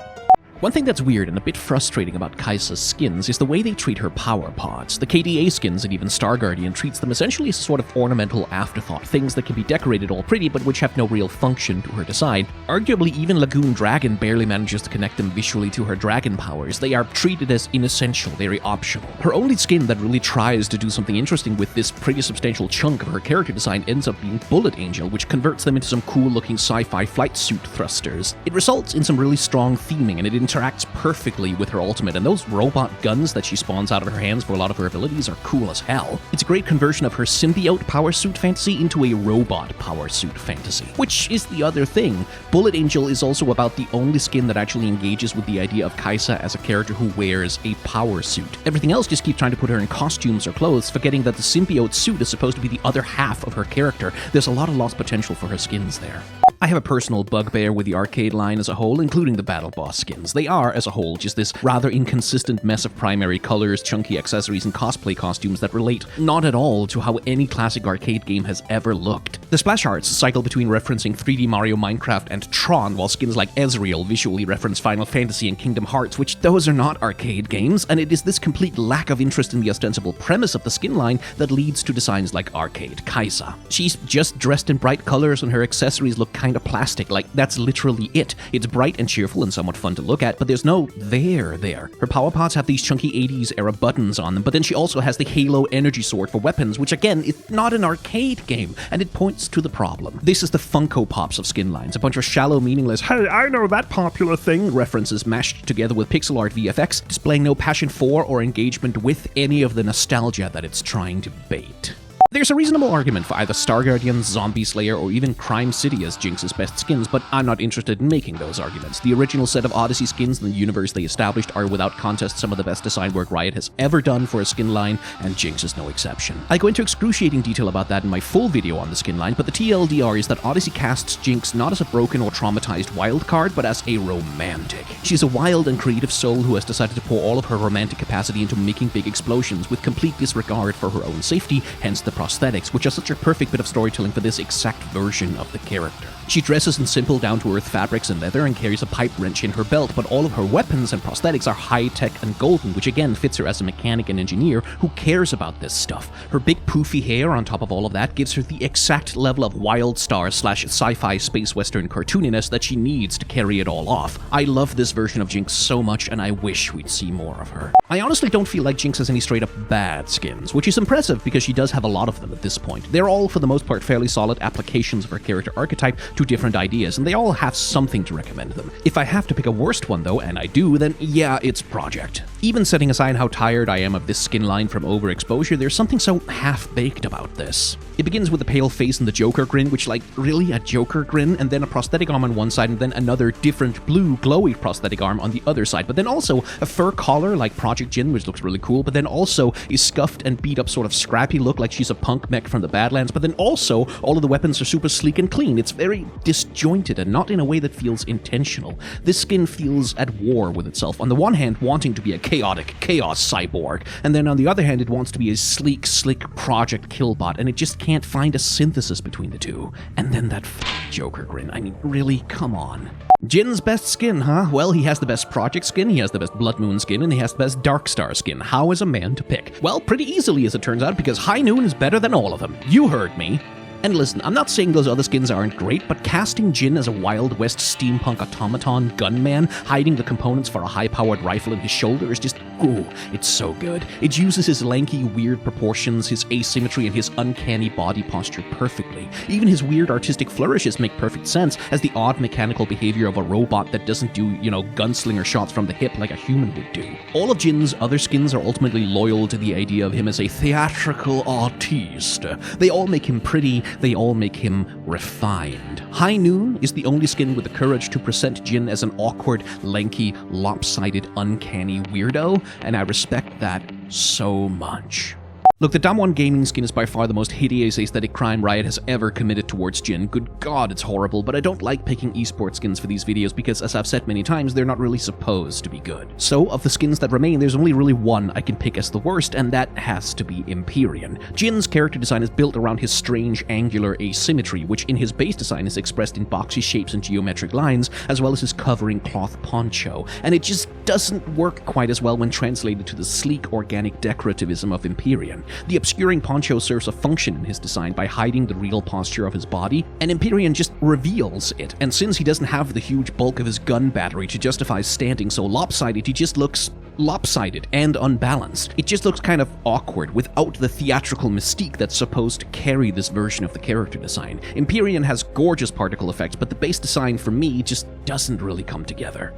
One thing that's weird and a bit frustrating about Kaisa's skins is the way they treat her power pods. The KDA skins and even Star Guardian treats them essentially as a sort of ornamental afterthought, things that can be decorated all pretty but which have no real function to her design. Arguably, even Lagoon Dragon barely manages to connect them visually to her dragon powers. They are treated as inessential, very optional. Her only skin that really tries to do something interesting with this pretty substantial chunk of her character design ends up being Bullet Angel, which converts them into some cool-looking sci-fi flight suit thrusters. It results in some really strong theming, and it interacts perfectly with her ultimate, and those robot guns that she spawns out of her hands for a lot of her abilities are cool as hell. It's a great conversion of her symbiote power suit fantasy into a robot power suit fantasy. Which is the other thing. Bullet Angel is also about the only skin that actually engages with the idea of Kaisa as a character who wears a power suit. Everything else just keeps trying to put her in costumes or clothes, forgetting that the symbiote suit is supposed to be the other half of her character. There's a lot of lost potential for her skins there. I have a personal bugbear with the arcade line as a whole, including the battle boss skins. They are, as a whole, just this rather inconsistent mess of primary colors, chunky accessories, and cosplay costumes that relate not at all to how any classic arcade game has ever looked. The splash arts cycle between referencing 3D Mario, Minecraft, and Tron, while skins like Ezreal visually reference Final Fantasy and Kingdom Hearts, which those are not arcade games, and it is this complete lack of interest in the ostensible premise of the skin line that leads to designs like Arcade Kaisa. She's just dressed in bright colors and her accessories look kind of plastic, like that's literally it. It's bright and cheerful and somewhat fun to look at, but there's no there. Her power pods have these chunky 80s era buttons on them, but then she also has the Halo energy sword for weapons, which again is not an arcade game, and it points to the problem. This is the Funko Pops of skin lines, a bunch of shallow, meaningless, hey, I know that popular thing references mashed together with pixel art VFX, displaying no passion for or engagement with any of the nostalgia that it's trying to bait. There's a reasonable argument for either Star Guardian, Zombie Slayer, or even Crime City as Jinx's best skins, but I'm not interested in making those arguments. The original set of Odyssey skins in the universe they established are without contest some of the best design work Riot has ever done for a skin line, and Jinx is no exception. I go into excruciating detail about that in my full video on the skin line, but the TLDR is that Odyssey casts Jinx not as a broken or traumatized wild card, but as a romantic. She's a wild and creative soul who has decided to pour all of her romantic capacity into making big explosions with complete disregard for her own safety, hence the prosthetics, which are such a perfect bit of storytelling for this exact version of the character. She dresses in simple, down-to-earth fabrics and leather and carries a pipe wrench in her belt, but all of her weapons and prosthetics are high-tech and golden, which again fits her as a mechanic and engineer who cares about this stuff. Her big poofy hair on top of all of that gives her the exact level of wild star/sci-fi space western cartooniness that she needs to carry it all off. I love this version of Jinx so much, and I wish we'd see more of her. I honestly don't feel like Jinx has any straight-up bad skins, which is impressive because she does have a lot of them at this point. They're all, for the most part, fairly solid applications of her character archetype to different ideas, and they all have something to recommend them. If I have to pick a worst one, though, and I do, then yeah, it's Project. Even setting aside how tired I am of this skin line from overexposure, there's something so half-baked about this. It begins with a pale face and the Joker grin, which, like, really, a Joker grin? And then a prosthetic arm on one side, and then another different blue, glowy prosthetic arm on the other side. But then also a fur collar like Project Jin, which looks really cool, but then also a scuffed and beat up sort of scrappy look like she's a punk mech from the Badlands, but then also all of the weapons are super sleek and clean. It's very disjointed and not in a way that feels intentional. This skin feels at war with itself. On the one hand, wanting to be a chaotic chaos cyborg, and then on the other hand, it wants to be a sleek, slick Project Killbot, and it just can't find a synthesis between the two. And then that Joker grin. I mean, really, come on. Jin's best skin, huh? Well, he has the best Project skin, he has the best Blood Moon skin, and he has the best Dark Star skin. How is a man to pick? Well, pretty easily as it turns out, because High Noon is better than all of them. You heard me. And listen, I'm not saying those other skins aren't great, but casting Jin as a Wild West steampunk automaton gunman, hiding the components for a high-powered rifle in his shoulder is just, ooh, it's so good. It uses his lanky, weird proportions, his asymmetry, and his uncanny body posture perfectly. Even his weird artistic flourishes make perfect sense as the odd mechanical behavior of a robot that doesn't do, gunslinger shots from the hip like a human would do. All of Jin's other skins are ultimately loyal to the idea of him as a theatrical artiste. They all make him pretty, they all make him refined. High Noon is the only skin with the courage to present Jin as an awkward, lanky, lopsided, uncanny weirdo, and I respect that so much. Look, the Damwon Gaming skin is by far the most hideous aesthetic crime Riot has ever committed towards Jin. Good God, it's horrible, but I don't like picking esports skins for these videos because, as I've said many times, they're not really supposed to be good. So, of the skins that remain, there's only really one I can pick as the worst, and that has to be Empyrean. Jin's character design is built around his strange, angular asymmetry, which in his base design is expressed in boxy shapes and geometric lines, as well as his covering cloth poncho, and it just doesn't work quite as well when translated to the sleek, organic decorativism of Empyrean. The obscuring poncho serves a function in his design by hiding the real posture of his body, and Empyrean just reveals it, and since he doesn't have the huge bulk of his gun battery to justify standing so lopsided, he just looks lopsided and unbalanced. It just looks kind of awkward without the theatrical mystique that's supposed to carry this version of the character design. Empyrean has gorgeous particle effects, but the base design for me just doesn't really come together.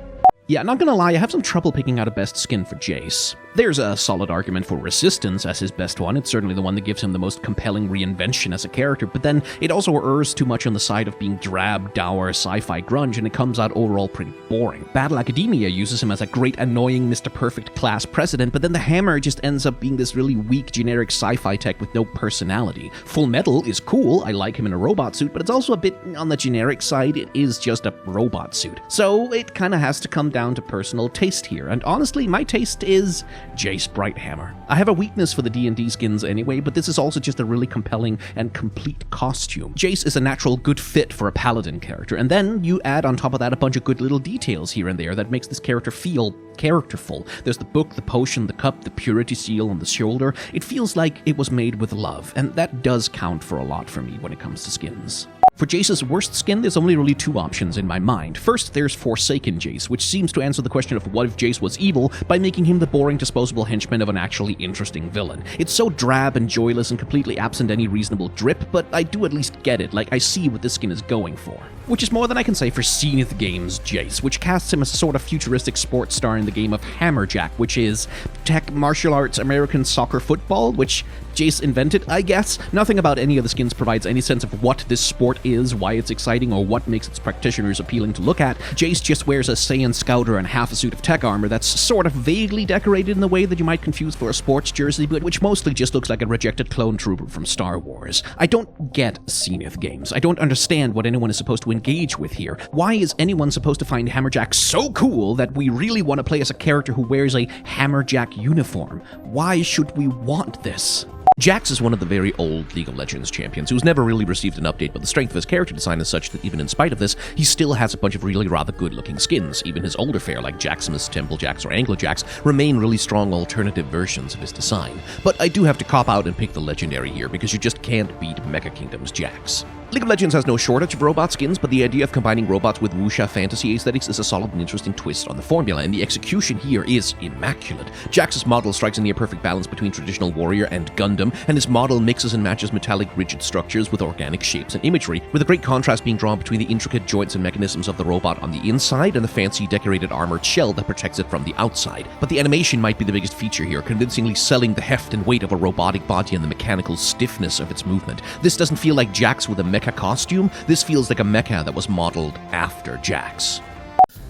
Yeah, not gonna lie, I have some trouble picking out a best skin for Jace. There's a solid argument for Resistance as his best one. It's certainly the one that gives him the most compelling reinvention as a character, but then it also errs too much on the side of being drab, dour, sci-fi grunge, and it comes out overall pretty boring. Battle Academia uses him as a great, annoying Mr. Perfect class president, but then the Hammer just ends up being this really weak, generic sci-fi tech with no personality. Full Metal is cool, I like him in a robot suit, but it's also a bit on the generic side. It is just a robot suit. So it kinda has to come down to personal taste here, and honestly, my taste is Jace Brighthammer. I have a weakness for the D&D skins anyway, but this is also just a really compelling and complete costume. Jace is a natural good fit for a paladin character, and then you add on top of that a bunch of good little details here and there that makes this character feel characterful. There's the book, the potion, the cup, the purity seal on the shoulder. It feels like it was made with love, and that does count for a lot for me when it comes to skins. For Jace's worst skin, there's only really two options in my mind. First, there's Forsaken Jace, which seems to answer the question of what if Jace was evil by making him the boring, disposable henchman of an actually interesting villain. It's so drab and joyless and completely absent any reasonable drip, but I do at least get it, like I see what this skin is going for. Which is more than I can say for Zenith Games' Jace, which casts him as a sort of futuristic sports star in the game of Hammerjack, which is tech martial arts American soccer football, which Jace invented, I guess. Nothing about any of the skins provides any sense of what this sport is, why it's exciting, or what makes its practitioners appealing to look at. Jace just wears a Saiyan Scouter and half a suit of tech armor that's sort of vaguely decorated in the way that you might confuse for a sports jersey, but which mostly just looks like a rejected clone trooper from Star Wars. I don't get Zenith Games. I don't understand what anyone is supposed to engage with here. Why is anyone supposed to find Hammerjack so cool that we really want to play as a character who wears a Hammerjack uniform? Why should we want this? Jax is one of the very old League of Legends champions who's never really received an update, but the strength of his character design is such that even in spite of this, he still has a bunch of really rather good-looking skins. Even his older fare, like Jaximus, Temple Jax, or Anglo Jax, remain really strong alternative versions of his design. But I do have to cop out and pick the legendary here, because you just can't beat Mecha Kingdom's Jax. League of Legends has no shortage of robot skins, but the idea of combining robots with wuxia fantasy aesthetics is a solid and interesting twist on the formula, and the execution here is immaculate. Jax's model strikes a near-perfect balance between traditional warrior and Gundam, and his model mixes and matches metallic rigid structures with organic shapes and imagery, with a great contrast being drawn between the intricate joints and mechanisms of the robot on the inside and the fancy decorated armored shell that protects it from the outside. But the animation might be the biggest feature here, convincingly selling the heft and weight of a robotic body and the mechanical stiffness of its movement. This doesn't feel like Jax with a mecha costume, this feels like a mecha that was modeled after Jax.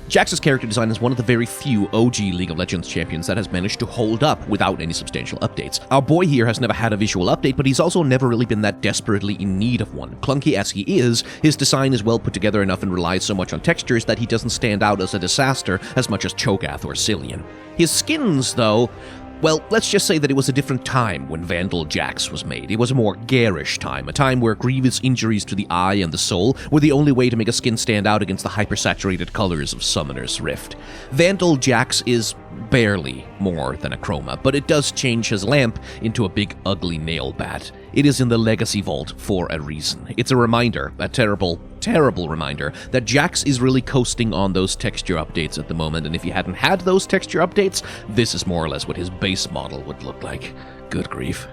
Jax's character design is one of the very few OG League of Legends champions that has managed to hold up without any substantial updates. Our boy here has never had a visual update, but he's also never really been that desperately in need of one. Clunky as he is, his design is well put together enough and relies so much on textures that he doesn't stand out as a disaster as much as Cho'Gath or Cillian. His skins, though, well, let's just say that it was a different time when Vandal Jax was made. It was a more garish time, a time where grievous injuries to the eye and the soul were the only way to make a skin stand out against the hypersaturated colors of Summoner's Rift. Vandal Jax is barely more than a chroma, but it does change his lamp into a big ugly nail bat. It is in the Legacy Vault for a reason. It's a reminder, a terrible reminder, that Jax is really coasting on those texture updates at the moment, and if he hadn't had those texture updates, this is more or less what his base model would look like. Good grief.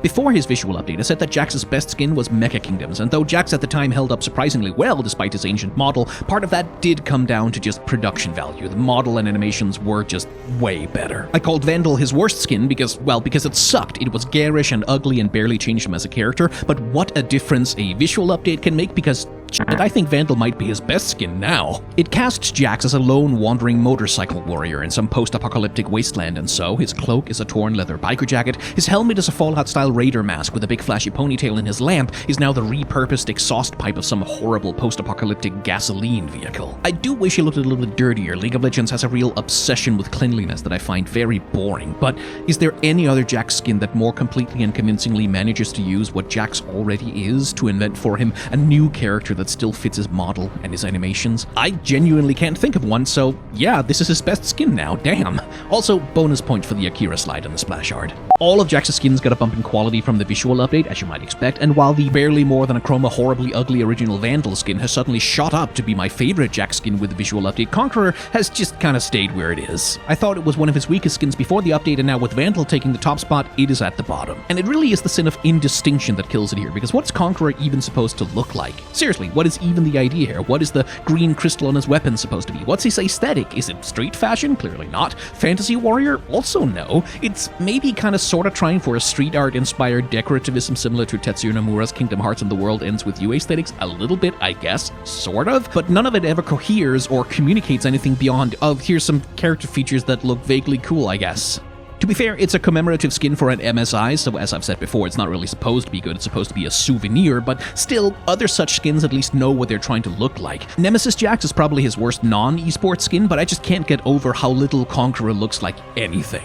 Before his visual update, I said that Jax's best skin was Mecha Kingdoms, and though Jax at the time held up surprisingly well despite his ancient model, part of that did come down to just production value. The model and animations were just way better. I called Vandal his worst skin because it sucked. It was garish and ugly and barely changed him as a character, but what a difference a visual update can make, because I think Vandal might be his best skin now. It casts Jax as a lone wandering motorcycle warrior in some post-apocalyptic wasteland, and so his cloak is a torn leather biker jacket, his helmet is a Fallout-style raider mask with a big flashy ponytail, and his lamp is now the repurposed exhaust pipe of some horrible post-apocalyptic gasoline vehicle. I do wish he looked a little bit dirtier. League of Legends has a real obsession with cleanliness that I find very boring, but is there any other Jax skin that more completely and convincingly manages to use what Jax already is to invent for him a new character that still fits his model and his animations? I genuinely can't think of one, so yeah, this is his best skin now, damn. Also, bonus point for the Akira slide on the splash art. All of Jax's skins got a bump in quality from the visual update, as you might expect, and while the barely more than a chroma horribly ugly original Vandal skin has suddenly shot up to be my favorite Jax skin with the visual update, Conqueror has just kinda stayed where it is. I thought it was one of his weakest skins before the update, and now with Vandal taking the top spot, it is at the bottom. And it really is the sin of indistinction that kills it here, because what's Conqueror even supposed to look like? Seriously, what is even the idea here? What is the green crystal on his weapon supposed to be? What's his aesthetic? Is it street fashion? Clearly not. Fantasy warrior? Also no. It's maybe kinda sorta trying for a street art inspired decorativism similar to Tetsuya Nomura's Kingdom Hearts and the World Ends With You aesthetics, a little bit, I guess, sort of, but none of it ever coheres or communicates anything beyond, here's some character features that look vaguely cool, I guess. To be fair, it's a commemorative skin for an MSI, so as I've said before, it's not really supposed to be good, it's supposed to be a souvenir, but still, other such skins at least know what they're trying to look like. Nemesis Jax is probably his worst non-esports skin, but I just can't get over how little Conqueror looks like anything.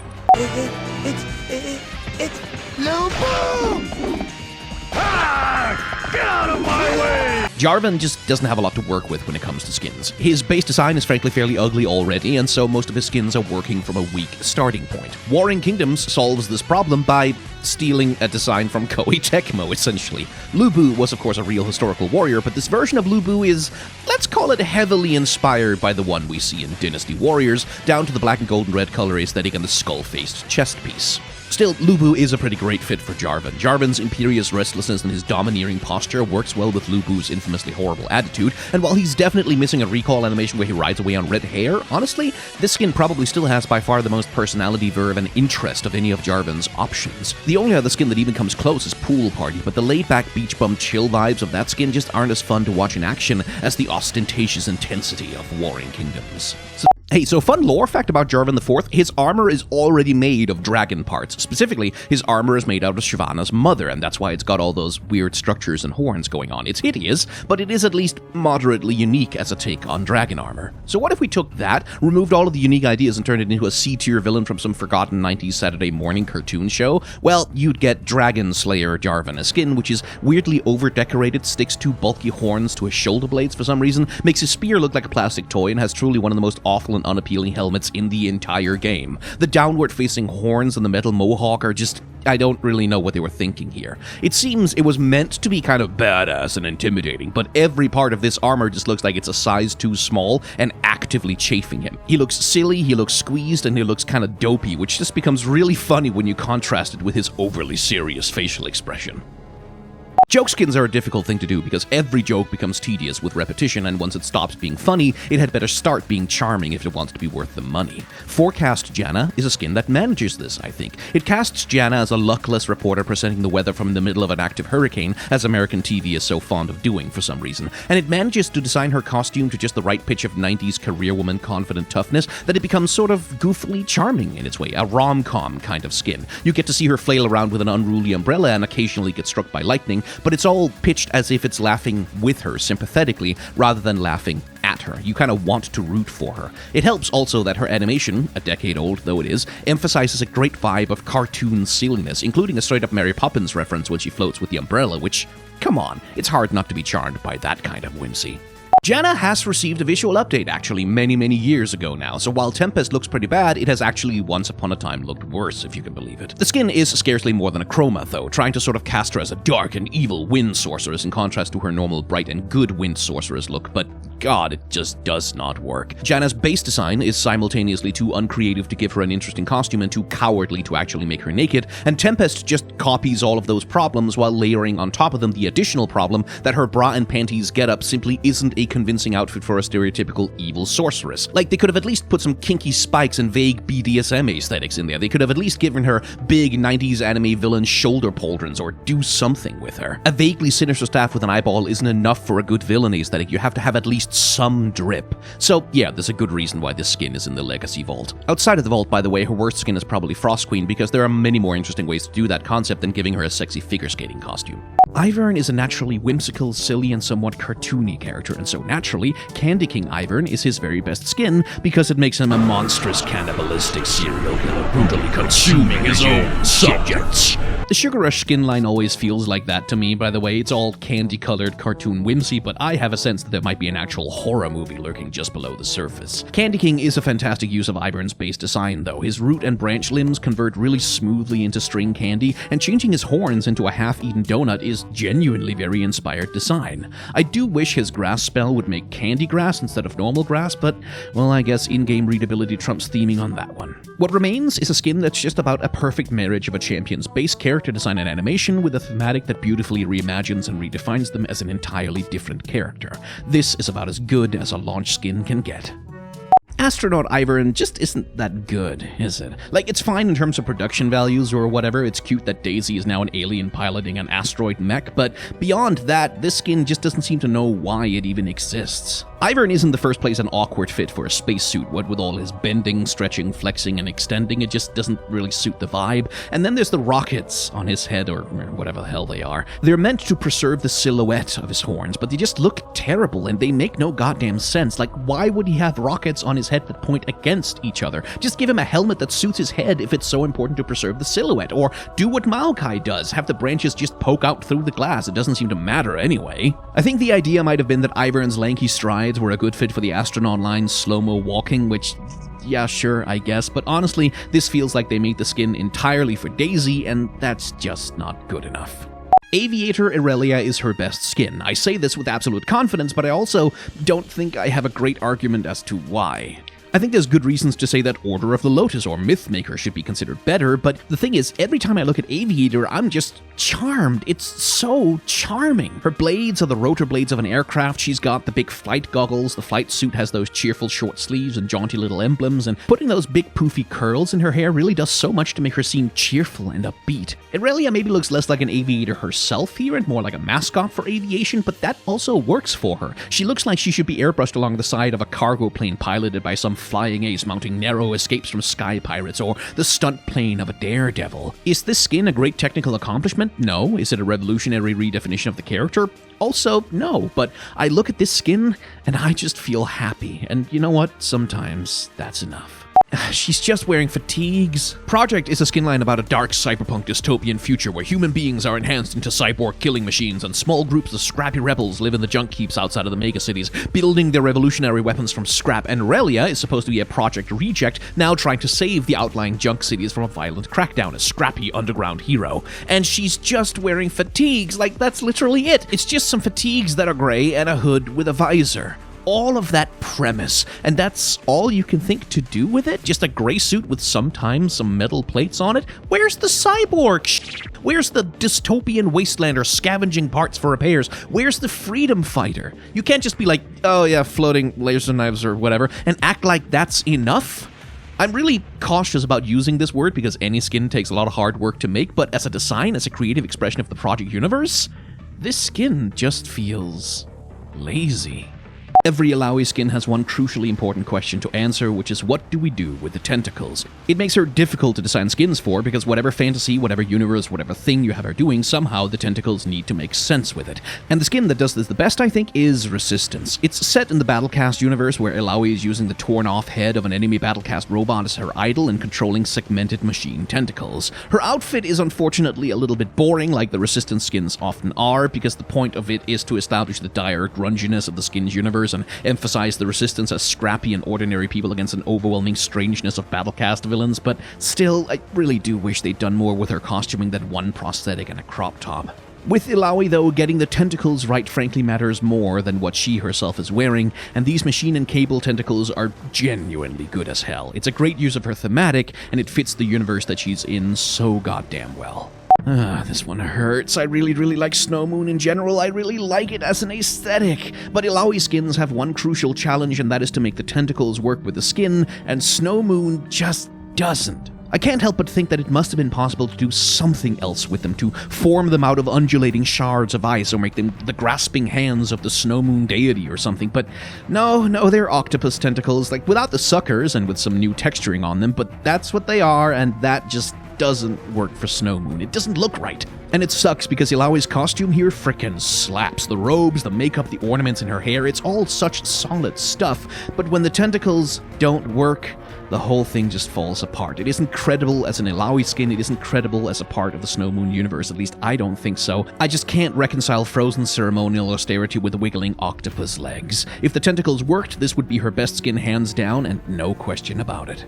It's Lubu! Ah! Get out of my way! Jarvan just doesn't have a lot to work with when it comes to skins. His base design is frankly fairly ugly already, and so most of his skins are working from a weak starting point. Warring Kingdoms solves this problem by stealing a design from Koei Tecmo, essentially. Lubu was of course a real historical warrior, but this version of Lubu is, let's call it, heavily inspired by the one we see in Dynasty Warriors, down to the black and gold and red color aesthetic and the skull-faced chest piece. Still, Lubu is a pretty great fit for Jarvan. Jarvan's imperious restlessness and his domineering posture works well with Lubu's infamously horrible attitude, and while he's definitely missing a recall animation where he rides away on red hair, honestly, this skin probably still has by far the most personality, verve, and interest of any of Jarvan's options. The only other skin that even comes close is Pool Party, but the laid-back beach bum chill vibes of that skin just aren't as fun to watch in action as the ostentatious intensity of Warring Kingdoms. Hey, so fun lore fact about Jarvan IV, his armor is already made of dragon parts. Specifically, his armor is made out of Shyvana's mother, and that's why it's got all those weird structures and horns going on. It's hideous, but it is at least moderately unique as a take on dragon armor. So what if we took that, removed all of the unique ideas, and turned it into a C-tier villain from some forgotten 90s Saturday morning cartoon show? Well, you'd get Dragon Slayer Jarvan, a skin which is weirdly over-decorated, sticks two bulky horns to his shoulder blades for some reason, makes his spear look like a plastic toy, and has truly one of the most awful and and unappealing helmets in the entire game. The downward-facing horns and the metal mohawk are just... I don't really know what they were thinking here. It seems it was meant to be kind of badass and intimidating, but every part of this armor just looks like it's a size too small and actively chafing him. He looks silly, he looks squeezed, and he looks kind of dopey, which just becomes really funny when you contrast it with his overly serious facial expression. Joke skins are a difficult thing to do because every joke becomes tedious with repetition, and once it stops being funny, it had better start being charming if it wants to be worth the money. Forecast Jana is a skin that manages this, I think. It casts Jana as a luckless reporter presenting the weather from the middle of an active hurricane, as American TV is so fond of doing for some reason, and it manages to design her costume to just the right pitch of 90s career woman confident toughness that it becomes sort of goofily charming in its way, a rom-com kind of skin. You get to see her flail around with an unruly umbrella and occasionally get struck by lightning, but it's all pitched as if it's laughing with her sympathetically rather than laughing at her. You kind of want to root for her. It helps also that her animation, a decade old though it is, emphasizes a great vibe of cartoon silliness, including a straight-up Mary Poppins reference when she floats with the umbrella, which, come on, it's hard not to be charmed by that kind of whimsy. Jana has received a visual update actually many years ago now, so while Tempest looks pretty bad, it has actually once upon a time looked worse, if you can believe it. The skin is scarcely more than a chroma though, trying to sort of cast her as a dark and evil wind sorceress in contrast to her normal bright and good wind sorceress look, but god, it just does not work. Jana's base design is simultaneously too uncreative to give her an interesting costume and too cowardly to actually make her naked, and Tempest just copies all of those problems while layering on top of them the additional problem that her bra and panties getup simply isn't a convincing outfit for a stereotypical evil sorceress. Like, they could have at least put some kinky spikes and vague BDSM aesthetics in there. They could have at least given her big 90s anime villain shoulder pauldrons or do something with her. A vaguely sinister staff with an eyeball isn't enough for a good villain aesthetic. You have to have at least some drip. So yeah, there's a good reason why this skin is in the Legacy Vault. Outside of the Vault, by the way, her worst skin is probably Frost Queen because there are many more interesting ways to do that concept than giving her a sexy figure skating costume. Ivern is a naturally whimsical, silly, and somewhat cartoony character, and so naturally, Candy King Ivern is his very best skin because it makes him a monstrous cannibalistic serial killer, brutally consuming his own subjects. The Sugar Rush skin line always feels like that to me, by the way. It's all candy-colored cartoon whimsy, but I have a sense that there might be an actual horror movie lurking just below the surface. Candy King is a fantastic use of Ivern's base design, though. His root and branch limbs convert really smoothly into string candy, and changing his horns into a half-eaten donut is genuinely very inspired design. I do wish his grass spell would make candy grass instead of normal grass, but, well, I guess in-game readability trumps theming on that one. What remains is a skin that's just about a perfect marriage of a champion's base character design and animation with a thematic that beautifully reimagines and redefines them as an entirely different character. This is about as good as a launch skin can get. Astronaut Ivern just isn't that good, is it? Like, it's fine in terms of production values or whatever, it's cute that Daisy is now an alien piloting an asteroid mech, but beyond that, this skin just doesn't seem to know why it even exists. Ivern is in the first place an awkward fit for a spacesuit, what with all his bending, stretching, flexing, and extending, it just doesn't really suit the vibe. And then there's the rockets on his head, or whatever the hell they are. They're meant to preserve the silhouette of his horns, but they just look terrible and they make no goddamn sense. Like, why would he have rockets on his head that point against each other? Just give him a helmet that suits his head if it's so important to preserve the silhouette, or do what Maokai does, have the branches just poke out through the glass. It doesn't seem to matter anyway. I think the idea might have been that Ivern's lanky strides were a good fit for the Astronaut line's slow-mo walking, which, yeah, sure, I guess, but honestly, this feels like they made the skin entirely for Daisy, and that's just not good enough. Aviator Irelia is her best skin. I say this with absolute confidence, but I also don't think I have a great argument as to why. I think there's good reasons to say that Order of the Lotus or Mythmaker should be considered better, but the thing is, every time I look at Aviator, I'm just charmed. It's so charming. Her blades are the rotor blades of an aircraft, she's got the big flight goggles, the flight suit has those cheerful short sleeves and jaunty little emblems, and putting those big poofy curls in her hair really does so much to make her seem cheerful and upbeat. Irelia maybe looks less like an aviator herself here and more like a mascot for aviation, but that also works for her. She looks like she should be airbrushed along the side of a cargo plane piloted by some flying ace mounting narrow escapes from sky pirates, or the stunt plane of a daredevil. Is this skin a great technical accomplishment? No. Is it a revolutionary redefinition of the character? Also, no. But I look at this skin and I just feel happy, and you know what? Sometimes that's enough. She's just wearing fatigues. Project is a skin line about a dark cyberpunk dystopian future where human beings are enhanced into cyborg killing machines and small groups of scrappy rebels live in the junk heaps outside of the megacities, building their revolutionary weapons from scrap. And Relia is supposed to be a Project reject, now trying to save the outlying junk cities from a violent crackdown, a scrappy underground hero. And she's just wearing fatigues, like that's literally it. It's just some fatigues that are gray and a hood with a visor. All of that premise, and that's all you can think to do with it? Just a gray suit with sometimes some metal plates on it? Where's the cyborg shit? Where's the dystopian wastelander scavenging parts for repairs? Where's the freedom fighter? You can't just be like, oh yeah, floating laser knives or whatever, and act like that's enough? I'm really cautious about using this word because any skin takes a lot of hard work to make, but as a design, as a creative expression of the Project universe, this skin just feels lazy. Every Illaoi skin has one crucially important question to answer, which is what do we do with the tentacles? It makes her difficult to design skins for, because whatever fantasy, whatever universe, whatever thing you have her doing, somehow the tentacles need to make sense with it. And the skin that does this the best, I think, is Resistance. It's set in the Battlecast universe where Illaoi is using the torn-off head of an enemy Battlecast robot as her idol and controlling segmented machine tentacles. Her outfit is unfortunately a little bit boring, like the Resistance skins often are, because the point of it is to establish the dire grunginess of the skins universe and emphasize the Resistance as scrappy and ordinary people against an overwhelming strangeness of Battlecast villains, but still, I really do wish they'd done more with her costuming than one prosthetic and a crop top. With Illaoi, though, getting the tentacles right frankly matters more than what she herself is wearing, and these machine and cable tentacles are genuinely good as hell. It's a great use of her thematic, and it fits the universe that she's in so goddamn well. This one hurts. I really like Snow Moon in general. I really like it as an aesthetic. But Illaoi skins have one crucial challenge, and that is to make the tentacles work with the skin, and Snow Moon just doesn't. I can't help but think that it must have been possible to do something else with them, to form them out of undulating shards of ice or make them the grasping hands of the Snow Moon deity or something, but no, they're octopus tentacles, like without the suckers and with some new texturing on them, but that's what they are, and that just doesn't work for Snow Moon. It doesn't look right. And it sucks because Illaoi's costume here frickin' slaps. The robes, the makeup, the ornaments in her hair, it's all such solid stuff, but when the tentacles don't work, the whole thing just falls apart. It isn't credible as an Illaoi skin, it isn't credible as a part of the Snow Moon universe, at least I don't think so. I just can't reconcile frozen ceremonial austerity with wiggling octopus legs. If the tentacles worked, this would be her best skin hands down, and no question about it.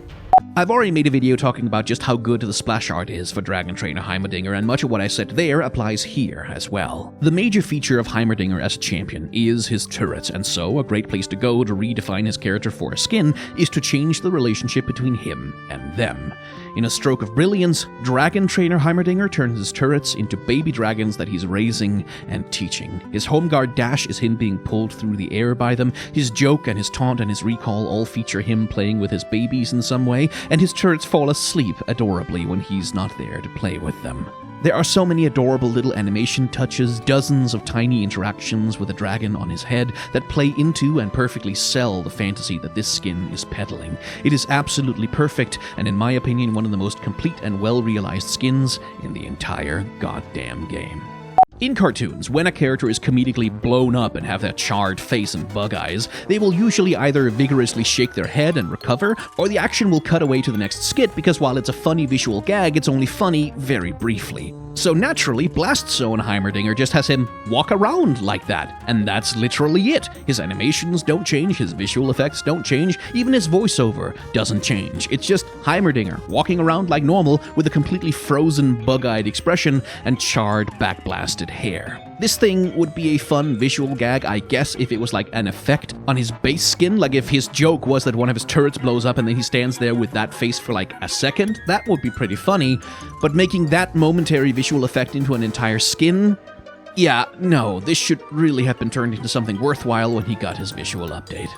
I've already made a video talking about just how good the splash art is for Dragon Trainer Heimerdinger, and much of what I said there applies here as well. The major feature of Heimerdinger as a champion is his turrets, and so a great place to go to redefine his character for a skin is to change the relationship between him and them. In a stroke of brilliance, Dragon Trainer Heimerdinger turns his turrets into baby dragons that he's raising and teaching. His home guard dash is him being pulled through the air by them, his joke and his taunt and his recall all feature him playing with his babies in some way, and his turrets fall asleep adorably when he's not there to play with them. There are so many adorable little animation touches, dozens of tiny interactions with a dragon on his head that play into and perfectly sell the fantasy that this skin is peddling. It is absolutely perfect, and in my opinion, one of the most complete and well-realized skins in the entire goddamn game. In cartoons, when a character is comedically blown up and have that charred face and bug eyes, they will usually either vigorously shake their head and recover, or the action will cut away to the next skit because while it's a funny visual gag, it's only funny very briefly. So naturally, Blast Zone Heimerdinger just has him walk around like that, and that's literally it. His animations don't change, his visual effects don't change, even his voiceover doesn't change. It's just Heimerdinger walking around like normal with a completely frozen, bug-eyed expression and charred, backblasted hair. This thing would be a fun visual gag, I guess, if it was like an effect on his base skin, like if his joke was that one of his turrets blows up and then he stands there with that face for like a second. That would be pretty funny, but making that momentary visual effect into an entire skin? Yeah, no, this should really have been turned into something worthwhile when he got his visual update.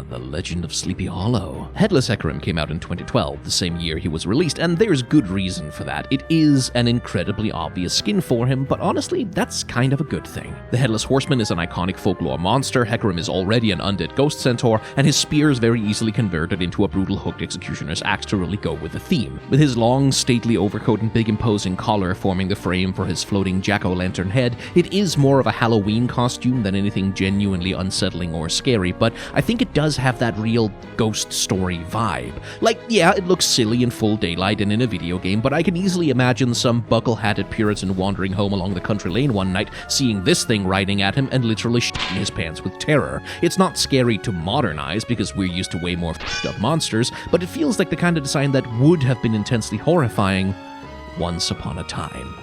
The Legend of Sleepy Hollow. Headless Hecarim came out in 2012, the same year he was released, and there's good reason for that. It is an incredibly obvious skin for him, but honestly, that's kind of a good thing. The Headless Horseman is an iconic folklore monster, Hecarim is already an undead ghost centaur, and his spear is very easily converted into a brutal hooked executioner's axe to really go with the theme. With his long, stately overcoat and big imposing collar forming the frame for his floating jack-o'-lantern head, it is more of a Halloween costume than anything genuinely unsettling or scary, but I think it does have that real ghost story vibe. Like, yeah, it looks silly in full daylight and in a video game, but I can easily imagine some buckle-hatted Puritan wandering home along the country lane one night, seeing this thing riding at him and literally shitting his pants with terror. It's not scary to modernize because we're used to way more f***ed up monsters, but it feels like the kind of design that would have been intensely horrifying once upon a time.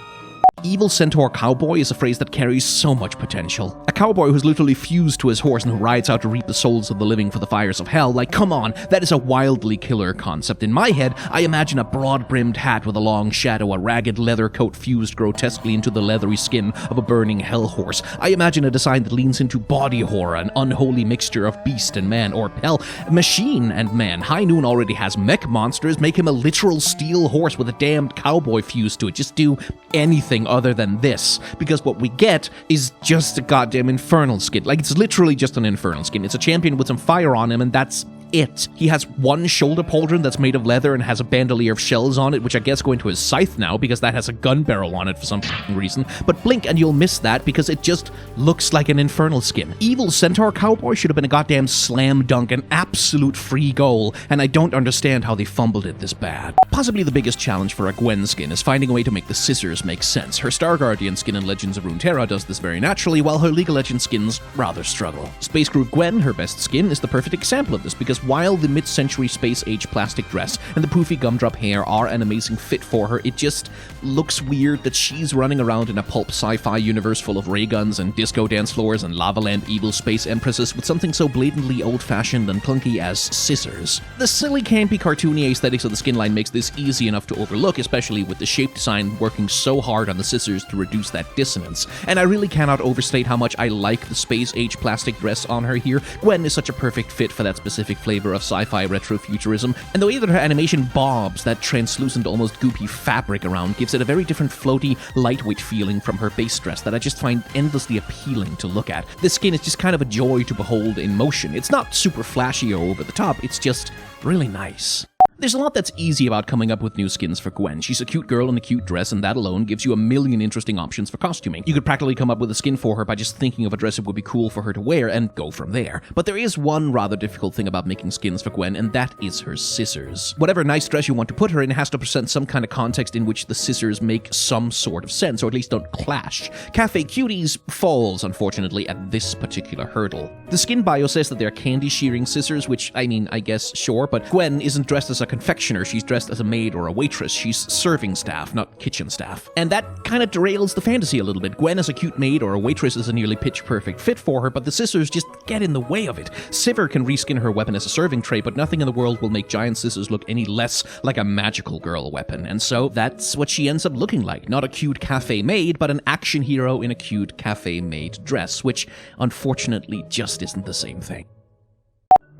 Evil Centaur Cowboy is a phrase that carries so much potential. A cowboy who's literally fused to his horse and who rides out to reap the souls of the living for the fires of hell. Like, come on, that is a wildly killer concept. In my head, I imagine a broad-brimmed hat with a long shadow, a ragged leather coat fused grotesquely into the leathery skin of a burning hell horse. I imagine a design that leans into body horror, an unholy mixture of beast and man, or hell, machine and man. High Noon already has mech monsters. Make him a literal steel horse with a damned cowboy fused to it. Just do anything other than this, because what we get is just a goddamn infernal skin. Like, it's literally just an infernal skin. It's a champion with some fire on him, and that's it. He has one shoulder pauldron that's made of leather and has a bandolier of shells on it, which I guess go into his scythe now because that has a gun barrel on it for some reason. But blink and you'll miss that because it just looks like an infernal skin. Evil Centaur Cowboy should have been a goddamn slam dunk, an absolute free goal, and I don't understand how they fumbled it this bad. Possibly the biggest challenge for a Gwen skin is finding a way to make the scissors make sense. Her Star Guardian skin in Legends of Runeterra does this very naturally, while her League of Legends skins rather struggle. Space Groove Gwen, her best skin, is the perfect example of this because while the mid-century space-age plastic dress and the poofy gumdrop hair are an amazing fit for her, it just looks weird that she's running around in a pulp sci-fi universe full of ray guns and disco dance floors and lava lamp evil space empresses with something so blatantly old-fashioned and clunky as scissors. The silly, campy, cartoony aesthetics of the skin line makes this easy enough to overlook, especially with the shape design working so hard on the scissors to reduce that dissonance. And I really cannot overstate how much I like the space-age plastic dress on her here. Gwen is such a perfect fit for that specific flavor of sci-fi retrofuturism, and the way that her animation bobs that translucent, almost goopy fabric around gives it a very different floaty, lightweight feeling from her base dress that I just find endlessly appealing to look at. This skin is just kind of a joy to behold in motion. It's not super flashy or over the top, it's just really nice. There's a lot that's easy about coming up with new skins for Gwen. She's a cute girl in a cute dress, and that alone gives you a million interesting options for costuming. You could practically come up with a skin for her by just thinking of a dress that would be cool for her to wear and go from there. But there is one rather difficult thing about making skins for Gwen, and that is her scissors. Whatever nice dress you want to put her in has to present some kind of context in which the scissors make some sort of sense, or at least don't clash. Cafe Cuties falls, unfortunately, at this particular hurdle. The skin bio says that they're candy shearing scissors, which, I mean, I guess, sure, but Gwen isn't dressed as a confectioner, she's dressed as a maid or a waitress. She's serving staff, not kitchen staff. And that kind of derails the fantasy a little bit. Gwen as a cute maid or a waitress is a nearly pitch-perfect fit for her, but the scissors just get in the way of it. Sivir can reskin her weapon as a serving tray, but nothing in the world will make giant scissors look any less like a magical girl weapon. And so that's what she ends up looking like. Not a cute cafe maid, but an action hero in a cute cafe maid dress, which unfortunately just isn't the same thing.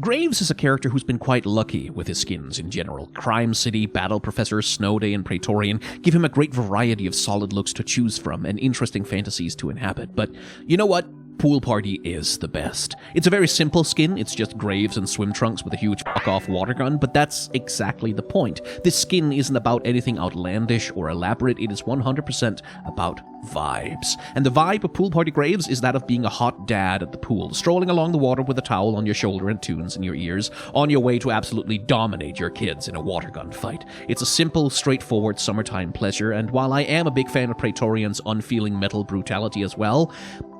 Graves is a character who's been quite lucky with his skins in general. Crime City, Battle Professor, Snow Day, and Praetorian give him a great variety of solid looks to choose from and interesting fantasies to inhabit. But you know what? Pool Party is the best. It's a very simple skin, it's just Graves and swim trunks with a huge fuck-off water gun, but that's exactly the point. This skin isn't about anything outlandish or elaborate, it is 100% about vibes. And the vibe of Pool Party Graves is that of being a hot dad at the pool, strolling along the water with a towel on your shoulder and tunes in your ears, on your way to absolutely dominate your kids in a water gun fight. It's a simple, straightforward summertime pleasure, and while I am a big fan of Praetorian's unfeeling metal brutality as well,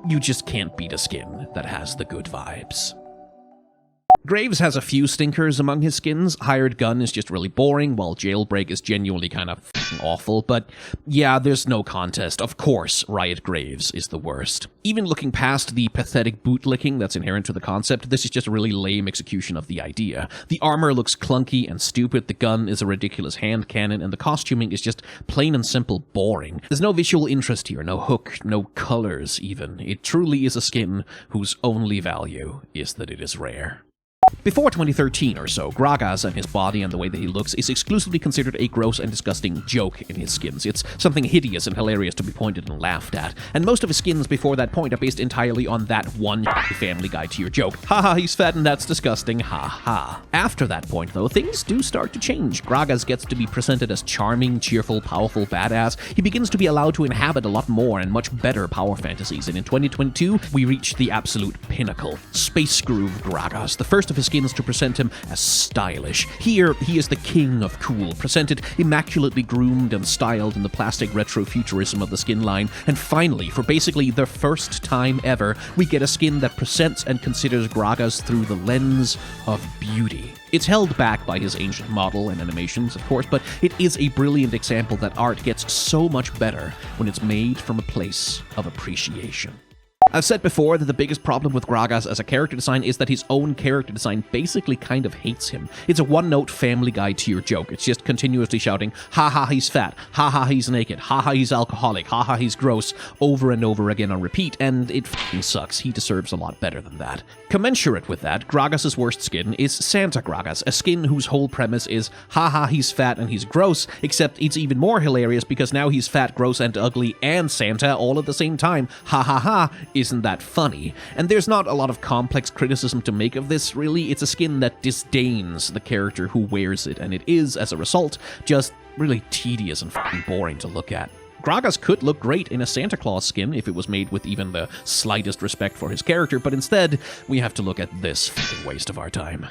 you just can't beat a skin that has the good vibes. Graves has a few stinkers among his skins. Hired Gun is just really boring, while Jailbreak is genuinely kind of awful, but yeah, there's no contest. Of course, Riot Graves is the worst. Even looking past the pathetic bootlicking that's inherent to the concept, this is just a really lame execution of the idea. The armor looks clunky and stupid, the gun is a ridiculous hand cannon, and the costuming is just plain and simple boring. There's no visual interest here, no hook, no colors even. It truly is a skin whose only value is that it is rare. Before 2013 or so, Gragas and his body and the way that he looks is exclusively considered a gross and disgusting joke in his skins. It's something hideous and hilarious to be pointed and laughed at. And most of his skins before that point are based entirely on that one Family Guy tier joke. Haha, he's fat and that's disgusting, ha ha. After that point though, things do start to change. Gragas gets to be presented as charming, cheerful, powerful badass. He begins to be allowed to inhabit a lot more and much better power fantasies, and in 2022, we reach the absolute pinnacle. Space Groove Gragas, the first of his skins to present him as stylish. Here, he is the king of cool, presented immaculately groomed and styled in the plastic retro-futurism of the skin line, and finally, for basically the first time ever, we get a skin that presents and considers Gragas through the lens of beauty. It's held back by his ancient model and animations, of course, but it is a brilliant example that art gets so much better when it's made from a place of appreciation. I've said before that the biggest problem with Gragas as a character design is that his own character design basically kind of hates him. It's a one-note Family Guy tier joke. It's just continuously shouting, haha he's fat, haha he's naked, haha he's alcoholic, haha he's gross, over and over again on repeat, and it f***ing sucks. He deserves a lot better than that. Commensurate with that, Gragas' worst skin is Santa Gragas, a skin whose whole premise is, haha he's fat and he's gross, except it's even more hilarious because now he's fat, gross, and ugly, and Santa all at the same time. Ha ha ha, isn't that funny? And there's not a lot of complex criticism to make of this, really. It's a skin that disdains the character who wears it, and it is, as a result, just really tedious and fucking boring to look at. Gragas could look great in a Santa Claus skin if it was made with even the slightest respect for his character, but instead, we have to look at this fucking waste of our time.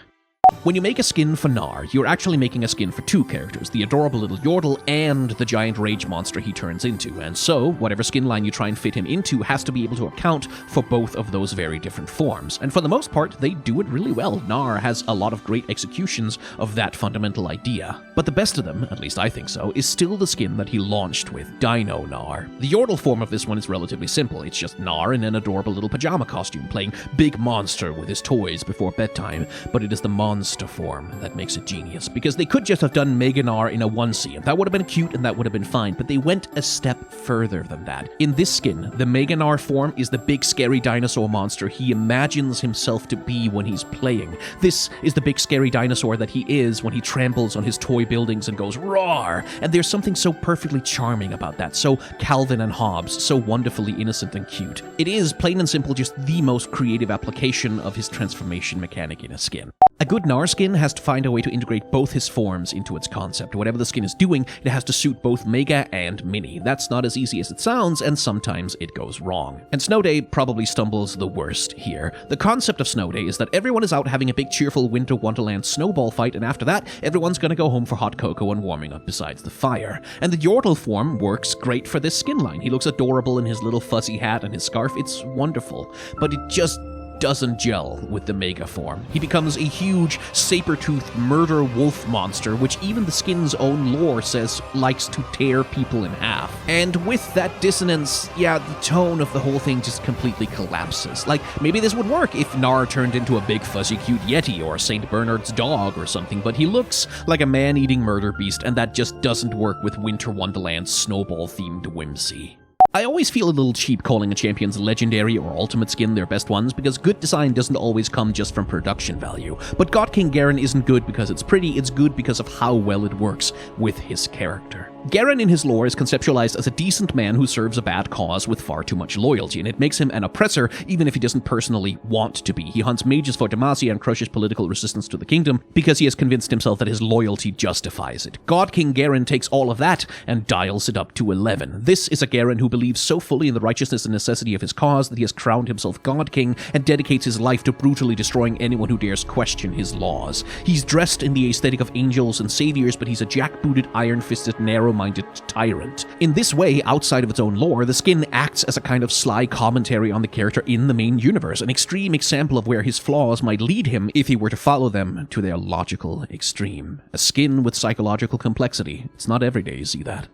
When you make a skin for Gnar, you're actually making a skin for two characters, the adorable little Yordle and the giant rage monster he turns into, and so, whatever skin line you try and fit him into has to be able to account for both of those very different forms. And for the most part, they do it really well. Gnar has a lot of great executions of that fundamental idea. But the best of them, at least I think so, is still the skin that he launched with, Dino Gnar. The Yordle form of this one is relatively simple. It's just Gnar in an adorable little pajama costume, playing big monster with his toys before bedtime, but it is the monster form that makes it genius, because they could just have done Mega Gnar in a onesie, and that would have been cute and that would have been fine, but they went a step further than that. In this skin, the Mega Gnar form is the big scary dinosaur monster he imagines himself to be when he's playing. This is the big scary dinosaur that he is when he tramples on his toy buildings and goes roar, and there's something so perfectly charming about that, so Calvin and Hobbes, so wonderfully innocent and cute. It is, plain and simple, just the most creative application of his transformation mechanic in a skin. A good Gnar skin has to find a way to integrate both his forms into its concept. Whatever the skin is doing, it has to suit both Mega and Mini. That's not as easy as it sounds, and sometimes it goes wrong. And Snow Day probably stumbles the worst here. The concept of Snow Day is that everyone is out having a big cheerful winter wonderland snowball fight, and after that, everyone's gonna go home for hot cocoa and warming up beside the fire. And the Yordle form works great for this skin line. He looks adorable in his little fuzzy hat and his scarf. It's wonderful. But it just doesn't gel with the Mega form. He becomes a huge, saber-toothed murder wolf monster, which even the skin's own lore says likes to tear people in half. And with that dissonance, yeah, the tone of the whole thing just completely collapses. Like, maybe this would work if Gnar turned into a big fuzzy cute yeti or St. Bernard's dog or something, but he looks like a man-eating murder beast, and that just doesn't work with Winter Wonderland's snowball-themed whimsy. I always feel a little cheap calling a champion's legendary or ultimate skin their best ones, because good design doesn't always come just from production value. But God King Garen isn't good because it's pretty, it's good because of how well it works with his character. Garen in his lore is conceptualized as a decent man who serves a bad cause with far too much loyalty, and it makes him an oppressor even if he doesn't personally want to be. He hunts mages for Demacia and crushes political resistance to the kingdom because he has convinced himself that his loyalty justifies it. God King Garen takes all of that and dials it up to 11. This is a Garen who believes so fully in the righteousness and necessity of his cause that he has crowned himself God King and dedicates his life to brutally destroying anyone who dares question his laws. He's dressed in the aesthetic of angels and saviors, but he's a jackbooted, iron-fisted, narrow-minded tyrant. In this way, outside of its own lore, the skin acts as a kind of sly commentary on the character in the main universe, an extreme example of where his flaws might lead him if he were to follow them to their logical extreme. A skin with psychological complexity. It's not every day you see that.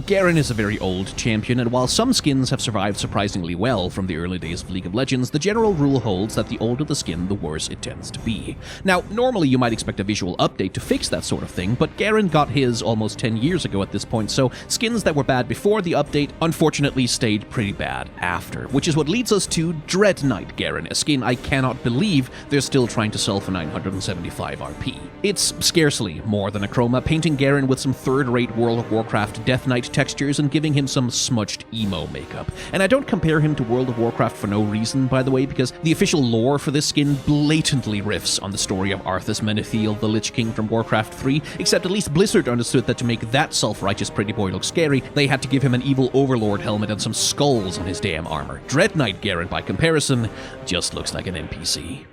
Garen is a very old champion, and while some skins have survived surprisingly well from the early days of League of Legends, the general rule holds that the older the skin, the worse it tends to be. Now, normally you might expect a visual update to fix that sort of thing, but Garen got his almost 10 years ago at this point, so skins that were bad before the update unfortunately stayed pretty bad after, which is what leads us to Dread Knight Garen, a skin I cannot believe they're still trying to sell for 975 RP. It's scarcely more than a chroma, painting Garen with some third-rate World of Warcraft Death Knight textures and giving him some smudged emo makeup. And I don't compare him to World of Warcraft for no reason, by the way, because the official lore for this skin blatantly riffs on the story of Arthas Menethil, the Lich King from Warcraft 3, except at least Blizzard understood that to make that self-righteous pretty boy look scary, they had to give him an evil overlord helmet and some skulls on his damn armor. Dread Knight Garen, by comparison, just looks like an NPC.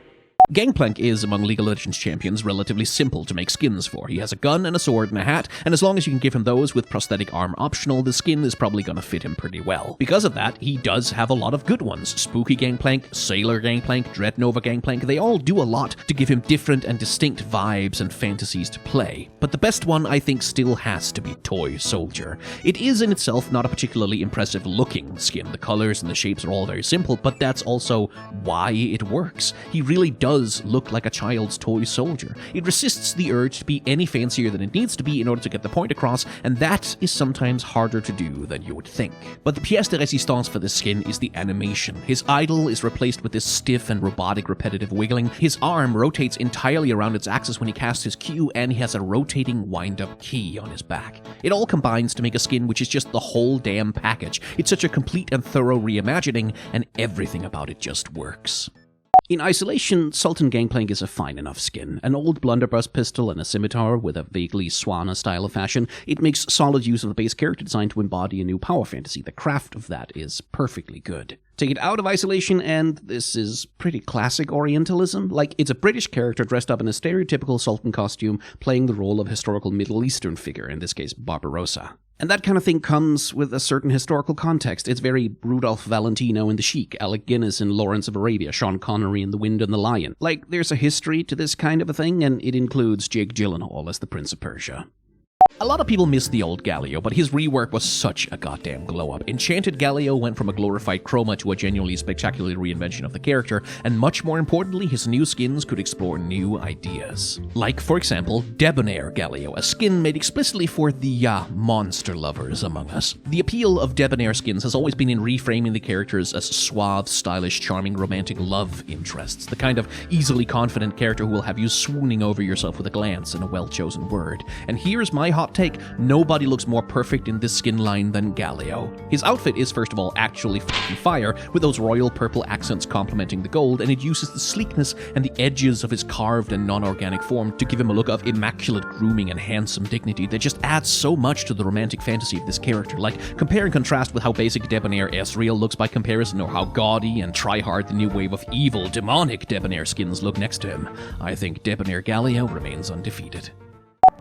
Gangplank is, among League of Legends champions, relatively simple to make skins for. He has a gun and a sword and a hat, and as long as you can give him those with prosthetic arm optional, the skin is probably gonna fit him pretty well. Because of that, he does have a lot of good ones. Spooky Gangplank, Sailor Gangplank, Dreadnova Gangplank, they all do a lot to give him different and distinct vibes and fantasies to play. But the best one, I think, still has to be Toy Soldier. It is in itself not a particularly impressive looking skin. The colors and the shapes are all very simple, but that's also why it works. He really does look like a child's toy soldier. It resists the urge to be any fancier than it needs to be in order to get the point across, and that is sometimes harder to do than you would think. But the pièce de résistance for this skin is the animation. His idol is replaced with this stiff and robotic repetitive wiggling. His arm rotates entirely around its axis when he casts his Q, and he has a rotating wind-up key on his back. It all combines to make a skin which is just the whole damn package. It's such a complete and thorough reimagining, and everything about it just works. In isolation, Sultan Gangplank is a fine enough skin. An old blunderbuss pistol and a scimitar with a vaguely Swana style of fashion, it makes solid use of the base character design to embody a new power fantasy. The craft of that is perfectly good. Take it out of isolation, and this is pretty classic Orientalism. Like, it's a British character dressed up in a stereotypical Sultan costume, playing the role of a historical Middle Eastern figure, in this case, Barbarossa. And that kind of thing comes with a certain historical context. It's very Rudolph Valentino in The Sheik, Alec Guinness in Lawrence of Arabia, Sean Connery in The Wind and the Lion. Like, there's a history to this kind of a thing, and it includes Jake Gyllenhaal as the Prince of Persia. A lot of people miss the old Galio, but his rework was such a goddamn glow-up. Enchanted Galio went from a glorified chroma to a genuinely spectacular reinvention of the character, and much more importantly, his new skins could explore new ideas. Like, for example, Debonair Galio, a skin made explicitly for the, monster lovers among us. The appeal of Debonair skins has always been in reframing the characters as suave, stylish, charming, romantic love interests, the kind of easily confident character who will have you swooning over yourself with a glance and a well-chosen word. And here's my hot take, nobody looks more perfect in this skin line than Galio. His outfit is first of all actually fucking fire, with those royal purple accents complementing the gold, and it uses the sleekness and the edges of his carved and non-organic form to give him a look of immaculate grooming and handsome dignity that just adds so much to the romantic fantasy of this character. Like, compare and contrast with how basic Debonair Ezreal looks by comparison, or how gaudy and try-hard the new wave of evil, demonic Debonair skins look next to him. I think Debonair Galio remains undefeated.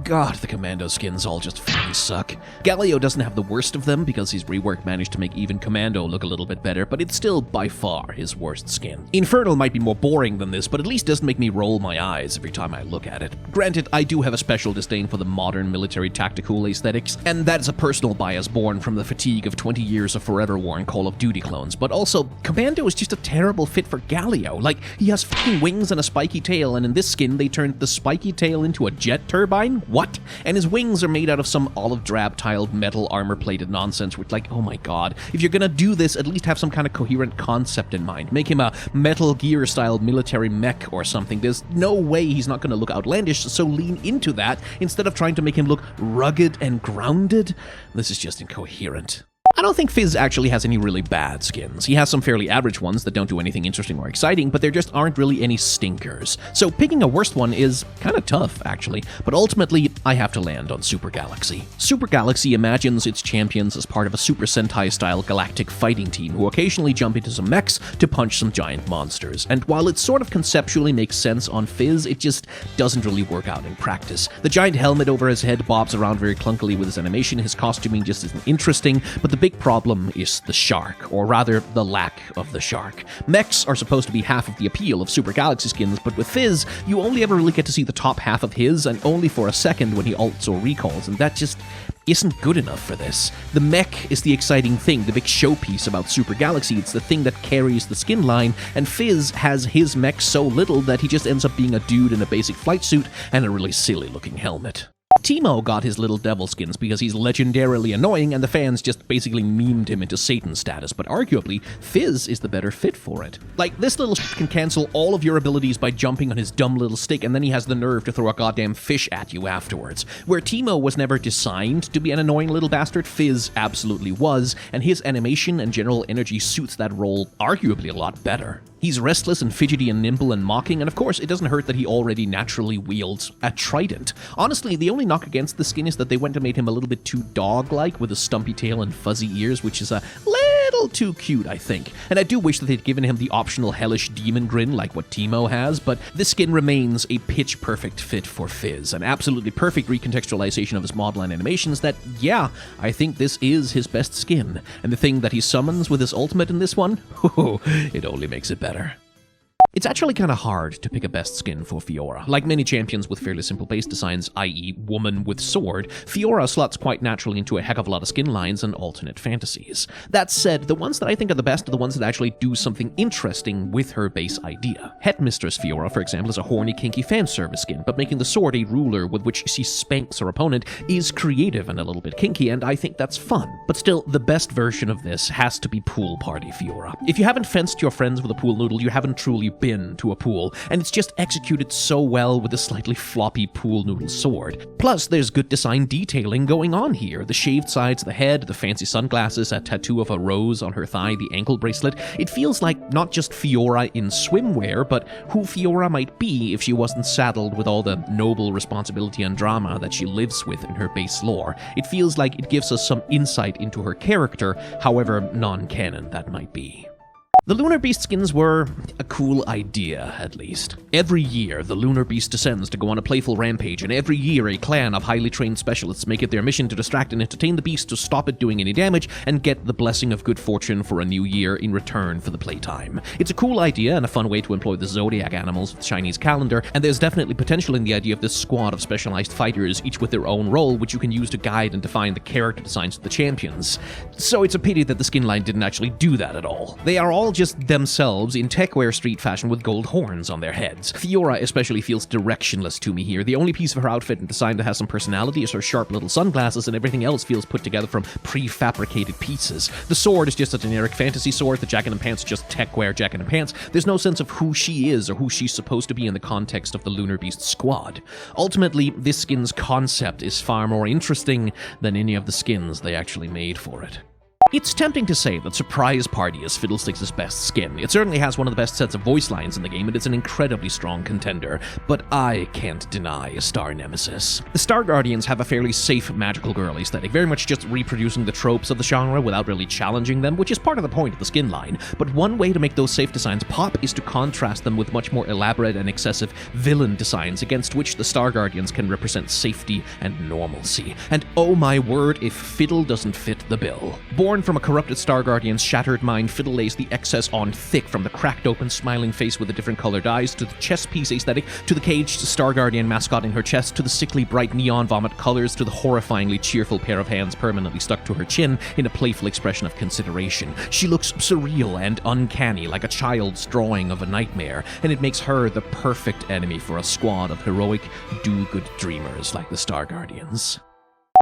God, the Commando skins all just fucking suck. Galio doesn't have the worst of them because his rework managed to make even Commando look a little bit better, but it's still by far his worst skin. Infernal might be more boring than this, but at least doesn't make me roll my eyes every time I look at it. Granted, I do have a special disdain for the modern military tactical aesthetics, and that is a personal bias born from the fatigue of 20 years of forever worn Call of Duty clones, but also, Commando is just a terrible fit for Galio. Like, he has fucking wings and a spiky tail, and in this skin they turned the spiky tail into a jet turbine? What? And his wings are made out of some olive drab tiled metal armor plated nonsense, which, like, oh my god, if you're gonna do this, at least have some kind of coherent concept in mind. Make him a Metal Gear style military mech or something. There's no way he's not gonna look outlandish, so lean into that instead of trying to make him look rugged and grounded. This is just incoherent. I don't think Fizz actually has any really bad skins. He has some fairly average ones that don't do anything interesting or exciting, but there just aren't really any stinkers. So picking a worst one is kind of tough, actually, but ultimately, I have to land on Super Galaxy. Super Galaxy imagines its champions as part of a Super Sentai-style galactic fighting team who occasionally jump into some mechs to punch some giant monsters. And while it sort of conceptually makes sense on Fizz, it just doesn't really work out in practice. The giant helmet over his head bobs around very clunkily with his animation, his costuming just isn't interesting, but the big problem is the shark, or rather, the lack of the shark. Mechs are supposed to be half of the appeal of Super Galaxy skins, but with Fizz, you only ever really get to see the top half of his, and only for a second when he ults or recalls, and that just isn't good enough for this. The mech is the exciting thing, the big showpiece about Super Galaxy. It's the thing that carries the skin line, and Fizz has his mech so little that he just ends up being a dude in a basic flight suit and a really silly looking helmet. Teemo got his little devil skins because he's legendarily annoying and the fans just basically memed him into Satan status, but arguably, Fizz is the better fit for it. Like, this little can cancel all of your abilities by jumping on his dumb little stick, and then he has the nerve to throw a goddamn fish at you afterwards. Where Teemo was never designed to be an annoying little bastard, Fizz absolutely was, and his animation and general energy suits that role arguably a lot better. He's restless and fidgety and nimble and mocking, and of course, it doesn't hurt that he already naturally wields a trident. Honestly, the only knock against the skin is that they went and made him a little bit too dog-like with a stumpy tail and fuzzy ears, which is a little too cute, I think. And I do wish that they'd given him the optional hellish demon grin like what Teemo has, but this skin remains a pitch-perfect fit for Fizz, an absolutely perfect recontextualization of his model and animations that, yeah, I think this is his best skin. And the thing that he summons with his ultimate in this one, it only makes it better. It's actually kind of hard to pick a best skin for Fiora. Like many champions with fairly simple base designs, i.e. woman with sword, Fiora slots quite naturally into a heck of a lot of skin lines and alternate fantasies. That said, the ones that I think are the best are the ones that actually do something interesting with her base idea. Headmistress Fiora, for example, is a horny, kinky fan service skin, but making the sword a ruler with which she spanks her opponent is creative and a little bit kinky, and I think that's fun. But still, the best version of this has to be Pool Party Fiora. If you haven't fenced your friends with a pool noodle, you haven't truly been to a pool, and it's just executed so well with a slightly floppy pool noodle sword. Plus, there's good design detailing going on here. The shaved sides of the head, the fancy sunglasses, a tattoo of a rose on her thigh, the ankle bracelet. It feels like not just Fiora in swimwear, but who Fiora might be if she wasn't saddled with all the noble responsibility and drama that she lives with in her base lore. It feels like it gives us some insight into her character, however non-canon that might be. The Lunar Beast skins were a cool idea, at least. Every year, the Lunar Beast descends to go on a playful rampage, and every year a clan of highly trained specialists make it their mission to distract and entertain the beast to stop it doing any damage and get the blessing of good fortune for a new year in return for the playtime. It's a cool idea and a fun way to employ the zodiac animals of the Chinese calendar, and there's definitely potential in the idea of this squad of specialized fighters, each with their own role, which you can use to guide and define the character designs of the champions. So it's a pity that the skin line didn't actually do that at all. They are all just themselves in techwear street fashion with gold horns on their heads. Fiora especially feels directionless to me here. The only piece of her outfit and design that has some personality is her sharp little sunglasses, and everything else feels put together from prefabricated pieces. The sword is just a generic fantasy sword, the jacket and pants are just techwear jacket and pants. There's no sense of who she is or who she's supposed to be in the context of the Lunar Beast squad. Ultimately, this skin's concept is far more interesting than any of the skins they actually made for it. It's tempting to say that Surprise Party is Fiddlesticks' best skin. It certainly has one of the best sets of voice lines in the game, and it's an incredibly strong contender, but I can't deny Star Nemesis. The Star Guardians have a fairly safe magical girl aesthetic, very much just reproducing the tropes of the genre without really challenging them, which is part of the point of the skin line. But one way to make those safe designs pop is to contrast them with much more elaborate and excessive villain designs against which the Star Guardians can represent safety and normalcy. And oh my word, if Fiddle doesn't fit the bill. Born from a corrupted Star Guardian's shattered mind, Fiddle lays the excess on thick, from the cracked open smiling face with the different colored eyes, to the chess piece aesthetic, to the caged Star Guardian mascot in her chest, to the sickly bright neon vomit colors, to the horrifyingly cheerful pair of hands permanently stuck to her chin in a playful expression of consideration. She looks surreal and uncanny, like a child's drawing of a nightmare, and it makes her the perfect enemy for a squad of heroic, do-good dreamers like the Star Guardians.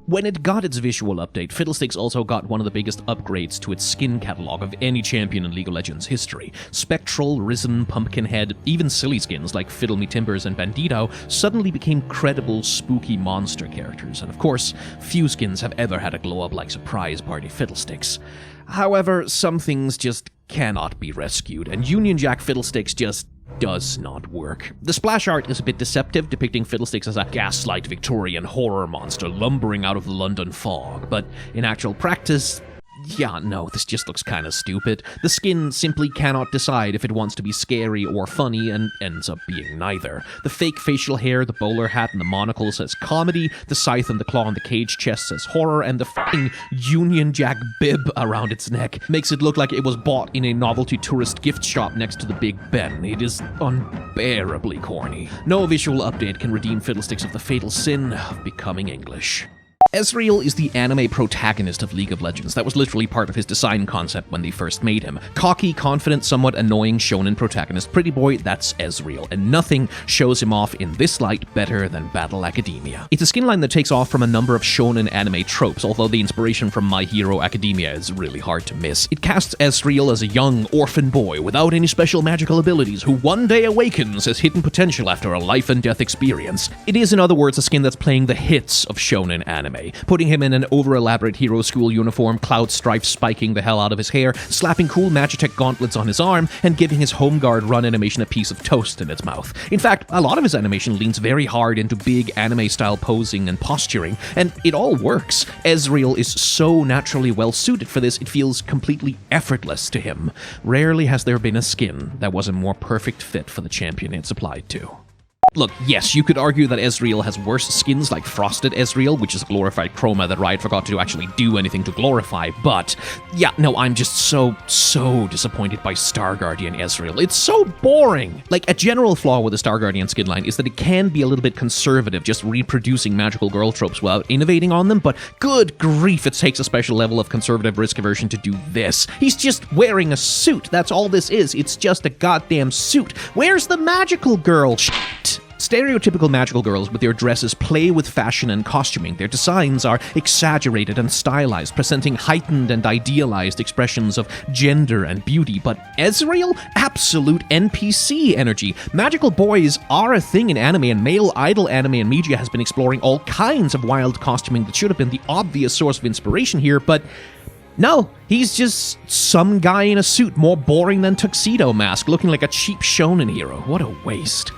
When it got its visual update, Fiddlesticks also got one of the biggest upgrades to its skin catalog of any champion in League of Legends history. Spectral, Risen, Pumpkinhead, even silly skins like Fiddle Me Timbers and Bandito suddenly became credible, spooky monster characters, and of course, few skins have ever had a glow-up like Surprise Party Fiddlesticks. However, some things just cannot be rescued, and Union Jack Fiddlesticks just does not work. The splash art is a bit deceptive, depicting Fiddlesticks as a gaslight Victorian horror monster lumbering out of the London fog, but in actual practice, yeah, no, this just looks kind of stupid. The skin simply cannot decide if it wants to be scary or funny, and ends up being neither. The fake facial hair, the bowler hat, and the monocle says comedy, the scythe and the claw on the cage chest says horror, and the f***ing Union Jack bib around its neck makes it look like it was bought in a novelty tourist gift shop next to the Big Ben. It is unbearably corny. No visual update can redeem Fiddlesticks of the fatal sin of becoming English. Ezreal is the anime protagonist of League of Legends. That was literally part of his design concept when they first made him. Cocky, confident, somewhat annoying shonen protagonist pretty boy, that's Ezreal, and nothing shows him off in this light better than Battle Academia. It's a skin line that takes off from a number of shonen anime tropes, although the inspiration from My Hero Academia is really hard to miss. It casts Ezreal as a young orphan boy without any special magical abilities who one day awakens his hidden potential after a life and death experience. It is, in other words, a skin that's playing the hits of shonen anime. Putting him in an over-elaborate hero school uniform, cloud stripes spiking the hell out of his hair, slapping cool Magitech gauntlets on his arm, and giving his home guard run animation a piece of toast in its mouth. In fact, a lot of his animation leans very hard into big anime-style posing and posturing, and it all works. Ezreal is so naturally well-suited for this, it feels completely effortless to him. Rarely has there been a skin that was a more perfect fit for the champion it's applied to. Look, yes, you could argue that Ezreal has worse skins like Frosted Ezreal, which is a glorified chroma that Riot forgot to actually do anything to glorify, but yeah, no, I'm just so disappointed by Star Guardian Ezreal. It's so boring! Like, a general flaw with the Star Guardian skin line is that it can be a little bit conservative, just reproducing magical girl tropes without innovating on them, but good grief, it takes a special level of conservative risk aversion to do this. He's just wearing a suit, that's all this is, it's just a goddamn suit. Where's the magical girl shit? Stereotypical magical girls with their dresses play with fashion and costuming. Their designs are exaggerated and stylized, presenting heightened and idealized expressions of gender and beauty. But Ezreal? Absolute NPC energy. Magical boys are a thing in anime, and male idol anime and media has been exploring all kinds of wild costuming that should have been the obvious source of inspiration here, but no, he's just some guy in a suit, more boring than Tuxedo Mask, looking like a cheap shonen hero. What a waste.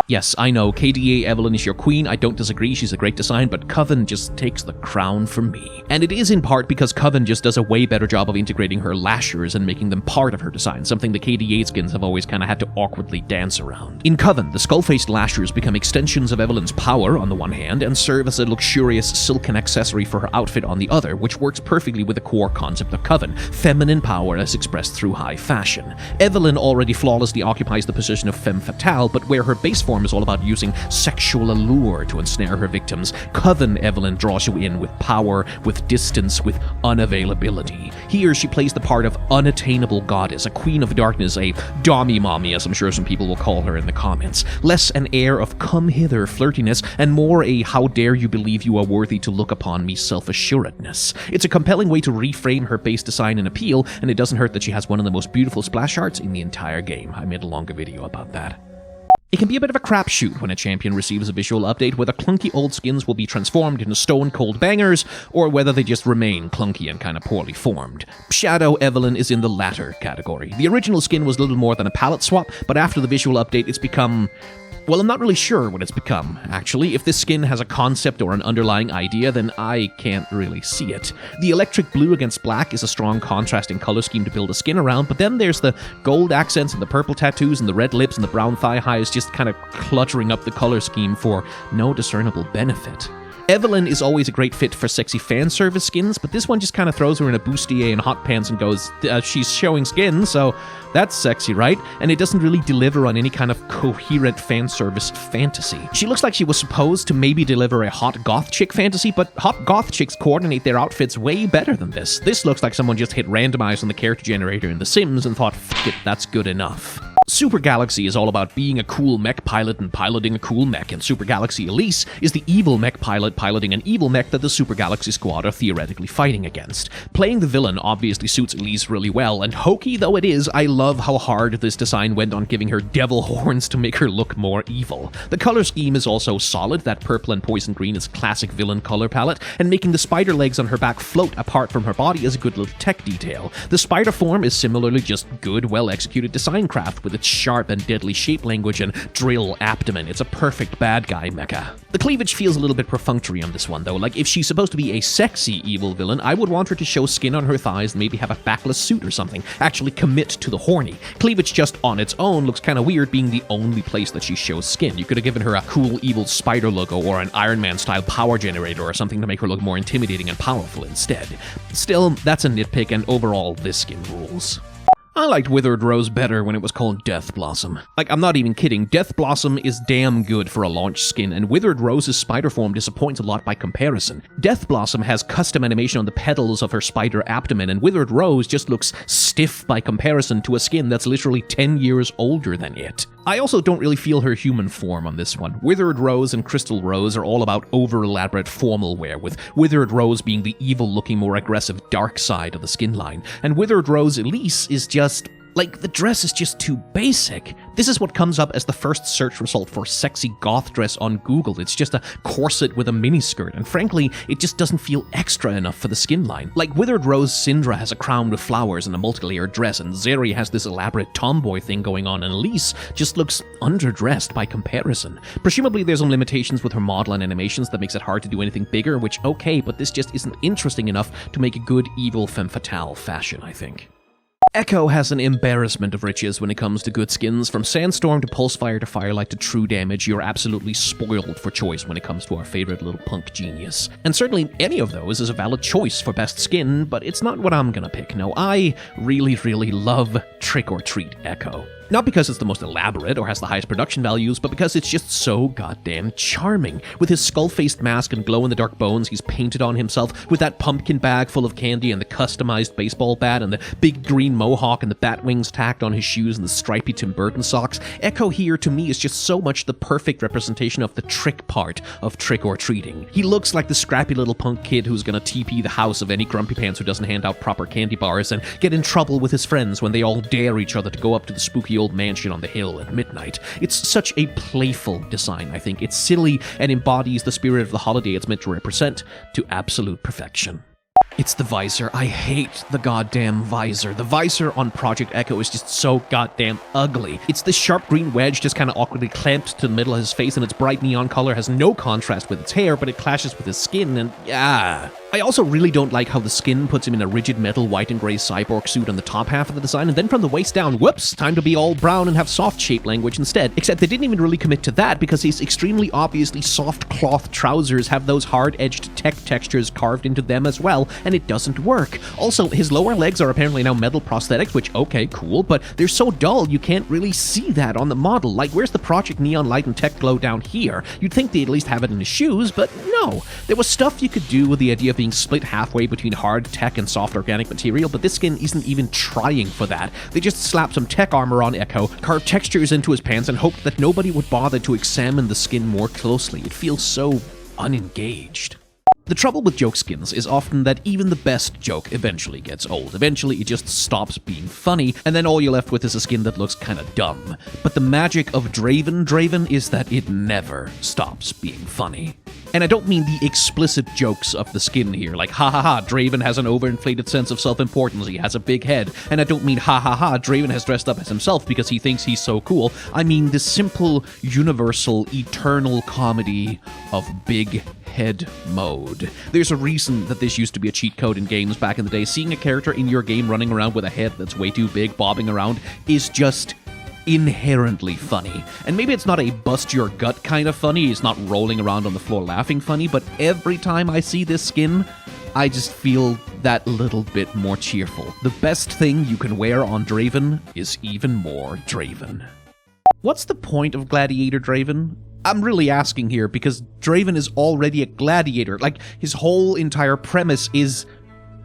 Yes, I know, KDA Evelyn is your queen, I don't disagree, she's a great design, but Coven just takes the crown from me. And it is in part because Coven just does a way better job of integrating her lashers and making them part of her design, something the KDA skins have always kind of had to awkwardly dance around. In Coven, the skull-faced lashers become extensions of Evelyn's power on the one hand, and serve as a luxurious silken accessory for her outfit on the other, which works perfectly with the core concept of Coven, feminine power as expressed through high fashion. Evelyn already flawlessly occupies the position of femme fatale, but where her base form is all about using sexual allure to ensnare her victims, Coven Evelyn draws you in with power, with distance, with unavailability. Here she plays the part of unattainable goddess, a queen of darkness, a dommy mommy, as I'm sure some people will call her in the comments. Less an air of come hither flirtiness, and more a how dare you believe you are worthy to look upon me self-assuredness. It's a compelling way to reframe her base design and appeal, and it doesn't hurt that she has one of the most beautiful splash arts in the entire game. I made a longer video about that. It can be a bit of a crapshoot when a champion receives a visual update, whether clunky old skins will be transformed into stone-cold bangers, or whether they just remain clunky and kind of poorly formed. Shadow Evelyn is in the latter category. The original skin was little more than a palette swap, but after the visual update it's become... well, I'm not really sure what it's become, actually. If this skin has a concept or an underlying idea, then I can't really see it. The electric blue against black is a strong contrasting color scheme to build a skin around, but then there's the gold accents and the purple tattoos and the red lips and the brown thigh highs just kind of cluttering up the color scheme for no discernible benefit. Evelyn is always a great fit for sexy fan service skins, but this one just kind of throws her in a bustier and hot pants and goes, she's showing skin, so that's sexy, right? And it doesn't really deliver on any kind of coherent fan service fantasy. She looks like she was supposed to maybe deliver a hot goth chick fantasy, but hot goth chicks coordinate their outfits way better than this. This looks like someone just hit randomize on the character generator in The Sims and thought, fuck it, that's good enough. Super Galaxy is all about being a cool mech pilot and piloting a cool mech, and Super Galaxy Elise is the evil mech pilot piloting an evil mech that the Super Galaxy squad are theoretically fighting against. Playing the villain obviously suits Elise really well, and hokey though it is, I love how hard this design went on giving her devil horns to make her look more evil. The color scheme is also solid, that purple and poison green is classic villain color palette, and making the spider legs on her back float apart from her body is a good little tech detail. The spider form is similarly just good, well-executed design craft with its sharp and deadly shape language and drill abdomen. It's a perfect bad guy mecha. The cleavage feels a little bit perfunctory on this one though. Like, if she's supposed to be a sexy evil villain, I would want her to show skin on her thighs and maybe have a backless suit or something. Actually commit to the horny. Cleavage just on its own looks kind of weird being the only place that she shows skin. You could have given her a cool evil spider logo or an Iron Man style power generator or something to make her look more intimidating and powerful instead. Still, that's a nitpick, and overall this skin rules. I liked Withered Rose better when it was called Death Blossom. Like, I'm not even kidding, Death Blossom is damn good for a launch skin, and Withered Rose's spider form disappoints a lot by comparison. Death Blossom has custom animation on the petals of her spider abdomen, and Withered Rose just looks stiff by comparison to a skin that's literally 10 years older than it. I also don't really feel her human form on this one. Withered Rose and Crystal Rose are all about over-elaborate formal wear, with Withered Rose being the evil-looking, more aggressive dark side of the skin line, and Withered Rose Elise is just... like, the dress is just too basic. This is what comes up as the first search result for sexy goth dress on Google. It's just a corset with a miniskirt, and frankly, it just doesn't feel extra enough for the skin line. Like, Withered Rose Syndra has a crown with flowers and a multi-layered dress, and Zeri has this elaborate tomboy thing going on, and Elise just looks underdressed by comparison. Presumably there's some limitations with her model and animations that makes it hard to do anything bigger, which, okay, but this just isn't interesting enough to make a good evil femme fatale fashion, I think. Echo has an embarrassment of riches when it comes to good skins. From Sandstorm to Pulsefire to Firelight to True Damage, you're absolutely spoiled for choice when it comes to our favorite little punk genius. And certainly any of those is a valid choice for best skin, but it's not what I'm gonna pick. No, I really, really love Trick or Treat Echo. Not because it's the most elaborate or has the highest production values, but because it's just so goddamn charming. With his skull-faced mask and glow-in-the-dark bones he's painted on himself, with that pumpkin bag full of candy and the customized baseball bat and the big green mohawk and the bat wings tacked on his shoes and the stripy Tim Burton socks, Echo here to me is just so much the perfect representation of the trick part of trick-or-treating. He looks like the scrappy little punk kid who's gonna TP the house of any grumpy pants who doesn't hand out proper candy bars and get in trouble with his friends when they all dare each other to go up to the spooky old mansion on the hill at midnight. It's such a playful design, I think. It's silly and embodies the spirit of the holiday it's meant to represent to absolute perfection. It's the visor. I hate the goddamn visor. The visor on Project Echo is just so goddamn ugly. It's this sharp green wedge just kind of awkwardly clamped to the middle of his face, and its bright neon color has no contrast with its hair, but it clashes with his skin, and I also really don't like how the skin puts him in a rigid metal white and gray cyborg suit on the top half of the design, and then from the waist down, whoops, time to be all brown and have soft shape language instead. Except they didn't even really commit to that, because his extremely obviously soft cloth trousers have those hard-edged tech textures carved into them as well, and it doesn't work. Also, his lower legs are apparently now metal prosthetics, which, okay, cool, but they're so dull you can't really see that on the model. Like, where's the Project Neon Light and Tech Glow down here? You'd think they'd at least have it in his shoes, but no. There was stuff you could do with the idea of being split halfway between hard tech and soft organic material, but this skin isn't even trying for that. They just slapped some tech armor on Echo, carved textures into his pants, and hoped that nobody would bother to examine the skin more closely. It feels so unengaged. The trouble with joke skins is often that even the best joke eventually gets old. Eventually it just stops being funny, and then all you're left with is a skin that looks kinda dumb. But the magic of Draven is that it never stops being funny. And I don't mean the explicit jokes of the skin here, like ha ha ha, Draven has an overinflated sense of self-importance, he has a big head. And I don't mean ha ha ha, Draven has dressed up as himself because he thinks he's so cool. I mean the simple, universal, eternal comedy of big head mode. There's a reason that this used to be a cheat code in games back in the day. Seeing a character in your game running around with a head that's way too big, bobbing around, is just inherently funny. And maybe it's not a bust your gut kind of funny, it's not rolling around on the floor laughing funny, but every time I see this skin, I just feel that little bit more cheerful. The best thing you can wear on Draven is even more Draven. What's the point of Gladiator Draven? I'm really asking here because Draven is already a gladiator. Like, his whole entire premise is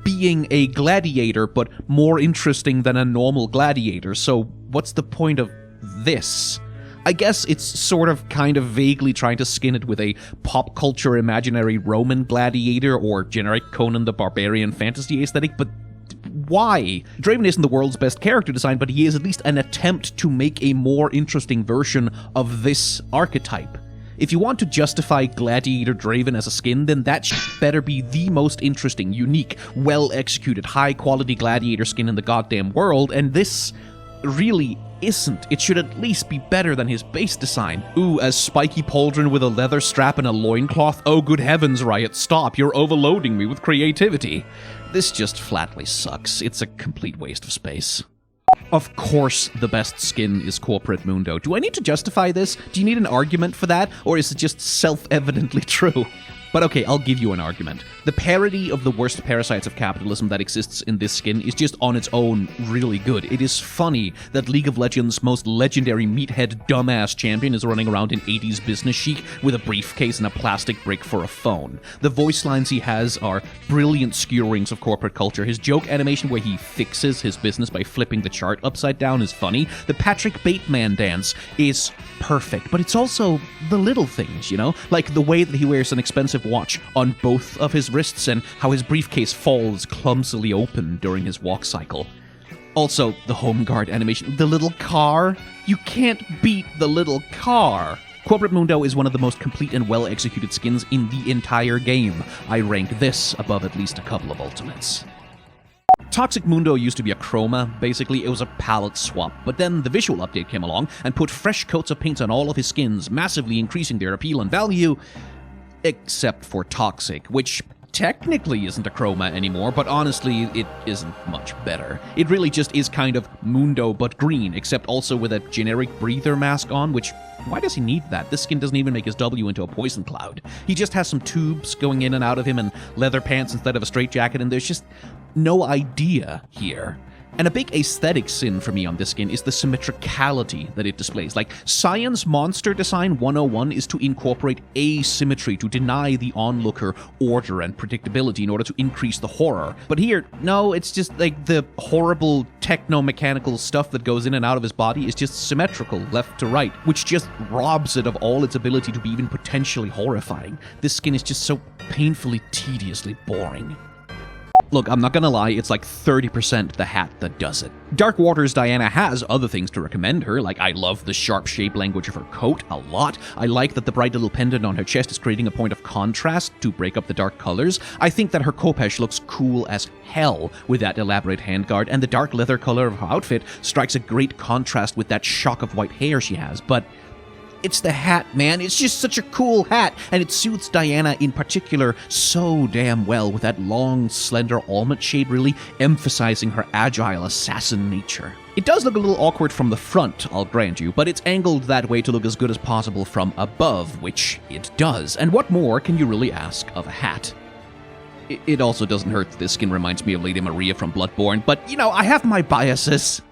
being a gladiator, but more interesting than a normal gladiator. So what's the point of this? I guess it's sort of kind of vaguely trying to skin it with a pop culture imaginary Roman gladiator or generic Conan the Barbarian fantasy aesthetic, but why? Draven isn't the world's best character design, but he is at least an attempt to make a more interesting version of this archetype. If you want to justify Gladiator Draven as a skin, then that shit better be the most interesting, unique, well-executed, high-quality gladiator skin in the goddamn world, and this really isn't. It should at least be better than his base design. Ooh, a spiky pauldron with a leather strap and a loincloth? Oh, good heavens, Riot, stop, you're overloading me with creativity. This just flatly sucks. It's a complete waste of space. Of course the best skin is Corporate Mundo. Do I need to justify this? Do you need an argument for that? Or is it just self-evidently true? But okay, I'll give you an argument. The parody of the worst parasites of capitalism that exists in this skin is just on its own really good. It is funny that League of Legends' most legendary meathead dumbass champion is running around in 80s business chic with a briefcase and a plastic brick for a phone. The voice lines he has are brilliant skewerings of corporate culture. His joke animation where he fixes his business by flipping the chart upside down is funny. The Patrick Bateman dance is perfect, but it's also the little things, you know? Like the way that he wears an expensive watch on both of his wrists and how his briefcase falls clumsily open during his walk cycle. Also, the home guard animation, the little car. You can't beat the little car. Corporate Mundo is one of the most complete and well-executed skins in the entire game. I rank this above at least a couple of ultimates. Toxic Mundo used to be a chroma, basically it was a palette swap, but then the visual update came along and put fresh coats of paint on all of his skins, massively increasing their appeal and value, except for Toxic, which technically isn't a chroma anymore, but honestly, it isn't much better. It really just is kind of Mundo but green, except also with a generic breather mask on, which, why does he need that? This skin doesn't even make his W into a poison cloud. He just has some tubes going in and out of him and leather pants instead of a straitjacket, and there's just no idea here. And a big aesthetic sin for me on this skin is the symmetricality that it displays. Like, Science Monster Design 101 is to incorporate asymmetry, to deny the onlooker order and predictability in order to increase the horror. But here, no, it's just like the horrible techno-mechanical stuff that goes in and out of his body is just symmetrical left to right, which just robs it of all its ability to be even potentially horrifying. This skin is just so painfully, tediously boring. Look, I'm not gonna lie, it's like 30% the hat that does it. Dark Waters Diana has other things to recommend her, like I love the sharp shape language of her coat a lot. I like that the bright little pendant on her chest is creating a point of contrast to break up the dark colors. I think that her khopesh looks cool as hell with that elaborate handguard, and the dark leather color of her outfit strikes a great contrast with that shock of white hair she has, but it's the hat, man. It's just such a cool hat, and it suits Diana in particular so damn well with that long, slender almond shade really emphasizing her agile assassin nature. It does look a little awkward from the front, I'll grant you, but it's angled that way to look as good as possible from above, which it does. And what more can you really ask of a hat? It also doesn't hurt that this skin reminds me of Lady Maria from Bloodborne, but, you know, I have my biases.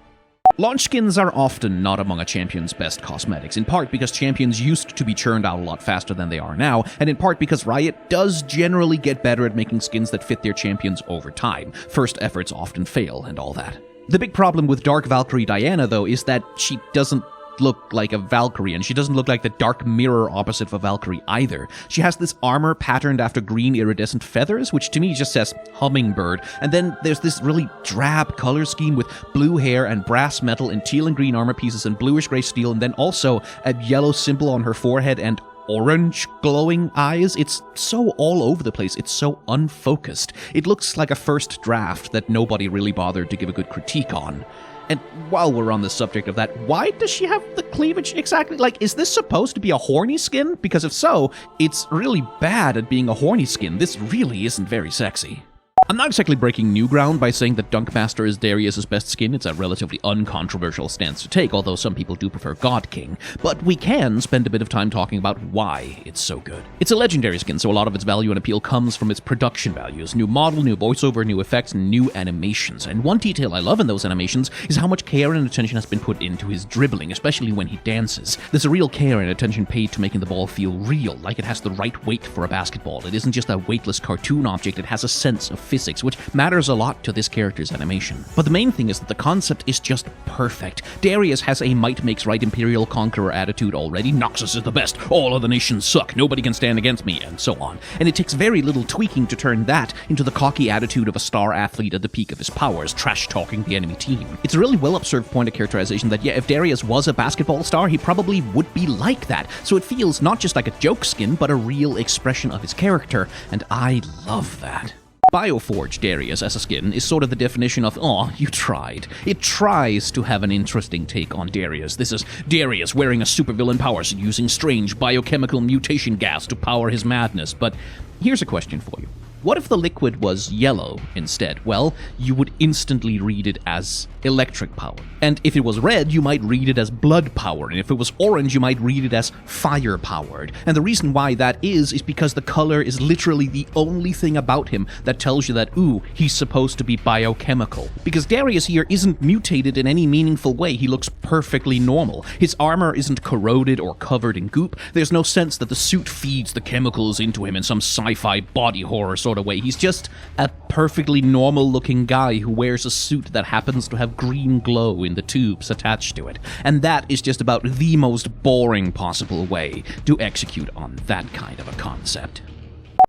Launch skins are often not among a champion's best cosmetics, in part because champions used to be churned out a lot faster than they are now, and in part because Riot does generally get better at making skins that fit their champions over time. First efforts often fail, and all that. The big problem with Dark Valkyrie Diana, though, is that she doesn't look like a Valkyrie, and she doesn't look like the dark mirror opposite of a Valkyrie either. She has this armor patterned after green iridescent feathers, which to me just says hummingbird, and then there's this really drab color scheme with blue hair and brass metal and teal and green armor pieces and bluish gray steel, and then also a yellow symbol on her forehead and orange glowing eyes. It's so all over the place. It's so unfocused. It looks like a first draft that nobody really bothered to give a good critique on. And while we're on the subject of that, why does she have the cleavage exactly? Like, is this supposed to be a horny skin? Because if so, it's really bad at being a horny skin. This really isn't very sexy. I'm not exactly breaking new ground by saying that Dunkmaster is Darius' best skin. It's a relatively uncontroversial stance to take, although some people do prefer God King. But we can spend a bit of time talking about why it's so good. It's a legendary skin, so a lot of its value and appeal comes from its production values. New model, new voiceover, new effects, and new animations. And one detail I love in those animations is how much care and attention has been put into his dribbling, especially when he dances. There's a real care and attention paid to making the ball feel real, like it has the right weight for a basketball. It isn't just a weightless cartoon object, it has a sense of physics, which matters a lot to this character's animation. But the main thing is that the concept is just perfect. Darius has a might makes right Imperial Conqueror attitude already. Noxus is the best, all of the nations suck, nobody can stand against me, and so on. And it takes very little tweaking to turn that into the cocky attitude of a star athlete at the peak of his powers, trash-talking the enemy team. It's a really well-observed point of characterization that, yeah, if Darius was a basketball star, he probably would be like that. So it feels not just like a joke skin, but a real expression of his character, and I love that. Bioforge Darius as a skin is sort of the definition of, aw, you tried. It tries to have an interesting take on Darius. This is Darius wearing a supervillain powers and using strange biochemical mutation gas to power his madness. But here's a question for you. What if the liquid was yellow instead? Well, you would instantly read it as electric power. And if it was red, you might read it as blood powered. And if it was orange, you might read it as fire powered. And the reason why that is because the color is literally the only thing about him that tells you that, ooh, he's supposed to be biochemical. Because Darius here isn't mutated in any meaningful way. He looks perfectly normal. His armor isn't corroded or covered in goop. There's no sense that the suit feeds the chemicals into him in some sci-fi body horror sort of way. He's just a perfectly normal looking guy who wears a suit that happens to have green glow in the tubes attached to it. And that is just about the most boring possible way to execute on that kind of a concept.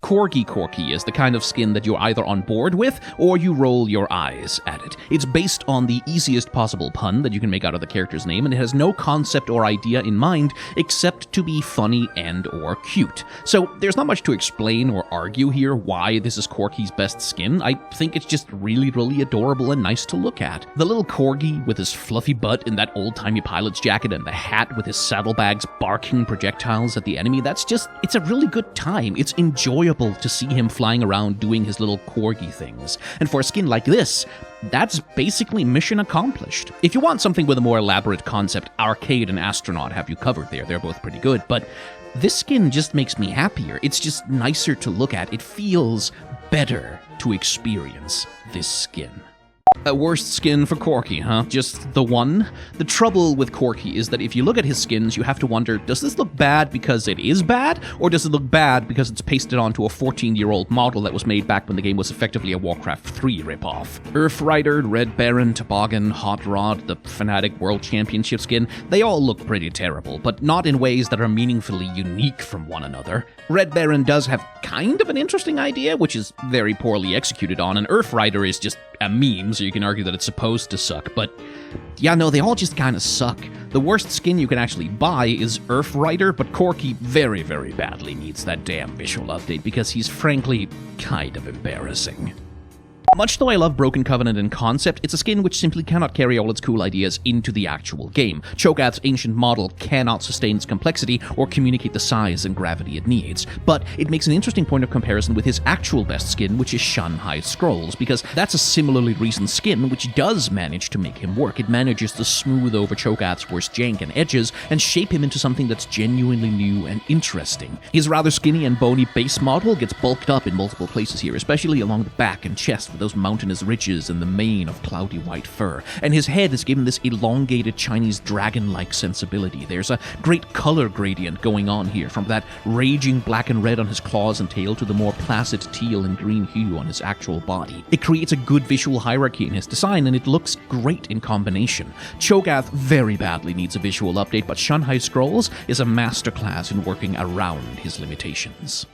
Corgi is the kind of skin that you're either on board with or you roll your eyes at it. It's based on the easiest possible pun that you can make out of the character's name, and it has no concept or idea in mind except to be funny and or cute. So there's not much to explain or argue here why this is Corgi's best skin. I think it's just really, really adorable and nice to look at. The little Corgi with his fluffy butt in that old-timey pilot's jacket and the hat with his saddlebags barking projectiles at the enemy, it's a really good time. It's enjoyable to see him flying around doing his little Corgi things. And for a skin like this, that's basically mission accomplished. If you want something with a more elaborate concept, Arcade and Astronaut have you covered there. They're both pretty good, but this skin just makes me happier. It's just nicer to look at. It feels better to experience this skin. A worst skin for Corgi, huh? Just the one? The trouble with Corgi is that if you look at his skins, you have to wonder, does this look bad because it is bad? Or does it look bad because it's pasted onto a 14-year-old model that was made back when the game was effectively a Warcraft 3 ripoff? Earth Rider, Red Baron, Toboggan, Hot Rod, the Fnatic World Championship skin, they all look pretty terrible, but not in ways that are meaningfully unique from one another. Red Baron does have kind of an interesting idea, which is very poorly executed on, and Earth Rider is just a meme, so you can argue that it's supposed to suck, but yeah, no, they all just kind of suck. The worst skin you can actually buy is Earth Rider, but Corgi very, very badly needs that damn visual update because he's frankly kind of embarrassing. Much though I love Broken Covenant in concept, it's a skin which simply cannot carry all its cool ideas into the actual game. Cho'Gath's ancient model cannot sustain its complexity or communicate the size and gravity it needs, but it makes an interesting point of comparison with his actual best skin, which is Shanhai Scrolls, because that's a similarly recent skin which does manage to make him work. It manages to smooth over Cho'Gath's worst jank and edges and shape him into something that's genuinely new and interesting. His rather skinny and bony base model gets bulked up in multiple places here, especially along the back and chest with those mountainous ridges and the mane of cloudy white fur, and his head is given this elongated Chinese dragon-like sensibility. There's a great color gradient going on here, from that raging black and red on his claws and tail to the more placid teal and green hue on his actual body. It creates a good visual hierarchy in his design, and it looks great in combination. Cho'Gath very badly needs a visual update, but Shanhai Scrolls is a masterclass in working around his limitations.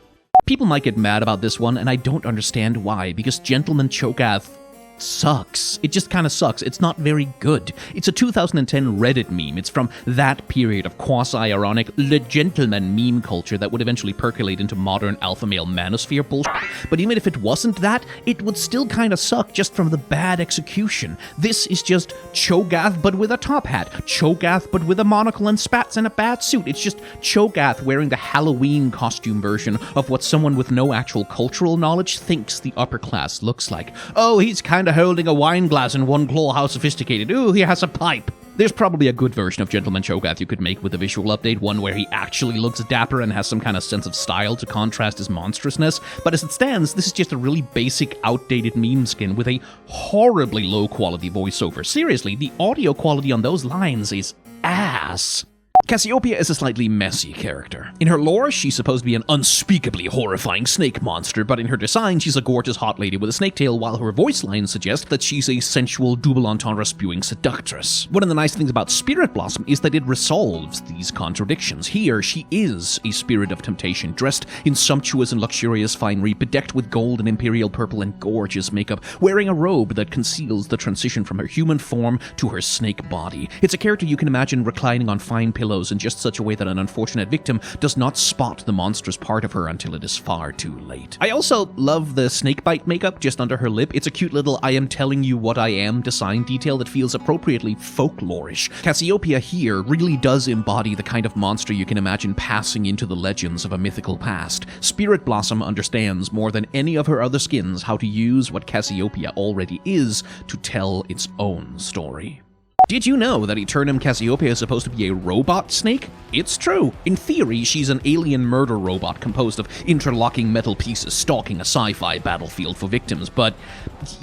People might get mad about this one, and I don't understand why, because Gentleman Cho'Gath sucks. It just kind of sucks. It's not very good. It's a 2010 Reddit meme. It's from that period of quasi-ironic Le Gentleman meme culture that would eventually percolate into modern alpha male manosphere bullshit. But even if it wasn't that, it would still kind of suck just from the bad execution. This is just Cho'Gath but with a top hat. Cho'Gath but with a monocle and spats and a bad suit. It's just Cho'Gath wearing the Halloween costume version of what someone with no actual cultural knowledge thinks the upper class looks like. Oh, he's kind of holding a wine glass in one claw, how sophisticated. Ooh, he has a pipe. There's probably a good version of Gentleman Cho'Gath you could make with a visual update, one where he actually looks dapper and has some kind of sense of style to contrast his monstrousness, but as it stands, this is just a really basic, outdated meme skin with a horribly low-quality voiceover. Seriously, the audio quality on those lines is ass. Cassiopeia is a slightly messy character. In her lore, she's supposed to be an unspeakably horrifying snake monster, but in her design, she's a gorgeous hot lady with a snake tail, while her voice lines suggest that she's a sensual double entendre spewing seductress. One of the nice things about Spirit Blossom is that it resolves these contradictions. Here, she is a spirit of temptation, dressed in sumptuous and luxurious finery, bedecked with gold and imperial purple and gorgeous makeup, wearing a robe that conceals the transition from her human form to her snake body. It's a character you can imagine reclining on fine pillows blows in just such a way that an unfortunate victim does not spot the monstrous part of her until it is far too late. I also love the snakebite makeup just under her lip. It's a cute little "I am telling you what I am" design detail that feels appropriately folklorish. Cassiopeia here really does embody the kind of monster you can imagine passing into the legends of a mythical past. Spirit Blossom understands more than any of her other skins how to use what Cassiopeia already is to tell its own story. Did you know that Eternum Cassiopeia is supposed to be a robot snake? It's true. In theory, she's an alien murder robot composed of interlocking metal pieces stalking a sci-fi battlefield for victims, but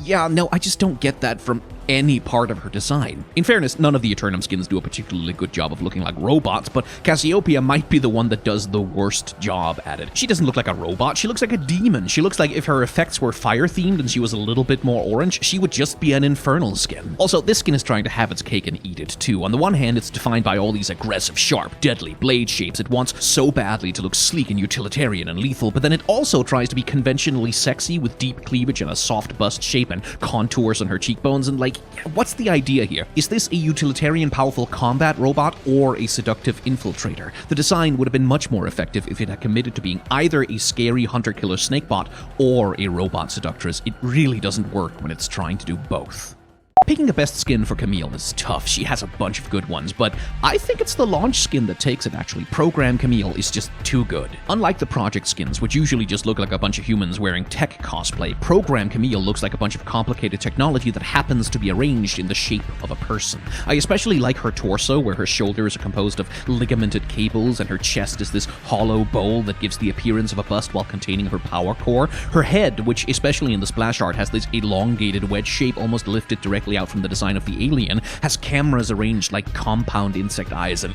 yeah, no, I just don't get that from any part of her design. In fairness, none of the Eternum skins do a particularly good job of looking like robots, but Cassiopeia might be the one that does the worst job at it. She doesn't look like a robot, she looks like a demon. She looks like if her effects were fire-themed and she was a little bit more orange, she would just be an infernal skin. Also, this skin is trying to have its cake and eat it too. On the one hand, it's defined by all these aggressive, sharp, deadly blade shapes it wants so badly to look sleek and utilitarian and lethal, but then it also tries to be conventionally sexy with deep cleavage and a soft bust shape and contours on her cheekbones, and what's the idea here? Is this a utilitarian powerful combat robot or a seductive infiltrator? The design would have been much more effective if it had committed to being either a scary hunter-killer snakebot or a robot seductress. It really doesn't work when it's trying to do both. Picking a best skin for Camille is tough. She has a bunch of good ones, but I think it's the launch skin that takes it, actually. Program Camille is just too good. Unlike the project skins, which usually just look like a bunch of humans wearing tech cosplay, Program Camille looks like a bunch of complicated technology that happens to be arranged in the shape of a person. I especially like her torso, where her shoulders are composed of ligamented cables and her chest is this hollow bowl that gives the appearance of a bust while containing her power core. Her head, which especially in the splash art has this elongated wedge shape almost lifted directly out from the design of the alien, has cameras arranged like compound insect eyes, and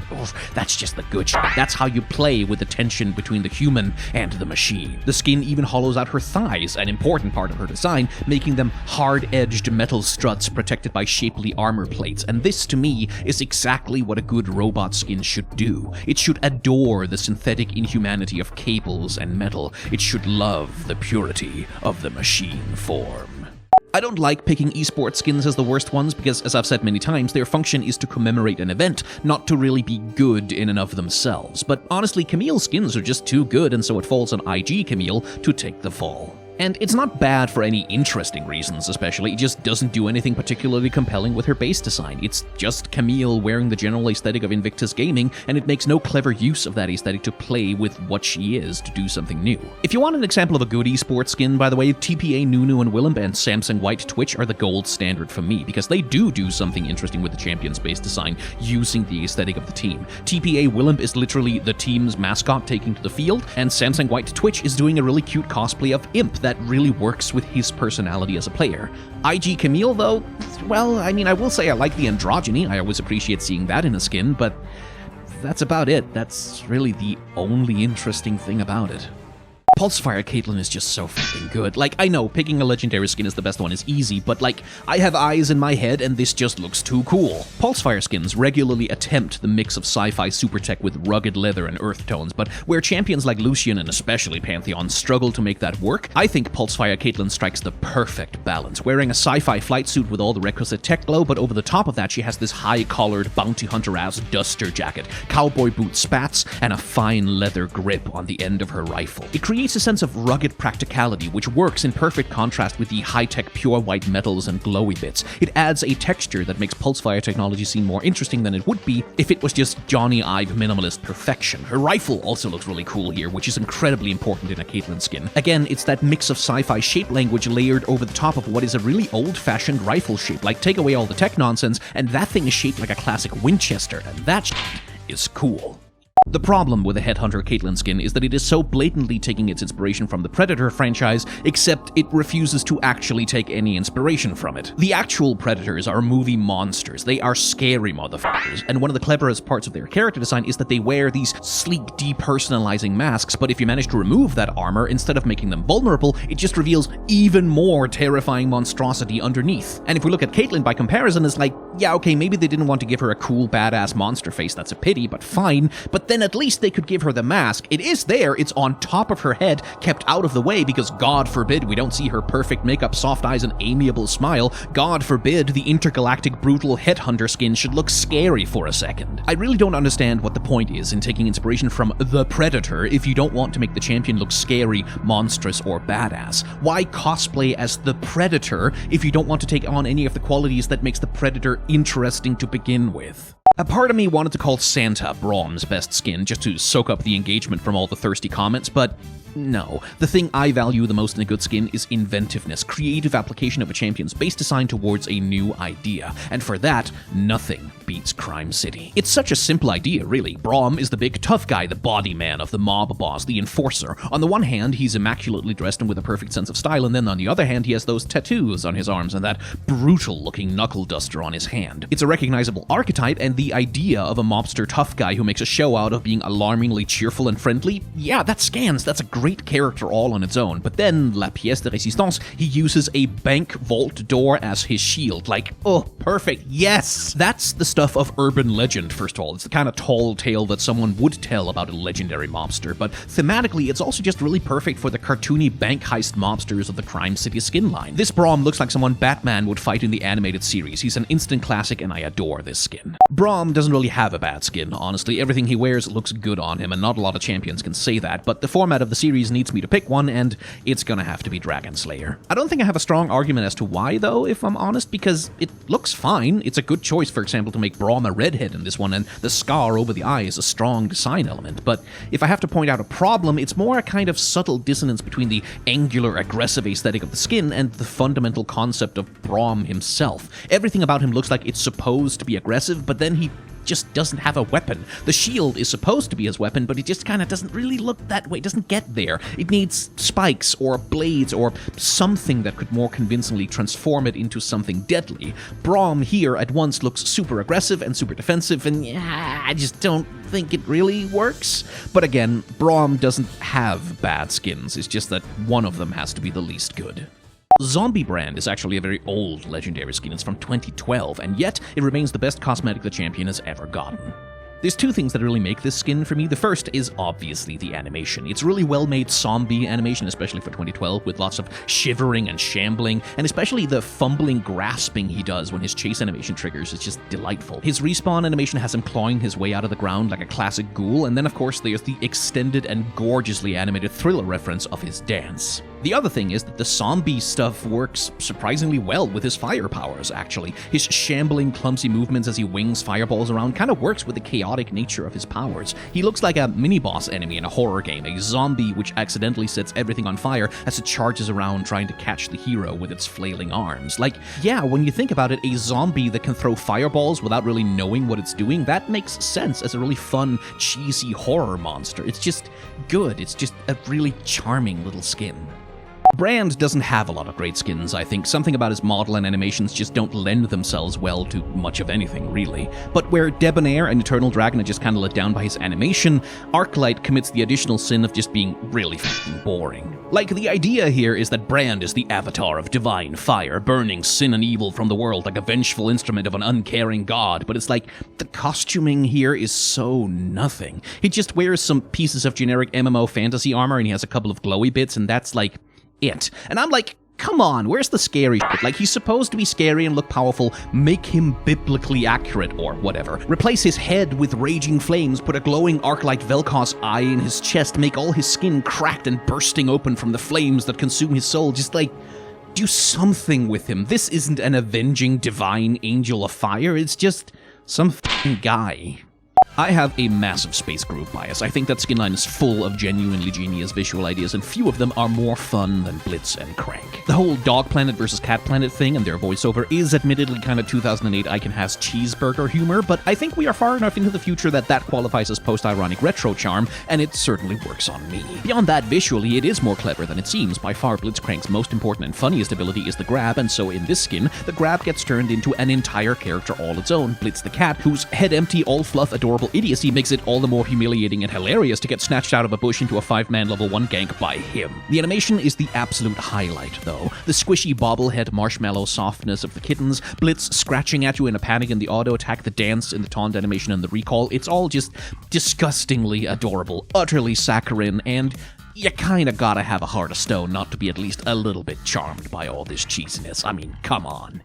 that's just the good shit. That's how you play with the tension between the human and the machine. The skin even hollows out her thighs, an important part of her design, making them hard-edged metal struts protected by shapely armor plates, and this to me is exactly what a good robot skin should do. It should adore the synthetic inhumanity of cables and metal. It should love the purity of the machine form. I don't like picking esports skins as the worst ones because, as I've said many times, their function is to commemorate an event, not to really be good in and of themselves. But honestly, Camille skins are just too good, and so it falls on IG Camille to take the fall. And it's not bad for any interesting reasons, especially. It just doesn't do anything particularly compelling with her base design. It's just Camille wearing the general aesthetic of Invictus Gaming, and it makes no clever use of that aesthetic to play with what she is to do something new. If you want an example of a good esports skin, by the way, TPA Nunu and Willem and Samsung White Twitch are the gold standard for me, because they do something interesting with the champion's base design using the aesthetic of the team. TPA Willem is literally the team's mascot taking to the field, and Samsung White Twitch is doing a really cute cosplay of Imp that really works with his personality as a player. IG Camille, though, well, I mean, I will say I like the androgyny. I always appreciate seeing that in a skin, but that's about it. That's really the only interesting thing about it. Pulsefire Caitlyn is just so fucking good. I know, picking a legendary skin is the best one is easy, but I have eyes in my head and this just looks too cool. Pulsefire skins regularly attempt the mix of sci-fi super tech with rugged leather and earth tones, but where champions like Lucian and especially Pantheon struggle to make that work, I think Pulsefire Caitlyn strikes the perfect balance, wearing a sci-fi flight suit with all the requisite tech glow, but over the top of that she has this high-collared bounty hunter-ass duster jacket, cowboy boot spats, and a fine leather grip on the end of her rifle. It creates a sense of rugged practicality, which works in perfect contrast with the high-tech pure white metals and glowy bits. It adds a texture that makes Pulsefire technology seem more interesting than it would be if it was just Johnny Ive minimalist perfection. Her rifle also looks really cool here, which is incredibly important in a Caitlyn skin. Again, it's that mix of sci-fi shape language layered over the top of what is a really old-fashioned rifle shape. Take away all the tech nonsense, and that thing is shaped like a classic Winchester, and that shit is cool. The problem with the Headhunter Caitlyn skin is that it is so blatantly taking its inspiration from the Predator franchise, except it refuses to actually take any inspiration from it. The actual Predators are movie monsters. They are scary motherfuckers, and one of the cleverest parts of their character design is that they wear these sleek, depersonalizing masks, but if you manage to remove that armor, instead of making them vulnerable, it just reveals even more terrifying monstrosity underneath. And if we look at Caitlyn by comparison, it's Yeah, okay, maybe they didn't want to give her a cool, badass monster face, that's a pity, but fine. But then at least they could give her the mask. It is there, it's on top of her head, kept out of the way because God forbid we don't see her perfect makeup, soft eyes, and amiable smile. God forbid the intergalactic brutal headhunter skin should look scary for a second. I really don't understand what the point is in taking inspiration from The Predator if you don't want to make the champion look scary, monstrous, or badass. Why cosplay as the Predator if you don't want to take on any of the qualities that makes the Predator interesting to begin with? A part of me wanted to call Santa Brahm's best skin just to soak up the engagement from all the thirsty comments, but no. The thing I value the most in a good skin is inventiveness, creative application of a champion's base design towards a new idea. And for that, nothing beats Crime City. It's such a simple idea, really. Brahm is the big tough guy, the body man of the mob boss, the enforcer. On the one hand, he's immaculately dressed and with a perfect sense of style, and then on the other hand, he has those tattoos on his arms and that brutal-looking knuckle duster on his hand. It's a recognizable archetype, and the idea of a mobster tough guy who makes a show out of being alarmingly cheerful and friendly, yeah, that scans. That's a great character all on its own. But then, la pièce de résistance, he uses a bank vault door as his shield. Like, oh, perfect, yes! That's the stuff of urban legend, first of all. It's the kind of tall tale that someone would tell about a legendary mobster, but thematically, it's also just really perfect for the cartoony bank heist mobsters of the Crime City skin line. This Brahm looks like someone Batman would fight in the animated series. He's an instant classic, and I adore this skin. Brahm doesn't really have a bad skin, honestly. Everything he wears looks good on him, and not a lot of champions can say that, but the format of the series needs me to pick one, and it's gonna have to be Dragon Slayer. I don't think I have a strong argument as to why, though, if I'm honest, because it looks fine. It's a good choice, for example, to make Brahm a redhead in this one, and the scar over the eye is a strong design element. But if I have to point out a problem, it's more a kind of subtle dissonance between the angular, aggressive aesthetic of the skin and the fundamental concept of Brahm himself. Everything about him looks like it's supposed to be aggressive, but then he just doesn't have a weapon. The shield is supposed to be his weapon, but it just kind of doesn't really look that way. It doesn't get there. It needs spikes or blades or something that could more convincingly transform it into something deadly. Brahm here at once looks super aggressive and super defensive, and yeah, I just don't think it really works. But again, Brahm doesn't have bad skins. It's just that one of them has to be the least good. Zombie Brand is actually a very old legendary skin. It's from 2012, and yet it remains the best cosmetic the champion has ever gotten. There's two things that really make this skin for me. The first is obviously the animation. It's really well-made zombie animation, especially for 2012, with lots of shivering and shambling, and especially the fumbling grasping he does when his chase animation triggers is just delightful. His respawn animation has him clawing his way out of the ground like a classic ghoul, and then of course there's the extended and gorgeously animated Thriller reference of his dance. The other thing is that the zombie stuff works surprisingly well with his fire powers, actually. His shambling, clumsy movements as he wings fireballs around kind of works with the chaotic nature of his powers. He looks like a mini-boss enemy in a horror game, a zombie which accidentally sets everything on fire as it charges around trying to catch the hero with its flailing arms. Like, yeah, when you think about it, a zombie that can throw fireballs without really knowing what it's doing, that makes sense as a really fun, cheesy horror monster. It's just good. It's just a really charming little skin. Brand doesn't have a lot of great skins, I think. Something about his model and animations just don't lend themselves well to much of anything, really. But where Debonair and Eternal Dragon are just kind of let down by his animation, Arclight commits the additional sin of just being really fucking boring. Like, the idea here is that Brand is the avatar of divine fire, burning sin and evil from the world like a vengeful instrument of an uncaring god, but it's like, the costuming here is so nothing. He just wears some pieces of generic MMO fantasy armor and he has a couple of glowy bits, and that's like it. And I'm like, come on, where's the scary shit? Like, he's supposed to be scary and look powerful, make him biblically accurate or whatever. Replace his head with raging flames, put a glowing Arclight Vel'Koz eye in his chest, make all his skin cracked and bursting open from the flames that consume his soul. Just like, do something with him. This isn't an avenging divine angel of fire, it's just some fucking guy. I have a massive Space Group bias. I think that skinline is full of genuinely genius visual ideas, and few of them are more fun than Blitz and Crank. The whole Dog Planet versus Cat Planet thing and their voiceover is admittedly kind of 2008 I Can Has cheeseburger humor, but I think we are far enough into the future that that qualifies as post-ironic retro charm, and it certainly works on me. Beyond that, visually, it is more clever than it seems. By far, Blitzcrank's most important and funniest ability is the grab, and so in this skin, the grab gets turned into an entire character all its own. Blitz the Cat, whose head empty, all fluff, adorable horrible idiocy makes it all the more humiliating and hilarious to get snatched out of a bush into a 5-man level 1 gank by him. The animation is the absolute highlight, though. The squishy bobblehead marshmallow softness of the kittens, Blitz scratching at you in a panic in the auto attack, the dance in the taunt animation and the recall, it's all just disgustingly adorable, utterly saccharine, and you kinda gotta have a heart of stone not to be at least a little bit charmed by all this cheesiness. I mean, come on.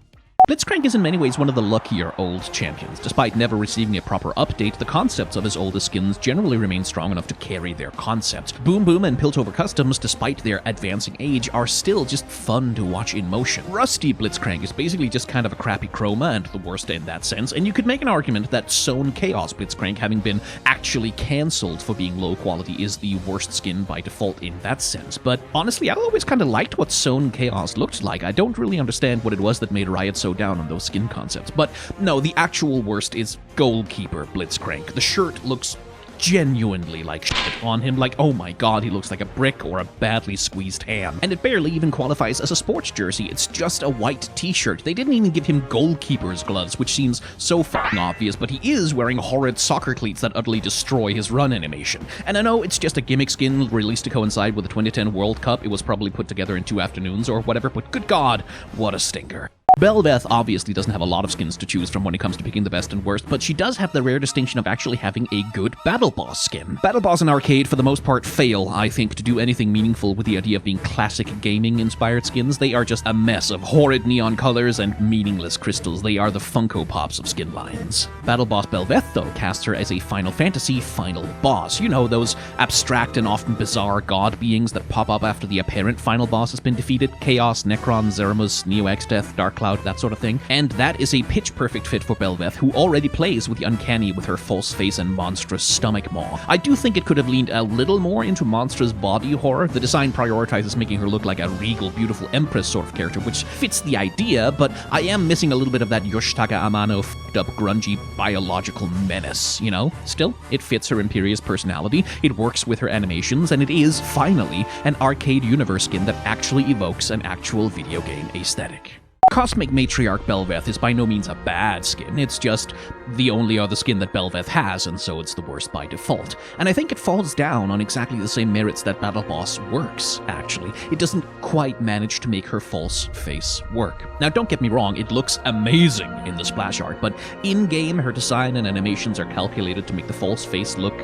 Blitzcrank is in many ways one of the luckier old champions. Despite never receiving a proper update, the concepts of his oldest skins generally remain strong enough to carry their concepts. Boom Boom and Piltover Customs, despite their advancing age, are still just fun to watch in motion. Rusty Blitzcrank is basically just kind of a crappy chroma and the worst in that sense, and you could make an argument that Zone Chaos Blitzcrank, having been actually cancelled for being low quality, is the worst skin by default in that sense. But honestly, I always kind of liked what Zone Chaos looked like. I don't really understand what it was that made Riot so down on those skin concepts. But no, the actual worst is Goalkeeper Blitzcrank. The shirt looks genuinely like shit on him. Like, oh my god, he looks like a brick or a badly squeezed ham. And it barely even qualifies as a sports jersey. It's just a white t-shirt. They didn't even give him goalkeeper's gloves, which seems so fucking obvious, but he is wearing horrid soccer cleats that utterly destroy his run animation. And I know it's just a gimmick skin released to coincide with the 2010 World Cup. It was probably put together in 2 afternoons or whatever, but good god, what a stinker. Belveth obviously doesn't have a lot of skins to choose from when it comes to picking the best and worst, but she does have the rare distinction of actually having a good Battle Boss skin. Battle Boss in Arcade, for the most part, fail, I think, to do anything meaningful with the idea of being classic gaming-inspired skins. They are just a mess of horrid neon colors and meaningless crystals. They are the Funko Pops of skin lines. Battle Boss Belveth, though, casts her as a Final Fantasy final boss. You know, those abstract and often bizarre god beings that pop up after the apparent final boss has been defeated. Chaos, Necron, Zeramus, Neo-Exdeath, Dark Cloud, that sort of thing. And that is a pitch-perfect fit for Belveth, who already plays with the uncanny with her false face and monstrous stomach maw. I do think it could have leaned a little more into monstrous body horror. The design prioritizes making her look like a regal, beautiful empress sort of character, which fits the idea, but I am missing a little bit of that Yoshitaka Amano f***ed-up, grungy, biological menace, you know? Still, it fits her imperious personality, it works with her animations, and it is, finally, an arcade universe skin that actually evokes an actual video game aesthetic. Cosmic Matriarch Belveth is by no means a bad skin, it's just the only other skin that Belveth has, and so it's the worst by default. And I think it falls down on exactly the same merits that Battle Boss works, actually. It doesn't quite manage to make her false face work. Now, don't get me wrong, it looks amazing in the splash art, but in-game, her design and animations are calculated to make the false face look,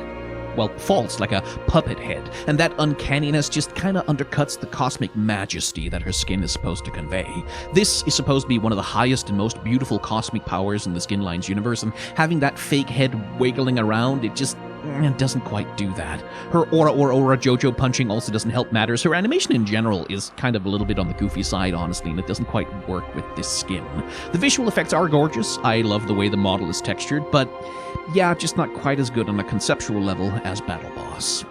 well, false, like a puppet head, and that uncanniness just kinda undercuts the cosmic majesty that her skin is supposed to convey. This is supposed to be one of the highest and most beautiful cosmic powers in the skin line's universe, and having that fake head wiggling around, it just doesn't quite do that. Her aura JoJo punching also doesn't help matters. Her animation in general is kind of a little bit on the goofy side, honestly, and it doesn't quite work with this skin. The visual effects are gorgeous. I love the way the model is textured, but yeah, just not quite as good on a conceptual level as Battle Boss.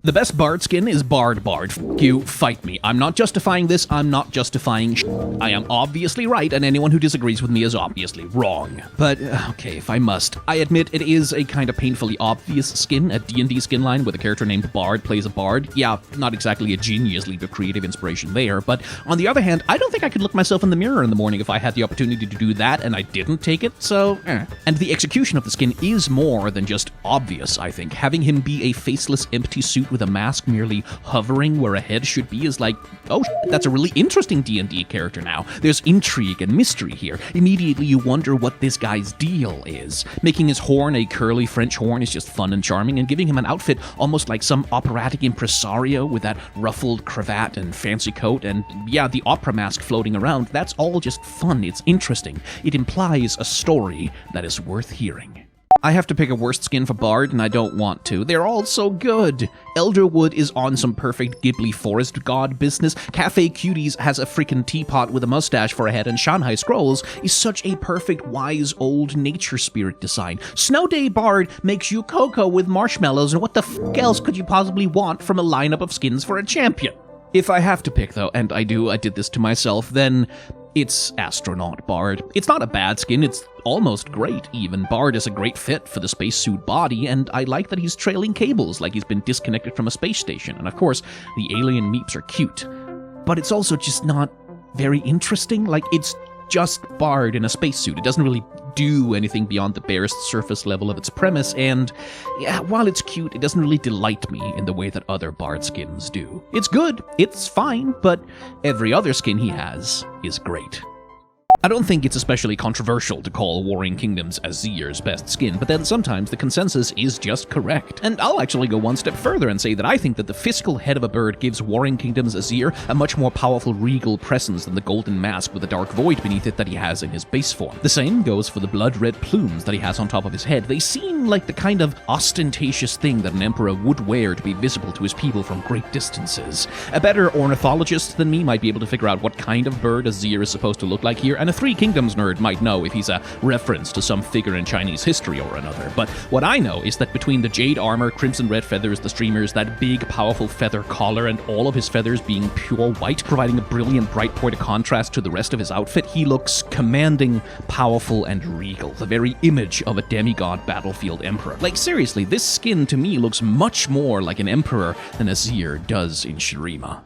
The best Bard skin is Bard. F*** you, fight me. I'm not justifying this, I'm not justifying sh**. I am obviously right, and anyone who disagrees with me is obviously wrong. But, okay, if I must. I admit it is a kind of painfully obvious skin, a D&D skin line with a character named Bard plays a Bard. Yeah, not exactly a genius leap of creative inspiration there, but on the other hand, I don't think I could look myself in the mirror in the morning if I had the opportunity to do that and I didn't take it, so And the execution of the skin is more than just obvious, I think. Having him be a faceless, empty suit with a mask merely hovering where a head should be is like, oh, that's a really interesting D&D character now. There's intrigue and mystery here. Immediately you wonder what this guy's deal is. Making his horn a curly French horn is just fun and charming, and giving him an outfit almost like some operatic impresario with that ruffled cravat and fancy coat and, yeah, the opera mask floating around, that's all just fun. It's interesting. It implies a story that is worth hearing. I have to pick a worst skin for Bard, and I don't want to. They're all so good. Elderwood is on some perfect Ghibli forest god business. Cafe Cuties has a freaking teapot with a mustache for a head, and Shanghai Scrolls is such a perfect, wise, old nature spirit design. Snow Day Bard makes you cocoa with marshmallows, and what the f*** else could you possibly want from a lineup of skins for a champion? If I have to pick, though, and I did this to myself, then it's Astronaut Bard. It's not a bad skin, it's almost great even. Bard is a great fit for the spacesuit body, and I like that he's trailing cables like he's been disconnected from a space station, and of course, the alien meeps are cute. But it's also just not very interesting. Like, it's just Bard in a spacesuit. It doesn't really do anything beyond the barest surface level of its premise, and yeah, while it's cute, it doesn't really delight me in the way that other Bard skins do. It's good, it's fine, but every other skin he has is great. I don't think it's especially controversial to call Warring Kingdoms Azir's best skin, but then sometimes the consensus is just correct. And I'll actually go one step further and say that I think that the physical head of a bird gives Warring Kingdoms Azir a much more powerful regal presence than the golden mask with a dark void beneath it that he has in his base form. The same goes for the blood-red plumes that he has on top of his head. They seem like the kind of ostentatious thing that an emperor would wear to be visible to his people from great distances. A better ornithologist than me might be able to figure out what kind of bird Azir is supposed to look like here, and a Three Kingdoms nerd might know if he's a reference to some figure in Chinese history or another, but what I know is that between the jade armor, crimson red feathers, the streamers, that big powerful feather collar, and all of his feathers being pure white, providing a brilliant bright point of contrast to the rest of his outfit, he looks commanding, powerful, and regal, the very image of a demigod battlefield emperor. Like seriously, this skin to me looks much more like an emperor than Azir does in Shurima.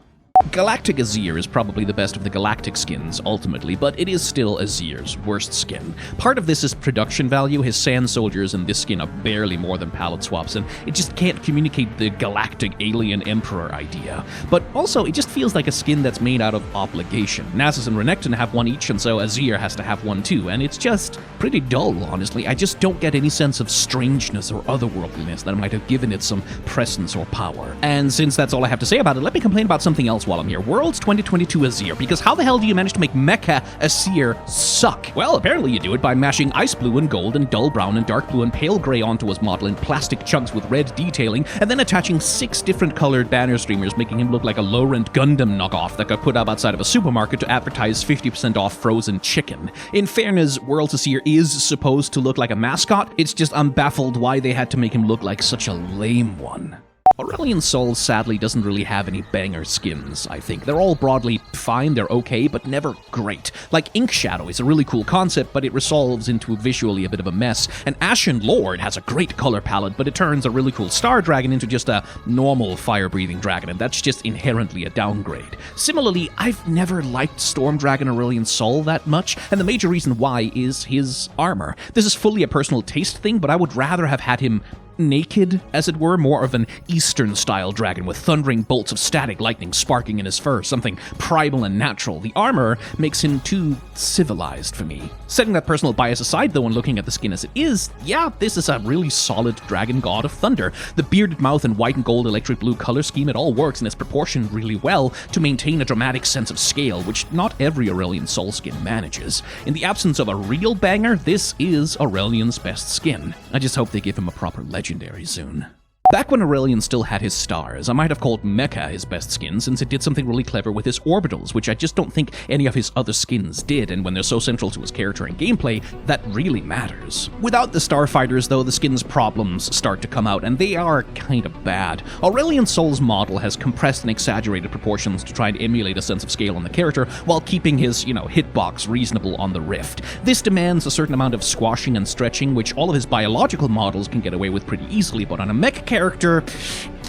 Galactic Azir is probably the best of the galactic skins, ultimately, but it is still Azir's worst skin. Part of this is production value. His sand soldiers in this skin are barely more than palette swaps, and it just can't communicate the galactic alien emperor idea. But also, it just feels like a skin that's made out of obligation. Nasus and Renekton have one each, and so Azir has to have one too, and it's just pretty dull, honestly. I just don't get any sense of strangeness or otherworldliness that might have given it some presence or power. And since that's all I have to say about it, let me complain about something else while I'm here. Worlds 2022 Azir, because how the hell do you manage to make Mecha Azir suck? Well, apparently you do it by mashing ice blue and gold and dull brown and dark blue and pale gray onto his model in plastic chunks with red detailing, and then attaching 6 different colored banner streamers, making him look like a low-rent Gundam knockoff that got put up outside of a supermarket to advertise 50% off frozen chicken. In fairness, Worlds Azir is supposed to look like a mascot. It's just I'm baffled why they had to make him look like such a lame one. Aurelion Sol sadly doesn't really have any banger skins, I think. They're all broadly fine, they're okay, but never great. Like Ink Shadow is a really cool concept, but it resolves into visually a bit of a mess. And Ashen Lord has a great color palette, but it turns a really cool star dragon into just a normal fire-breathing dragon, and that's just inherently a downgrade. Similarly, I've never liked Storm Dragon Aurelion Sol that much, and the major reason why is his armor. This is fully a personal taste thing, but I would rather have had him naked, as it were, more of an Eastern-style dragon with thundering bolts of static lightning sparking in his fur, something primal and natural. The armor makes him too civilized for me. Setting that personal bias aside, though, and looking at the skin as it is, yeah, this is a really solid dragon god of thunder. The bearded mouth and white and gold electric blue color scheme, it all works and is proportioned really well to maintain a dramatic sense of scale, which not every Aurelion Sol skin manages. In the absence of a real banger, this is Aurelion's best skin. I just hope they give him a proper legendary soon. Back when Aurelion still had his stars, I might have called Mecha his best skin since it did something really clever with his orbitals, which I just don't think any of his other skins did, and when they're so central to his character and gameplay, that really matters. Without the starfighters, though, the skin's problems start to come out, and they are kind of bad. Aurelion Sol's model has compressed and exaggerated proportions to try and emulate a sense of scale on the character, while keeping his, hitbox reasonable on the Rift. This demands a certain amount of squashing and stretching, which all of his biological models can get away with pretty easily, but on a mech character,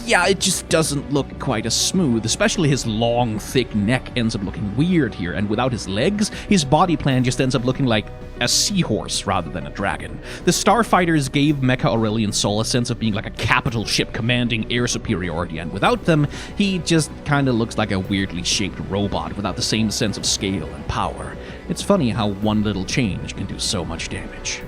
yeah, it just doesn't look quite as smooth, especially his long, thick neck ends up looking weird here, and without his legs, his body plan just ends up looking like a seahorse rather than a dragon. The starfighters gave Mecha Aurelion Sol a sense of being like a capital ship commanding air superiority, and without them, he just kinda looks like a weirdly shaped robot without the same sense of scale and power. It's funny how one little change can do so much damage.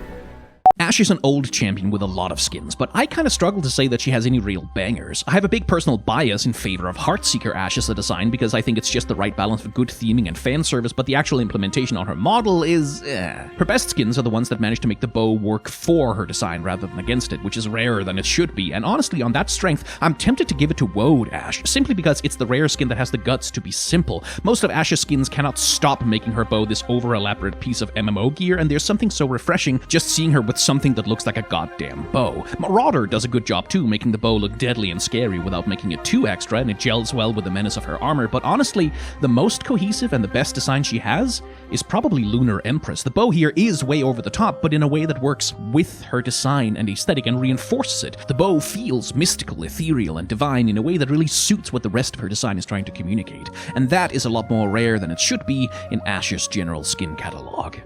Ashe is an old champion with a lot of skins, but I kinda struggle to say that she has any real bangers. I have a big personal bias in favor of Heartseeker Ashe as a design because I think it's just the right balance of good theming and fan service, but the actual implementation on her model is Her best skins are the ones that manage to make the bow work for her design rather than against it, which is rarer than it should be, and honestly, on that strength, I'm tempted to give it to Woad Ashe, simply because it's the rare skin that has the guts to be simple. Most of Ashe's skins cannot stop making her bow this over-elaborate piece of MMO gear, and there's something so refreshing just seeing her with something that looks like a goddamn bow. Marauder does a good job too, making the bow look deadly and scary without making it too extra, and it gels well with the menace of her armor, but honestly, the most cohesive and the best design she has is probably Lunar Empress. The bow here is way over the top, but in a way that works with her design and aesthetic and reinforces it. The bow feels mystical, ethereal, and divine in a way that really suits what the rest of her design is trying to communicate, and that is a lot more rare than it should be in Ash's general skin catalog.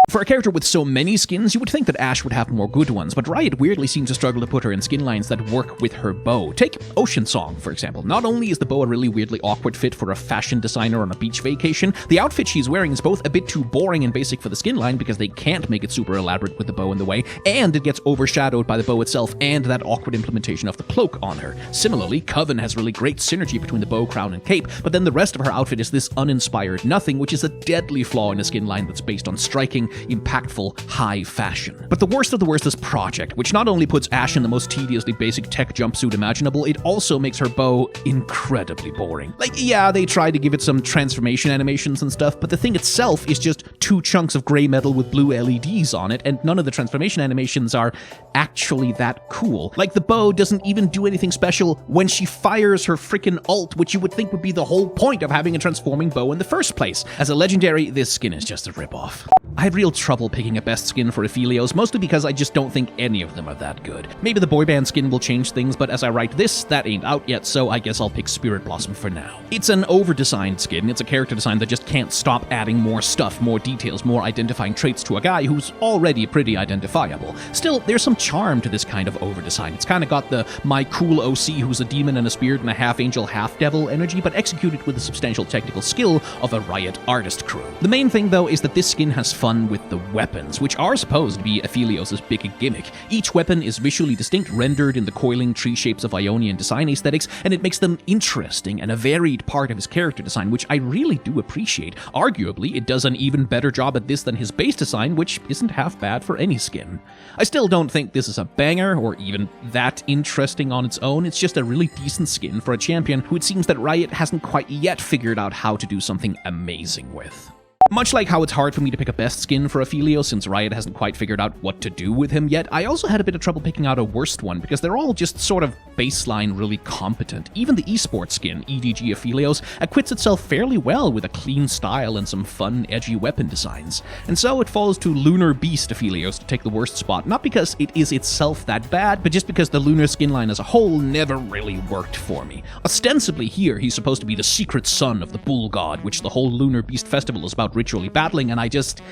For a character with so many skins, you would think that Ash would have more good ones, but Riot weirdly seems to struggle to put her in skin lines that work with her bow. Take Ocean Song, for example. Not only is the bow a really weirdly awkward fit for a fashion designer on a beach vacation, the outfit she's wearing is both a bit too boring and basic for the skin line because they can't make it super elaborate with the bow in the way, and it gets overshadowed by the bow itself and that awkward implementation of the cloak on her. Similarly, Coven has really great synergy between the bow, crown, and cape, but then the rest of her outfit is this uninspired nothing, which is a deadly flaw in a skin line that's based on striking, impactful, high fashion. But the worst of the worst is Project, which not only puts Ash in the most tediously basic tech jumpsuit imaginable, it also makes her bow incredibly boring. Like, yeah, they tried to give it some transformation animations and stuff, but the thing itself is just 2 chunks of gray metal with blue LEDs on it, and none of the transformation animations are actually that cool. Like, the bow doesn't even do anything special when she fires her freaking ult, which you would think would be the whole point of having a transforming bow in the first place. As a legendary, this skin is just a ripoff. I had real trouble picking a best skin for Aphelios, mostly because I just don't think any of them are that good. Maybe the boy band skin will change things, but as I write this, that ain't out yet, so I guess I'll pick Spirit Blossom for now. It's an over-designed skin. It's a character design that just can't stop adding more stuff, more details, more identifying traits to a guy who's already pretty identifiable. Still, there's some charm to this kind of over-design. It's kind of got the my cool OC who's a demon and a spirit and a half-angel, half-devil energy, but executed with the substantial technical skill of a Riot artist crew. The main thing, though, is that this skin has fun with the weapons, which are supposed to be Aphelios' big gimmick. Each weapon is visually distinct, rendered in the coiling tree shapes of Ionian design aesthetics, and it makes them interesting and a varied part of his character design, which I really do appreciate. Arguably, it does an even better job at this than his base design, which isn't half bad for any skin. I still don't think this is a banger, or even that interesting on its own. It's just a really decent skin for a champion who it seems that Riot hasn't quite yet figured out how to do something amazing with. Much like how it's hard for me to pick a best skin for Aphelios since Riot hasn't quite figured out what to do with him yet, I also had a bit of trouble picking out a worst one because they're all just sort of baseline really competent. Even the esports skin, EDG Aphelios, acquits itself fairly well with a clean style and some fun, edgy weapon designs. And so it falls to Lunar Beast Aphelios to take the worst spot, not because it is itself that bad, but just because the Lunar skin line as a whole never really worked for me. Ostensibly here, he's supposed to be the secret son of the Bull God, which the whole Lunar Beast festival is about ritually battling, and I just...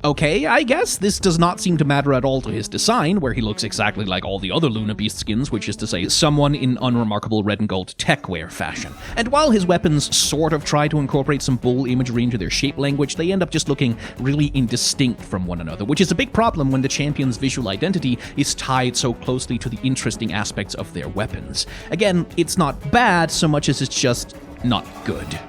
Okay, I guess this does not seem to matter at all to his design, where he looks exactly like all the other Luna Beast skins, which is to say, someone in unremarkable red and gold techwear fashion. And while his weapons sort of try to incorporate some bull imagery into their shape language, they end up just looking really indistinct from one another, which is a big problem when the champion's visual identity is tied so closely to the interesting aspects of their weapons. Again, it's not bad so much as it's just not good.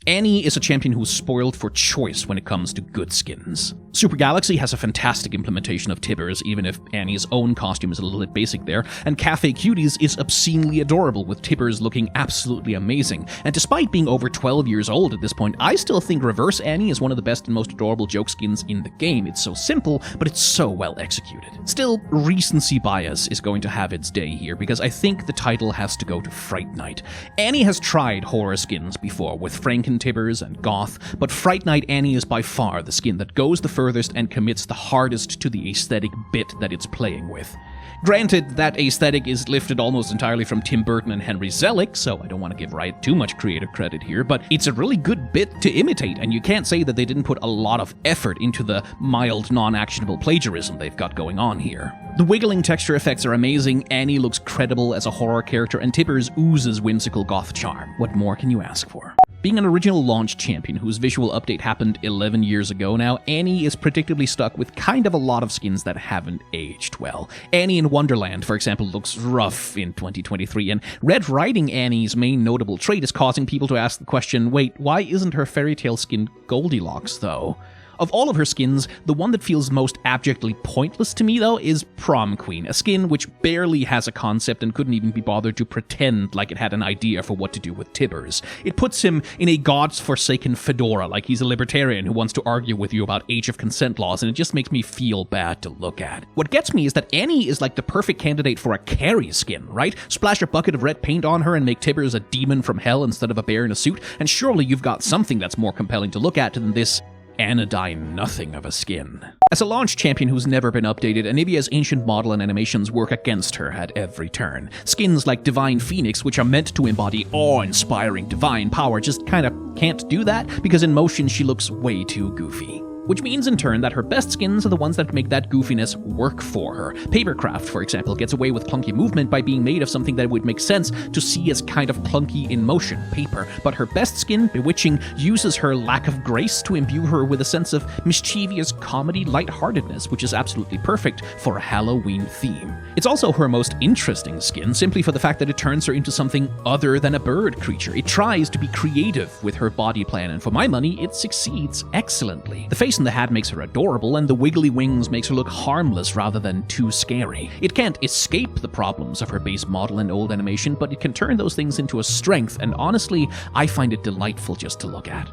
Annie is a champion who's spoiled for choice when it comes to good skins. Super Galaxy has a fantastic implementation of Tibbers, even if Annie's own costume is a little bit basic there, and Cafe Cuties is obscenely adorable, with Tibbers looking absolutely amazing. And despite being over 12 years old at this point, I still think Reverse Annie is one of the best and most adorable joke skins in the game. It's so simple, but it's so well executed. Still, recency bias is going to have its day here, because I think the title has to go to Fright Night. Annie has tried horror skins before, with Franken Tibbers and Goth, but Fright Night Annie is by far the skin that goes the furthest and commits the hardest to the aesthetic bit that it's playing with. Granted, that aesthetic is lifted almost entirely from Tim Burton and Henry Selick, so I don't want to give Riot too much creative credit here, but it's a really good bit to imitate, and you can't say that they didn't put a lot of effort into the mild, non-actionable plagiarism they've got going on here. The wiggling texture effects are amazing, Annie looks credible as a horror character, and Tibbers oozes whimsical goth charm. What more can you ask for? Being an original launch champion whose visual update happened 11 years ago now, Annie is predictably stuck with kind of a lot of skins that haven't aged well. Annie in Wonderland, for example, looks rough in 2023, and Red Riding Annie's main notable trait is causing people to ask the question, wait, why isn't her fairy tale skin Goldilocks, though? Of all of her skins, the one that feels most abjectly pointless to me, though, is Prom Queen, a skin which barely has a concept and couldn't even be bothered to pretend like it had an idea for what to do with Tibbers. It puts him in a god's-forsaken fedora, like he's a libertarian who wants to argue with you about age of consent laws, and it just makes me feel bad to look at. What gets me is that Annie is like the perfect candidate for a Carrie skin, right? Splash a bucket of red paint on her and make Tibbers a demon from hell instead of a bear in a suit, and surely you've got something that's more compelling to look at than this anodyne nothing of a skin. As a launch champion who's never been updated, Anivia's ancient model and animations work against her at every turn. Skins like Divine Phoenix, which are meant to embody awe-inspiring divine power, just kinda can't do that because in motion she looks way too goofy. Which means in turn that her best skins are the ones that make that goofiness work for her. Papercraft, for example, gets away with clunky movement by being made of something that would make sense to see as kind of clunky in motion, paper. But her best skin, Bewitching, uses her lack of grace to imbue her with a sense of mischievous comedy lightheartedness, which is absolutely perfect for a Halloween theme. It's also her most interesting skin, simply for the fact that it turns her into something other than a bird creature. It tries to be creative with her body plan, and for my money, it succeeds excellently. The face in the hat makes her adorable, and the wiggly wings makes her look harmless rather than too scary. It can't escape the problems of her base model and old animation, but it can turn those things into a strength, and honestly, I find it delightful just to look at.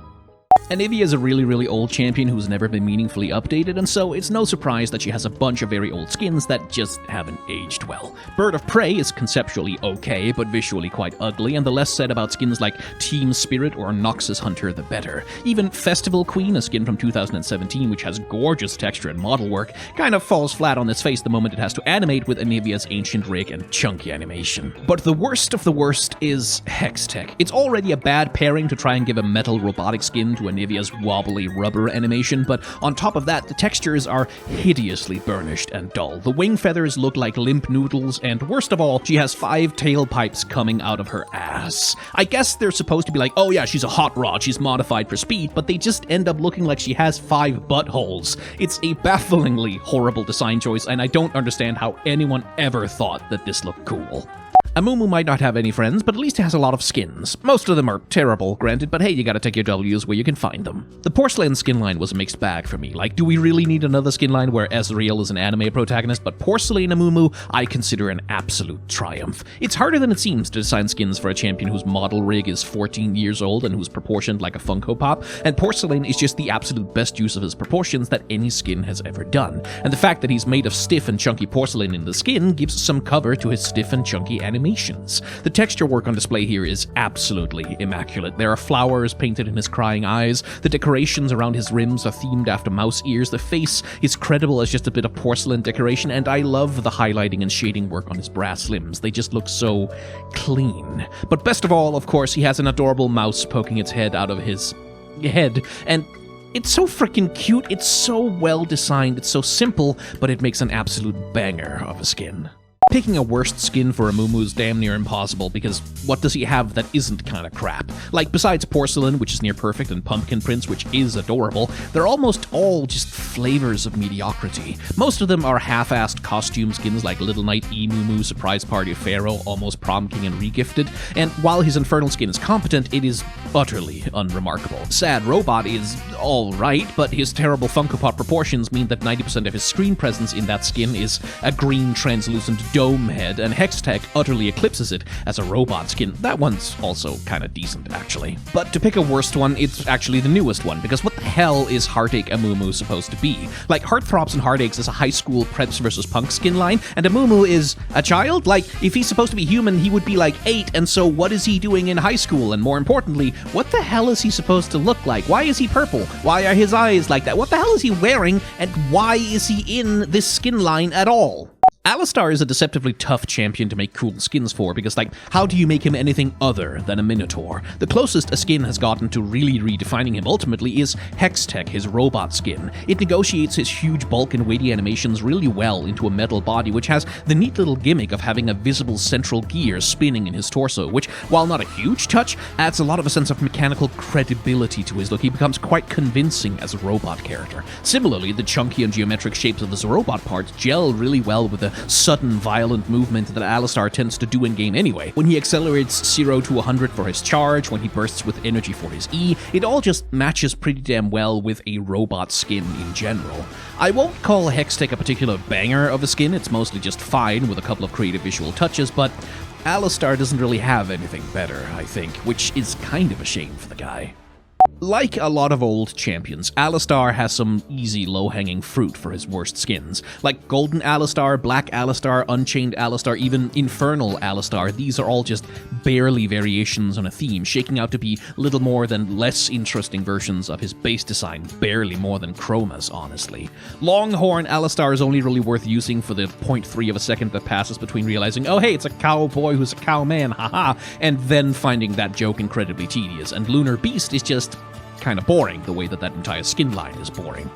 Anivia is a really old champion who's never been meaningfully updated, and so it's no surprise that she has a bunch of very old skins that just haven't aged well. Bird of Prey is conceptually okay, but visually quite ugly, and the less said about skins like Team Spirit or Noxus Hunter, the better. Even Festival Queen, a skin from 2017 which has gorgeous texture and model work, kind of falls flat on its face the moment it has to animate with Anivia's ancient rig and chunky animation. But the worst of the worst is Hextech. It's already a bad pairing to try and give a metal robotic skin to Anivia's wobbly rubber animation, but on top of that, the textures are hideously burnished and dull. The wing feathers look like limp noodles, and worst of all, she has 5 tailpipes coming out of her ass. I guess they're supposed to be like, oh yeah, she's a hot rod, she's modified for speed, but they just end up looking like she has 5 buttholes. It's a bafflingly horrible design choice, and I don't understand how anyone ever thought that this looked cool. Amumu might not have any friends, but at least it has a lot of skins. Most of them are terrible, granted, but hey, you gotta take your W's where you can find them. The Porcelain skin line was a mixed bag for me. Like, do we really need another skin line where Ezreal is an anime protagonist, but Porcelain Amumu I consider an absolute triumph. It's harder than it seems to design skins for a champion whose model rig is 14 years old and who's proportioned like a Funko Pop, and Porcelain is just the absolute best use of his proportions that any skin has ever done. And the fact that he's made of stiff and chunky porcelain in the skin gives some cover to his stiff and chunky animations. The texture work on display here is absolutely immaculate. There are flowers painted in his crying eyes, the decorations around his rims are themed after mouse ears, the face is credible as just a bit of porcelain decoration, and I love the highlighting and shading work on his brass limbs. They just look so clean. But best of all, of course, he has an adorable mouse poking its head out of his head, and it's so freaking cute, it's so well designed, it's so simple, but it makes an absolute banger of a skin. Picking a worst skin for Amumu is damn near impossible, because what does he have that isn't kinda crap? Like, besides Porcelain, which is near perfect, and Pumpkin Prince, which is adorable, they're almost all just flavors of mediocrity. Most of them are half-assed costume skins like Little Knight Emumu, Surprise Party Pharaoh, Almost Prom King, and Regifted, and while his Infernal skin is competent, it is utterly unremarkable. Sad Robot is alright, but his terrible Funko Pop proportions mean that 90% of his screen presence in that skin is a green translucent dome head, and Hextech utterly eclipses it as a robot skin. That one's also kinda decent, actually. But to pick a worst one, it's actually the newest one, because what the hell is Heartache Amumu supposed to be? Like, Heartthrobs and Heartaches is a high school preps versus punk skin line, and Amumu is a child? Like, if he's supposed to be human, he would be like 8, and so what is he doing in high school? And more importantly, what the hell is he supposed to look like? Why is he purple? Why are his eyes like that? What the hell is he wearing, and why is he in this skin line at all? Alistar is a deceptively tough champion to make cool skins for, because, like, how do you make him anything other than a Minotaur? The closest a skin has gotten to really redefining him ultimately is Hextech, his robot skin. It negotiates his huge bulk and weighty animations really well into a metal body, which has the neat little gimmick of having a visible central gear spinning in his torso, which, while not a huge touch, adds a lot of a sense of mechanical credibility to his look. He becomes quite convincing as a robot character. Similarly, the chunky and geometric shapes of his robot parts gel really well with the sudden, violent movement that Alistar tends to do in-game anyway. When he accelerates 0 to 100 for his charge, when he bursts with energy for his E, it all just matches pretty damn well with a robot skin in general. I won't call Hextech a particular banger of a skin, it's mostly just fine with a couple of creative visual touches, but Alistar doesn't really have anything better, I think, which is kind of a shame for the guy. Like a lot of old champions, Alistar has some easy low-hanging fruit for his worst skins. Like Golden Alistar, Black Alistar, Unchained Alistar, even Infernal Alistar, these are all just barely variations on a theme, shaking out to be little more than less interesting versions of his base design, barely more than Chroma's, honestly. Longhorn Alistar is only really worth using for the 0.3 of a second that passes between realizing, oh hey, it's a cowboy who's a cowman, haha, and then finding that joke incredibly tedious, and Lunar Beast is just kind of boring, the way that entire skin line is boring.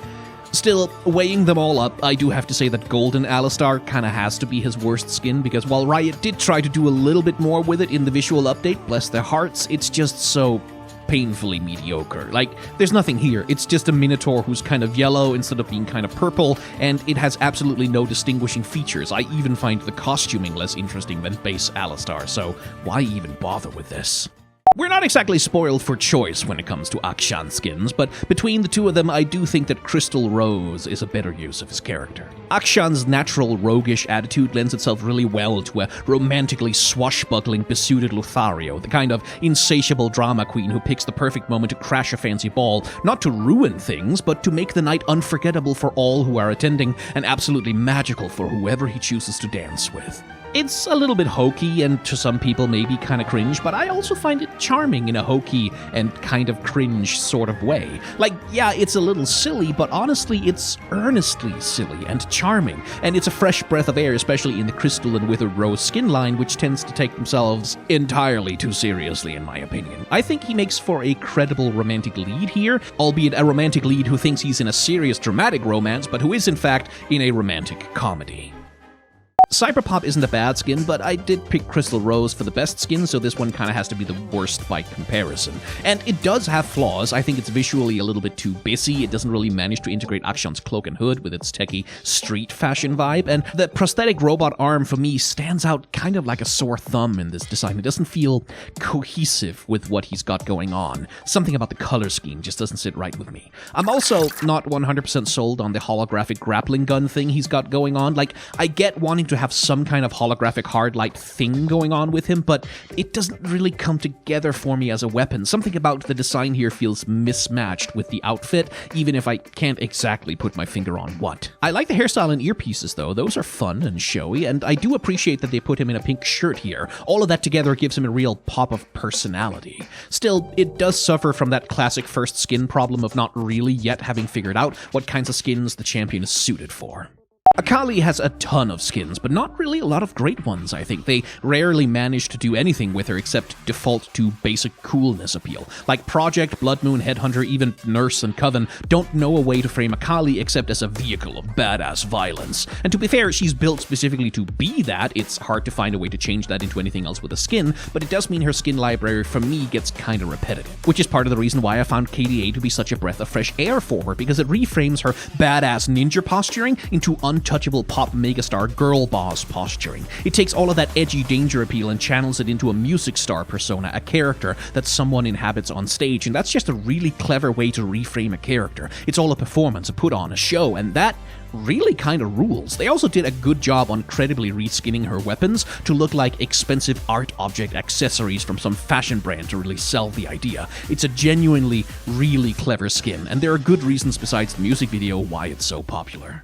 Still, weighing them all up, I do have to say that Golden Alistar kind of has to be his worst skin, because while Riot did try to do a little bit more with it in the visual update, bless their hearts, it's just so painfully mediocre. Like, there's nothing here. It's just a Minotaur who's kind of yellow instead of being kind of purple, and it has absolutely no distinguishing features. I even find the costuming less interesting than base Alistar, so why even bother with this? We're not exactly spoiled for choice when it comes to Akshan skins, but between the two of them, I do think that Crystal Rose is a better use of his character. Akshan's natural roguish attitude lends itself really well to a romantically swashbuckling, besuited Lothario, the kind of insatiable drama queen who picks the perfect moment to crash a fancy ball, not to ruin things, but to make the night unforgettable for all who are attending, and absolutely magical for whoever he chooses to dance with. It's a little bit hokey and to some people maybe kind of cringe, but I also find it charming in a hokey and kind of cringe sort of way. Like, yeah, it's a little silly, but honestly, it's earnestly silly and charming, and it's a fresh breath of air, especially in the Crystal and Withered Rose skin line, which tends to take themselves entirely too seriously, in my opinion. I think he makes for a credible romantic lead here, albeit a romantic lead who thinks he's in a serious dramatic romance, but who is in fact in a romantic comedy. Cyberpop isn't a bad skin, but I did pick Crystal Rose for the best skin, so this one kind of has to be the worst by comparison. And it does have flaws. I think it's visually a little bit too busy. It doesn't really manage to integrate Akshan's cloak and hood with its techie street fashion vibe, and the prosthetic robot arm for me stands out kind of like a sore thumb in this design. It doesn't feel cohesive with what he's got going on. Something about the color scheme just doesn't sit right with me. I'm also not 100% sold on the holographic grappling gun thing he's got going on. Like, I get wanting to have some kind of holographic hard light thing going on with him, but it doesn't really come together for me as a weapon. Something about the design here feels mismatched with the outfit, even if I can't exactly put my finger on what. I like the hairstyle and earpieces though. Those are fun and showy, and I do appreciate that they put him in a pink shirt here. All of that together gives him a real pop of personality. Still, it does suffer from that classic first skin problem of not really yet having figured out what kinds of skins the champion is suited for. Akali has a ton of skins, but not really a lot of great ones, I think. They rarely manage to do anything with her except default to basic coolness appeal. Like Project, Blood Moon, Headhunter, even Nurse and Coven don't know a way to frame Akali except as a vehicle of badass violence. And to be fair, she's built specifically to be that. It's hard to find a way to change that into anything else with a skin, but it does mean her skin library for me gets kinda repetitive. Which is part of the reason why I found KDA to be such a breath of fresh air for her, because it reframes her badass ninja posturing into untouchable pop megastar girl boss posturing. It takes all of that edgy danger appeal and channels it into a music star persona, a character that someone inhabits on stage, and that's just a really clever way to reframe a character. It's all a performance, a put on, a show, and that really kind of rules. They also did a good job on credibly reskinning her weapons to look like expensive art object accessories from some fashion brand to really sell the idea. It's a genuinely, really clever skin, and there are good reasons besides the music video why it's so popular.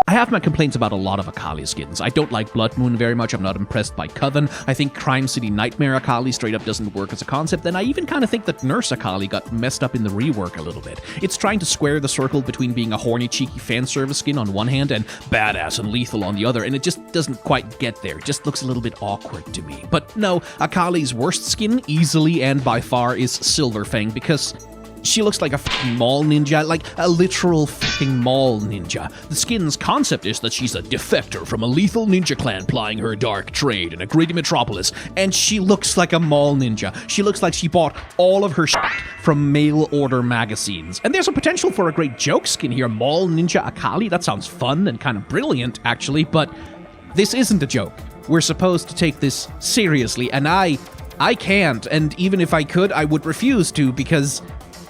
I have my complaints about a lot of Akali skins. I don't like Blood Moon very much, I'm not impressed by Coven, I think Crime City Nightmare Akali straight up doesn't work as a concept, and I even kind of think that Nurse Akali got messed up in the rework a little bit. It's trying to square the circle between being a horny, cheeky fan service skin on one hand and badass and lethal on the other, and it just doesn't quite get there. It just looks a little bit awkward to me. But no, Akali's worst skin, easily and by far, is Silverfang, because she looks like a fucking mall ninja, like a literal fucking mall ninja. The skin's concept is that she's a defector from a lethal ninja clan plying her dark trade in a gritty metropolis, and she looks like a mall ninja. She looks like she bought all of her shit from mail order magazines. And there's a potential for a great joke skin here, Mall Ninja Akali. That sounds fun and kind of brilliant, actually, but This isn't a joke. We're supposed to take this seriously, and I can't, and even if I could, I would refuse to, because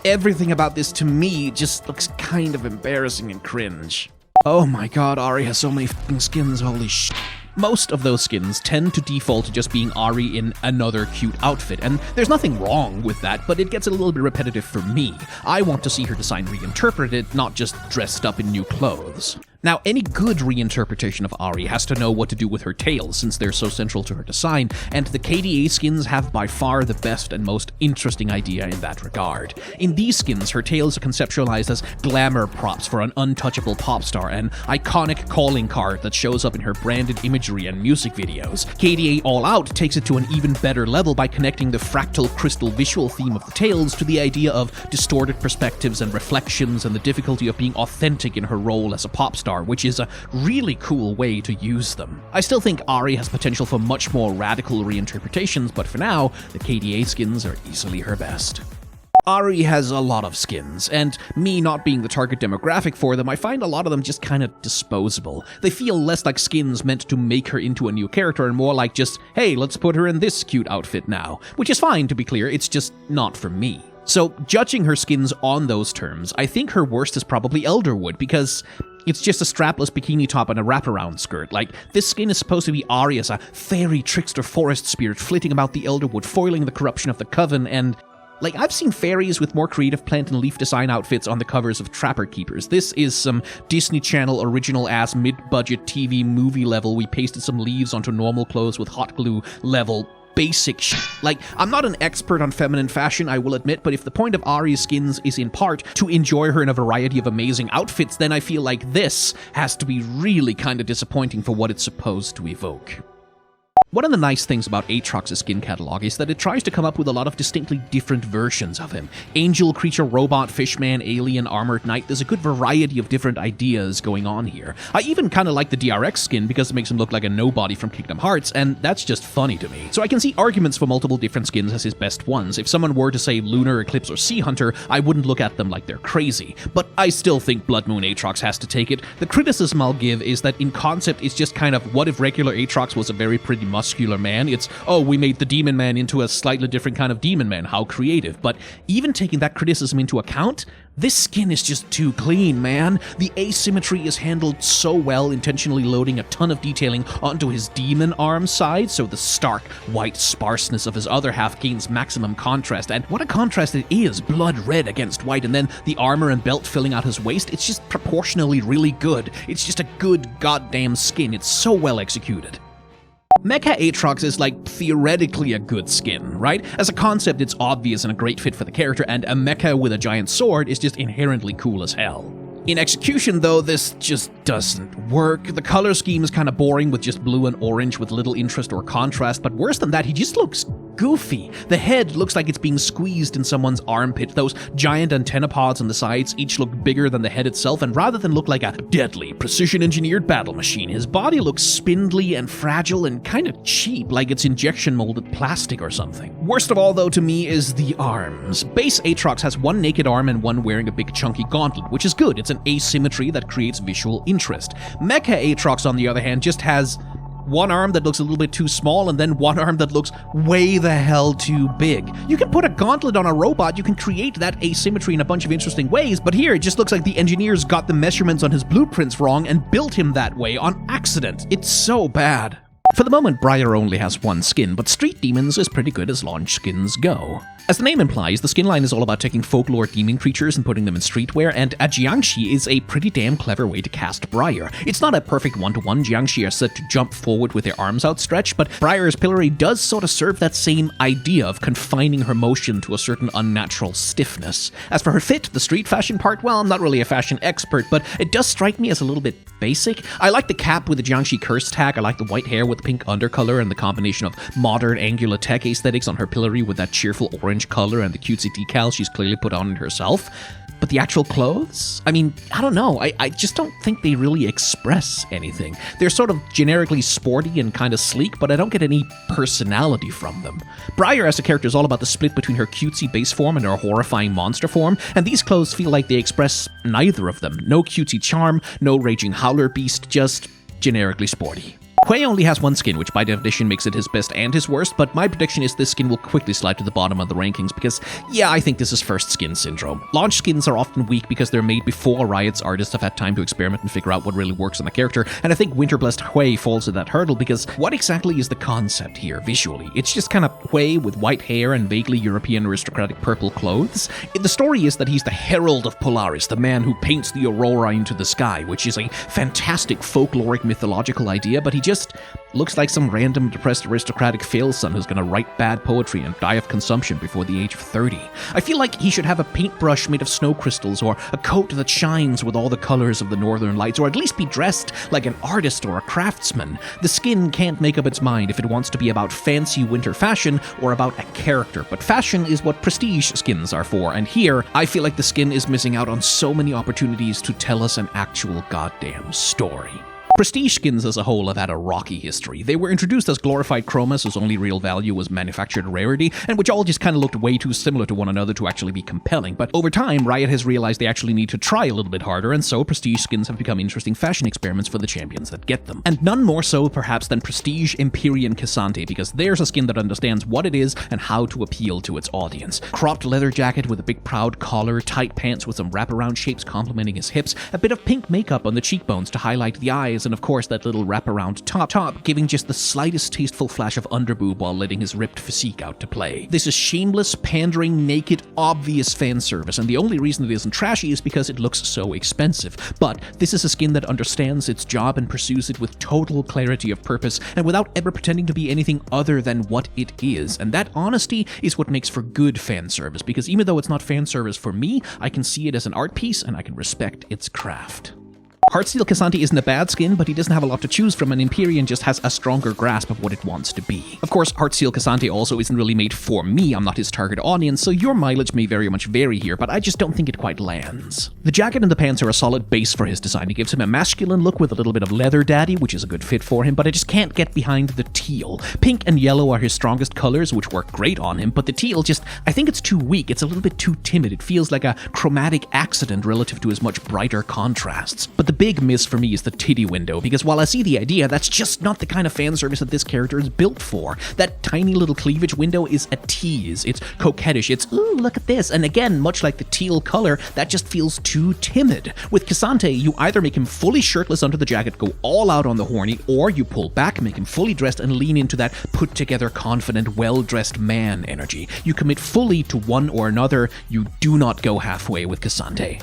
everything about this to me just looks kind of embarrassing and cringe. Oh my god, Ari has so many f***ing skins, holy sh**. Most of those skins tend to default to just being Ari in another cute outfit, and there's nothing wrong with that, but it gets a little bit repetitive for me. I want to see her design reinterpreted, not just dressed up in new clothes. Now, any good reinterpretation of Ari has to know what to do with her tails, since they're so central to her design, and the KDA skins have by far the best and most interesting idea in that regard. In these skins, her tails are conceptualized as glamour props for an untouchable pop star, an iconic calling card that shows up in her branded imagery and music videos. KDA All Out takes it to an even better level by connecting the fractal crystal visual theme of the tails to the idea of distorted perspectives and reflections and the difficulty of being authentic in her role as a pop star, which is a really cool way to use them. I still think Ari has potential for much more radical reinterpretations, but for now, the KDA skins are easily her best. Ari has a lot of skins, and me not being the target demographic for them, I find a lot of them just kind of disposable. They feel less like skins meant to make her into a new character and more like just, hey, let's put her in this cute outfit now. Which is fine, to be clear, it's just not for me. So, judging her skins on those terms, I think her worst is probably Elderwood, because it's just a strapless bikini top and a wraparound skirt. Like, this skin is supposed to be Ari as a fairy trickster forest spirit flitting about the Elderwood, foiling the corruption of the Coven, and like, I've seen fairies with more creative plant and leaf design outfits on the covers of Trapper Keepers. This is some Disney Channel original-ass mid-budget TV movie level. We pasted some leaves onto normal clothes with hot glue level basic Like, I'm not an expert on feminine fashion, I will admit, but if the point of Ari's skins is in part to enjoy her in a variety of amazing outfits, then I feel like this has to be really kind of disappointing for what it's supposed to evoke. One of the nice things about Aatrox's skin catalog is that it tries to come up with a lot of distinctly different versions of him. Angel, creature, robot, fishman, alien, armored knight, there's a good variety of different ideas going on here. I even kind of like the DRX skin because it makes him look like a nobody from Kingdom Hearts, and that's just funny to me. So I can see arguments for multiple different skins as his best ones. If someone were to say Lunar, Eclipse, or Sea Hunter, I wouldn't look at them like they're crazy. But I still think Blood Moon Aatrox has to take it. The criticism I'll give is that in concept it's just kind of, what if regular Aatrox was a very pretty muscular man? It's, oh, we made the Demon Man into a slightly different kind of Demon Man. How creative. But even taking that criticism into account, this skin is just too clean, man. The asymmetry is handled so well, intentionally loading a ton of detailing onto his demon arm side, so the stark, white sparseness of his other half gains maximum contrast. And what a contrast it is, blood red against white, and then the armor and belt filling out his waist. It's just proportionally really good. It's just a good goddamn skin. It's so well executed. Mecha Aatrox is like theoretically a good skin, right? As a concept, it's obvious and a great fit for the character, and a mecha with a giant sword is just inherently cool as hell. In execution, though, this just doesn't work. The color scheme is kind of boring with just blue and orange with little interest or contrast, but worse than that, he just looks goofy. The head looks like it's being squeezed in someone's armpit. Those giant antenna pods on the sides each look bigger than the head itself, and rather than look like a deadly, precision-engineered battle machine, his body looks spindly and fragile and kind of cheap, like it's injection-molded plastic or something. Worst of all, though, to me, is the arms. Base Aatrox has one naked arm and one wearing a big chunky gauntlet, which is good. It's an asymmetry that creates visual interest. Mecha Aatrox, on the other hand, just has one arm that looks a little bit too small and then one arm that looks way the hell too big. You can put a gauntlet on a robot, you can create that asymmetry in a bunch of interesting ways, but here it just looks like the engineers got the measurements on his blueprints wrong and built him that way on accident. It's so bad. For the moment, Briar only has one skin, but Street Demons is pretty good as launch skins go. As the name implies, the skin line is all about taking folklore demon creatures and putting them in streetwear, and a Jiangshi is a pretty damn clever way to cast Briar. It's not a perfect one-to-one. Jiangshi are set to jump forward with their arms outstretched, but Briar's pillory does sort of serve that same idea of confining her motion to a certain unnatural stiffness. As for her fit, the street fashion part, well, I'm not really a fashion expert, but it does strike me as a little bit basic. I like the cap with the Jiangshi curse tag, I like the white hair with the pink undercolor and the combination of modern angular tech aesthetics on her pillory with that cheerful orange color and the cutesy decal she's clearly put on it herself. But the actual clothes? I mean, I don't know. I just don't think they really express anything. They're sort of generically sporty and kind of sleek, but I don't get any personality from them. Briar as a character is all about the split between her cutesy base form and her horrifying monster form, and these clothes feel like they express neither of them. No cutesy charm, no raging howler beast, just generically sporty. Hui only has one skin, which by definition makes it his best and his worst, but my prediction is this skin will quickly slide to the bottom of the rankings because, yeah, I think this is first skin syndrome. Launch skins are often weak because they're made before Riot's artists have had time to experiment and figure out what really works on the character, and I think Winterblessed Hui falls at that hurdle because what exactly is the concept here visually? It's just kind of Hui with white hair and vaguely European aristocratic purple clothes. The story is that he's the herald of Polaris, the man who paints the aurora into the sky, which is a fantastic folkloric mythological idea, but he just looks like some random depressed aristocratic failson who's gonna write bad poetry and die of consumption before the age of 30. I feel like he should have a paintbrush made of snow crystals or a coat that shines with all the colors of the northern lights, or at least be dressed like an artist or a craftsman. The skin can't make up its mind if it wants to be about fancy winter fashion or about a character, but fashion is what prestige skins are for, and here, I feel like the skin is missing out on so many opportunities to tell us an actual goddamn story. Prestige skins as a whole have had a rocky history. They were introduced as glorified chromas whose only real value was manufactured rarity, and which all just kind of looked way too similar to one another to actually be compelling. But over time, Riot has realized they actually need to try a little bit harder, and so prestige skins have become interesting fashion experiments for the champions that get them. And none more so, perhaps, than Prestige Empyrean Cassante, because there's a skin that understands what it is and how to appeal to its audience. Cropped leather jacket with a big proud collar, tight pants with some wraparound shapes complementing his hips, a bit of pink makeup on the cheekbones to highlight the eyes, and of course that little wraparound top giving just the slightest tasteful flash of underboob while letting his ripped physique out to play. This is shameless, pandering, naked, obvious fan service, and the only reason it isn't trashy is because it looks so expensive. But this is a skin that understands its job and pursues it with total clarity of purpose and without ever pretending to be anything other than what it is. And that honesty is what makes for good fan service, because even though it's not fan service for me, I can see it as an art piece and I can respect its craft. Heartsteel Cassante isn't a bad skin, but he doesn't have a lot to choose from, and Empyrean just has a stronger grasp of what it wants to be. Of course, Heartsteel Cassante also isn't really made for me, I'm not his target audience, so your mileage may very much vary here, but I just don't think it quite lands. The jacket and the pants are a solid base for his design. It gives him a masculine look with a little bit of leather daddy, which is a good fit for him, but I just can't get behind the teal. Pink and yellow are his strongest colors, which work great on him, but the teal just, I think it's too weak, it's a little bit too timid, it feels like a chromatic accident relative to his much brighter contrasts. But the big miss for me is the titty window, because while I see the idea, that's just not the kind of fan service that this character is built for. That tiny little cleavage window is a tease, it's coquettish, it's, ooh, look at this, and again, much like the teal color, that just feels too timid. With Cassante, you either make him fully shirtless under the jacket, go all out on the horny, or you pull back, make him fully dressed, and lean into that put-together, confident, well-dressed man energy. You commit fully to one or another, you do not go halfway with Cassante.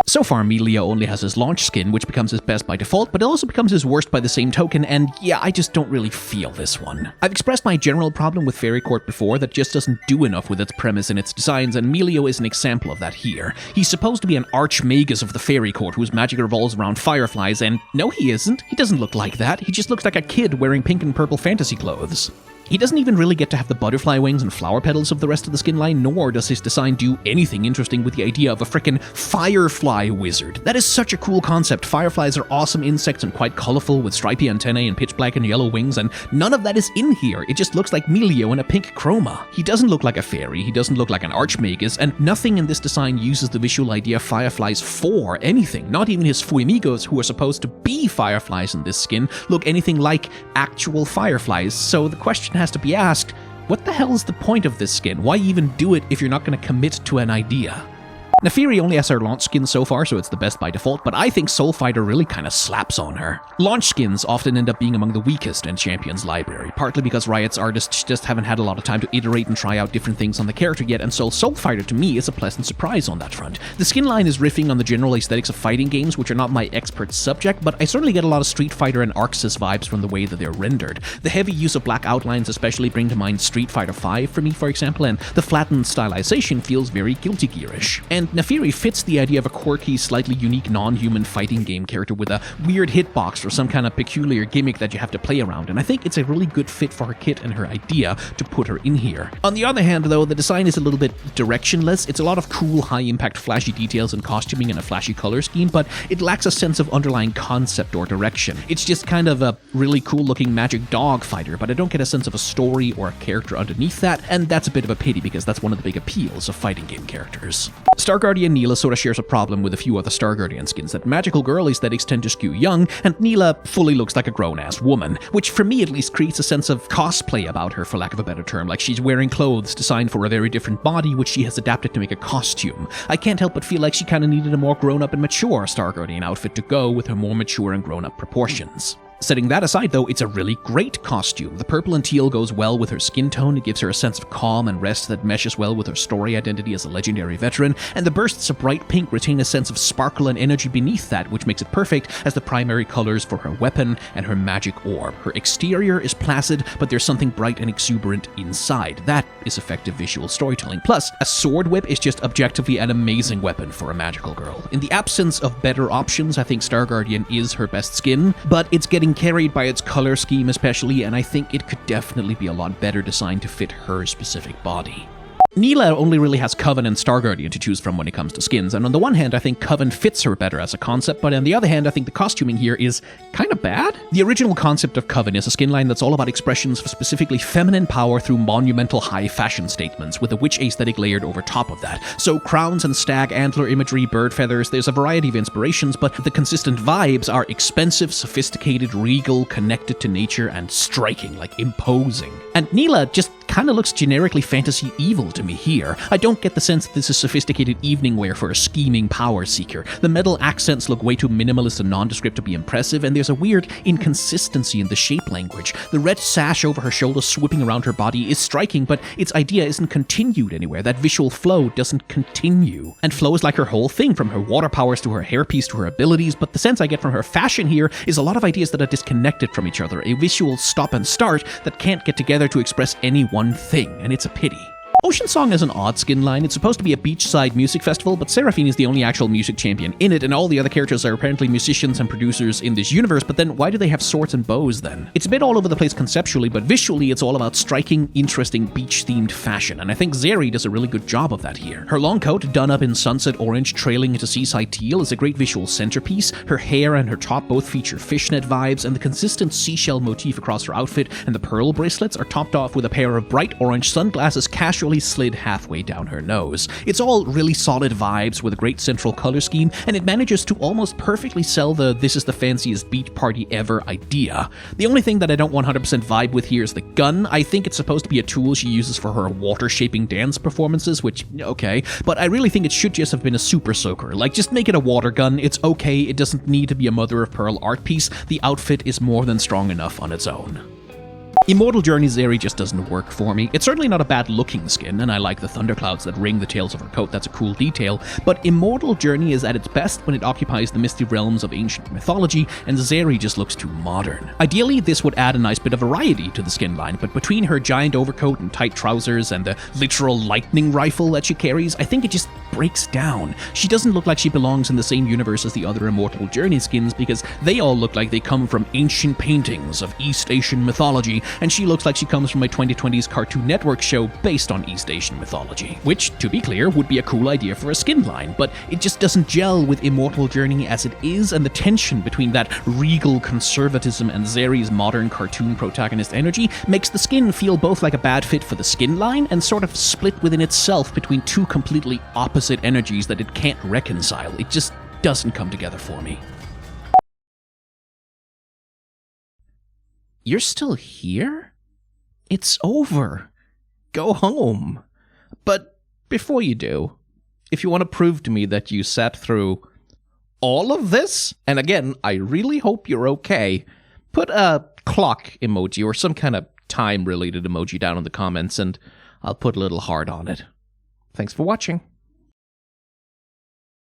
So far, Milio only has his launch skin, which becomes his best by default, but it also becomes his worst by the same token, and yeah, I just don't really feel this one. I've expressed my general problem with Fairy Court before, that just doesn't do enough with its premise and its designs, and Milio is an example of that here. He's supposed to be an archmagus of the Fairy Court whose magic revolves around fireflies, and no, he isn't. He doesn't look like that. He just looks like a kid wearing pink and purple fantasy clothes. He doesn't even really get to have the butterfly wings and flower petals of the rest of the skin line, nor does his design do anything interesting with the idea of a frickin' firefly wizard. That is such a cool concept. Fireflies are awesome insects and quite colorful with stripy antennae and pitch black and yellow wings, and none of that is in here. It just looks like Milio in a pink chroma. He doesn't look like a fairy, he doesn't look like an archmagus, and nothing in this design uses the visual idea of fireflies for anything. Not even his fuimigos, who are supposed to be fireflies in this skin, look anything like actual fireflies, so the question has to be asked, what the hell is the point of this skin? Why even do it if you're not going to commit to an idea? Nefiri only has her launch skin so far, so it's the best by default, but I think Soul Fighter really kind of slaps on her. Launch skins often end up being among the weakest in Champion's library, partly because Riot's artists just haven't had a lot of time to iterate and try out different things on the character yet, and so Soul Fighter to me is a pleasant surprise on that front. The skin line is riffing on the general aesthetics of fighting games, which are not my expert subject, but I certainly get a lot of Street Fighter and Arxis vibes from the way that they're rendered. The heavy use of black outlines especially bring to mind Street Fighter V for me, for example, and the flattened stylization feels very Guilty Gear-ish. And Nefiri fits the idea of a quirky, slightly unique non-human fighting game character with a weird hitbox or some kind of peculiar gimmick that you have to play around, and I think it's a really good fit for her kit and her idea to put her in here. On the other hand, though, the design is a little bit directionless. It's a lot of cool, high-impact, flashy details and costuming and a flashy color scheme, but it lacks a sense of underlying concept or direction. It's just kind of a really cool-looking magic dog fighter, but I don't get a sense of a story or a character underneath that, and that's a bit of a pity because that's one of the big appeals of fighting game characters. Star Guardian Neela sort of shares a problem with a few other Star Guardian skins, that magical girl aesthetics tend to skew young, and Neela fully looks like a grown-ass woman, which for me at least creates a sense of cosplay about her, for lack of a better term, like she's wearing clothes designed for a very different body which she has adapted to make a costume. I can't help but feel like she kinda needed a more grown-up and mature Star Guardian outfit to go with her more mature and grown-up proportions. Setting that aside though, it's a really great costume. The purple and teal goes well with her skin tone, it gives her a sense of calm and rest that meshes well with her story identity as a legendary veteran, and the bursts of bright pink retain a sense of sparkle and energy beneath that, which makes it perfect as the primary colors for her weapon and her magic orb. Her exterior is placid, but there's something bright and exuberant inside. That is effective visual storytelling. Plus, a sword whip is just objectively an amazing weapon for a magical girl. In the absence of better options, I think Star Guardian is her best skin, but it's getting carried by its color scheme especially, and I think it could definitely be a lot better designed to fit her specific body. Neela only really has Coven and Star Guardian to choose from when it comes to skins, and on the one hand I think Coven fits her better as a concept, but on the other hand I think the costuming here is kinda bad. The original concept of Coven is a skin line that's all about expressions of specifically feminine power through monumental high fashion statements, with a witch aesthetic layered over top of that. So crowns and stag antler imagery, bird feathers, there's a variety of inspirations, but the consistent vibes are expensive, sophisticated, regal, connected to nature, and striking, like imposing. And Neela just kinda looks generically fantasy evil to me here. I don't get the sense that this is sophisticated evening wear for a scheming power seeker. The metal accents look way too minimalist and nondescript to be impressive, and there's a weird inconsistency in the shape language. The red sash over her shoulders swooping around her body is striking, but its idea isn't continued anywhere. That visual flow doesn't continue. And flow is like her whole thing, from her water powers to her hairpiece to her abilities, but the sense I get from her fashion here is a lot of ideas that are disconnected from each other, a visual stop and start that can't get together to express any one thing, and it's a pity. Ocean Song is an odd skin line. It's supposed to be a beachside music festival, but Seraphine is the only actual music champion in it, and all the other characters are apparently musicians and producers in this universe, but then why do they have swords and bows then? It's a bit all over the place conceptually, but visually it's all about striking, interesting, beach-themed fashion, and I think Zeri does a really good job of that here. Her long coat, done up in sunset orange trailing into seaside teal, is a great visual centerpiece. Her hair and her top both feature fishnet vibes, and the consistent seashell motif across her outfit and the pearl bracelets are topped off with a pair of bright orange sunglasses casually slid halfway down her nose. It's all really solid vibes with a great central color scheme, and it manages to almost perfectly sell the "this is the fanciest beach party ever" idea. The only thing that I don't 100% vibe with here is the gun. I think it's supposed to be a tool she uses for her water-shaping dance performances, which, okay, but I really think it should just have been a super soaker. Like, just make it a water gun, it's okay, it doesn't need to be a mother-of-pearl art piece, the outfit is more than strong enough on its own. Immortal Journey Zeri just doesn't work for me. It's certainly not a bad looking skin, and I like the thunderclouds that ring the tails of her coat, that's a cool detail, but Immortal Journey is at its best when it occupies the misty realms of ancient mythology, and Zeri just looks too modern. Ideally, this would add a nice bit of variety to the skin line, but between her giant overcoat and tight trousers and the literal lightning rifle that she carries, I think it just breaks down. She doesn't look like she belongs in the same universe as the other Immortal Journey skins, because they all look like they come from ancient paintings of East Asian mythology, and she looks like she comes from a 2020s Cartoon Network show based on East Asian mythology. Which, to be clear, would be a cool idea for a skin line, but it just doesn't gel with Immortal Journey as it is, and the tension between that regal conservatism and Zeri's modern cartoon protagonist energy makes the skin feel both like a bad fit for the skin line and sort of split within itself between two completely opposite energies that it can't reconcile. It just doesn't come together for me. You're still here? It's over. Go home. But before you do, if you want to prove to me that you sat through all of this, and again, I really hope you're okay, put a clock emoji or some kind of time-related emoji down in the comments, and I'll put a little heart on it. Thanks for watching.